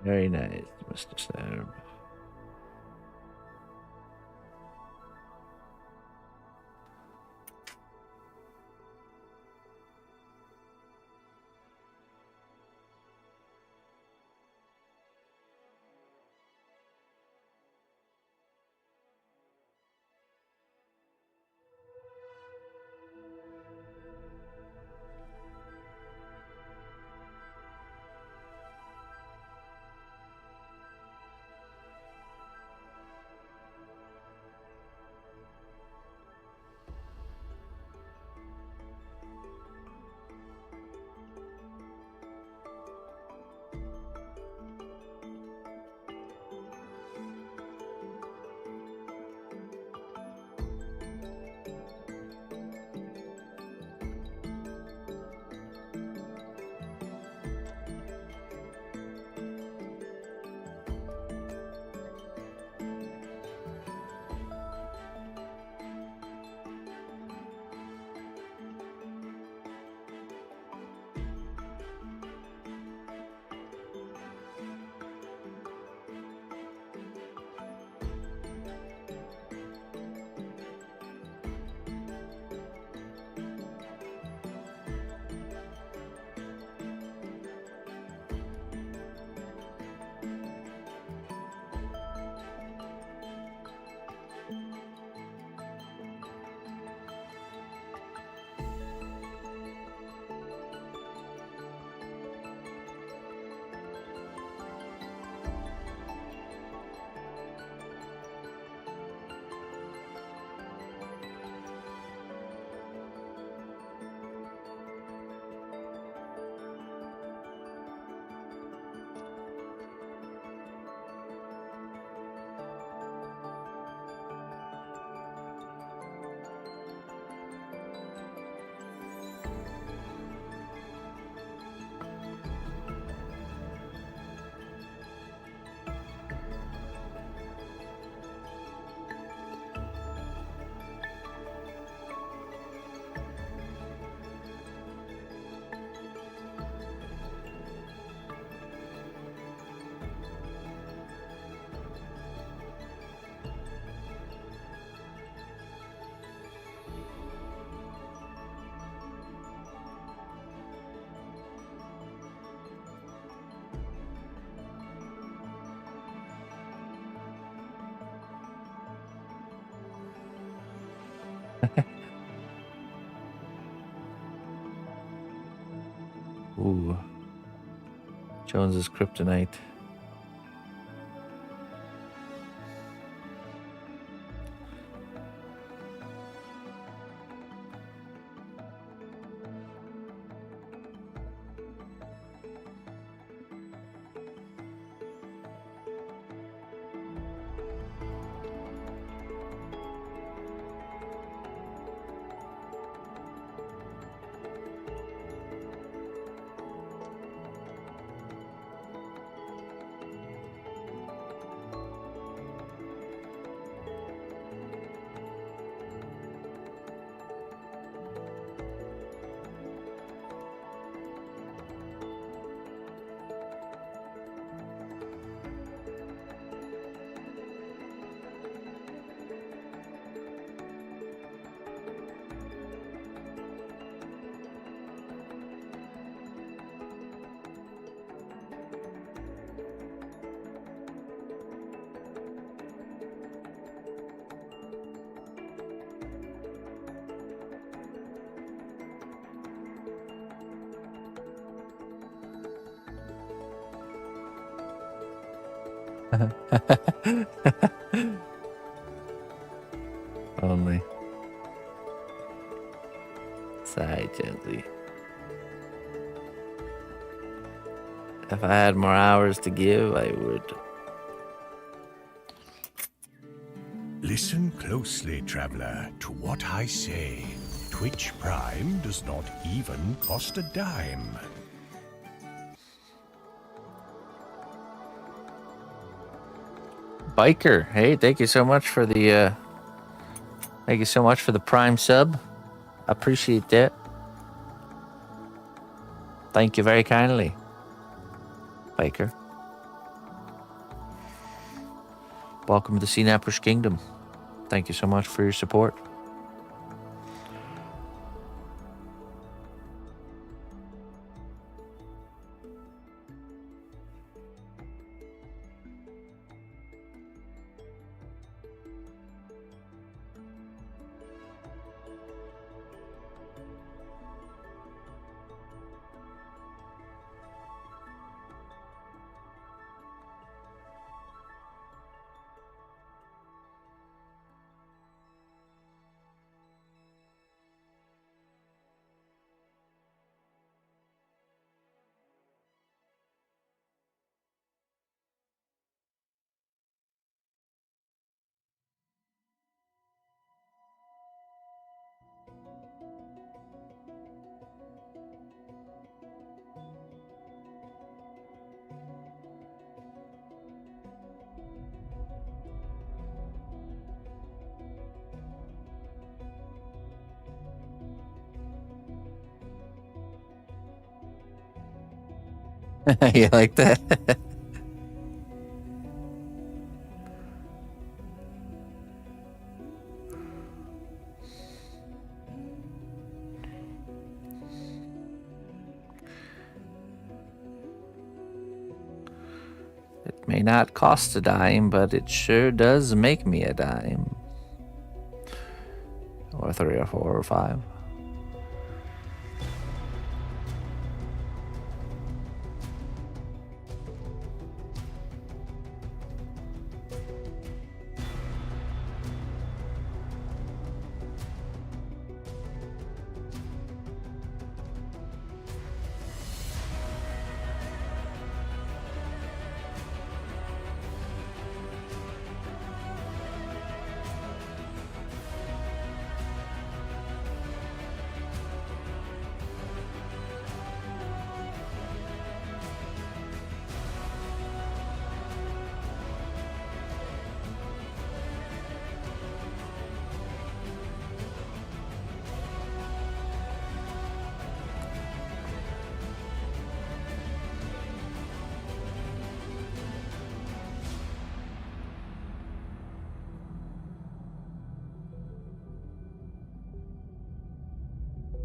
Very nice, Mr. Sam. Ooh. Jones's kryptonite. Only. Sigh gently. If I had more hours to give, I would. Listen closely, traveler, to what I say. Twitch Prime does not even cost a dime. Biker, hey, thank you so much for the Prime sub. I appreciate that. Thank you very kindly, Biker. Welcome to the cnotbusch Kingdom. Thank you so much for your support. You like that? It may not cost a dime, but it sure does make me a dime. Or 3 or 4 or 5.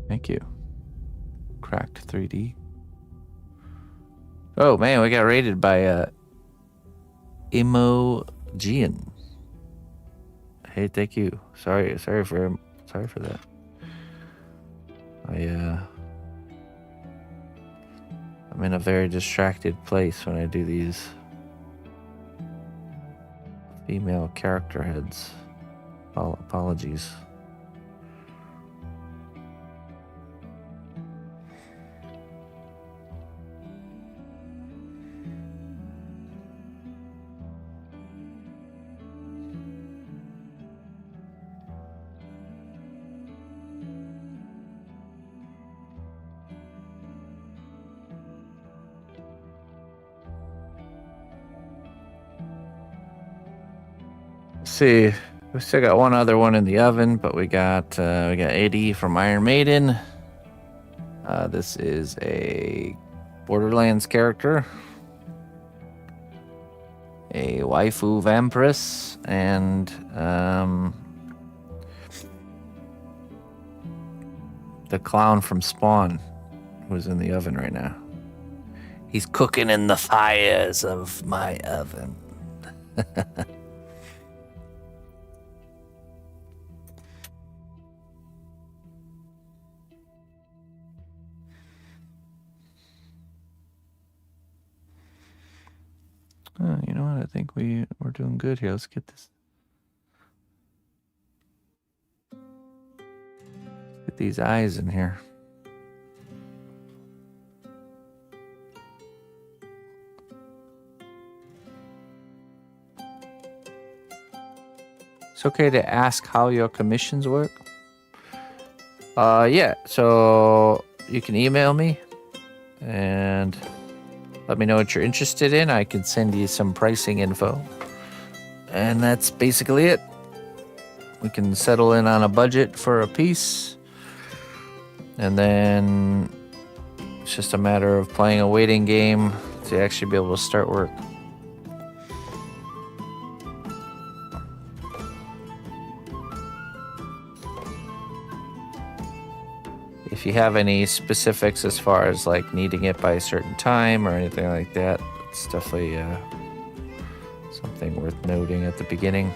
Thank you. Cracked 3D. Oh man, we got raided by Emojian. Hey, thank you. Sorry for Sorry for that. I'm in a very distracted place when I do these female character heads. Apologies. See, we still got one other one in the oven, but we got Eddie from Iron Maiden. This is a Borderlands character, a waifu vampiress, and the clown from Spawn, who's in the oven right now. He's cooking in the fires of my oven. You know what? I think we're doing good here. Let's get this. Get these eyes in here. It's okay to ask how your commissions work. Yeah. So you can email me and let me know what you're interested in. I can send you some pricing info. And that's basically it. We can settle in on a budget for a piece. And then it's just a matter of playing a waiting game to actually be able to start work. If you have any specifics as far as like needing it by a certain time or anything like that, it's definitely something worth noting at the beginning.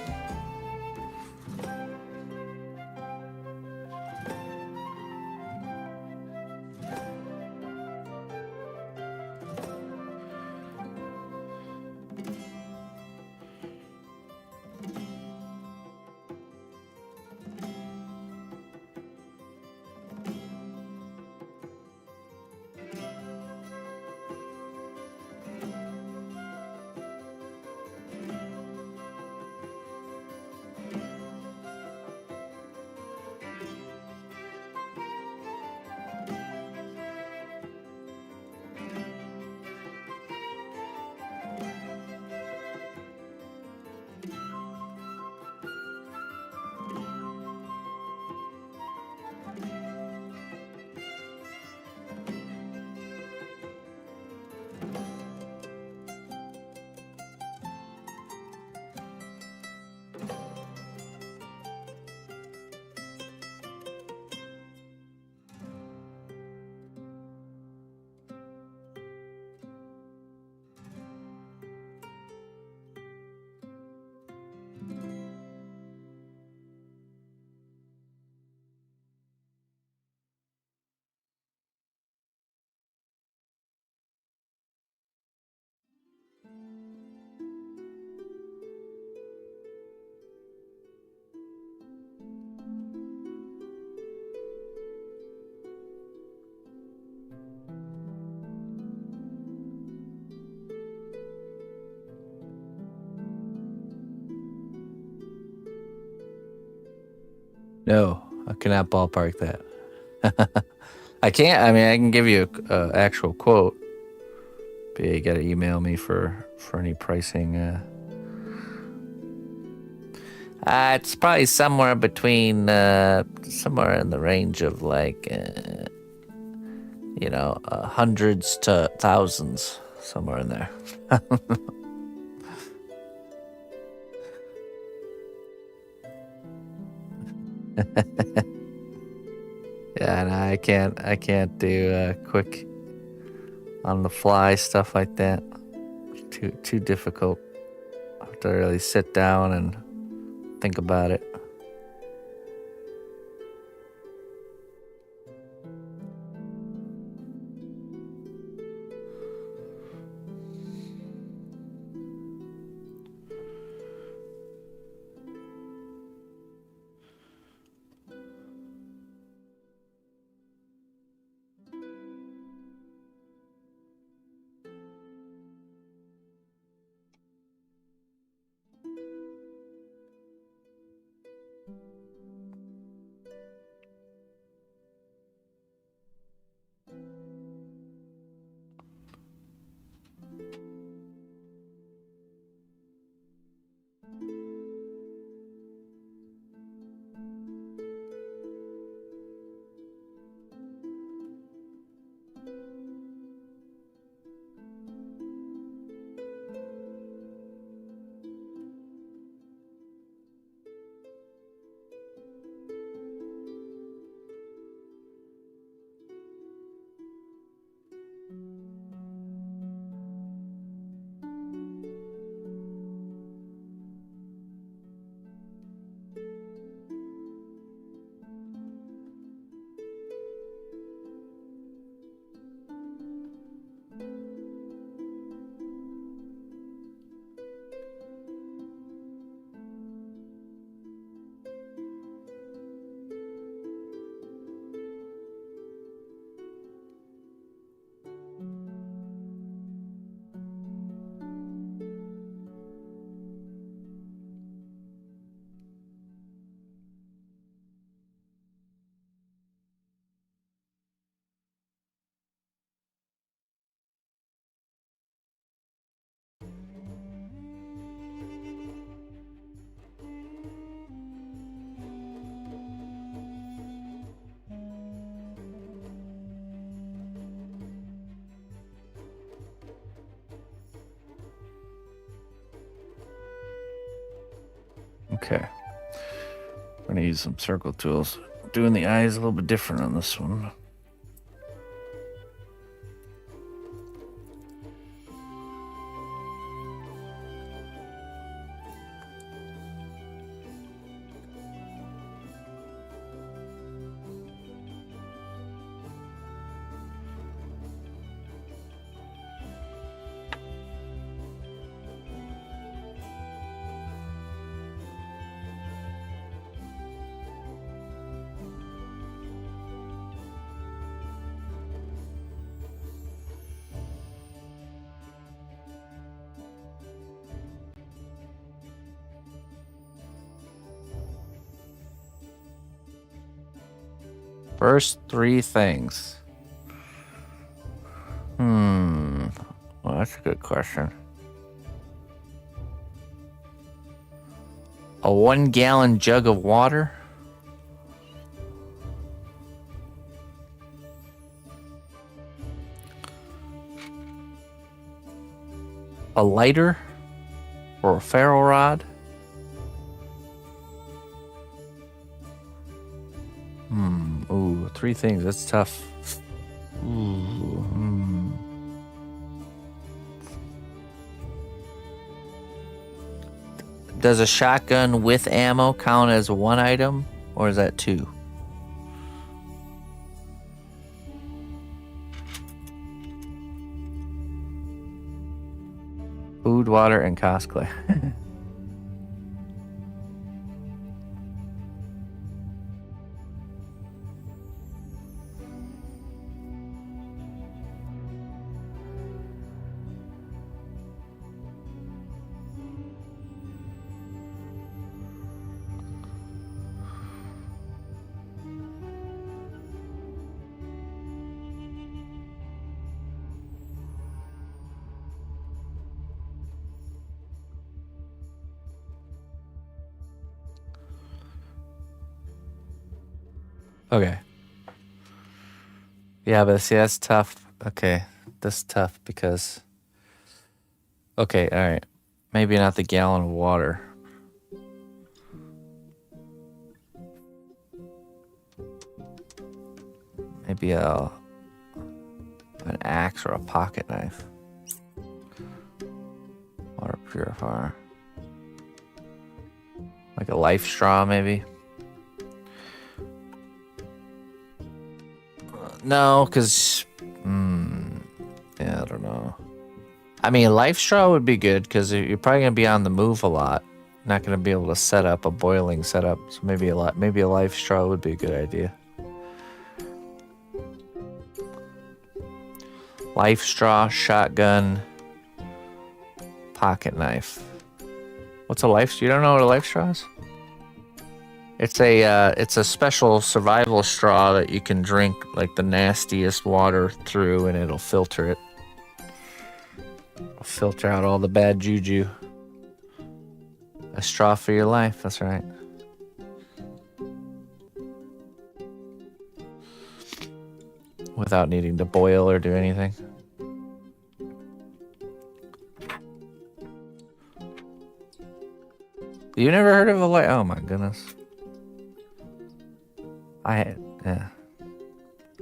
No, I cannot ballpark that. I can't. I mean, I can give you an actual quote, but you got to email me for any pricing. It's probably somewhere between, somewhere in the range of like, hundreds to thousands, somewhere in there. Yeah, and I can't do quick on the fly stuff like that. Too difficult. I have to really sit down and think about it. Okay. I'm gonna use some circle tools. Doing the eyes a little bit different on this one. First three things. Well, that's a good question. A 1-gallon jug of water. A lighter or a ferro rod. Ooh, three things. That's tough. Does a shotgun with ammo count as one item, or is that two? Food, water, and cosplay. Okay. Yeah, but see, that's tough. Okay, that's tough because... Okay, alright. Maybe not the gallon of water. Maybe an axe or a pocket knife. Water purifier. Like a life straw, maybe? No, because... yeah, I don't know. I mean, life straw would be good, because you're probably going to be on the move a lot. Not going to be able to set up a boiling setup, so maybe a life straw would be a good idea. Life straw, shotgun, pocket knife. What's a life... You don't know what a life straw is? It's a special survival straw that you can drink like the nastiest water through, and it'll filter it. It'll filter out all the bad juju. A straw for your life, that's right. Without needing to boil or do anything. You never heard of a life... Oh my goodness. Yeah.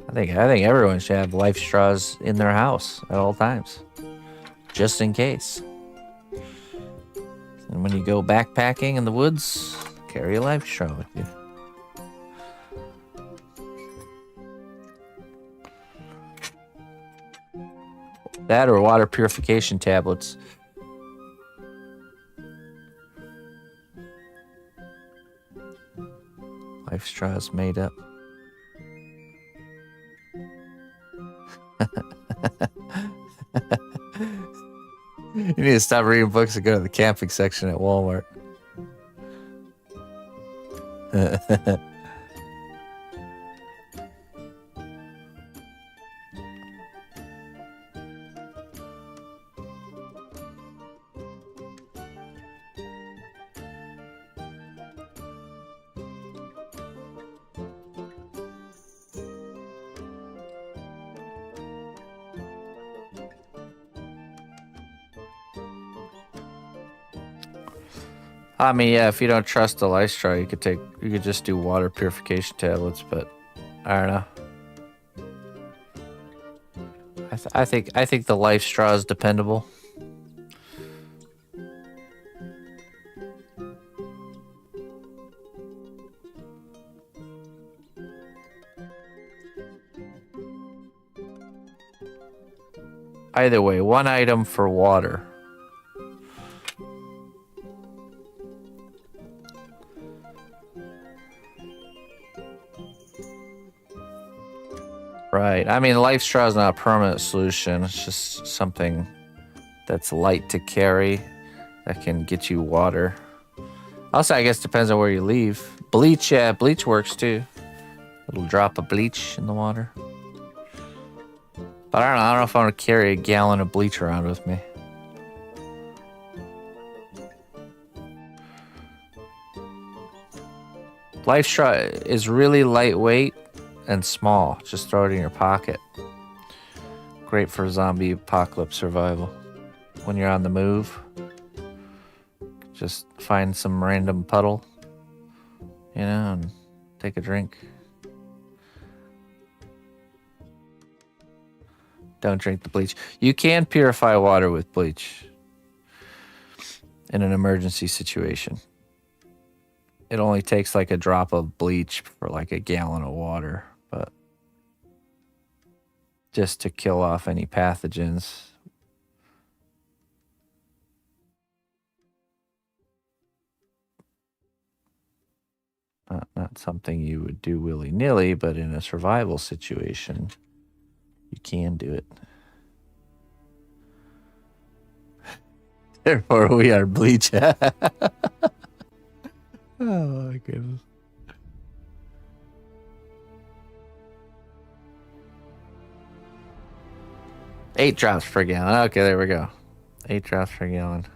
I think everyone should have life straws in their house at all times, just in case. And when you go backpacking in the woods, carry a life straw with you. That or water purification tablets. Life straws made up. You need to stop reading books and go to the camping section at Walmart. I mean, yeah, if you don't trust the life straw, you could just do water purification tablets, but I don't know. I think the life straw is dependable. Either way, one item for water. Right. I mean, life straw is not a permanent solution. It's just something that's light to carry that can get you water. Also, I guess depends on where you leave. Bleach, yeah, bleach works too. Little drop of bleach in the water. But I don't know if I want to carry a gallon of bleach around with me. Life straw is really lightweight and small. Just throw it in your pocket. Great for zombie apocalypse survival. When you're on the move, just find some random puddle, you know, and take a drink. Don't drink the bleach. You can purify water with bleach in an emergency situation. It only takes like a drop of bleach for like a gallon of water, but just to kill off any pathogens. Not something you would do willy-nilly, but in a survival situation, you can do it. Therefore, we are bleach. Oh my goodness. Eight drops per gallon. Okay, there we go. 8 drops per gallon.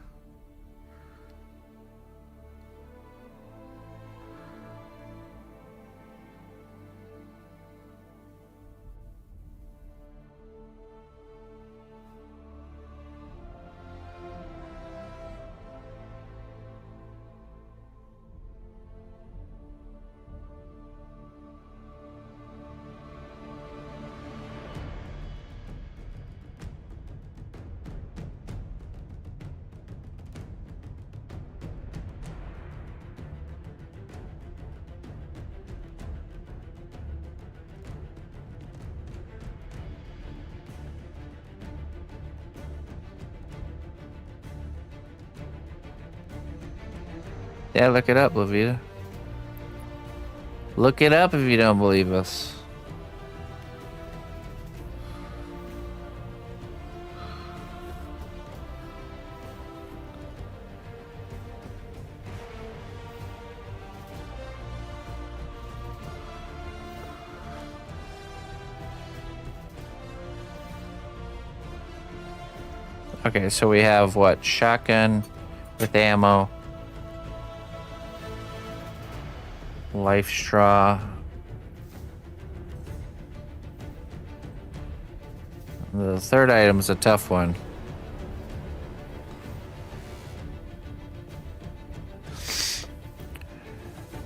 Yeah, look it up, Lavita. Look it up if you don't believe us. Okay, so we have what? Shotgun with ammo. Life straw. The third item is a tough one.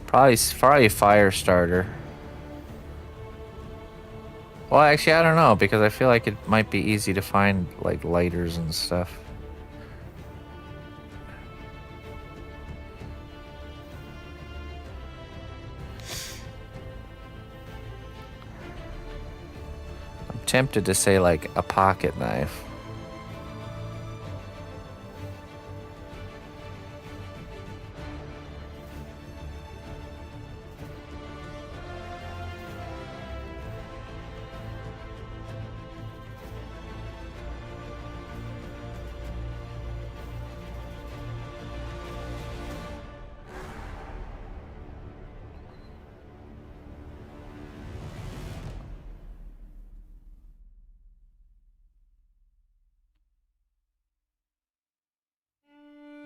Probably fire starter. Well, actually, I don't know, because I feel like it might be easy to find, like, lighters and stuff. I'm tempted to say, like, a pocket knife.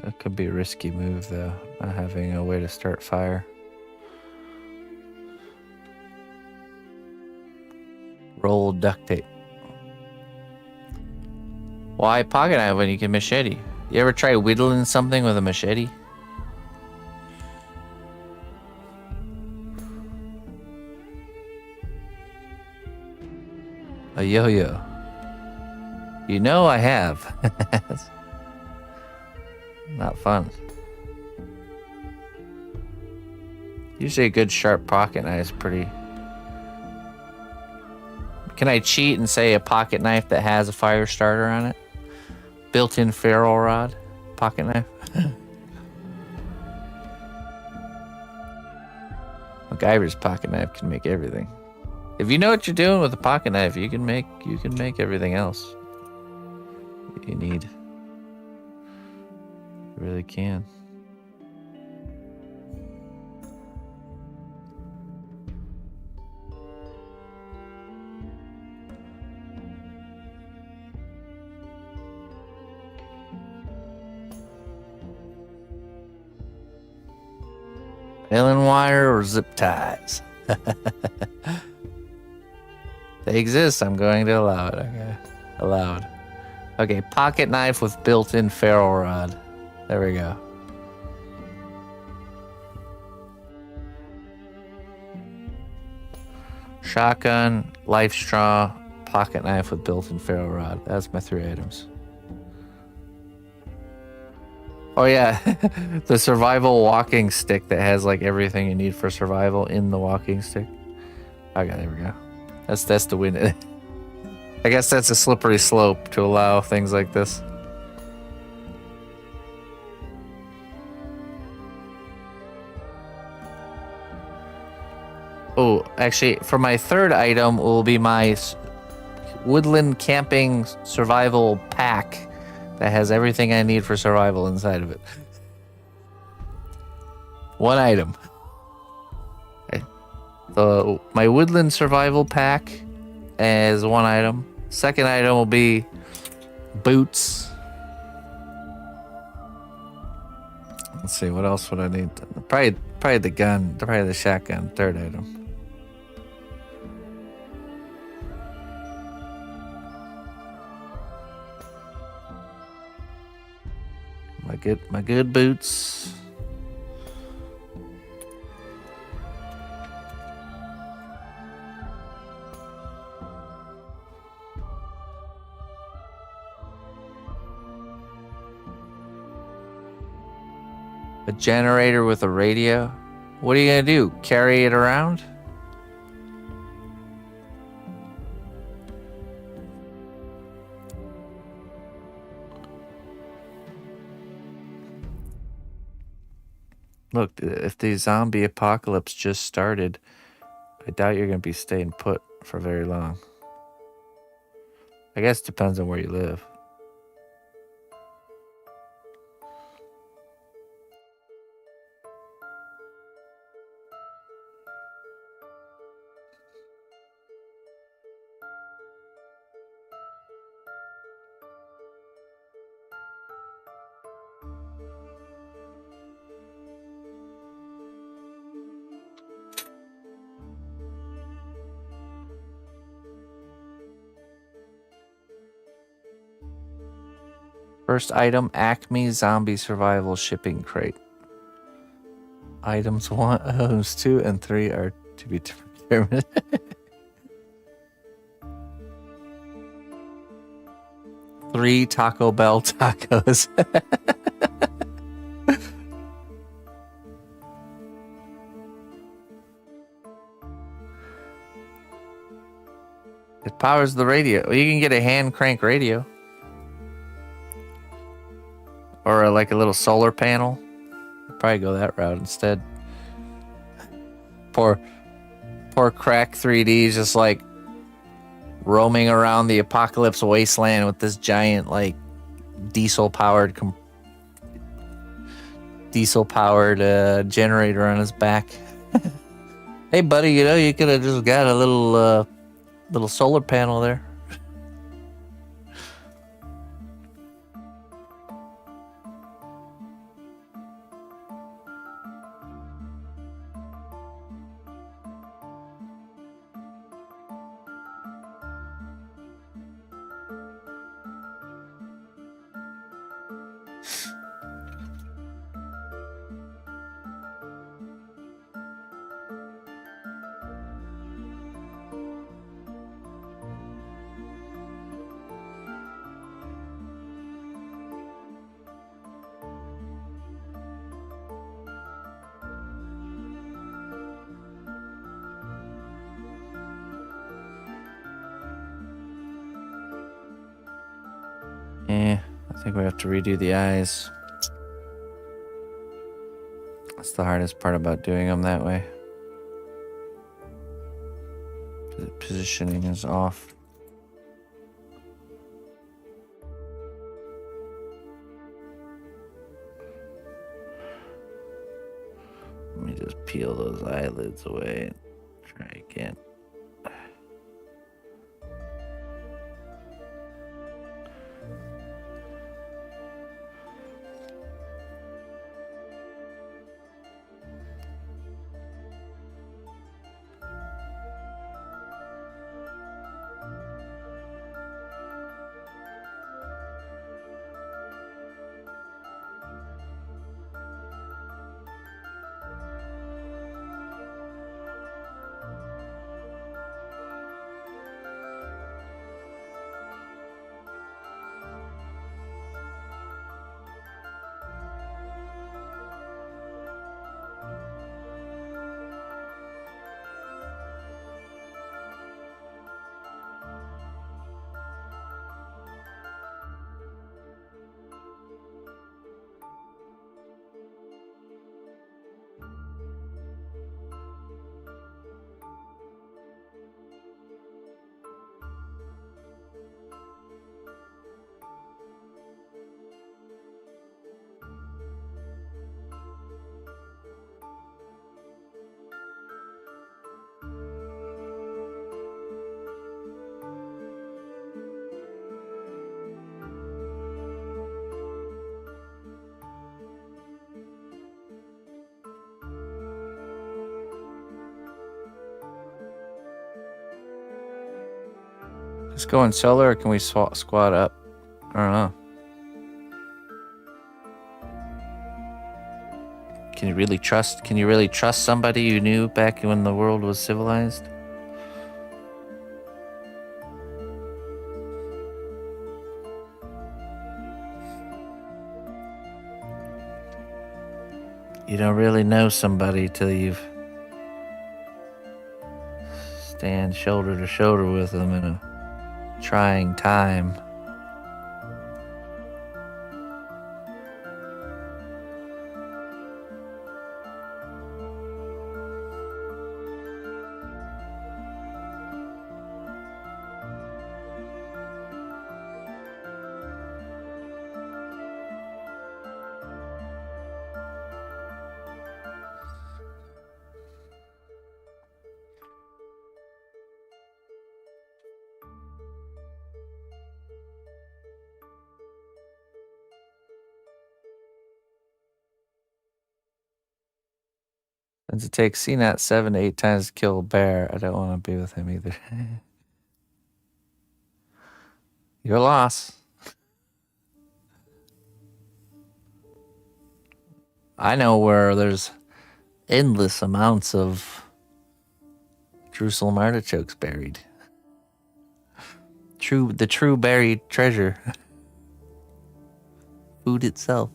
That could be a risky move, though, not having a way to start fire. Roll duct tape. Why pocket knife when you can machete? You ever try whittling something with a machete? A yo-yo. You know I have. Not fun. Usually a good sharp pocket knife is pretty... Can I cheat and say a pocket knife that has a fire starter on it? Built-in ferrule rod pocket knife? MacGyver's pocket knife can make everything. If you know what you're doing with a pocket knife, you can make everything else you need. You really can. Nylon wire or zip ties? They exist. I'm going to allow it. Okay. Allowed. Okay, pocket knife with built-in ferrule rod. There we go. Shotgun, life straw, pocket knife with built-in ferrule rod. That's my 3 items. Oh yeah, the survival walking stick that has like everything you need for survival in the walking stick. Okay, there we go. That's the win. I guess that's a slippery slope to allow things like this. Oh, actually, for my 3rd item will be my woodland camping survival pack that has everything I need for survival inside of it. 1 item. Okay. My woodland survival pack is 1 item. 2nd item will be boots. Let's see, what else would I need? Probably the gun, probably the shotgun. 3rd item. My good boots. A generator with a radio. What are you gonna do? Carry it around? Look, if the zombie apocalypse just started, I doubt you're going to be staying put for very long. I guess it depends on where you live. First item, Acme Zombie Survival Shipping Crate. Items 1, items 2, and 3 are to be determined. 3 Taco Bell tacos. It powers the radio. You can get a hand crank radio. Or like a little solar panel. Probably go that route instead. Poor Crack 3D just like roaming around the apocalypse wasteland with this giant like diesel powered generator on his back. Hey buddy, you know you could have just got a little solar panel there. think we have to redo the eyes. That's the hardest part about doing them that way. The positioning is off. Let me just peel those eyelids away and try again. Just go in solar, or can we squat up? I don't know. Can you really trust somebody you knew back when the world was civilized? You don't really know somebody till you've stand shoulder to shoulder with them in a trying time. Since it takes CNOT 7 to 8 times to kill a bear, I don't want to be with him either. Your loss. I know where there's endless amounts of Jerusalem artichokes buried. The true buried treasure. Food itself.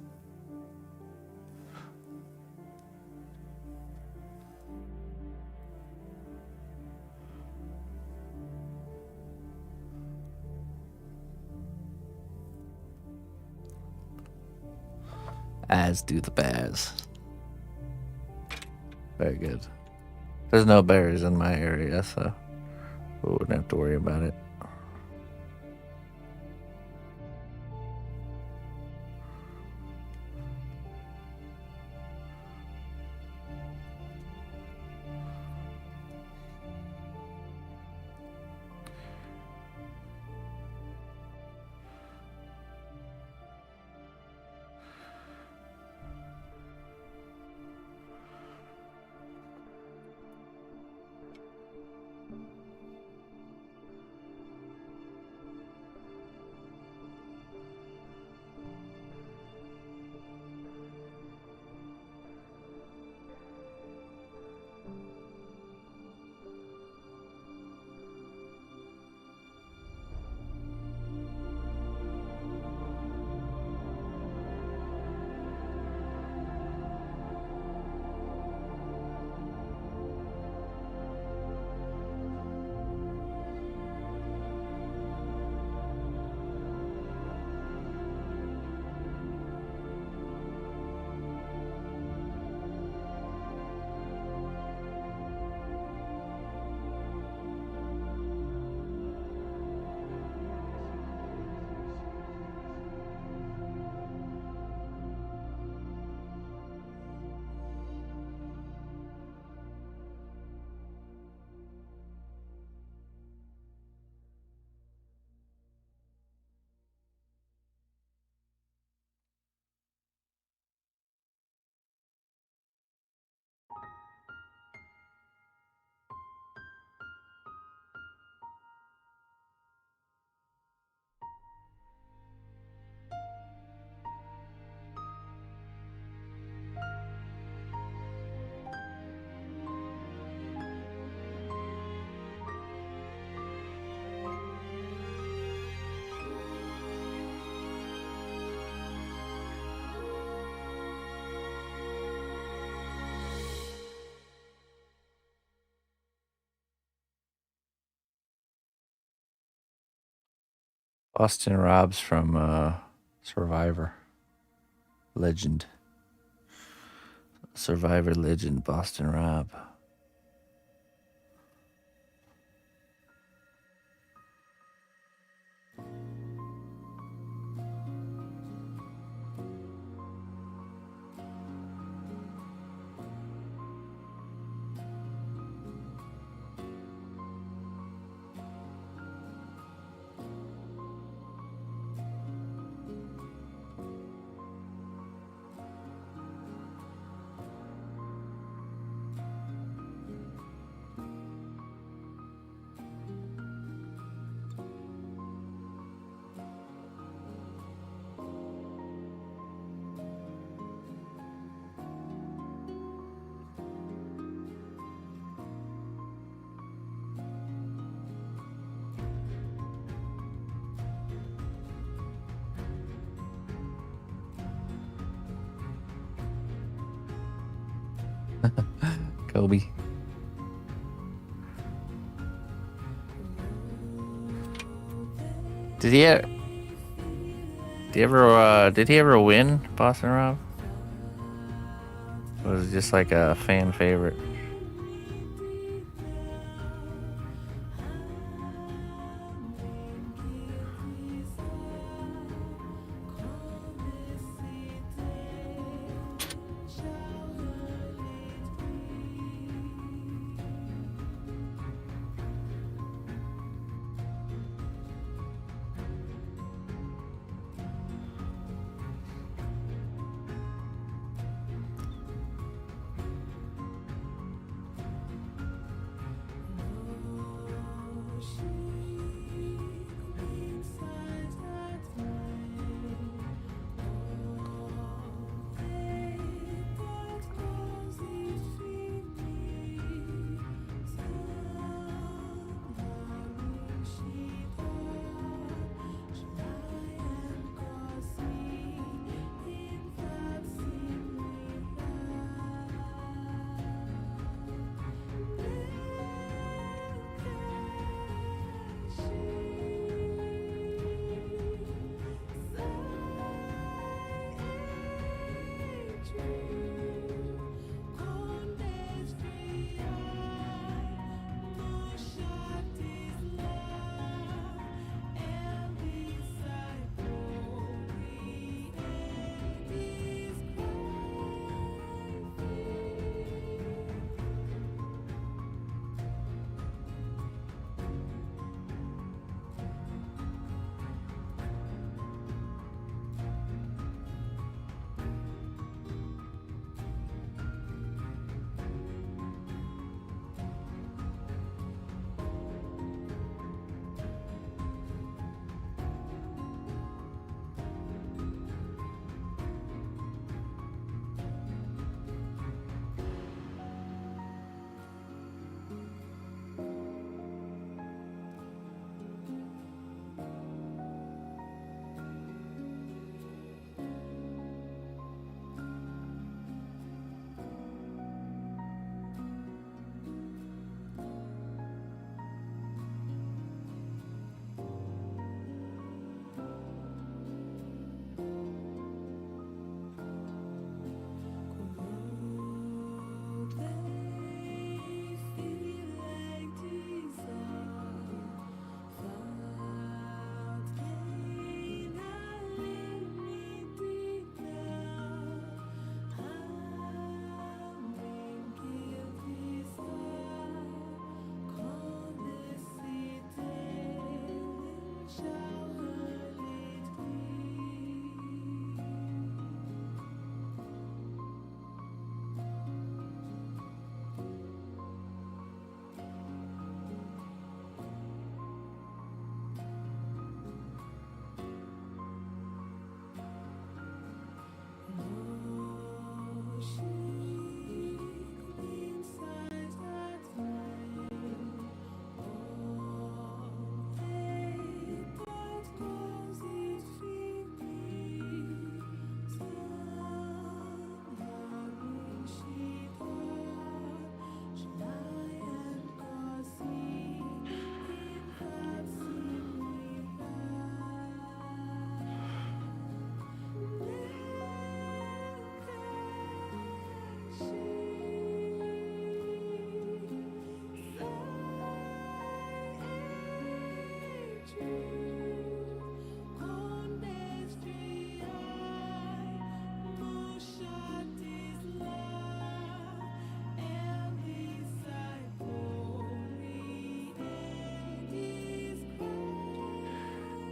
As do the bears. Very good. There's no bears in my area, so we wouldn't have to worry about it. Boston Rob's from Survivor Legend. Survivor Legend, Boston Rob. Kobe. Did he ever win, Boston Rob? Or was it just like a fan favorite?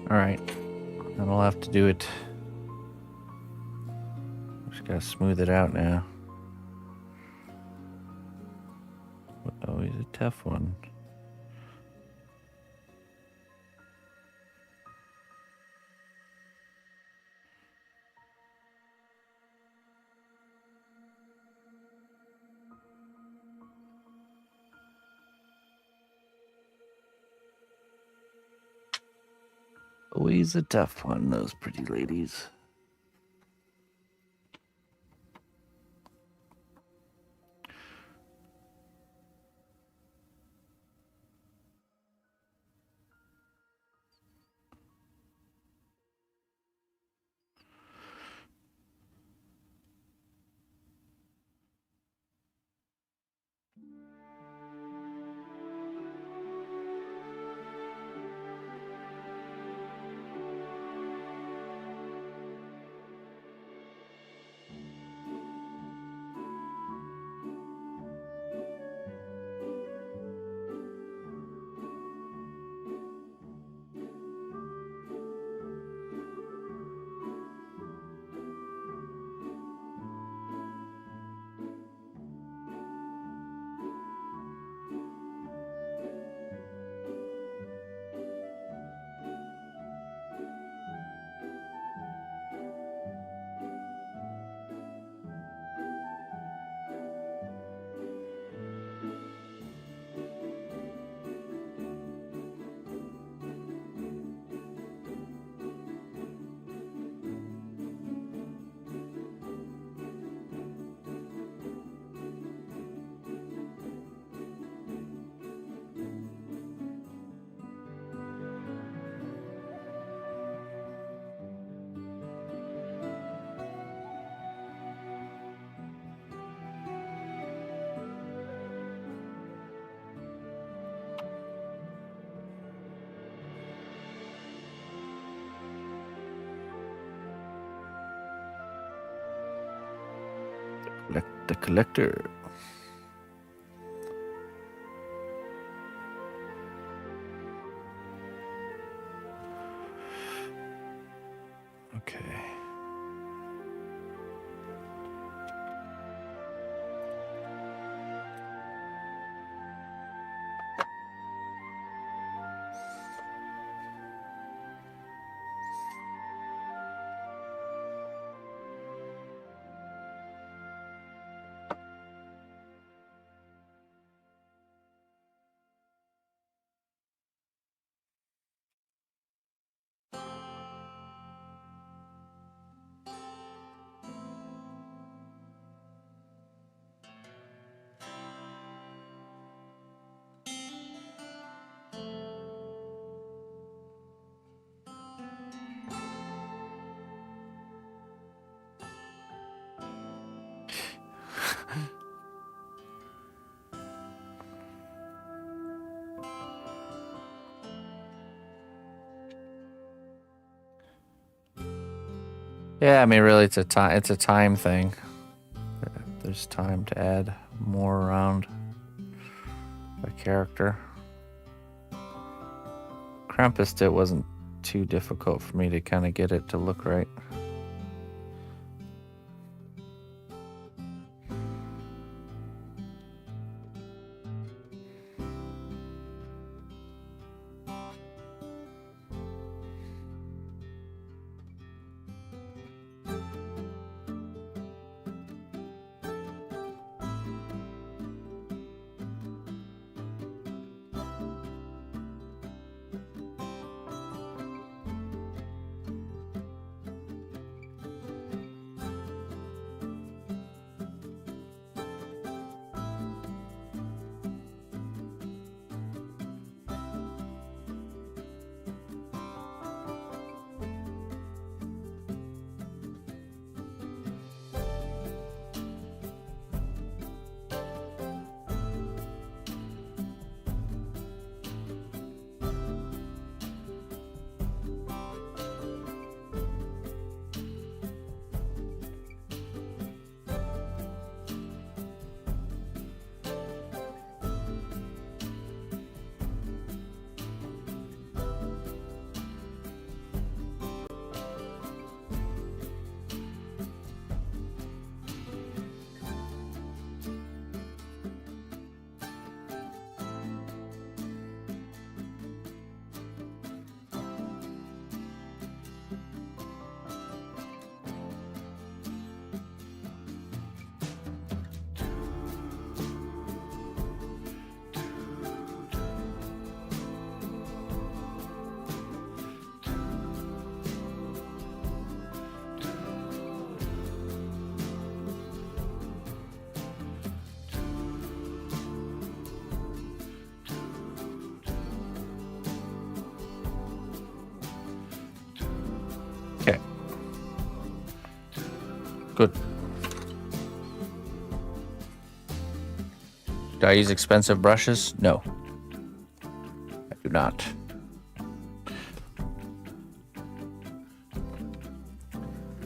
Alright, then we'll have to do it. Just gotta smooth it out now. Oh, he's a tough one. Oh, he's a tough one, those pretty ladies. Collect the collector. Okay. Yeah, I mean, really, it's a time thing. There's time to add more around a character. Krampus, it wasn't too difficult for me to kind of get it to look right. Good. Do I use expensive brushes? No. I do not.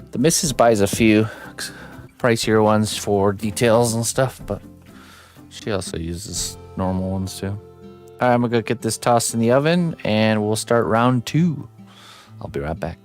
The missus buys a few pricier ones for details and stuff, but she also uses normal ones too. All right, I'm gonna go get this tossed in the oven and we'll start round 2. I'll be right back.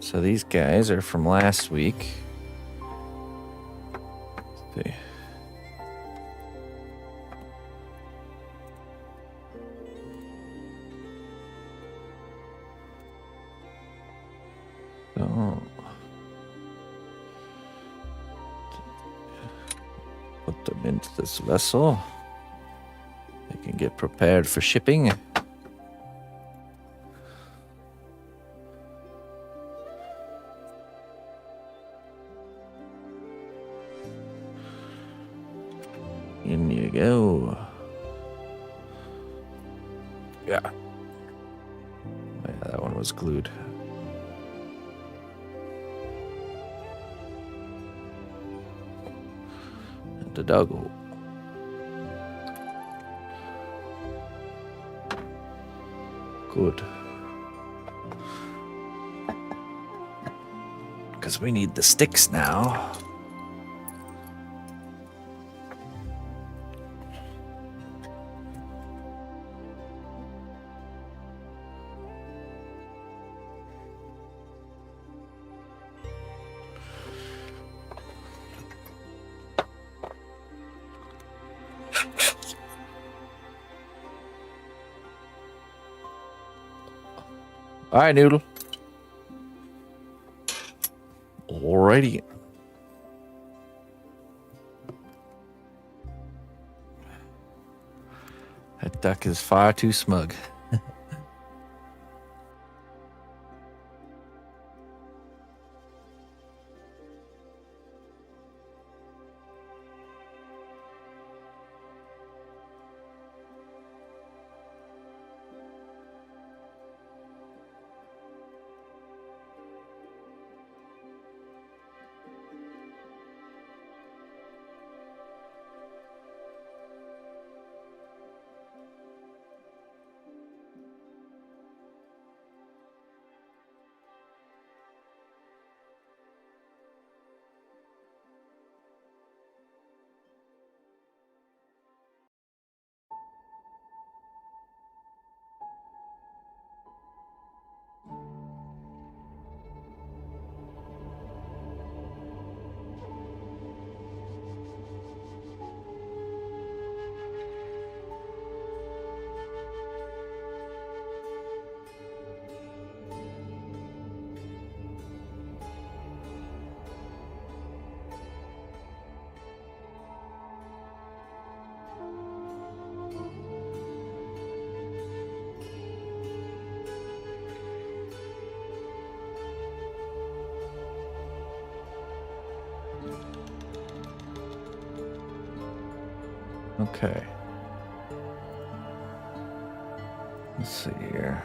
So these guys are from last week. Let's see. So, put them into this vessel. They can get prepared for shipping. In you go. Yeah. Yeah, that one was glued. And the doggo. Good. Because we need the sticks now. All right, Noodle. Alrighty. That duck is far too smug. Okay. Let's see here.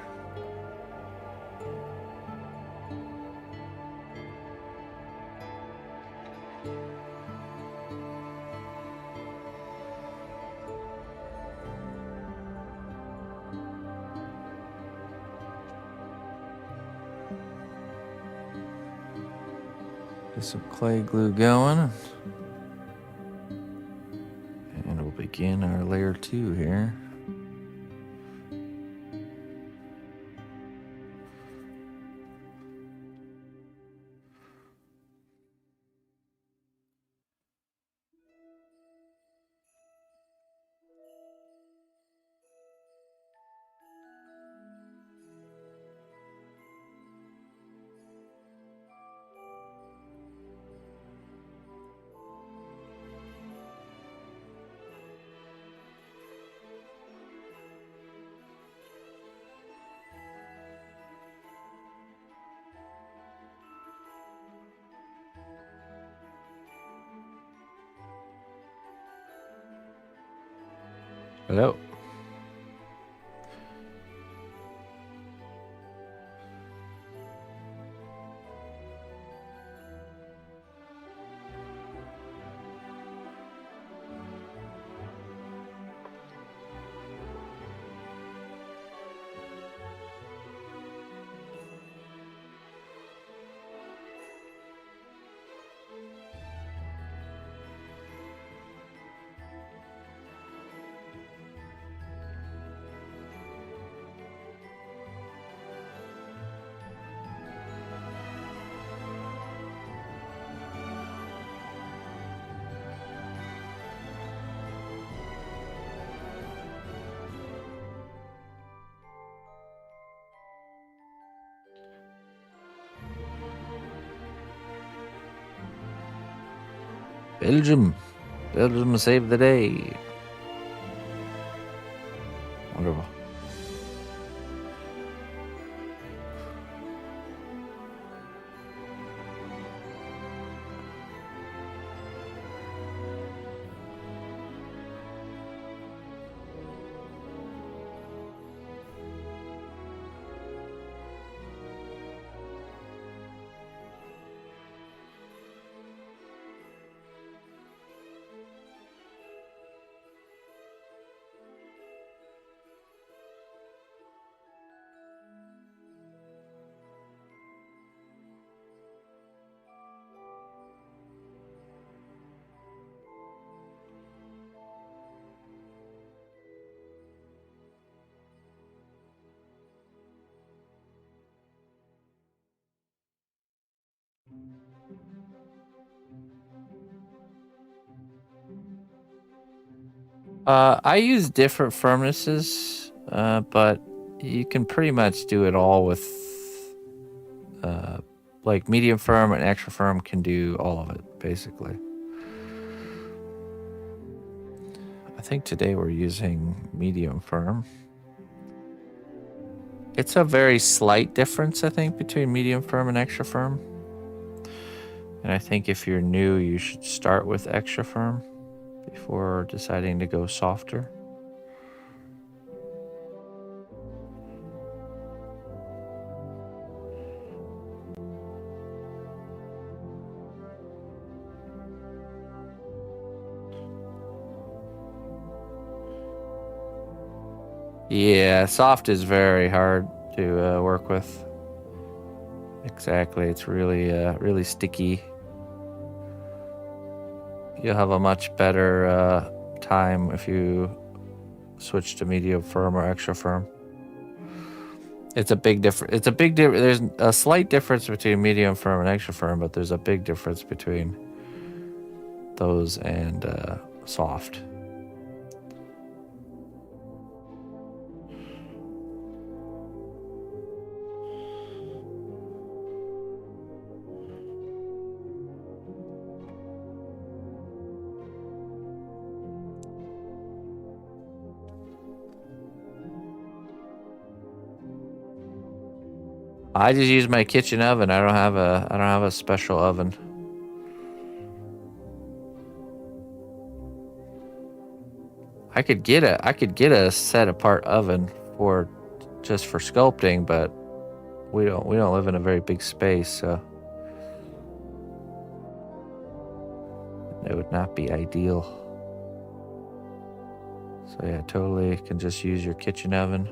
Get some clay glue going. And we'll begin our layer 2 here. Hello. Belgium. Belgium saved the day. Wonderful. I use different firmnesses, but you can pretty much do it all with like medium firm and extra firm can do all of it, basically. I think today we're using medium firm. It's a very slight difference, I think, between medium firm and extra firm. And I think if you're new, you should start with extra firm before deciding to go softer. Yeah, soft is very hard to work with. Exactly, it's really, really sticky. You'll have a much better time if you switch to medium firm or extra firm. It's a big difference. There's a slight difference between medium firm and extra firm, but there's a big difference between those and soft. I just use my kitchen oven. I don't have a special oven. I could get a set apart oven for just for sculpting, but we don't live in a very big space, so it would not be ideal. So yeah, totally can just use your kitchen oven.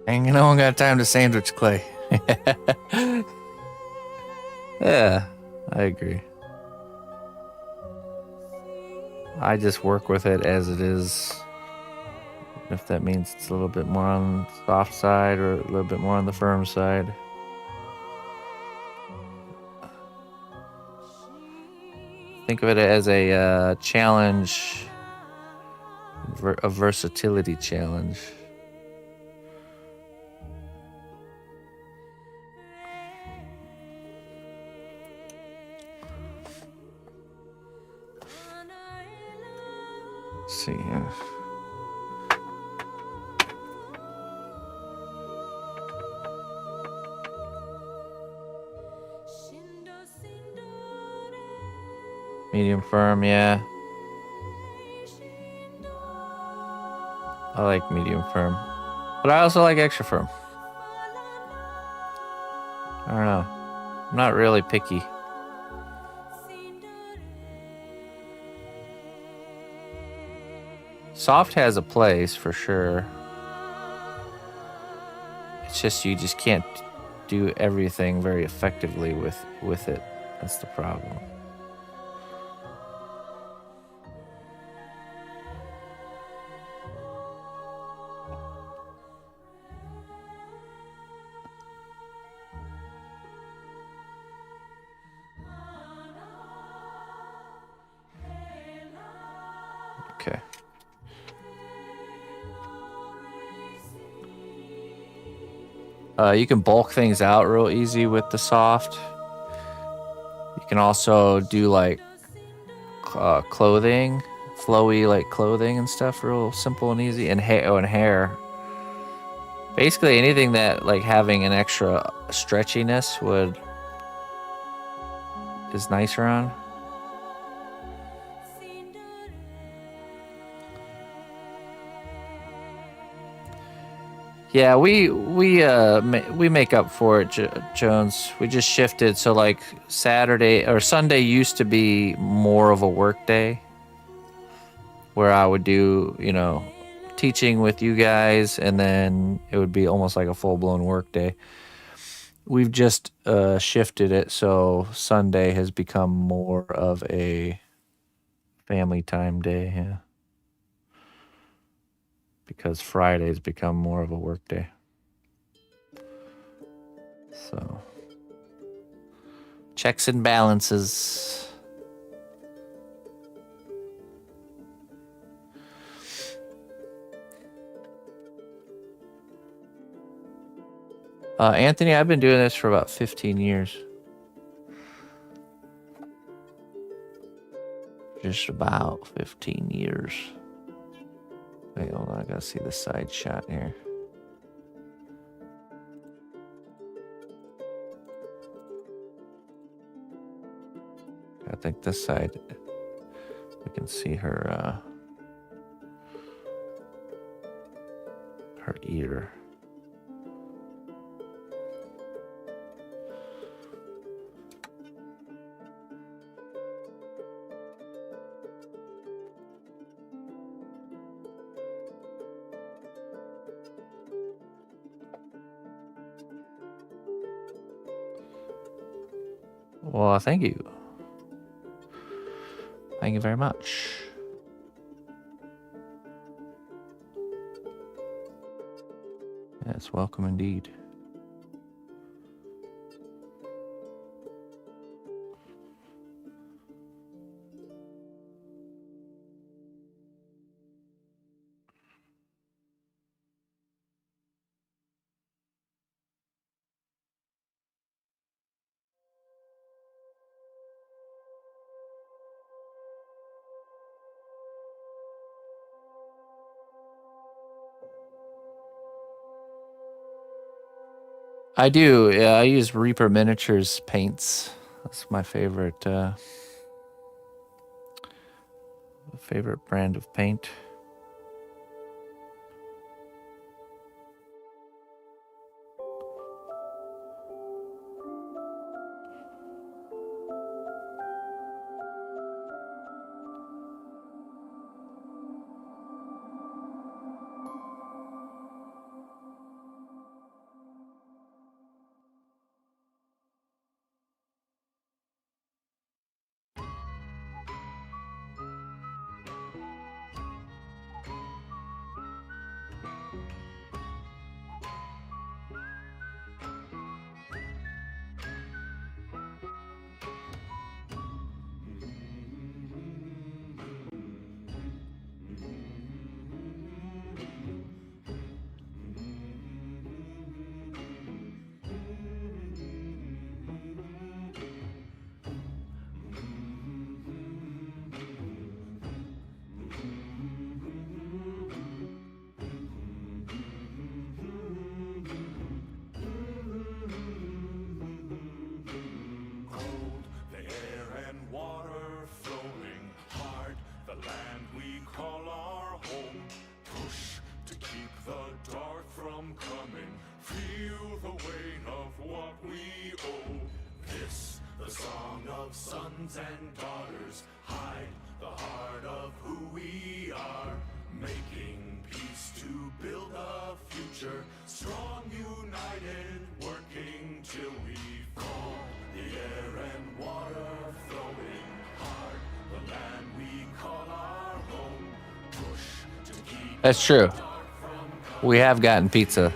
Ain't no one got time to sandwich clay. Yeah, I agree. I just work with it as it is. If that means it's a little bit more on the soft side or a little bit more on the firm side. Think of it as a challenge, a versatility challenge. Let's see here. Medium firm, yeah. I like medium firm, but I also like extra firm. I don't know. I'm not really picky. Soft has a place for sure. It's just you just can't do everything very effectively with it. That's the problem. Okay. You can bulk things out real easy with the soft. You can also do like clothing, flowy like clothing and stuff, real simple and easy. And hair. Basically anything that like having an extra stretchiness is nicer on. Yeah, we make up for it, Jones. We just shifted, so like Saturday or Sunday used to be more of a work day, where I would do, you know, teaching with you guys, and then it would be almost like a full-blown work day. We've just shifted it, so Sunday has become more of a family time day, yeah. Because Friday's become more of a work day. So, checks and balances. Anthony, I've been doing this for about 15 years. Just about 15 years. Wait, hold on, I gotta see the side shot here. I think this side, we can see her ear. Well, thank you. Thank you very much. Yes, welcome indeed. I do. Yeah, I use Reaper Miniatures paints. That's my favorite brand of paint. sons and daughters, hide the heart of who we are, making peace to build a future, strong, united, working till we fall, the air and water flowing hard, the land we call our home, push to keep. That's true. We have gotten pizza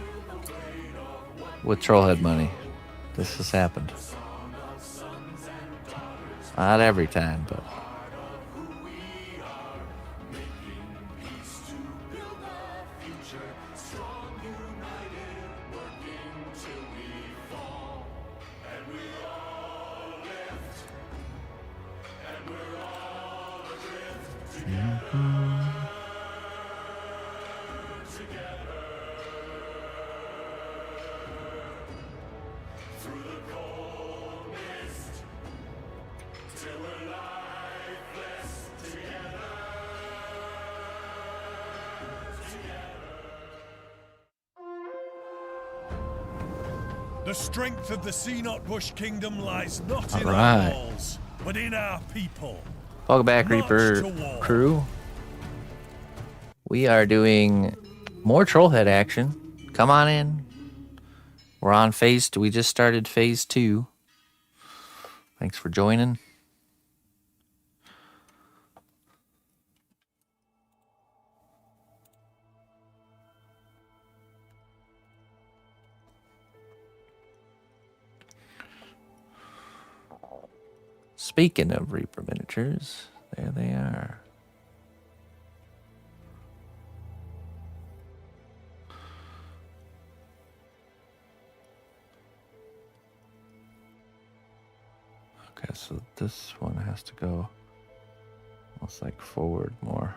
with Trollhead money. This has happened. Not every time, but. The strength of the cnotbusch kingdom lies not in Alright. our walls, but in our people. Welcome back, March Reaper to war. crew. We are doing more Trollhead action. Come on in. We're on phase 2. We just started phase 2. Thanks for joining. Speaking of Reaper miniatures, there they are. Okay, so this one has to go almost like forward more.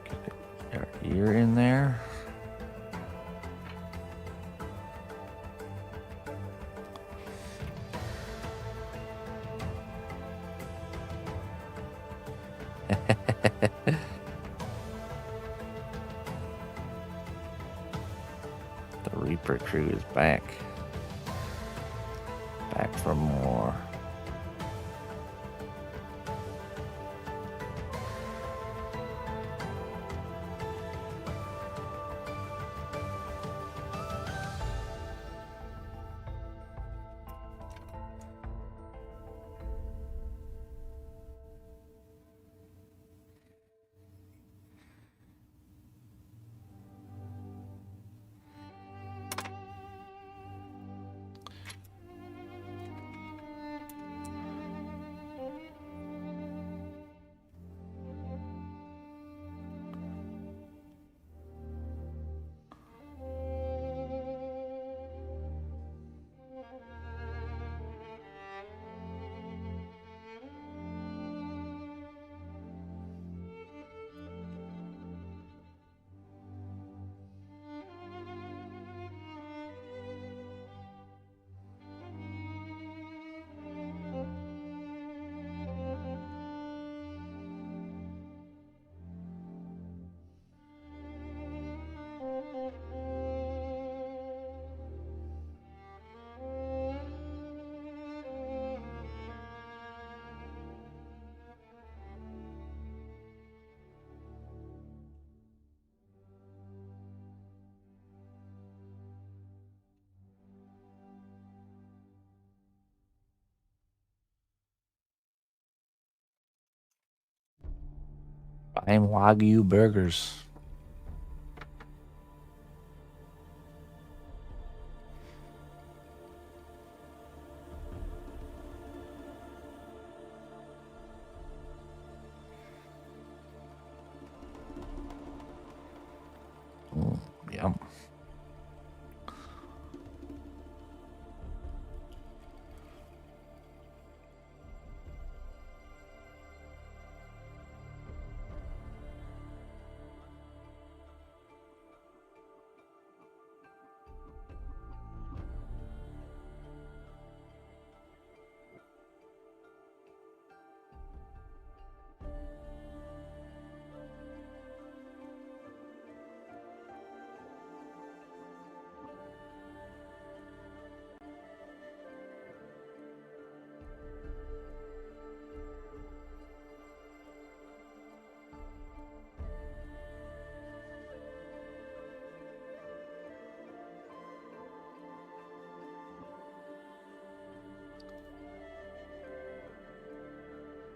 Get your ear in there. The Reaper crew is back. Back for more. Buying Wagyu burgers. Yum.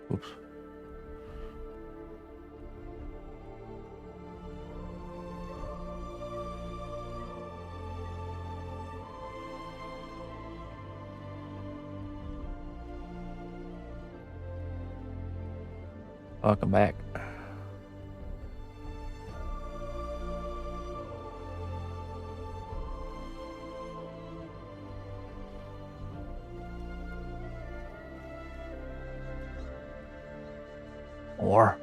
Oops. Welcome back. Or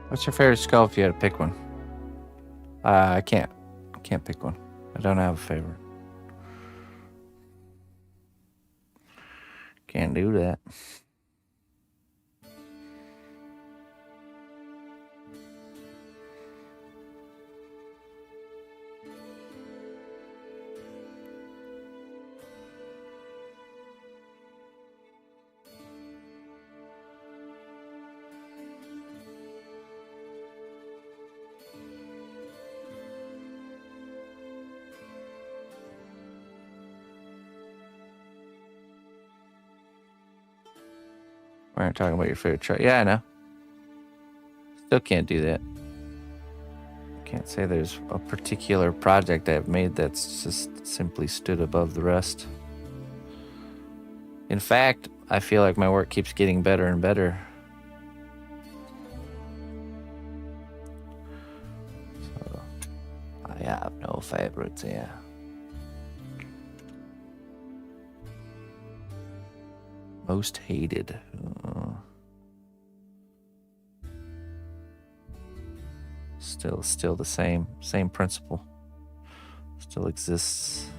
what's your favorite skull if you had to pick one? I can't. I can't pick one. I don't have a favorite. Can't do that. We aren't talking about your favorite chart. Yeah, I know. Still can't do that. Can't say there's a particular project I've made that's just simply stood above the rest. In fact, I feel like my work keeps getting better and better. So, I have no favorites here. Most hated. Still the same principle. Still exists.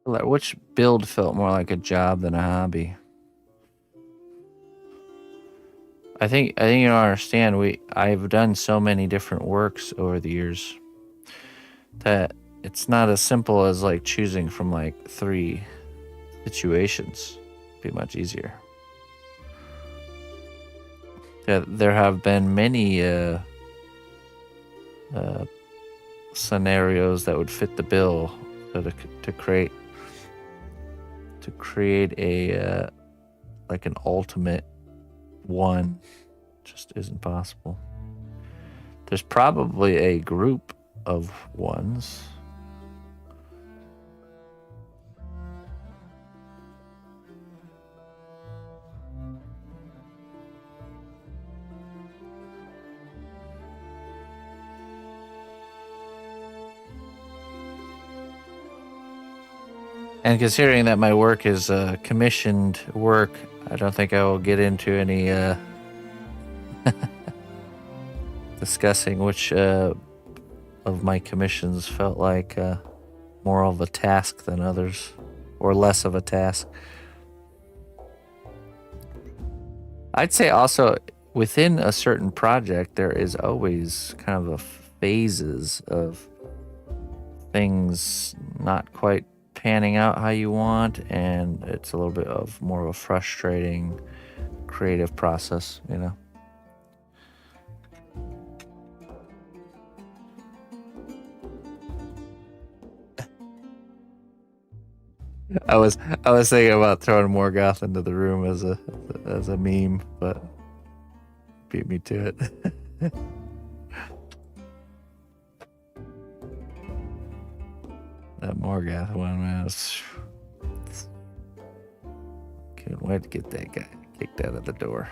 Like, which build felt more like a job than a hobby? I think you don't understand. I've done so many different works over the years that it's not as simple as like choosing from like 3 situations. It'd be much easier. There have been many scenarios that would fit the bill to create a like an ultimate one. Just isn't possible. There's probably a group of ones. And considering that my work is commissioned work, I don't think I will get into any discussing which of my commissions felt like more of a task than others, or less of a task. I'd say also within a certain project, there is always kind of a phases of things not quite panning out how you want, and it's a little bit of more of a frustrating creative process, you know. I was thinking about throwing Morgoth into the room as a meme, but beat me to it. That Morgoth one, man. Can't wait to get that guy kicked out of the door.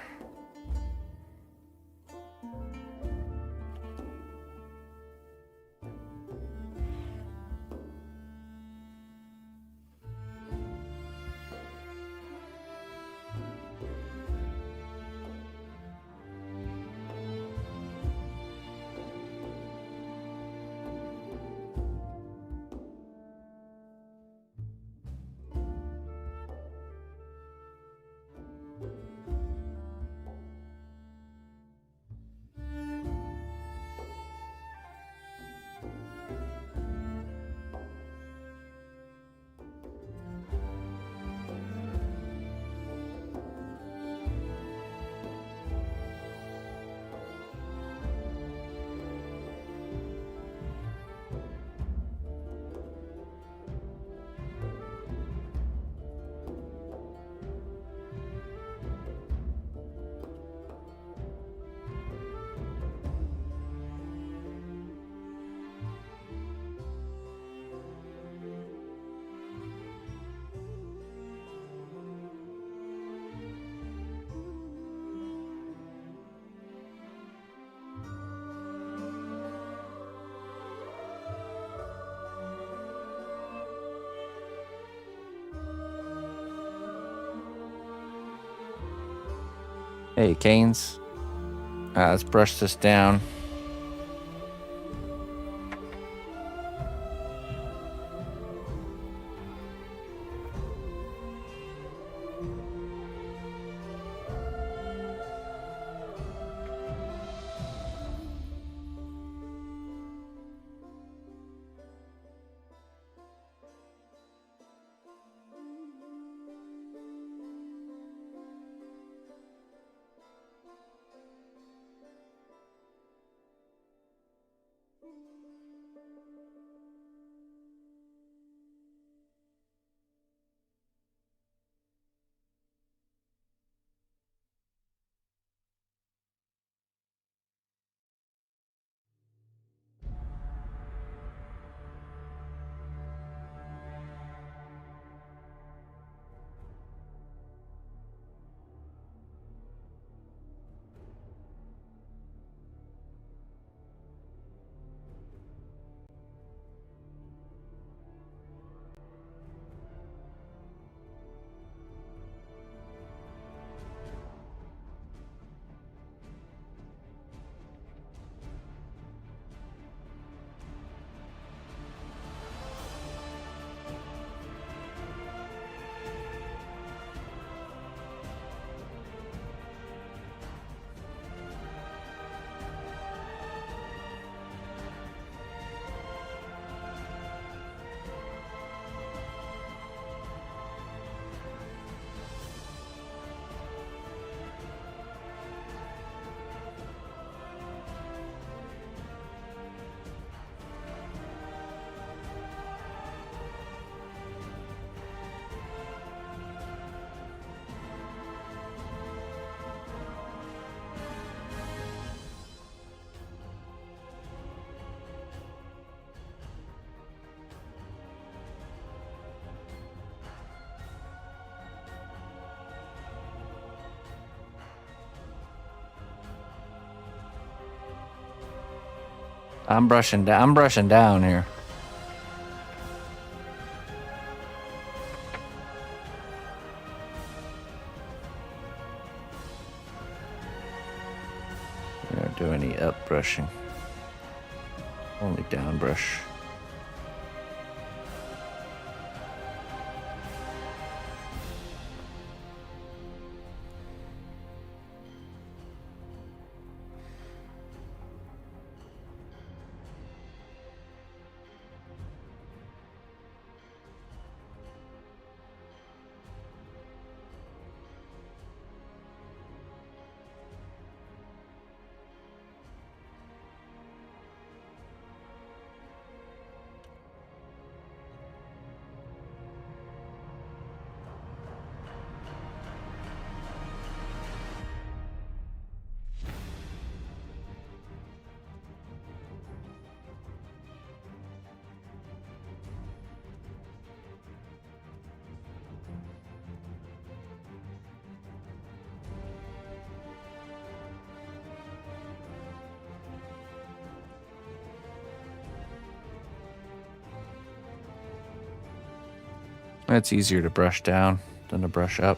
Hey, Canes. Let's brush this down. I'm brushing down. I'm brushing down here. We don't do any up brushing. Only down brush. It's easier to brush down than to brush up.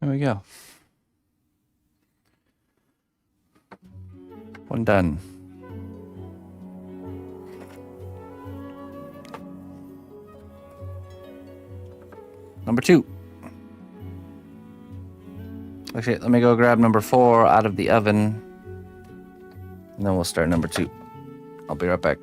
There we go. One done. Number 2. Actually, let me go grab number 4 out of the oven. And then we'll start number 2. I'll be right back.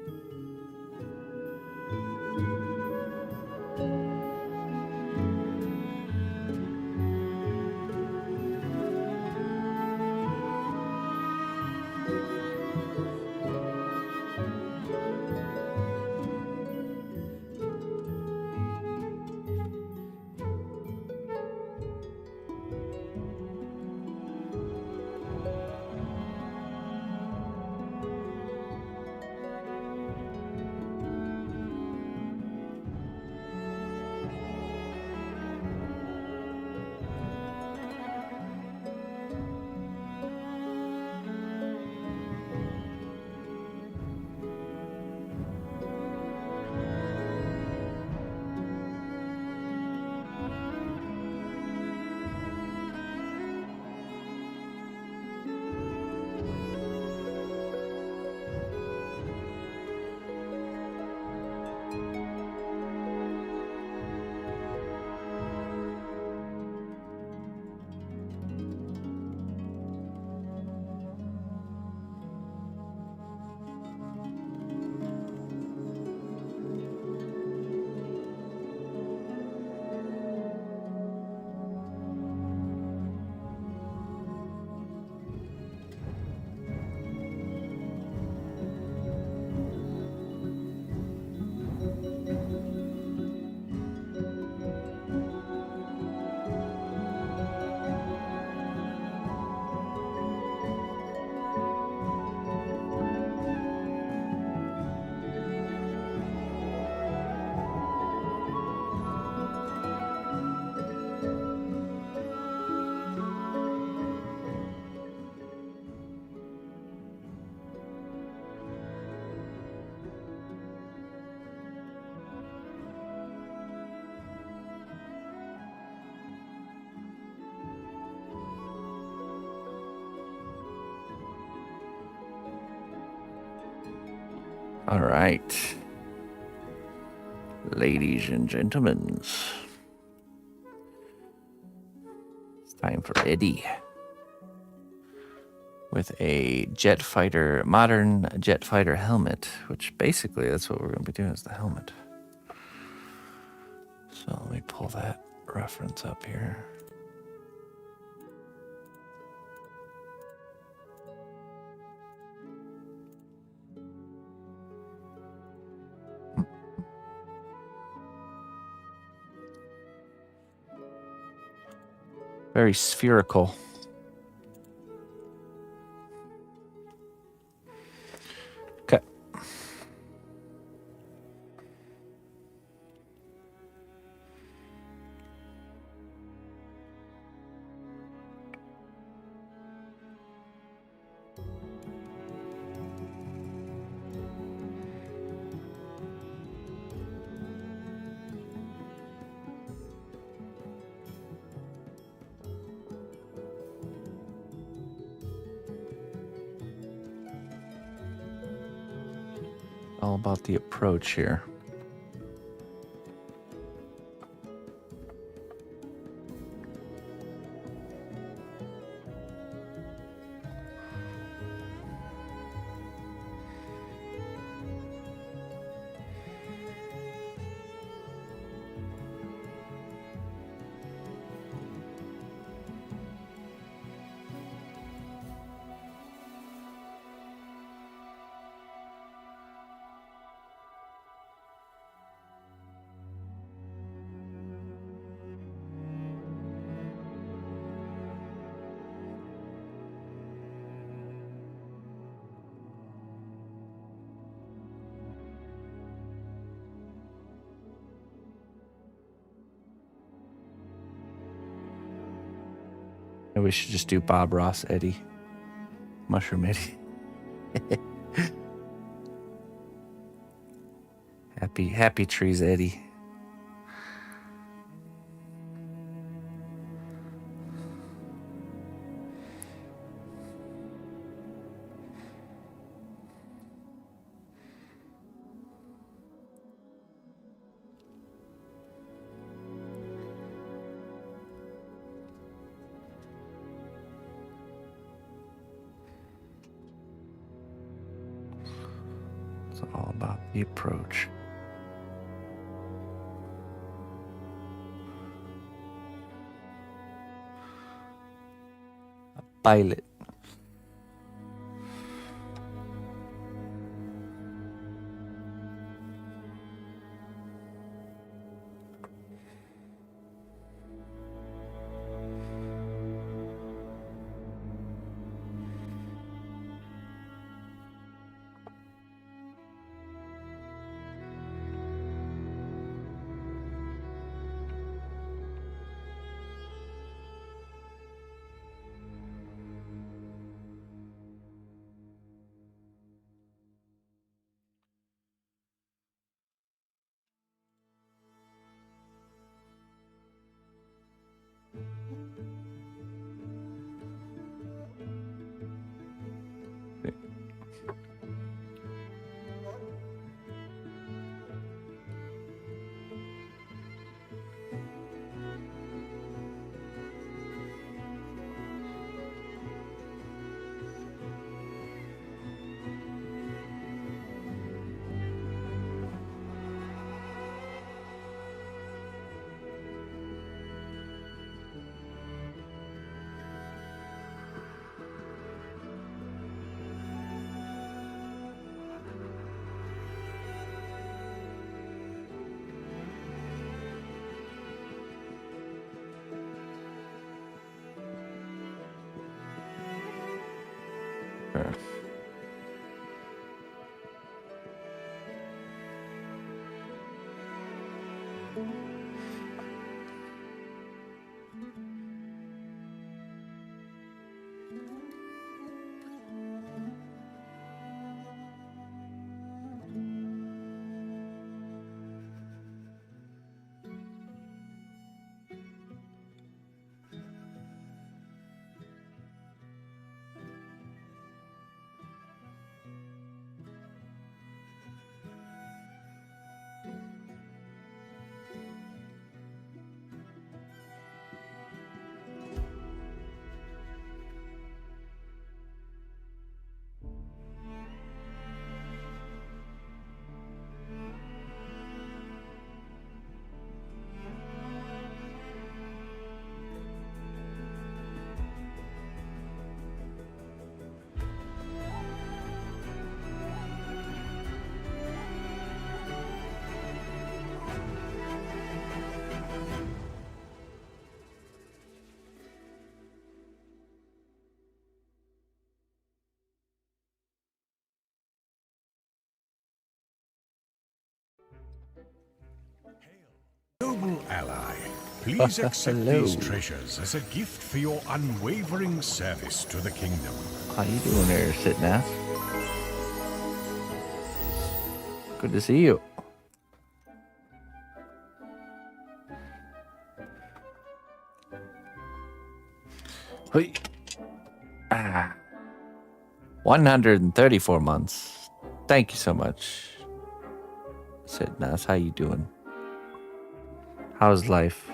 All right. Ladies and gentlemen, it's time for Eddie with a jet fighter, modern jet fighter helmet, which basically that's what we're going to be doing is the helmet. So let me pull that reference up here. Very spherical. Okay. All about the approach here. Maybe we should just do Bob Ross, Eddie. Mushroom Eddie. Happy trees, Eddie. It's all about the approach. A pilot. Sure. Noble ally, please accept Hello. these treasures as a gift for your unwavering service to the kingdom. How you doing there, sitting ass? Good to see you. Hey. 134 months. Thank you so much. Sitting ass, how you doing? How's life?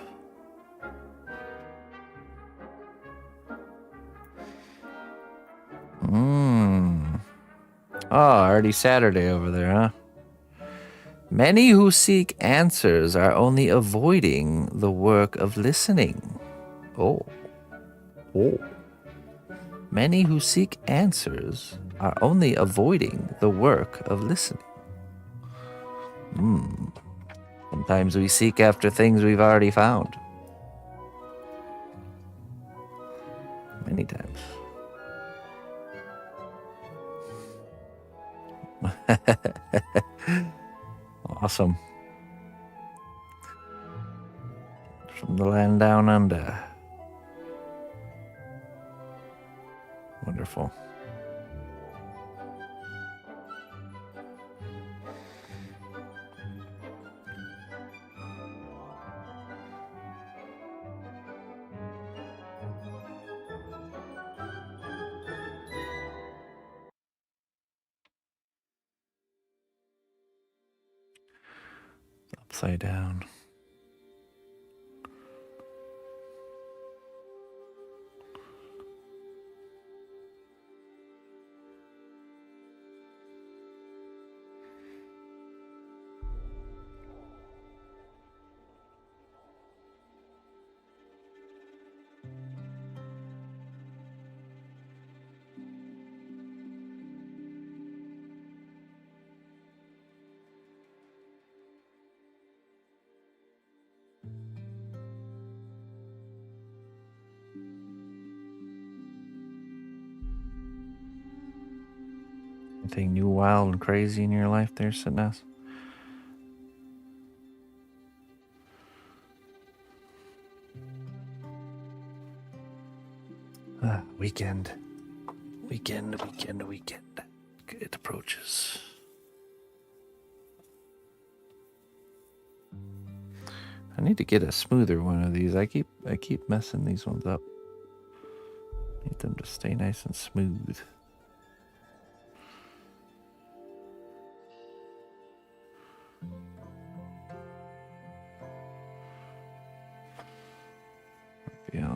Oh, already Saturday over there, huh? Many who seek answers are only avoiding the work of listening. Oh. Many who seek answers are only avoiding the work of listening. Sometimes we seek after things we've already found. Many times. Awesome. From the land down under. Wonderful. Upside down. Anything new, wild, and crazy in your life there, Sitness? Weekend. It approaches. I need to get a smoother one of these. I keep messing these ones up. Need them to stay nice and smooth. Yeah.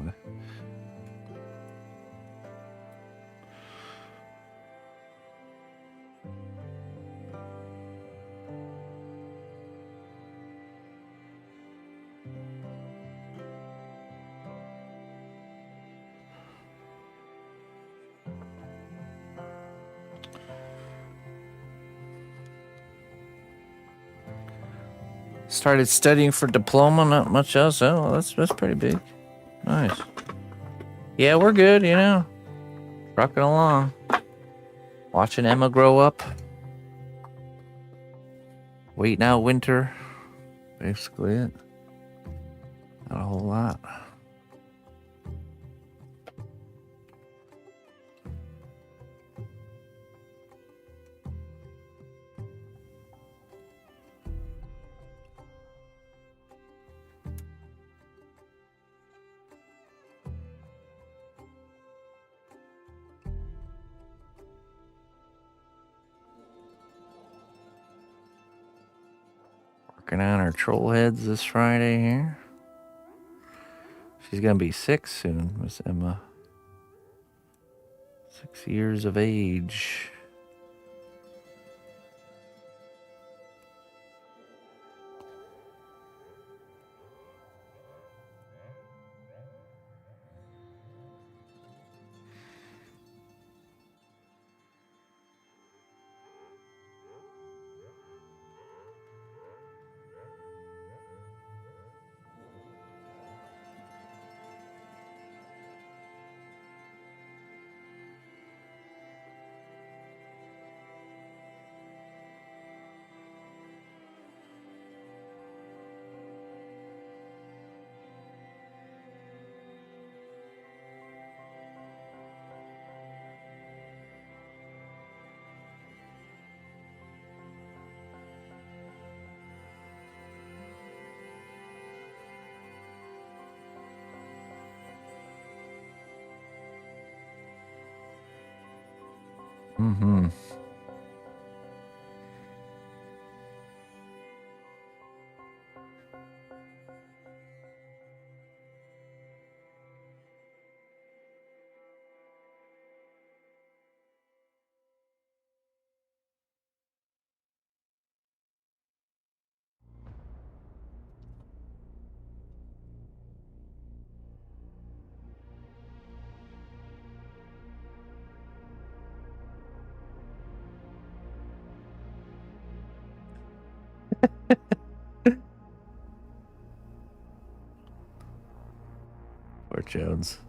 Started studying for diploma, not much else. Oh, that's pretty big. Nice. Yeah, we're good, you know. Trucking along. Watching Emma grow up. Waiting out winter. Basically it. Not a whole lot. Working on her troll heads this Friday here. She's gonna be 6 soon, Miss Emma. 6 years of age. Mm-hmm. Poor Jones.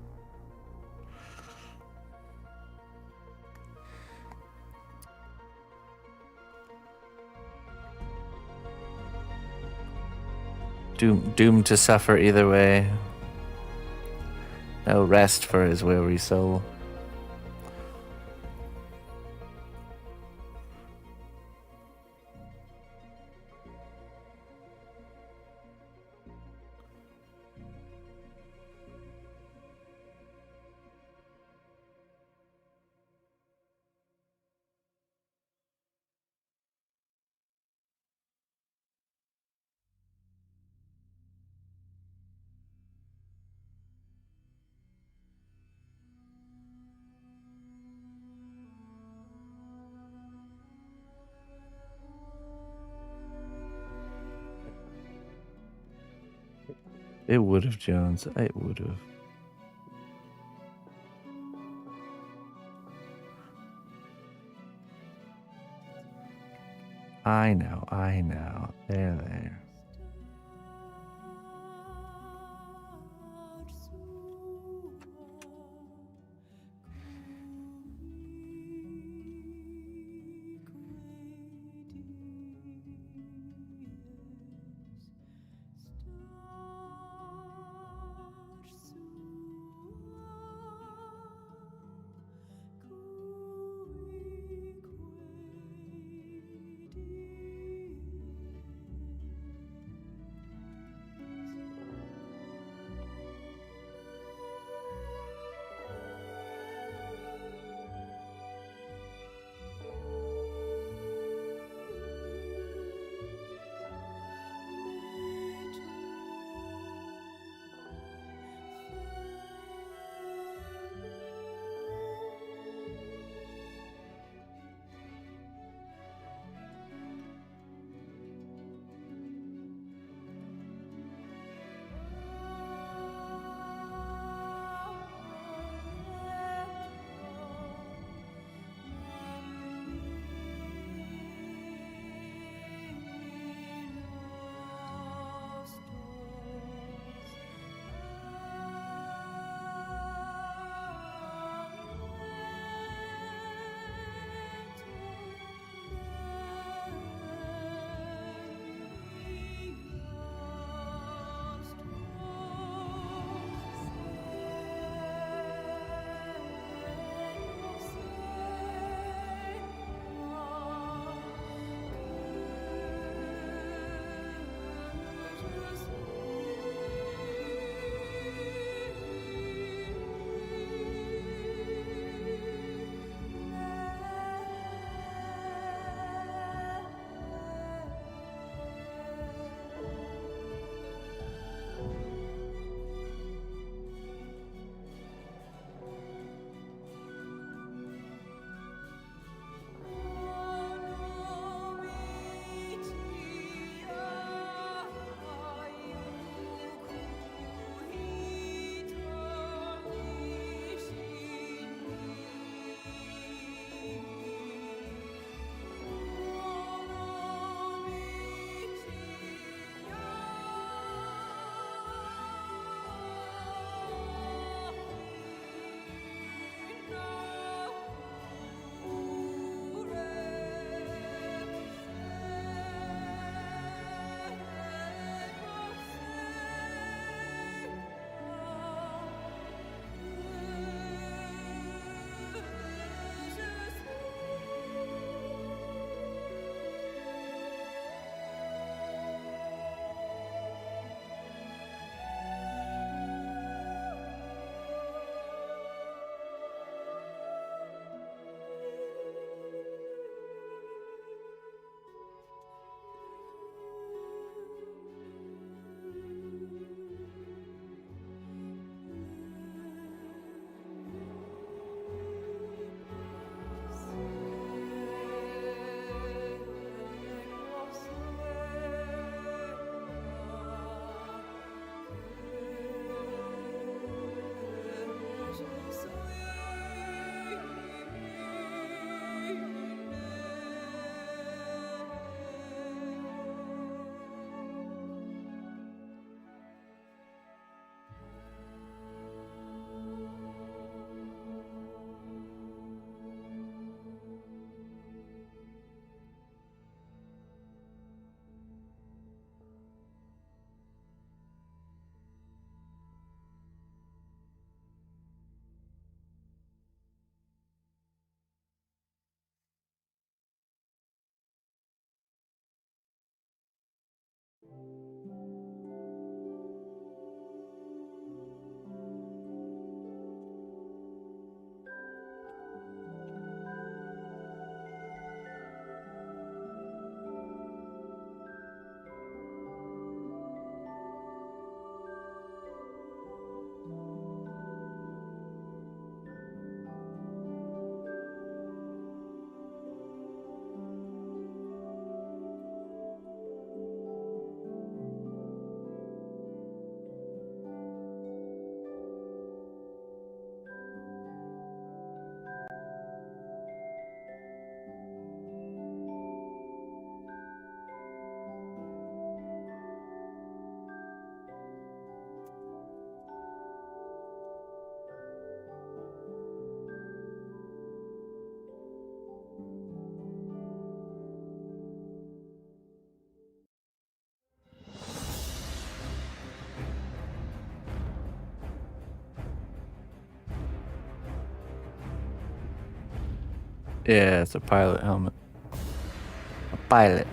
Doomed to suffer either way. No rest for his weary soul. It would have, Jones. It would have. I know. There. Yeah, it's a pilot helmet. A pilot.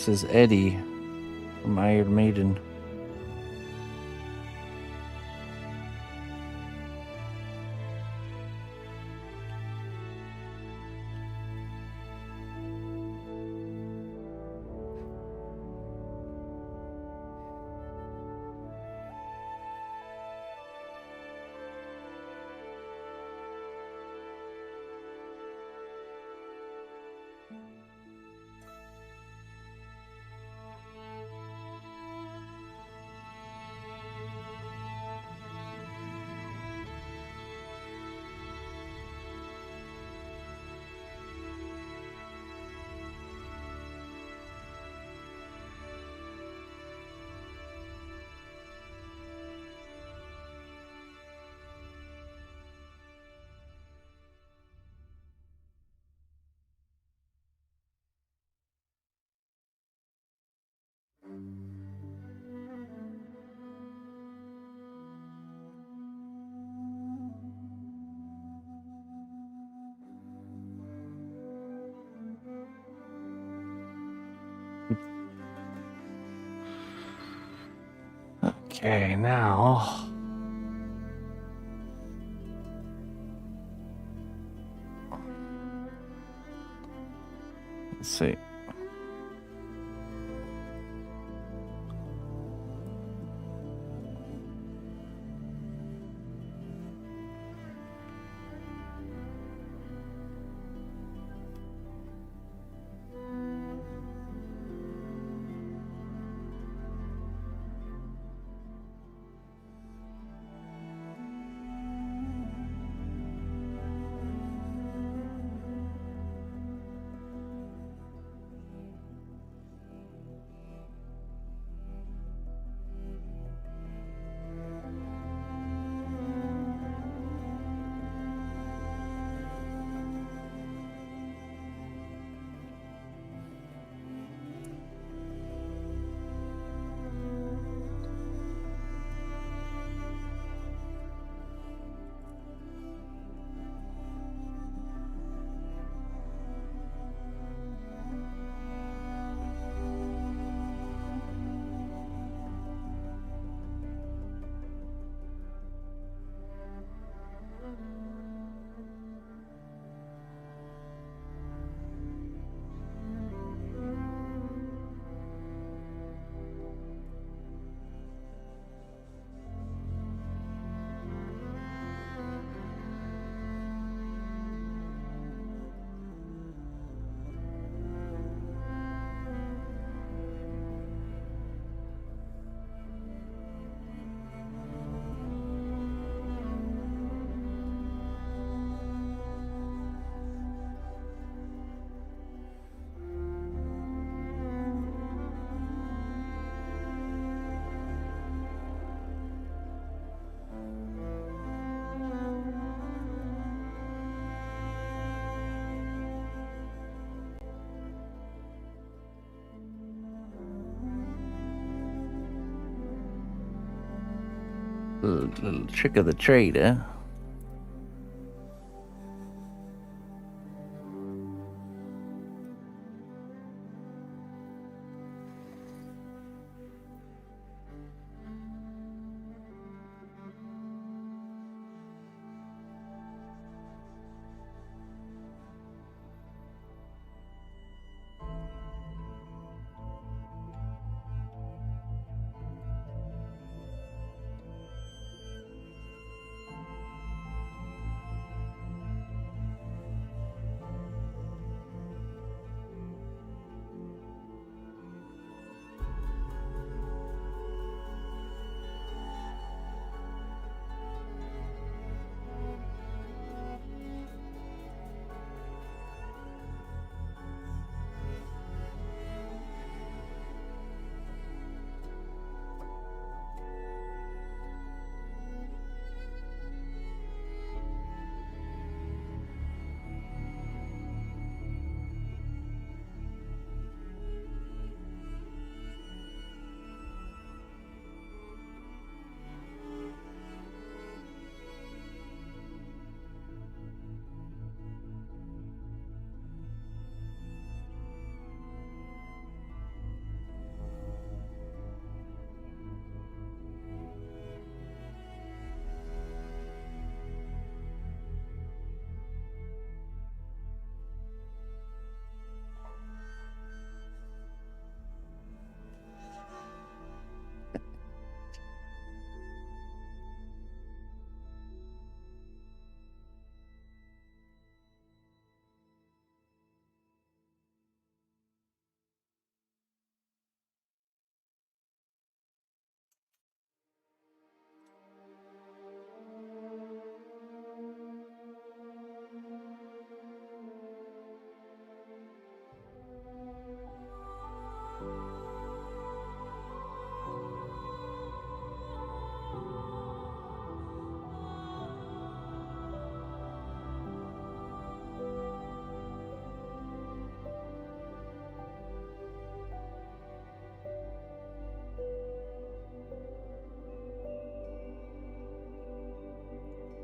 This is Eddie from Iron Maiden. Okay, now Let's see. Little trick of the trade, huh?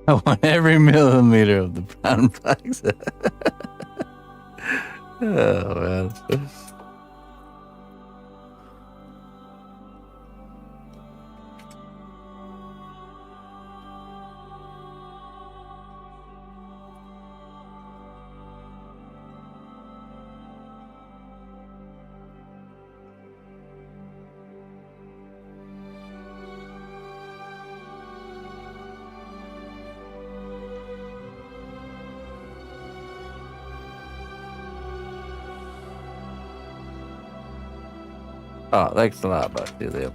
I want every millimeter of the brown flags. Oh, man. Oh, thanks a lot, buddy.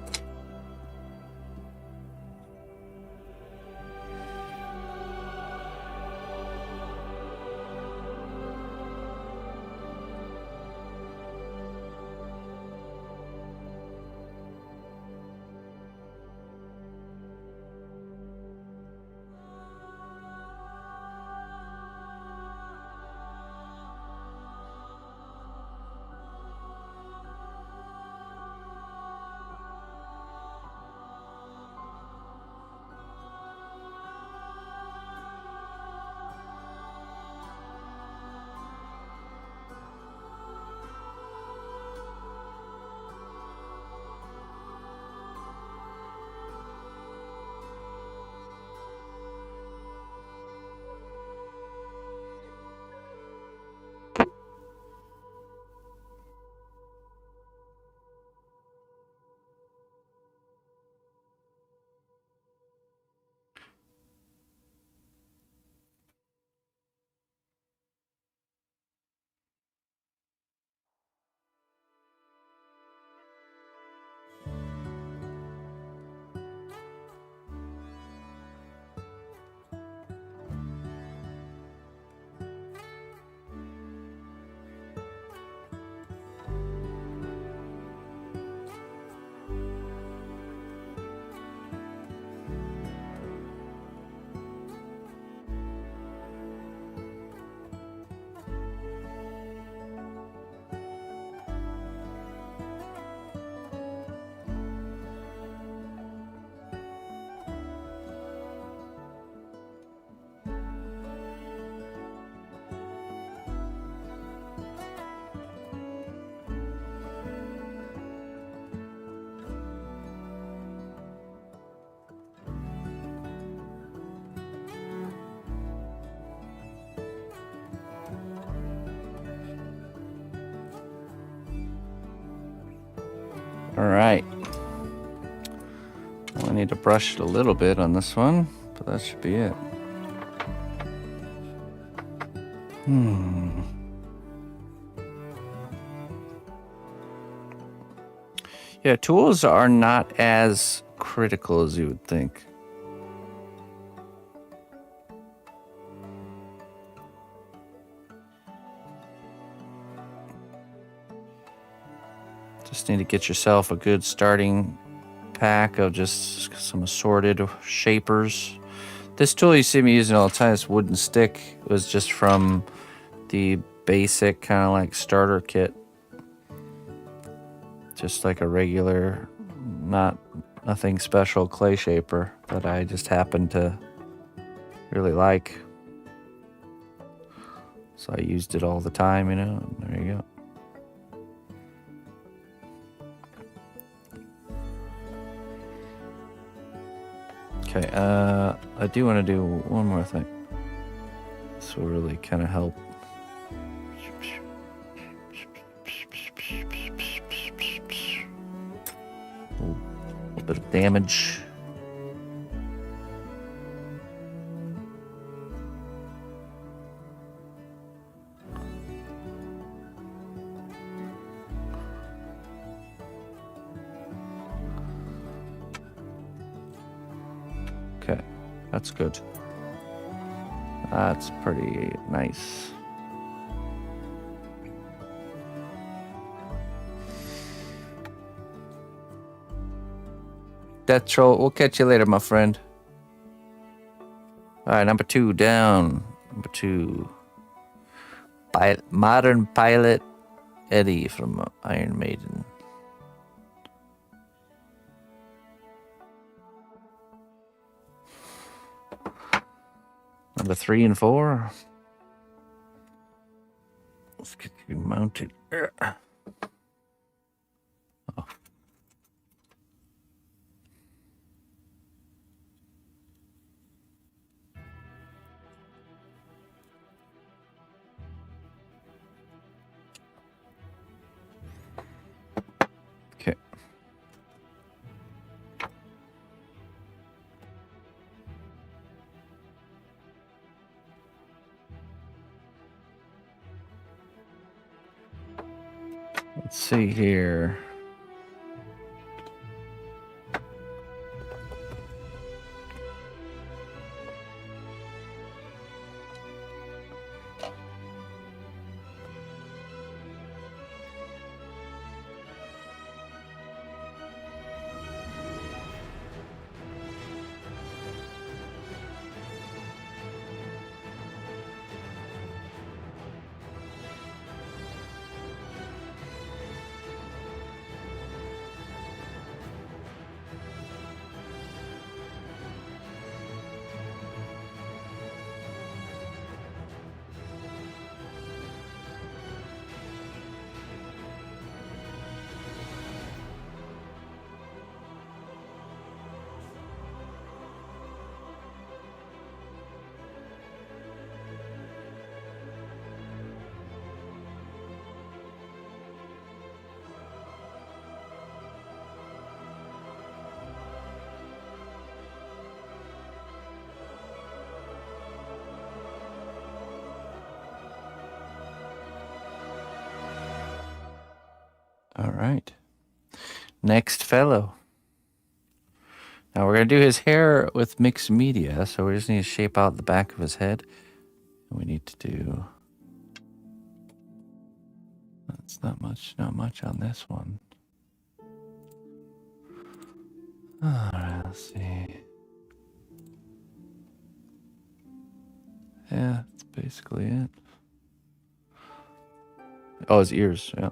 All right. Well, I need to brush it a little bit on this one, but that should be it. Yeah, tools are not as critical as you would think. Just need to get yourself a good starting pack of just some assorted shapers. This tool you see me using all the time, this wooden stick, was just from the basic kind of like starter kit. Just like a regular, nothing special clay shaper that I just happen to really like. So I used it all the time, you know, and there you go. Okay, I do want to do one more thing. This will really kind of help. A little bit of damage. Okay, that's good. That's pretty nice. Death Troll, we'll catch you later, my friend. All right, number 2 down. Number 2. Modern Pilot Eddie from Iron Maiden. Number 3 and 4. Let's get you mounted. Oh. Okay. Let's see here. All right. Next fellow. Now we're going to do his hair with mixed media, so we just need to shape out the back of his head. And we need to do... That's not much on this one. All right, let's see. Yeah, that's basically it. Oh, his ears, yeah.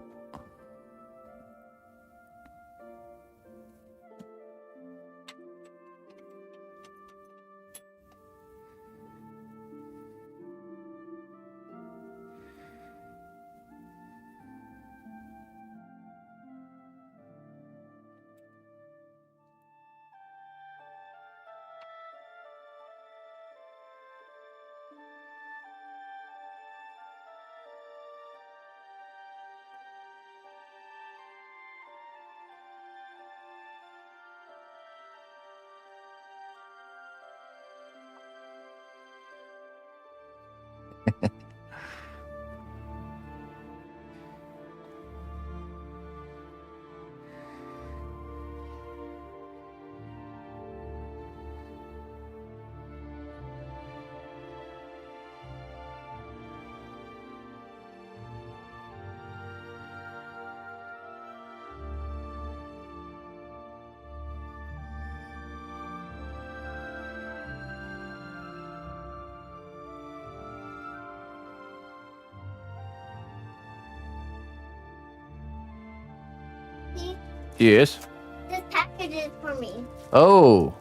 See, Yes. this package is for me. Oh,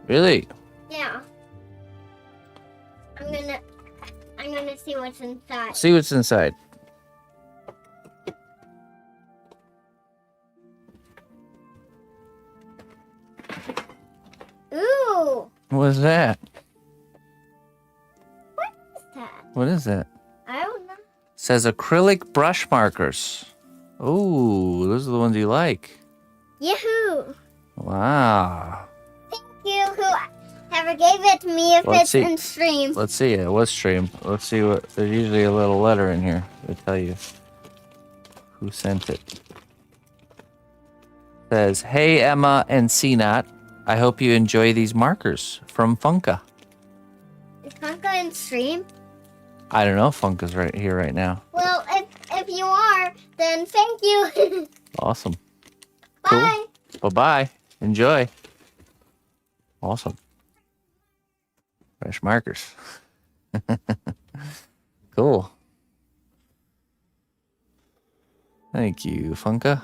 really? Yeah. I'm gonna see what's inside. See what's inside. Ooh, What is that? what's that? What is that? I don't know. Says acrylic brush markers. Oh, those are the ones you like. Yahoo! Wow. Thank you, whoever gave it to me if Let's it's see. in stream. Let's see. It was stream. Let's see what. There's usually a little letter in here to tell you who sent it. Says, "Hey Emma and CNOT, I hope you enjoy these markers from Funka." Is Funka in stream? I don't know. Funka's right here right now. Well, if you are, then thank you. Awesome. Bye. Bye bye. Enjoy. Awesome. Fresh markers. Cool. Thank you, Funka.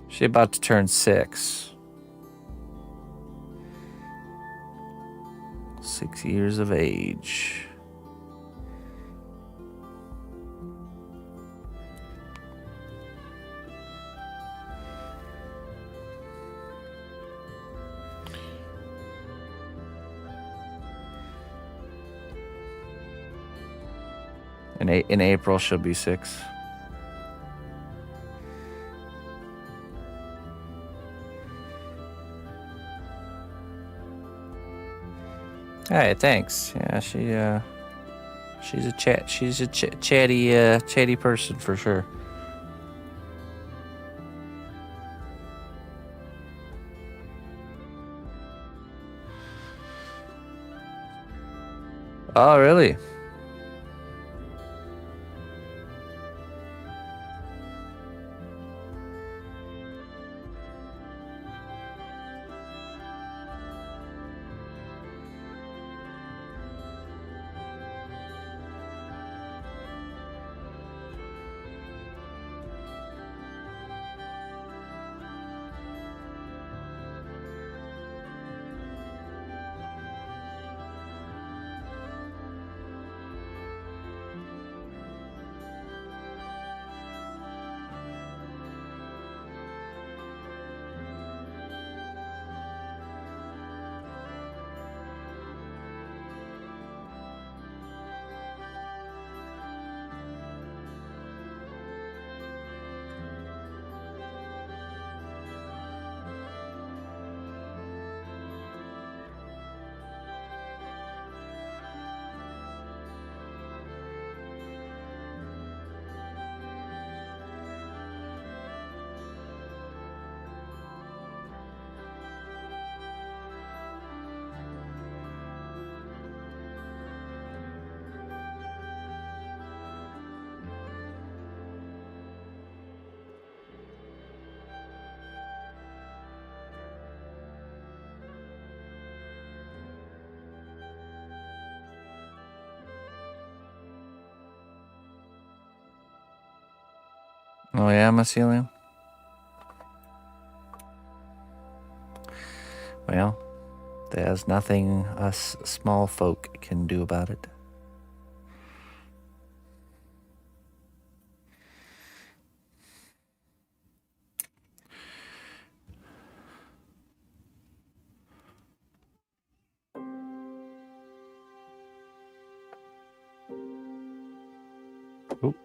She's about to turn 6. 6 years of age. In April, she'll be 6. Hey, thanks. Yeah, she's a chatty person for sure. Oh, really? Oh yeah, mycelium. Well, there's nothing us small folk can do about it. Oop.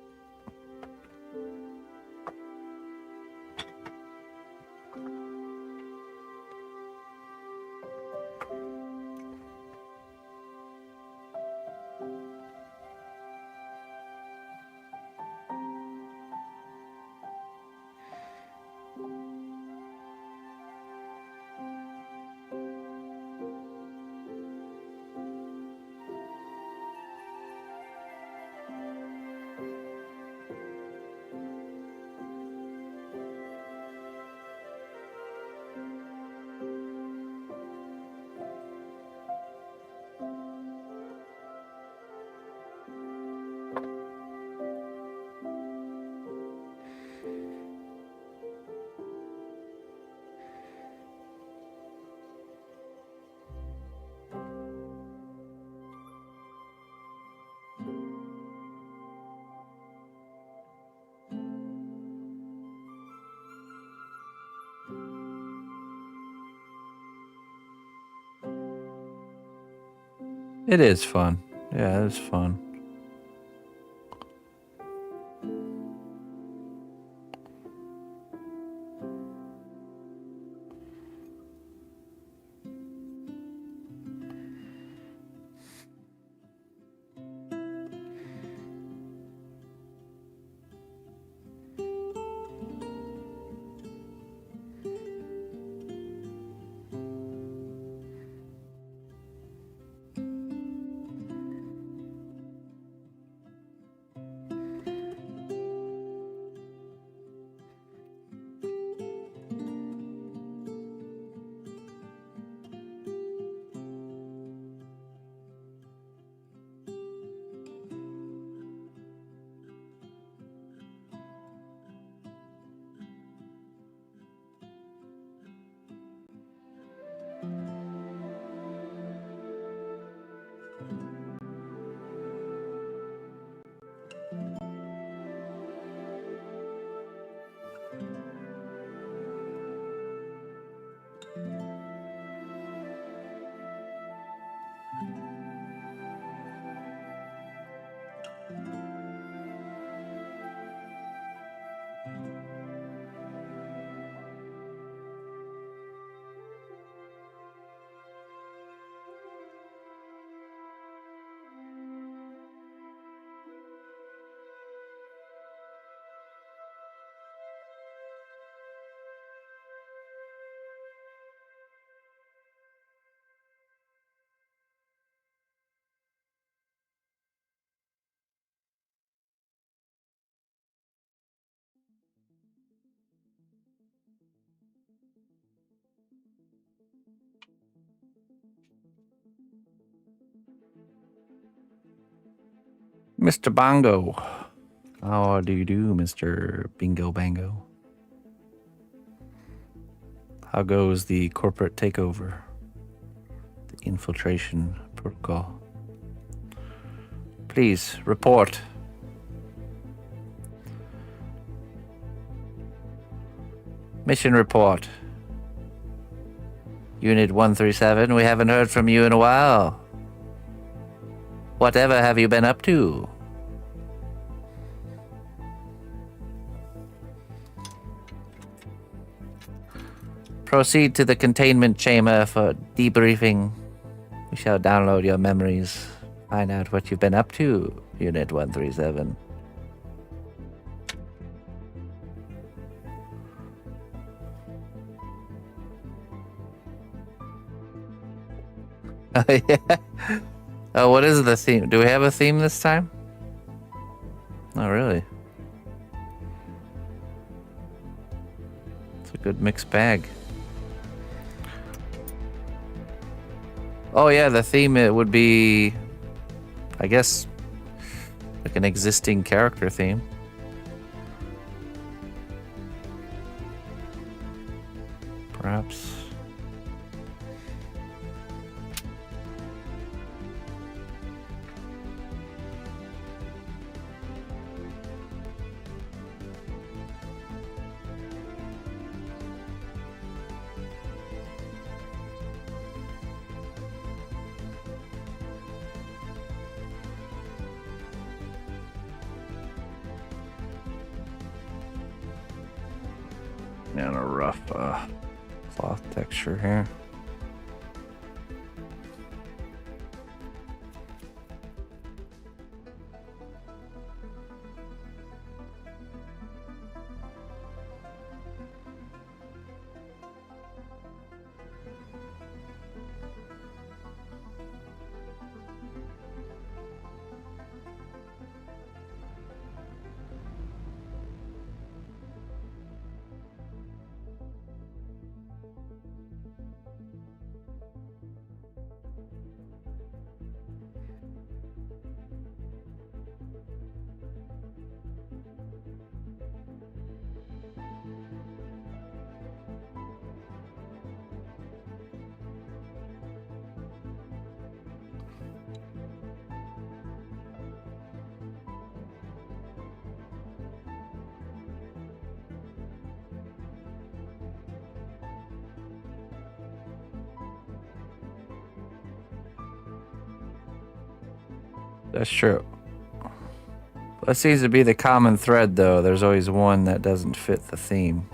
It is fun. Yeah, it's fun. Mr. Bongo. How do you do, Mr. Bingo Bango? How goes the corporate takeover? The infiltration protocol? Please, report. Mission report. Unit 137, we haven't heard from you in a while. Whatever have you been up to? Proceed to the containment chamber for debriefing. We shall download your memories. Find out what you've been up to, Unit 137. Oh, yeah. Oh, what is the theme? Do we have a theme this time? Oh, really? It's a good mixed bag. Oh, yeah, the theme, it would be, I guess, like an existing character theme. perhaps. And a rough cloth texture here. That's true. That seems to be the common thread, though. There's always one that doesn't fit the theme.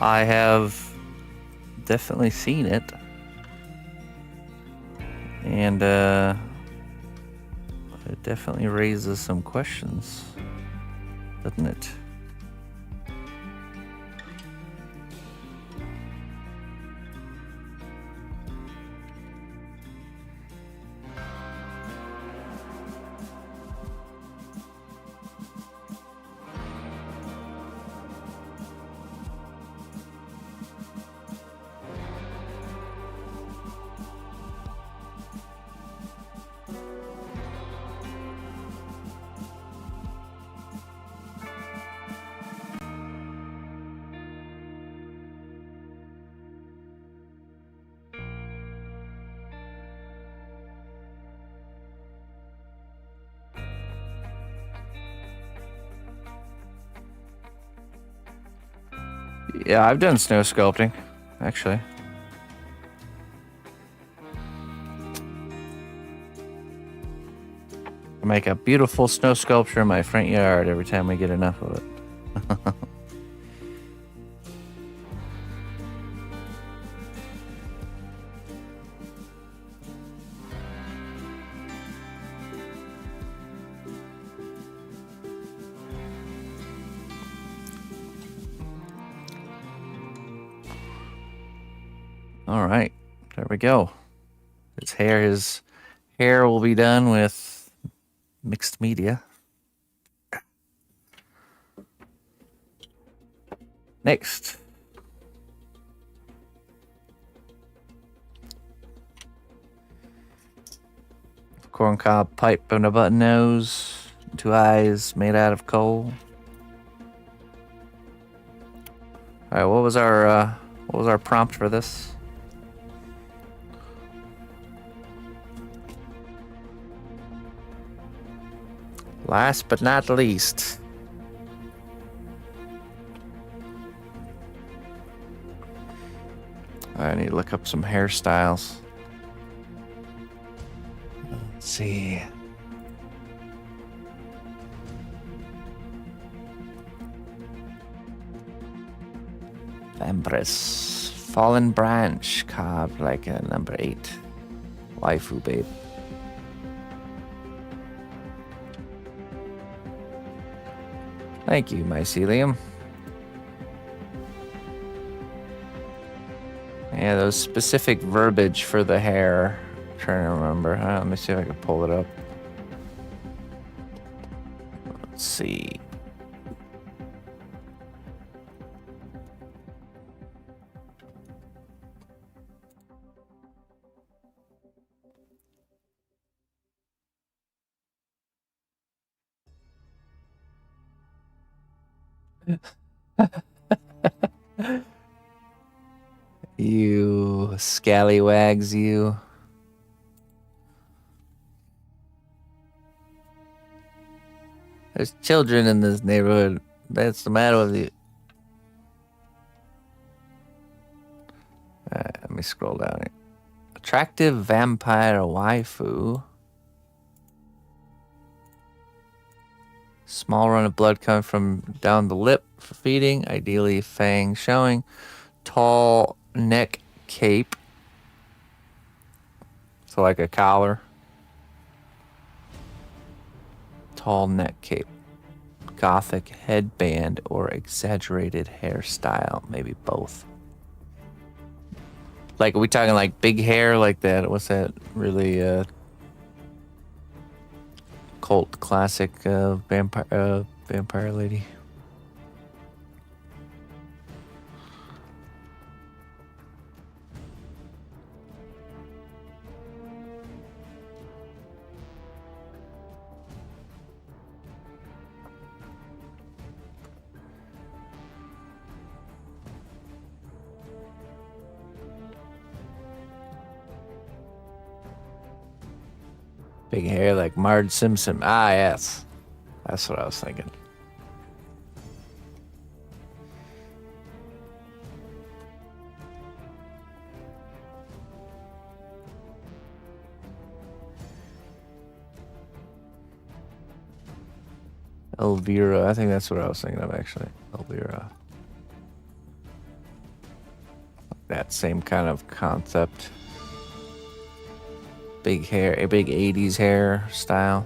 I have definitely seen it. And, it definitely raises some questions, doesn't it? Yeah, I've done snow sculpting, actually. I make a beautiful snow sculpture in my front yard every time we get enough of it. All right, there we go. His hair will be done with mixed media. Next. Corncob pipe and a button nose, 2 eyes made out of coal. All right, what was our prompt for this? Last but not least, I need to look up some hairstyles. Let's see. Empress. Fallen branch carved like a number 8. Waifu babe. Thank you, mycelium. Yeah, those specific verbiage for the hair. I'm trying to remember. Let me see if I can pull it up. Let's see. You scallywags, you. There's children in this neighborhood. That's the matter with you. Alright, let me scroll down here. Attractive vampire waifu. Small run of blood coming from down the lip for feeding. Ideally, fang showing. Tall neck cape. So like a collar. Tall neck cape. Gothic headband or exaggerated hairstyle. Maybe both. Like, are we talking like big hair like that? What's that really cult classic vampire lady? Big hair like Marge Simpson. Ah, yes. That's what I was thinking. Elvira. I think that's what I was thinking of, actually. Elvira. That same kind of concept. Big hair, a big 80s hair style.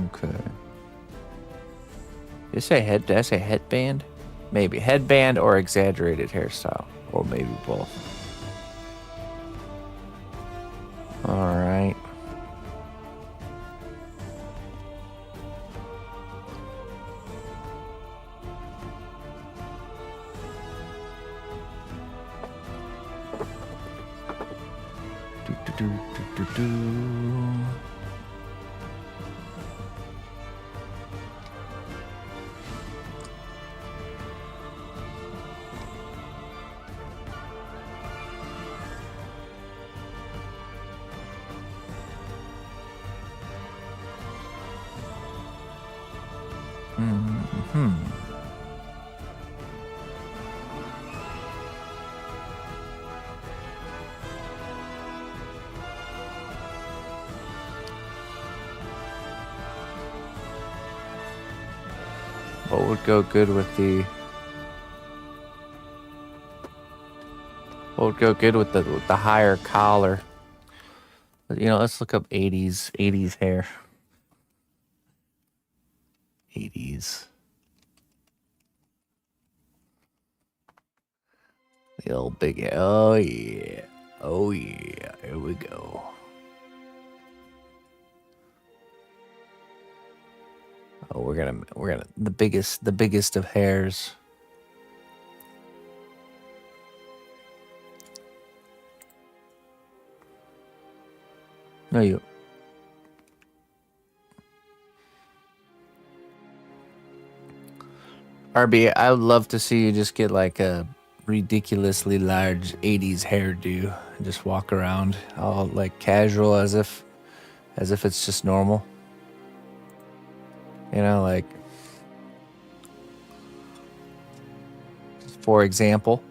Okay. Did I say headband? Maybe headband or exaggerated hairstyle, or maybe both. All right. Hmm. What would go good with the? What would go good with the higher collar? You know, let's look up 80s hair. 80s. The old big. Oh yeah. Oh yeah. Here we go. Oh, we're gonna the biggest of hairs. No, you. RB, I would love to see you just get like a ridiculously large 80s hairdo and just walk around all like casual as if it's just normal. You know, like for example,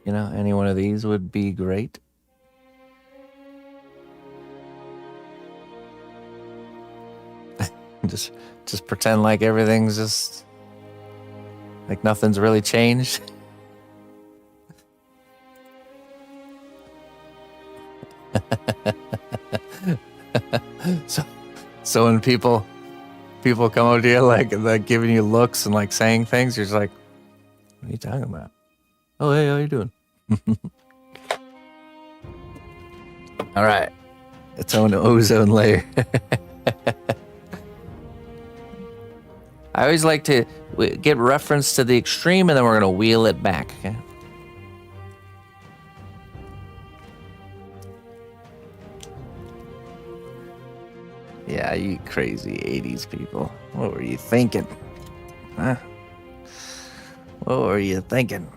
you know, any one of these would be great. just pretend like everything's just like nothing's really changed. so when people come up to you like giving you looks and like saying things, you're just like, what are you talking about? Oh, hey, how you doing? All right, its own ozone layer. I always like to get reference to the extreme, and then we're gonna wheel it back. Okay. Yeah, you crazy 80s people. What were you thinking? Huh? What were you thinking?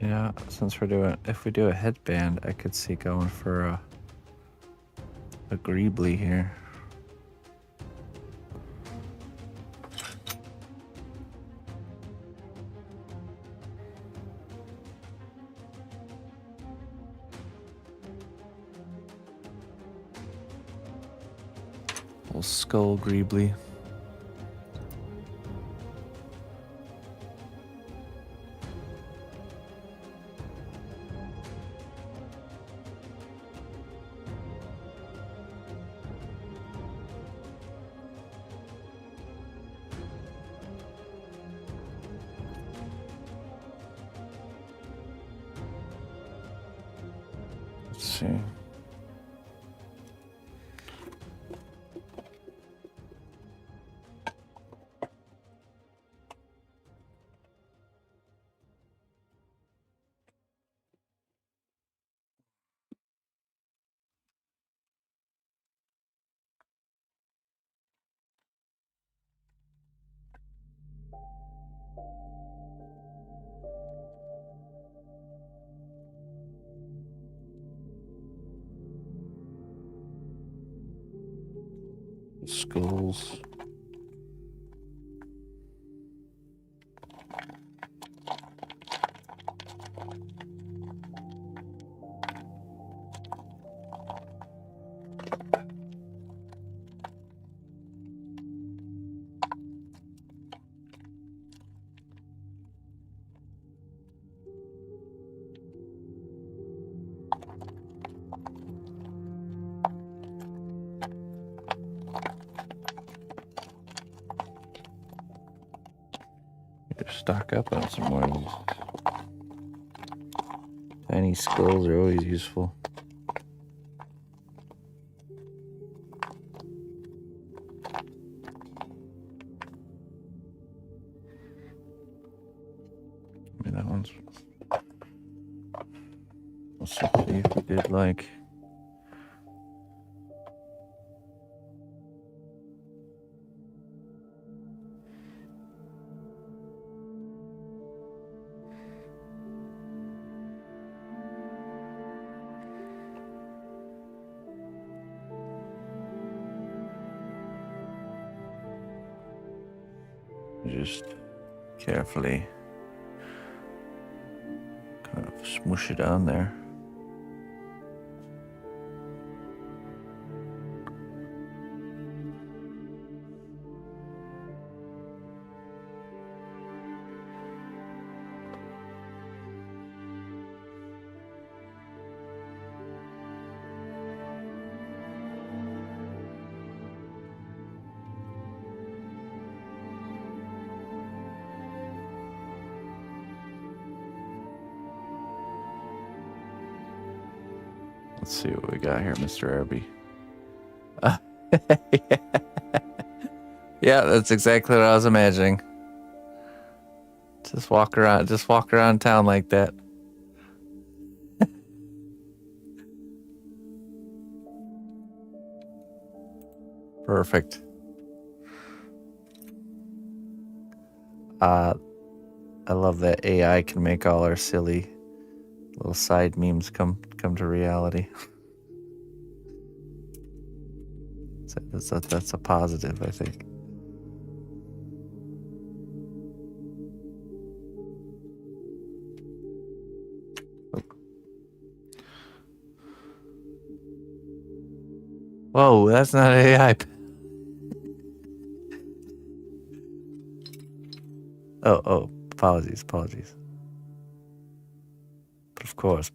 Yeah, since if we do a headband, I could see going for a greebly here. Little skull greebly. Let's see. Skulls. stock up on some more of these. Tiny skulls are always useful. I mean, that one's... Let's see if we did like... Just carefully kind of smoosh it on there. Let's see what we got here, Mr. Arby. Yeah, that's exactly what I was imagining. Just walk around town like that. Perfect. I love that AI can make all our silly little side memes come to reality. That's a positive, I think. Whoa, that's not AI. Oh, apologies. But of course.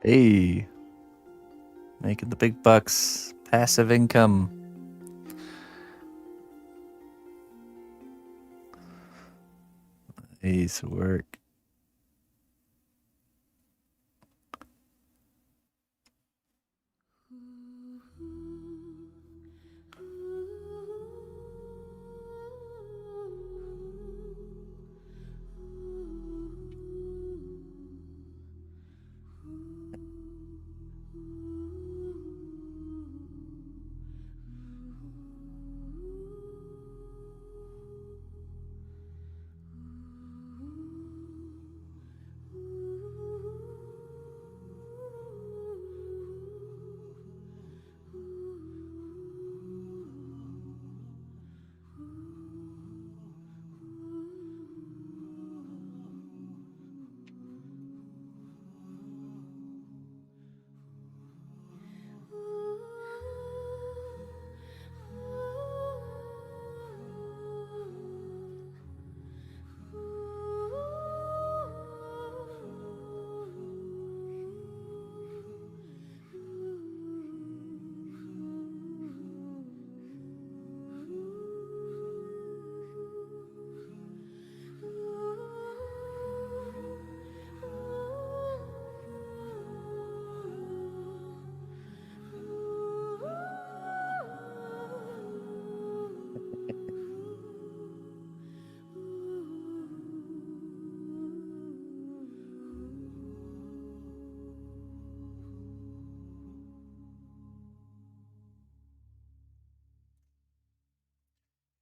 Hey, making the big bucks, passive income. Nice work.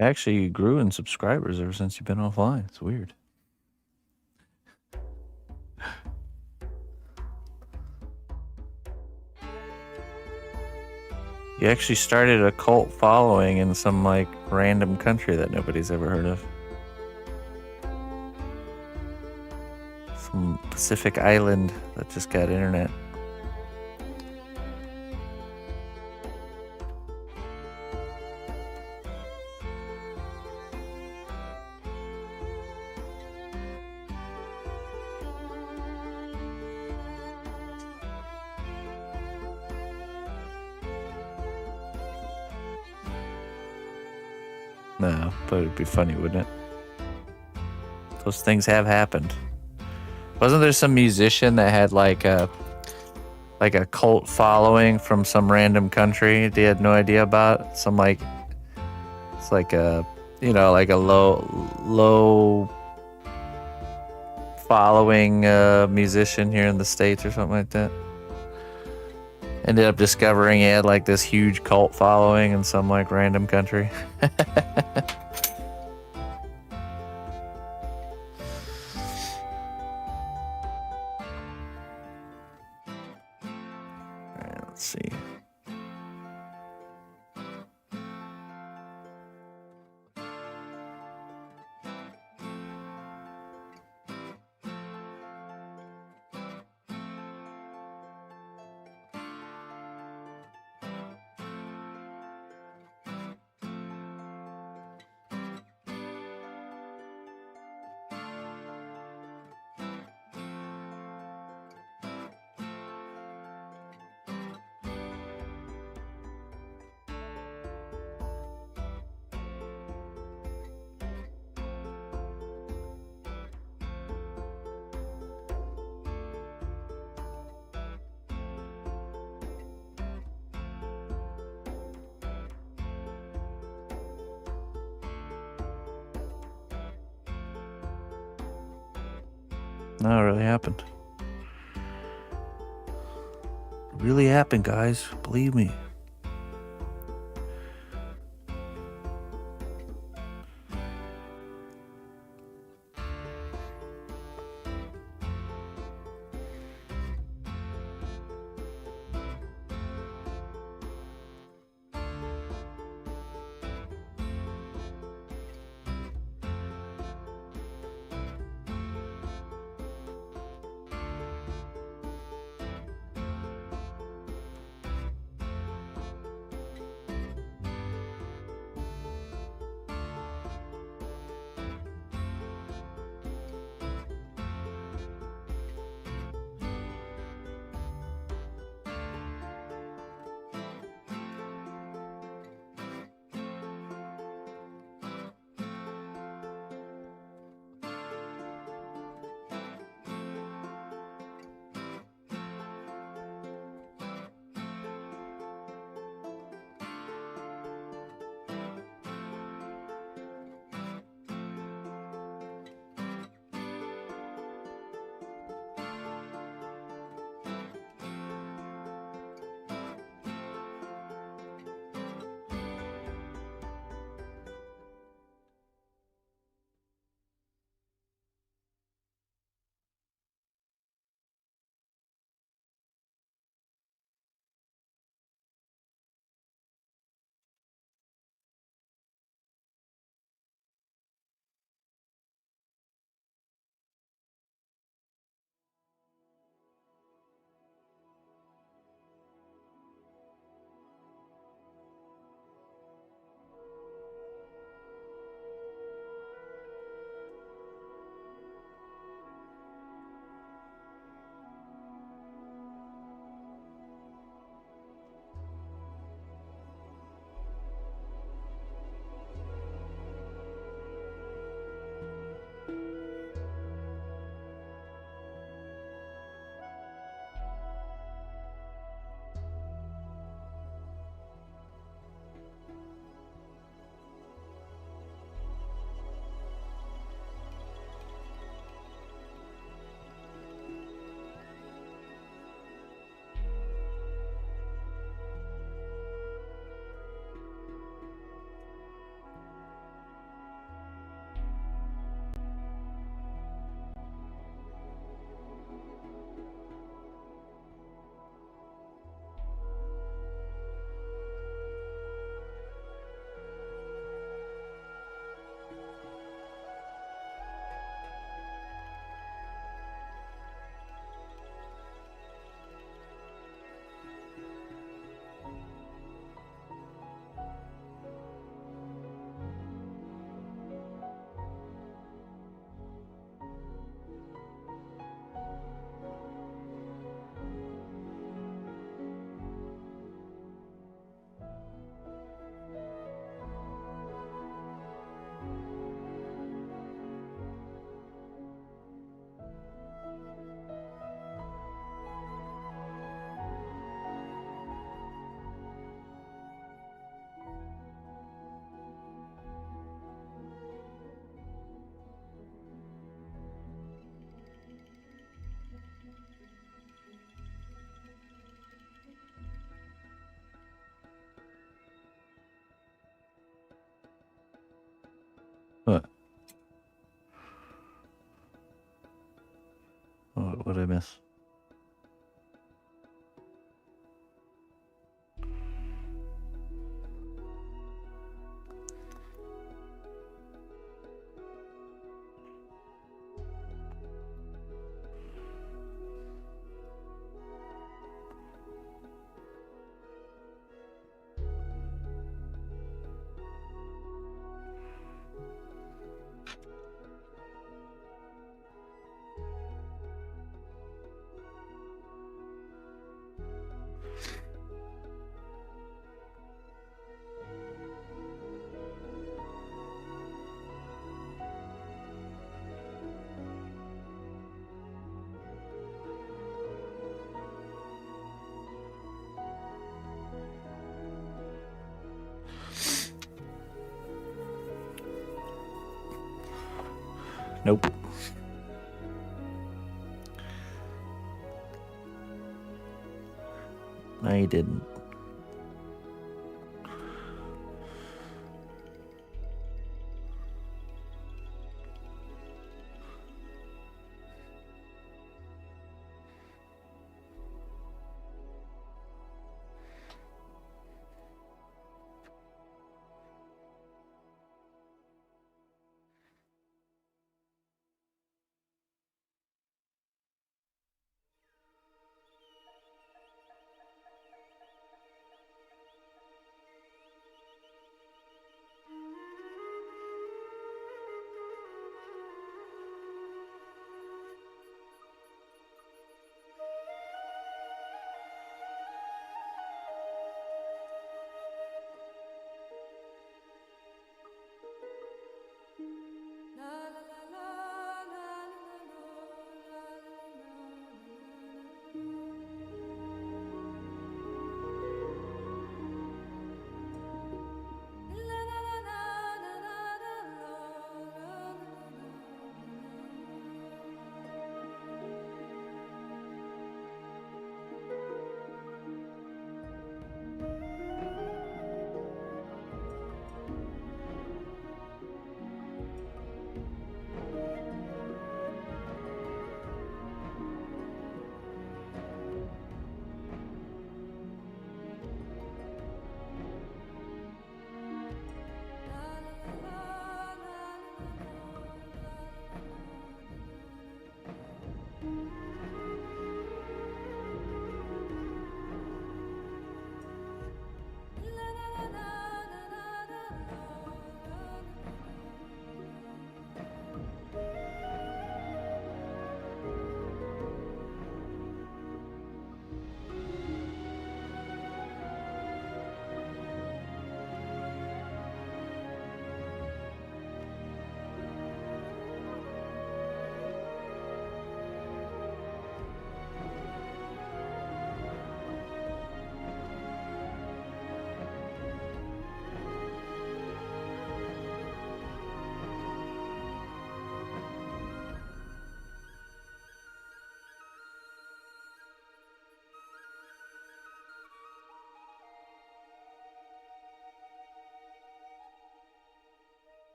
Actually, you grew in subscribers ever since you've been offline. It's weird. You actually started a cult following in some like random country that nobody's ever heard of. Some Pacific island that just got internet. No, but it'd be funny, wouldn't it? Those things have happened. Wasn't there some musician that had like a cult following from some random country they had no idea about? Some like, it's like a, you know, like a low following musician here in the States or something like that. Ended up discovering he had like this huge cult following in some like random country. Alright, let's see. No, it really happened. It really happened, guys. Believe me. What? What did I miss? Nope. I didn't.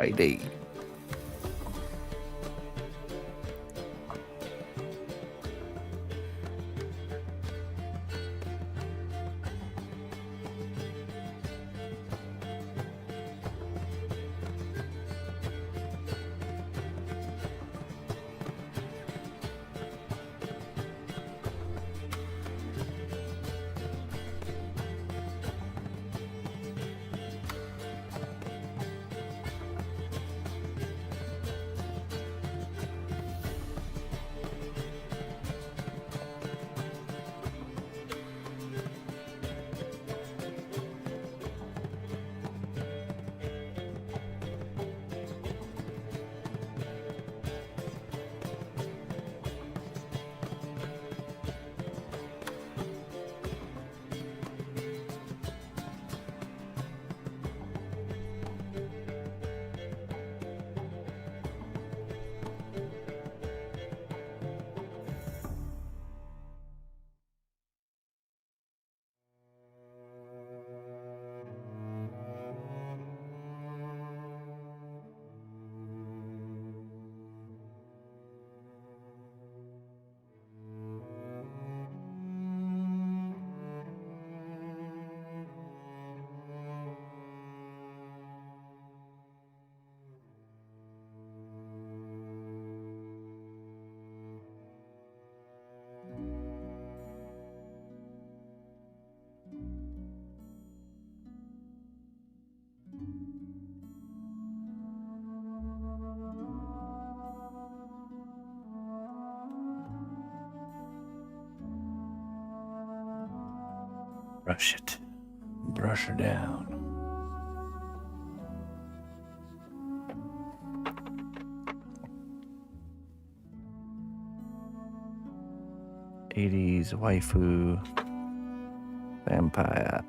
Friday. Brush it. Brush her down. '80s waifu vampire.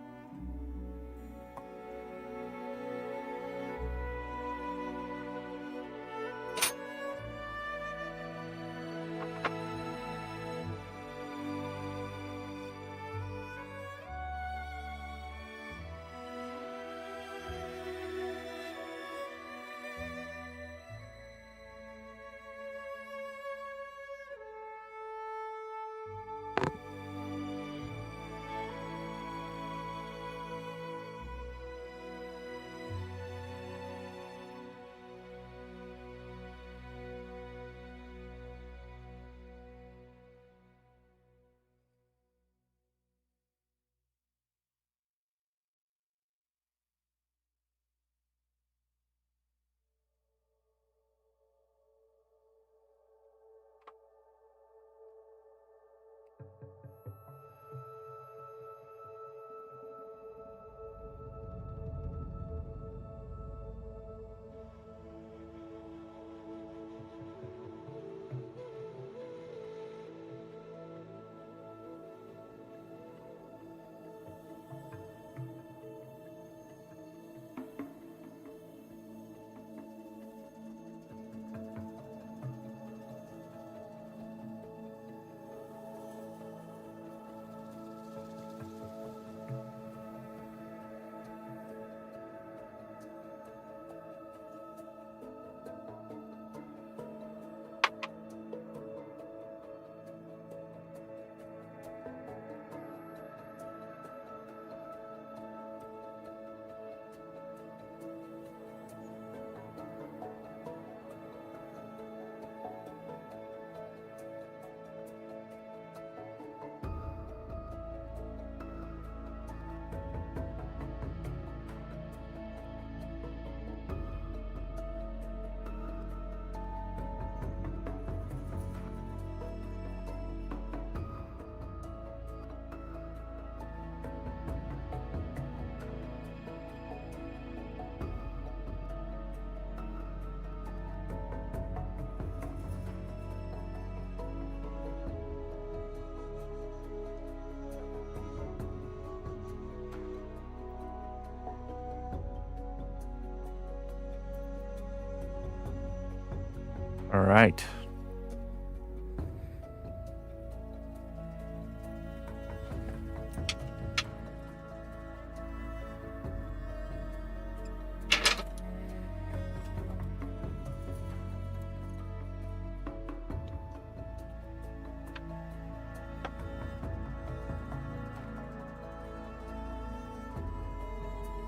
All right.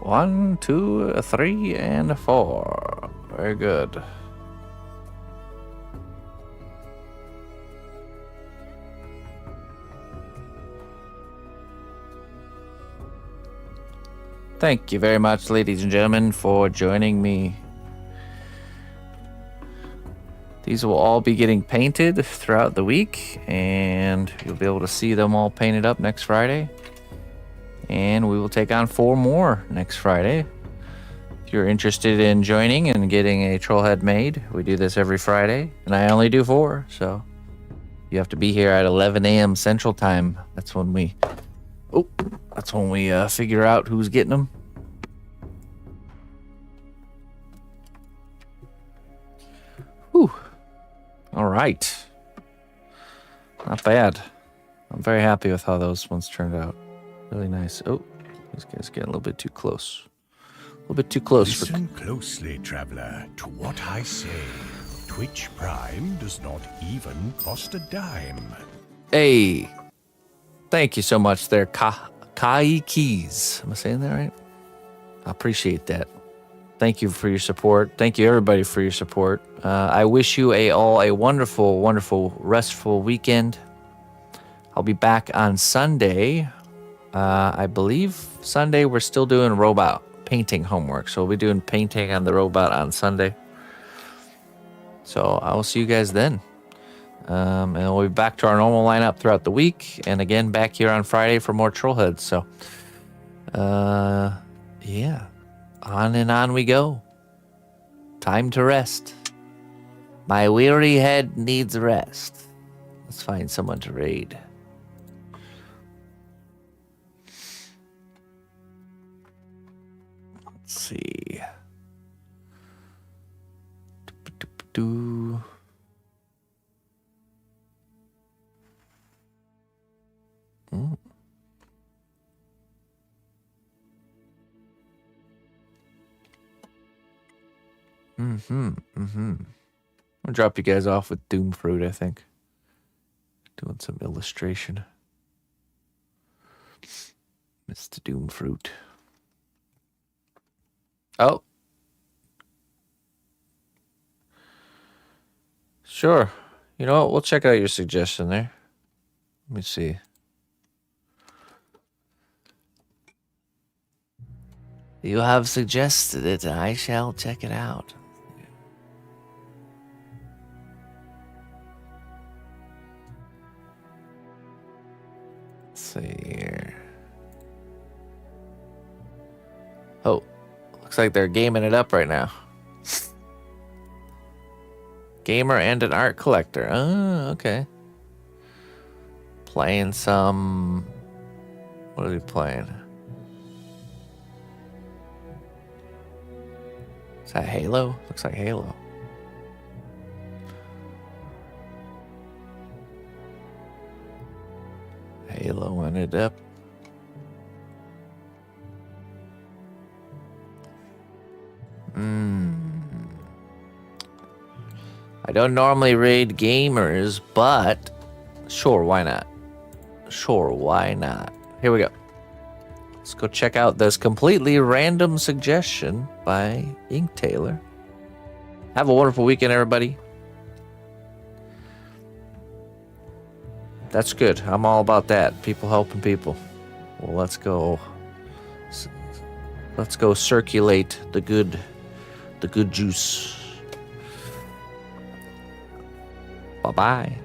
One, two, three, and four. Very good. Thank you very much, ladies and gentlemen, for joining me. These will all be getting painted throughout the week, and you'll be able to see them all painted up next Friday. And we will take on 4 more next Friday. If you're interested in joining and getting a troll head made, we do this every Friday, and I only do 4, so you have to be here at 11 a.m. Central Time. That's when we figure out who's getting them. Whew. All right. Not bad. I'm very happy with how those ones turned out. Really nice. Oh, these guys get a little bit too close. A little bit too close. Listen closely, traveler, to what I say. Twitch Prime does not even cost a dime. Hey, thank you so much there, Kai Keys. Am I saying that right? I appreciate that. Thank you for your support. Thank you, everybody, for your support. I wish you all a wonderful, wonderful, restful weekend. I'll be back on Sunday. I believe Sunday we're still doing robot painting homework. So we'll be doing painting on the robot on Sunday. So I will see you guys then. And we'll be back to our normal lineup throughout the week. And again, back here on Friday for more Trollheads. So, yeah. On and on we go. Time to rest. My weary head needs rest. Let's find someone to raid. Let's see. Do. I'll drop you guys off with Doom Fruit, I think. Doing some illustration. Mr. Doom Fruit. Oh. Sure. You know what? We'll check out your suggestion there. Let me see. You have suggested it. I shall check it out. Let's see here. Oh, looks like they're gaming it up right now. Gamer and an art collector. Oh, okay. Playing some... What are we playing? Is that Halo? Looks like Halo. Halo ended up. I don't normally raid gamers, but sure, why not? Sure, why not? Here we go. Let's go check out this completely random suggestion by Ink Taylor. Have a wonderful weekend, everybody. That's good. I'm all about that. People helping people. Well, let's go. Let's go circulate the good juice. Bye-bye.